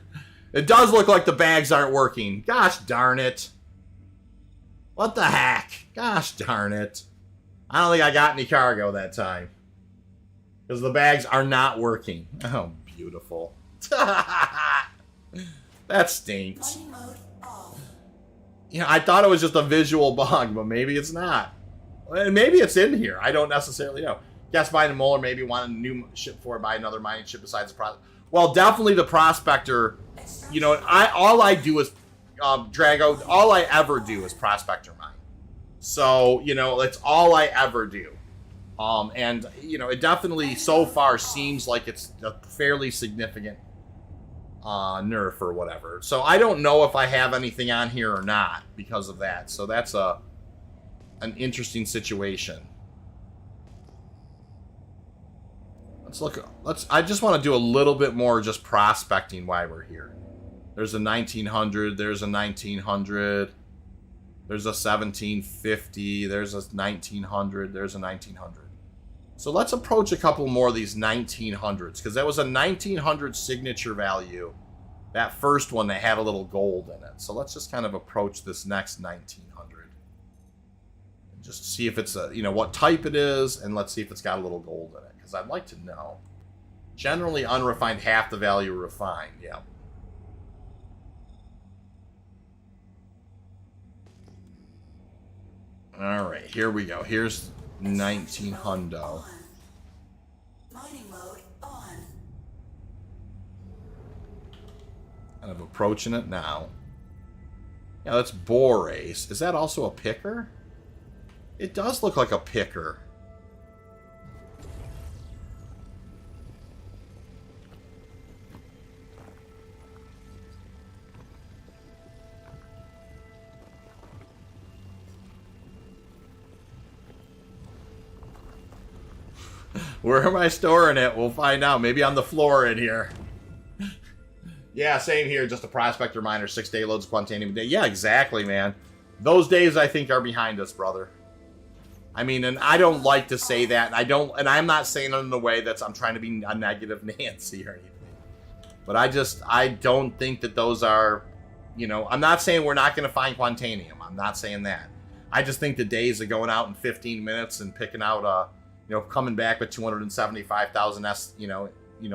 It does look like the bags aren't working. Gosh darn it. What the heck? Gosh darn it. I don't think I got any cargo that time. Because the bags are not working. Oh, beautiful. That stinks. Mining mode off. You know, I thought it was just a visual bug, but maybe it's not. And maybe it's in here. I don't necessarily know. Guess buying a molar, maybe want a new ship for it, buy another mining ship besides the Prospector. Well, definitely the Prospector. You know, all I do is Drago. All I ever do is Prospector mine. So you know, that's all I ever do. And you know, it definitely so far seems like it's a fairly significant nerf or whatever. So I don't know if I have anything on here or not because of that. So that's an interesting situation. I just want to do a little bit more just prospecting while we're here. There's a 1900, there's a 1900, there's a 1750, there's a 1900, there's a 1900. So let's approach a couple more of these 1900s, because that was a 1900 signature value. That first one that had a little gold in it. So let's just kind of approach this next 1900. Just see if it's a, you know, what type it is, and let's see if it's got a little gold in it. Because I'd like to know. Generally unrefined, half the value refined. Yeah. All right, here we go. Here's 19 hundo. Mining mode on. Kind of approaching it now. Yeah, that's Borace. Is that also a picker? It does look like a picker. Where am I storing it? We'll find out. Maybe on the floor in here. Yeah, same here. Just a Prospector miner. 6-day loads of Quantanium a day. Yeah, exactly, man. Those days, I think, are behind us, brother. I mean, and I don't like to say that. And I'm not saying it in a way that's I'm trying to be a negative Nancy or anything. But I don't think that those are, you know, I'm not saying we're not going to find Quantanium. I'm not saying that. I just think the days of going out in 15 minutes and picking out you know, coming back with 275,000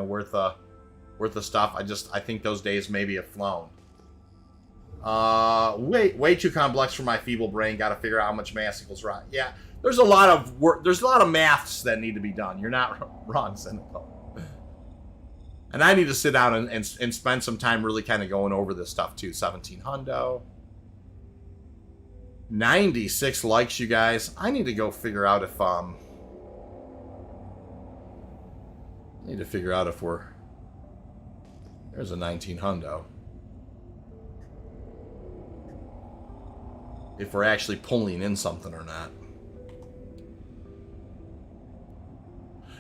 worth of stuff. I think those days maybe have flown. Way too complex for my feeble brain. Got to figure out how much mass equals right. Yeah, there's a lot of work. There's a lot of maths that need to be done. You're not wrong, Cynical. And I need to sit down and spend some time really kind of going over this stuff too. 17 hundo. 96 likes, you guys. I need to go figure out if need to figure out if we're... There's a 19 hundo. If we're actually pulling in something or not.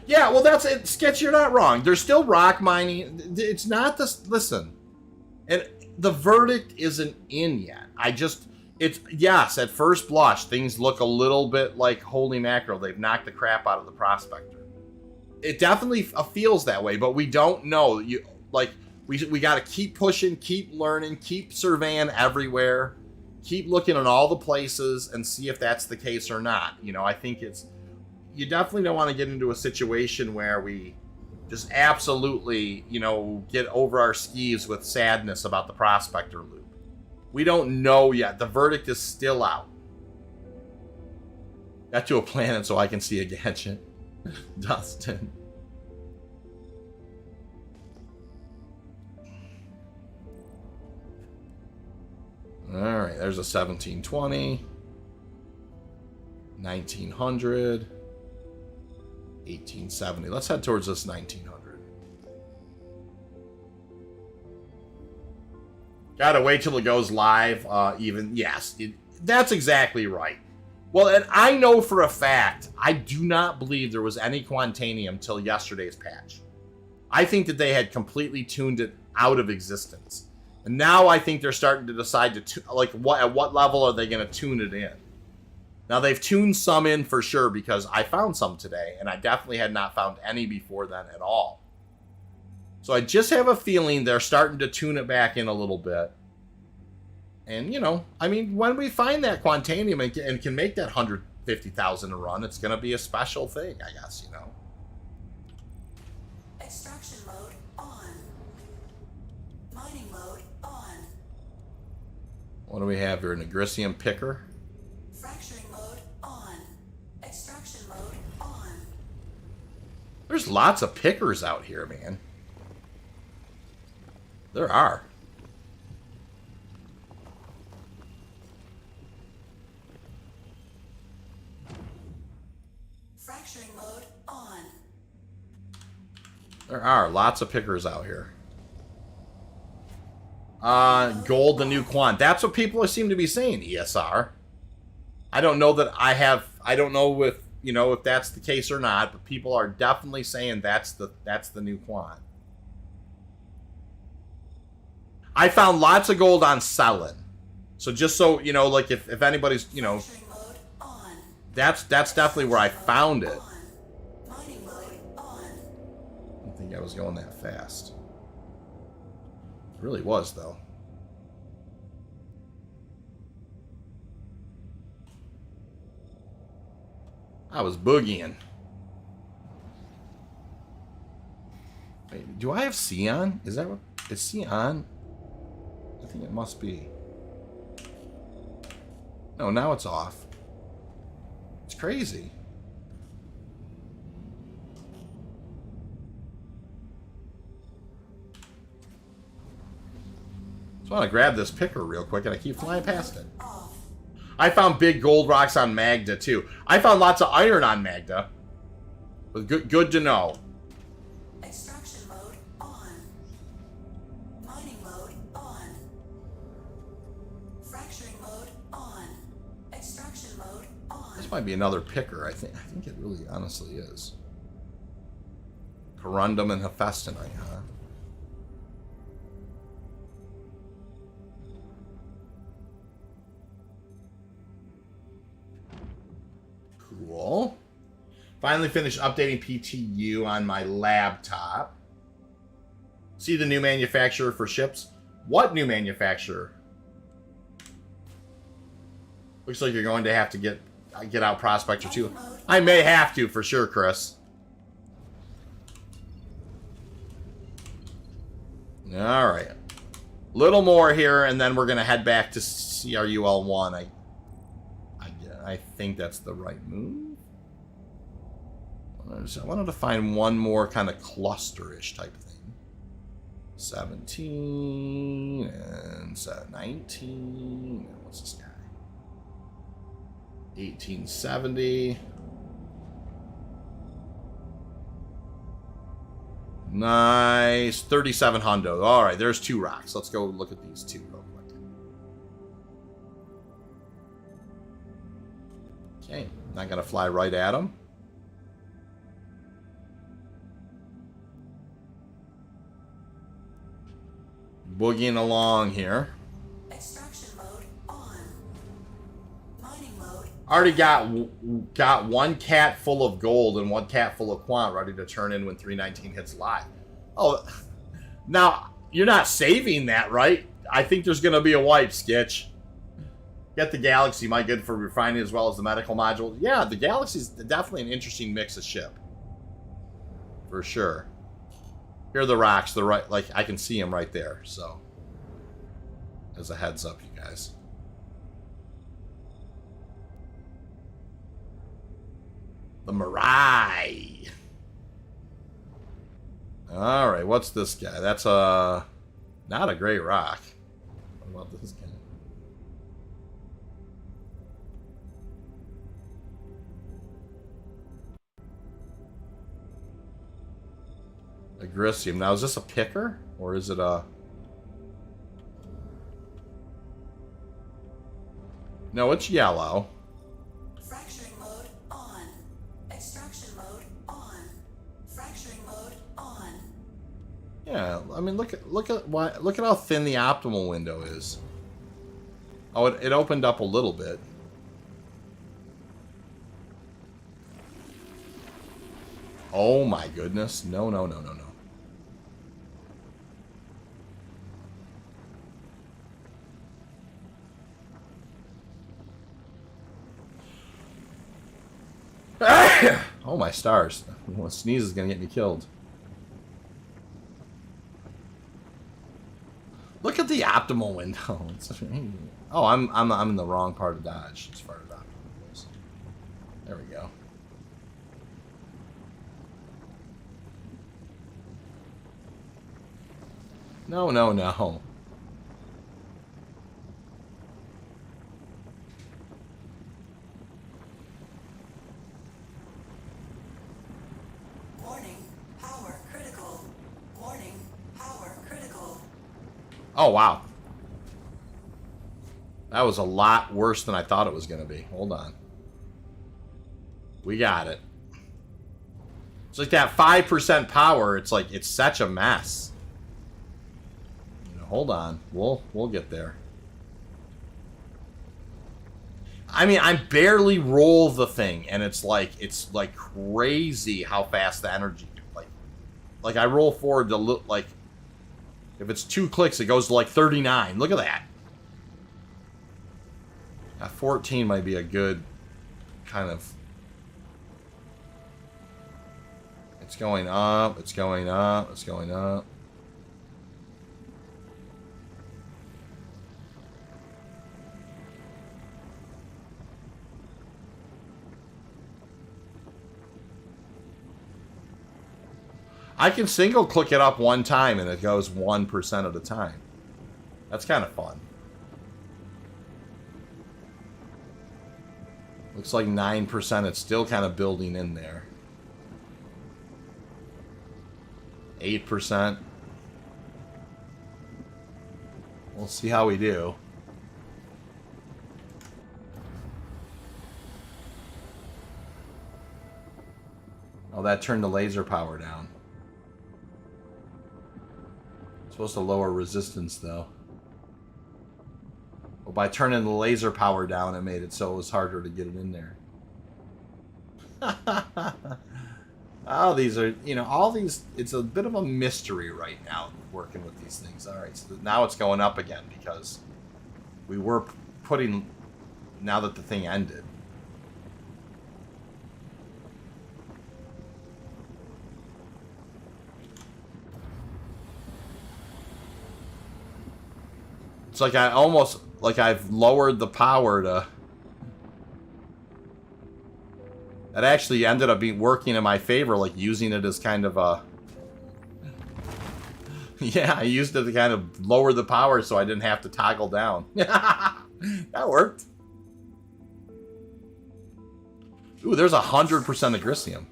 Yeah, well, that's it. Sketch, you're not wrong. There's still rock mining. It's not this... Listen. And the verdict isn't in yet. It's... Yes, at first blush, things look a little bit like holy mackerel. They've knocked the crap out of the Prospector. It definitely feels that way, but we don't know. We got to keep pushing, keep learning, keep surveying everywhere, keep looking in all the places and see if that's the case or not. You know, I think you definitely don't want to get into a situation where we just absolutely, you know, get over our skis with sadness about the Prospector loop. We don't know yet. The verdict is still out. Got to a planet so I can see a gadget. Dustin. Alright, there's a 1720. 1900. 1870. Let's head towards this 1900. Gotta wait till it goes live. Yes, that's exactly right. Well, and I know for a fact, I do not believe there was any Quantanium till yesterday's patch. I think that they had completely tuned it out of existence. And now I think they're starting to decide to, like, at what level are they going to tune it in? Now, they've tuned some in for sure because I found some today, and I definitely had not found any before then at all. So I just have a feeling they're starting to tune it back in a little bit. And, you know, I mean, when we find that Quantanium and can make that 150,000 a run, it's going to be a special thing, I guess, you know. Extraction mode on. Mining mode on. What do we have here? An Agricium picker? Fracturing mode on. Extraction mode on. There's lots of pickers out here, man. There are. Fracturing mode on. There are lots of pickers out here. Gold, the new quant. That's what people seem to be saying, ESR. I don't know that I don't know if, you know, if that's the case or not, but people are definitely saying that's the new quant. I found lots of gold on Cellin. So just so, you know, like if anybody's, you know, Fracturing mode on. that's definitely where I found it. On. Mining mode on. I don't think I was going that fast. It really was, though. I was boogieing. Wait, do I have C on? Is that what? Is C on? I think it must be. No, now it's off. It's crazy. Just want to grab this picker real quick, and I keep flying past it. Off. I found big gold rocks on Magda, too. I found lots of iron on Magda. But good to know. Extraction mode on. Mining mode on. Fracturing mode on. Extraction mode on. This might be another picker, I think. I think it really honestly is. Corundum and Hephaestonite, huh? Cool. Finally finished updating PTU on my laptop. See the new manufacturer for ships? What new manufacturer? Looks like you're going to have to get out Prospector too. I may have to for sure, Chris. All right. Little more here, and then we're going to head back to Cru L1. I think that's the right move. I wanted to find one more kind of cluster-ish type thing. 17 and 19. And what's this guy? 1870. Nice. 37 hundo. All right, there's two rocks. Let's go look at these two real quick. Okay, not going to fly right at them. Boogieing along here. Extraction mode on. Mining mode. Already got one cat full of gold and one cat full of quant ready to turn in when 319 hits live. Oh, now you're not saving that, right? I think there's going to be a wipe, Skitch. Get the Galaxy, my good for refining as well as the medical module. Yeah, the Galaxy is definitely an interesting mix of ship. For sure. Here are the rocks, the right, like I can see them right there, so. As a heads up, you guys. The Mirai. Alright, what's this guy? That's not a great rock. What about this guy? Agricium. Now, is this a picker? Or is it a... No, it's yellow. Fracturing mode on. Extraction mode on. Fracturing mode on. Yeah, Yeah, I mean, look at how thin the optimal window is. Oh, it opened up a little bit. Oh my goodness! No, no, no, no, no. Oh my stars! One sneeze is gonna get me killed. Look at the optimal window. Oh, I'm in the wrong part of Dodge as far as optimal goes. There we go. No, no, no. Warning, power critical. Warning, power critical. Oh, wow. That was a lot worse than I thought it was going to be. Hold on. We got it. It's like that 5% power. It's like, it's such a mess. Hold on. We'll get there. I mean, I barely roll the thing, and it's like crazy how fast the energy, like I roll forward to look like, if it's 2 clicks, it goes to like 39. Look at that. 14 might be a good kind of. It's going up. It's going up. It's going up. I can single click it up one time and it goes 1% at a time. That's kind of fun. Looks like 9%. It's still kind of building in there. 8%. We'll see how we do. Oh, that turned the laser power down. Supposed to lower resistance, though. Well, by turning the laser power down, it made it so it was harder to get it in there. Oh, these are, you know, all these, it's a bit of a mystery right now working with these things. All right, so now it's going up again because we were putting, now that the thing ended. It's like I almost, like I've lowered the power to... That actually ended up being working in my favor, like using it as kind of a... Yeah, I used it to kind of lower the power so I didn't have to toggle down. That worked. Ooh, there's 100% agricium.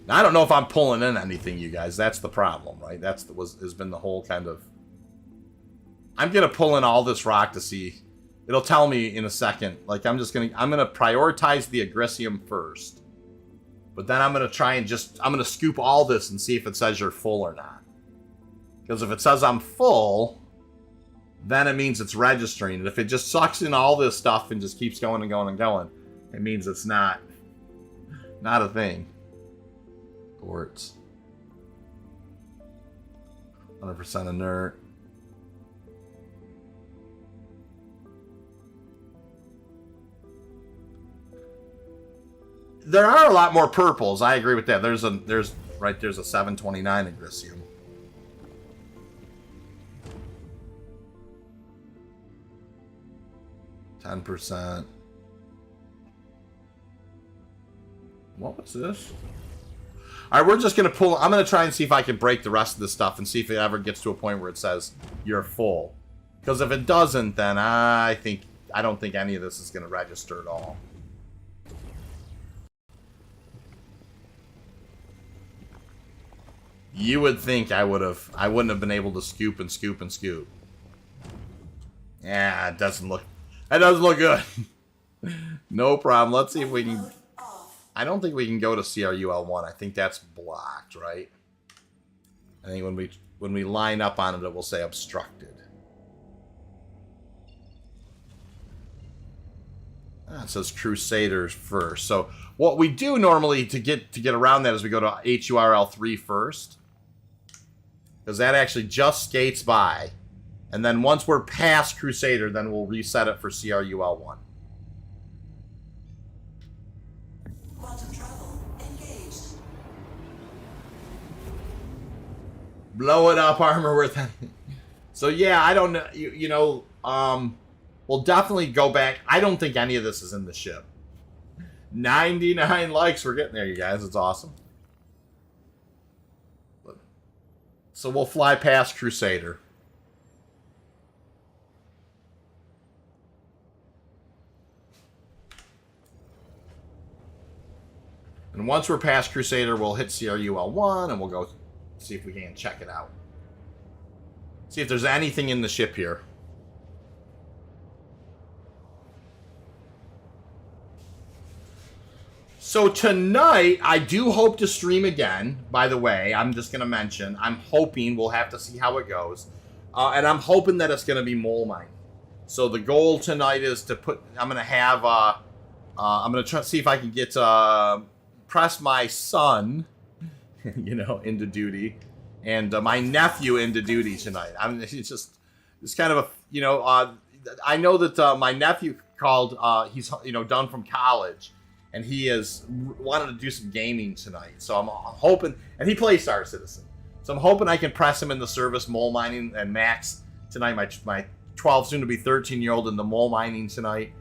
Now, I don't know if I'm pulling in anything, you guys. That's the problem, right? That's has been the whole kind of... I'm gonna pull in all this rock to see. It'll tell me in a second. Like I'm gonna prioritize the agricium first, but then I'm gonna scoop all this and see if it says you're full or not. Because if it says I'm full, then it means it's registering. And if it just sucks in all this stuff and just keeps going and going and going, it means it's not a thing. Quartz. 100% inert. There are a lot more purples. I agree with that. There's a 729 agricium. %. What was this? All right, we're just going to pull... I'm going to try and see if I can break the rest of this stuff and see if it ever gets to a point where it says you're full. Because if it doesn't, then I don't think any of this is going to register at all. You would think I wouldn't have been able to scoop and scoop and scoop. Yeah, that doesn't look good. No problem. Let's see if we can... I don't think we can go to CRU L1. I think that's blocked, right? I think when we line up on it, it will say obstructed. It says Crusaders first. So what we do normally to get around that is we go to Hur L3 first, because that actually just skates by, and then once we're past Crusader, then we'll reset it for CRU L1. Quantum travel engaged. Blow it up, armor worth. So yeah, I don't know. You know, we'll definitely go back. I don't think any of this is in the ship. 99 likes. We're getting there, you guys. It's awesome. So we'll fly past Crusader. And once we're past Crusader, we'll hit CRU L1 and we'll go see if we can check it out. See if there's anything in the ship here. So tonight, I do hope to stream again, by the way. I'm just going to mention, I'm hoping, we'll have to see how it goes. And I'm hoping that it's going to be mole mining. So the goal tonight is to put, I'm going to have, I'm going to try to see if I can get, press my son, you know, into duty. And my nephew into duty tonight. I mean, it's kind of a, you know, I know that my nephew called, he's, you know, done from college. And he has wanted to do some gaming tonight. So I'm hoping, and he plays Star Citizen. So I'm hoping I can press him in the service mole mining and Max tonight, my 12, soon to be 13-year-old in the mole mining tonight.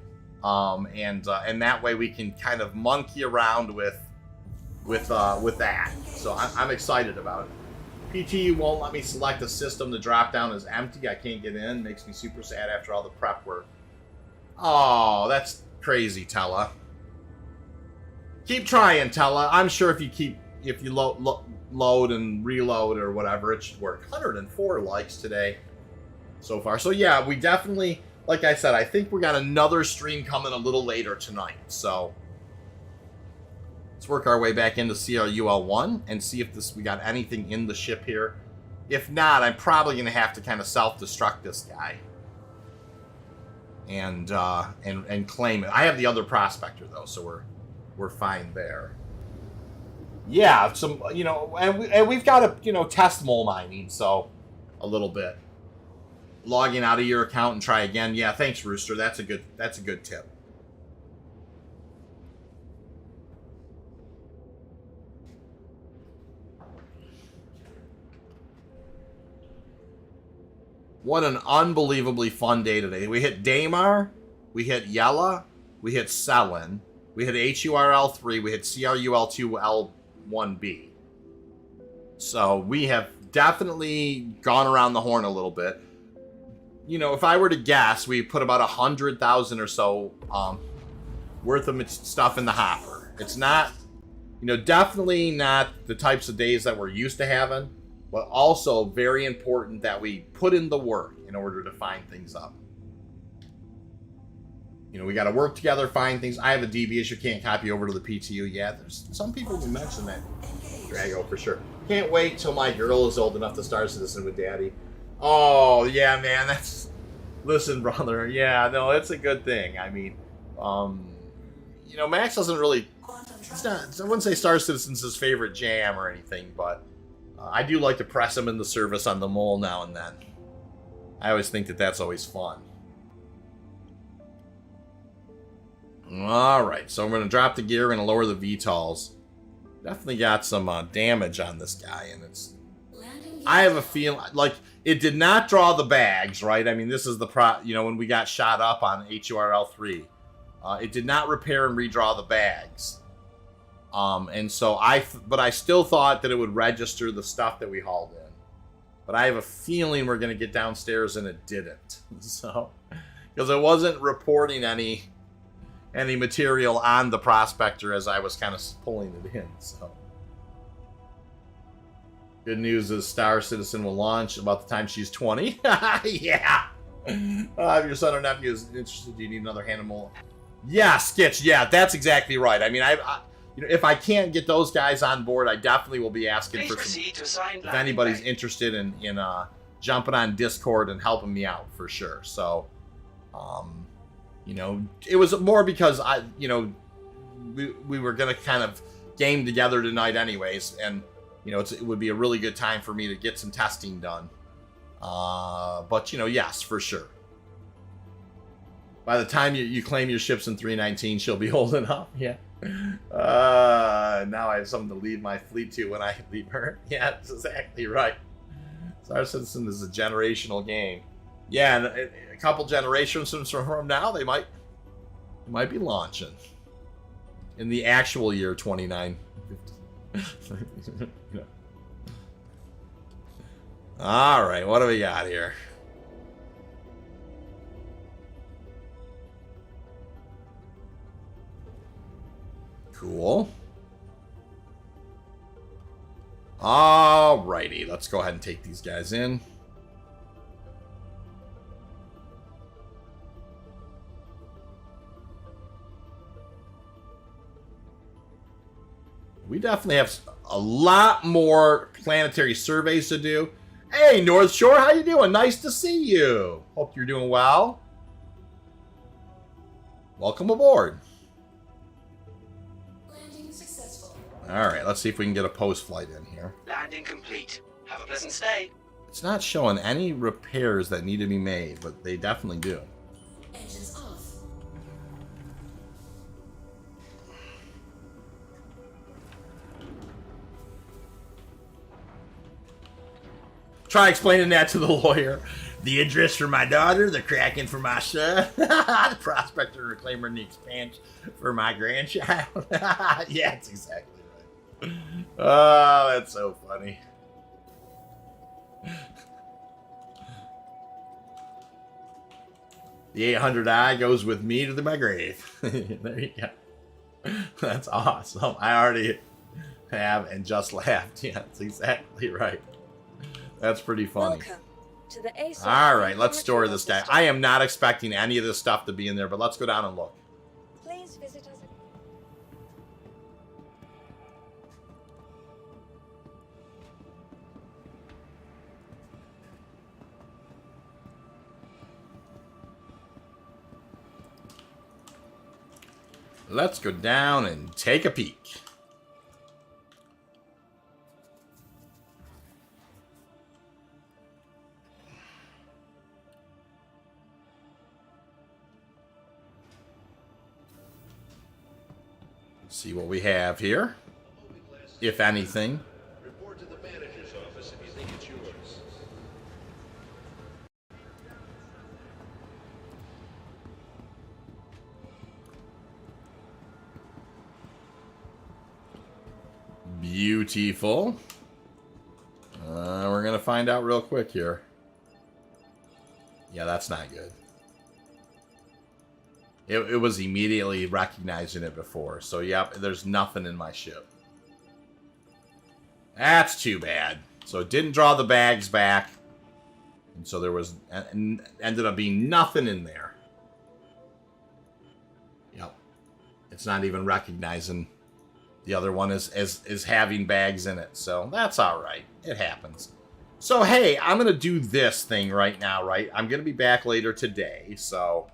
And that way we can kind of monkey around with that. So I'm excited about it. PTU won't let me select a system. The drop down is empty. I can't get in. Makes me super sad after all the prep work. Oh, that's crazy, Tella. Keep trying, Tella. I'm sure if you load and reload or whatever, it should work. 104 likes today so far. So yeah, we definitely, like I said, I think we got another stream coming a little later tonight. So let's work our way back into CRU L1 and see if we got anything in the ship here. If not, I'm probably going to have to kind of self-destruct this guy and claim it. I have the other Prospector though, so we're fine there. Yeah, some, you know, and we've got to, you know, test mole mining, so a little bit. Logging out of your account and try again. Yeah, thanks, Rooster. That's a good tip. What an unbelievably fun day today. We hit Daymar, we hit Yela, we hit Cellin, we hit Hur L3, we hit CRU L2 L1B. So we have definitely gone around the horn a little bit. You know, if I were to guess, we put about 100,000 or so worth of stuff in the hopper. It's not, you know, definitely not the types of days that we're used to having, but also very important that we put in the work in order to find things up. You know, we got to work together, find things. I have a DB issue, can't copy over to the PTU. Yeah, there's some people who mention that. Drago, for sure. Can't wait till my girl is old enough to Star Citizen with Daddy. Oh, yeah, man, that's... Listen, brother, yeah, no, it's a good thing. I mean, you know, Max doesn't really... It's not, I wouldn't say Star Citizen's his favorite jam or anything, but I do like to press him in the service on the mole now and then. I always think that that's always fun. Alright, so I'm going to drop the gear and lower the VTOLs. Definitely got some damage on this guy, and it's... I have a feeling, like, it did not draw the bags, right? I mean, this is the you know, when we got shot up on Hur L3. It did not repair and redraw the bags. And so but I still thought that it would register the stuff that we hauled in. But I have a feeling we're going to get downstairs and it didn't. So, because it wasn't reporting any material on the Prospector as I was kind of pulling it in, so. Good news is Star Citizen will launch about the time she's 20. Yeah! If your son or nephew is interested, do you need another animal? Yeah, Skitch, yeah, that's exactly right. I mean, you know, if I can't get those guys on board, I definitely will be asking Please for some. proceed to assigned If landing anybody's bay. interested in jumping on Discord and helping me out for sure. So, you know, it was more because we were gonna kind of game together tonight anyways, and you know, it would be a really good time for me to get some testing done. But you know, yes, for sure. By the time you claim your ships in 319, she'll be old enough. Yeah. Now I have something to lead my fleet to when I leave her. Yeah, that's exactly right. Star Citizen is a generational game. Yeah, and a couple generations from now, they might be launching in the actual year 2950. All right, what do we got here? Cool. Alrighty, let's go ahead and take these guys in. We definitely have a lot more planetary surveys to do. Hey, North Shore, how you doing? Nice to see you. Hope you're doing well. Welcome aboard. Landing successful. All right, let's see if we can get a post flight in here. Landing complete. Have a pleasant stay. It's not showing any repairs that need to be made, but they definitely do. Engines off. Try explaining that to the lawyer. The address for my daughter, the Kraken for my son, the Prospector Reclaimer and the Expansion for my grandchild. Yeah, that's exactly right. Oh, that's so funny. The 800i goes with me to my grave. There you go. That's awesome. I already have and just laughed. Yeah, that's exactly right. That's pretty funny. Welcome to the ASOS. All right, let's store this guy. I am not expecting any of this stuff to be in there, but let's go down and look. Please visit us. Let's go down and take a peek. See what we have here, if anything. Report to the manager's office if you think it's yours. Beautiful. We're gonna find out real quick here. Yeah, that's not good. It was immediately recognizing it before. So, yep, there's nothing in my ship. That's too bad. So, it didn't draw the bags back. And so, there was... ended up being nothing in there. Yep. It's not even recognizing the other one as having bags in it. So, that's alright. It happens. So, hey, I'm going to do this thing right now, right? I'm going to be back later today, so...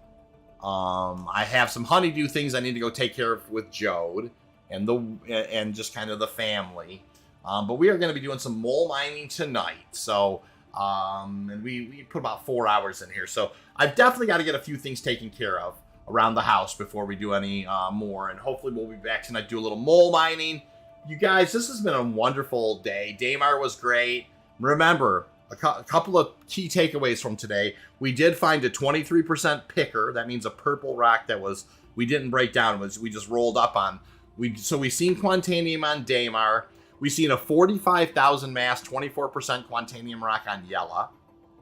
I have some honeydew things I need to go take care of with Jode and just kind of the family. But we are going to be doing some mole mining tonight. So, and we put about 4 hours in here. So I've definitely got to get a few things taken care of around the house before we do any more. And hopefully we'll be back tonight, do a little mole mining. You guys, this has been a wonderful day. Daymar was great. Remember, a couple of key takeaways from today. We did find a 23% picker. That means a purple rock that we didn't break down. We just rolled up on. So we seen Quantanium on Daymar. We seen a 45,000 mass, 24% Quantanium rock on Yela.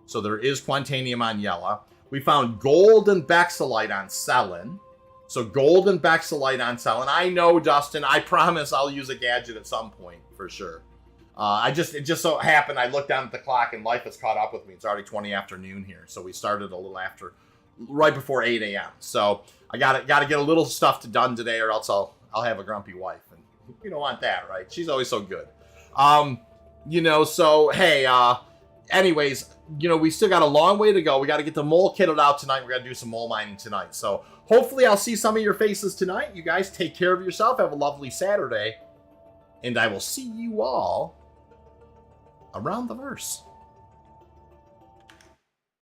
So there is Quantanium on Yela. We found gold and Bexelite on Cellin. So gold and Bexelite on Cellin. I know, Dustin. I promise I'll use a gadget at some point for sure. It just so happened I looked down at the clock and life has caught up with me. It's already 20 afternoon here, so we started a little right before 8 a.m. So I got to get a little stuff done today, or else I'll have a grumpy wife, and we don't want that, right? She's always so good. You know, so hey, anyways, you know, we still got a long way to go. We got to get the mole kitted out tonight. We're gonna do some mole mining tonight. So hopefully I'll see some of your faces tonight. You guys take care of yourself. Have a lovely Saturday, and I will see you all around the verse.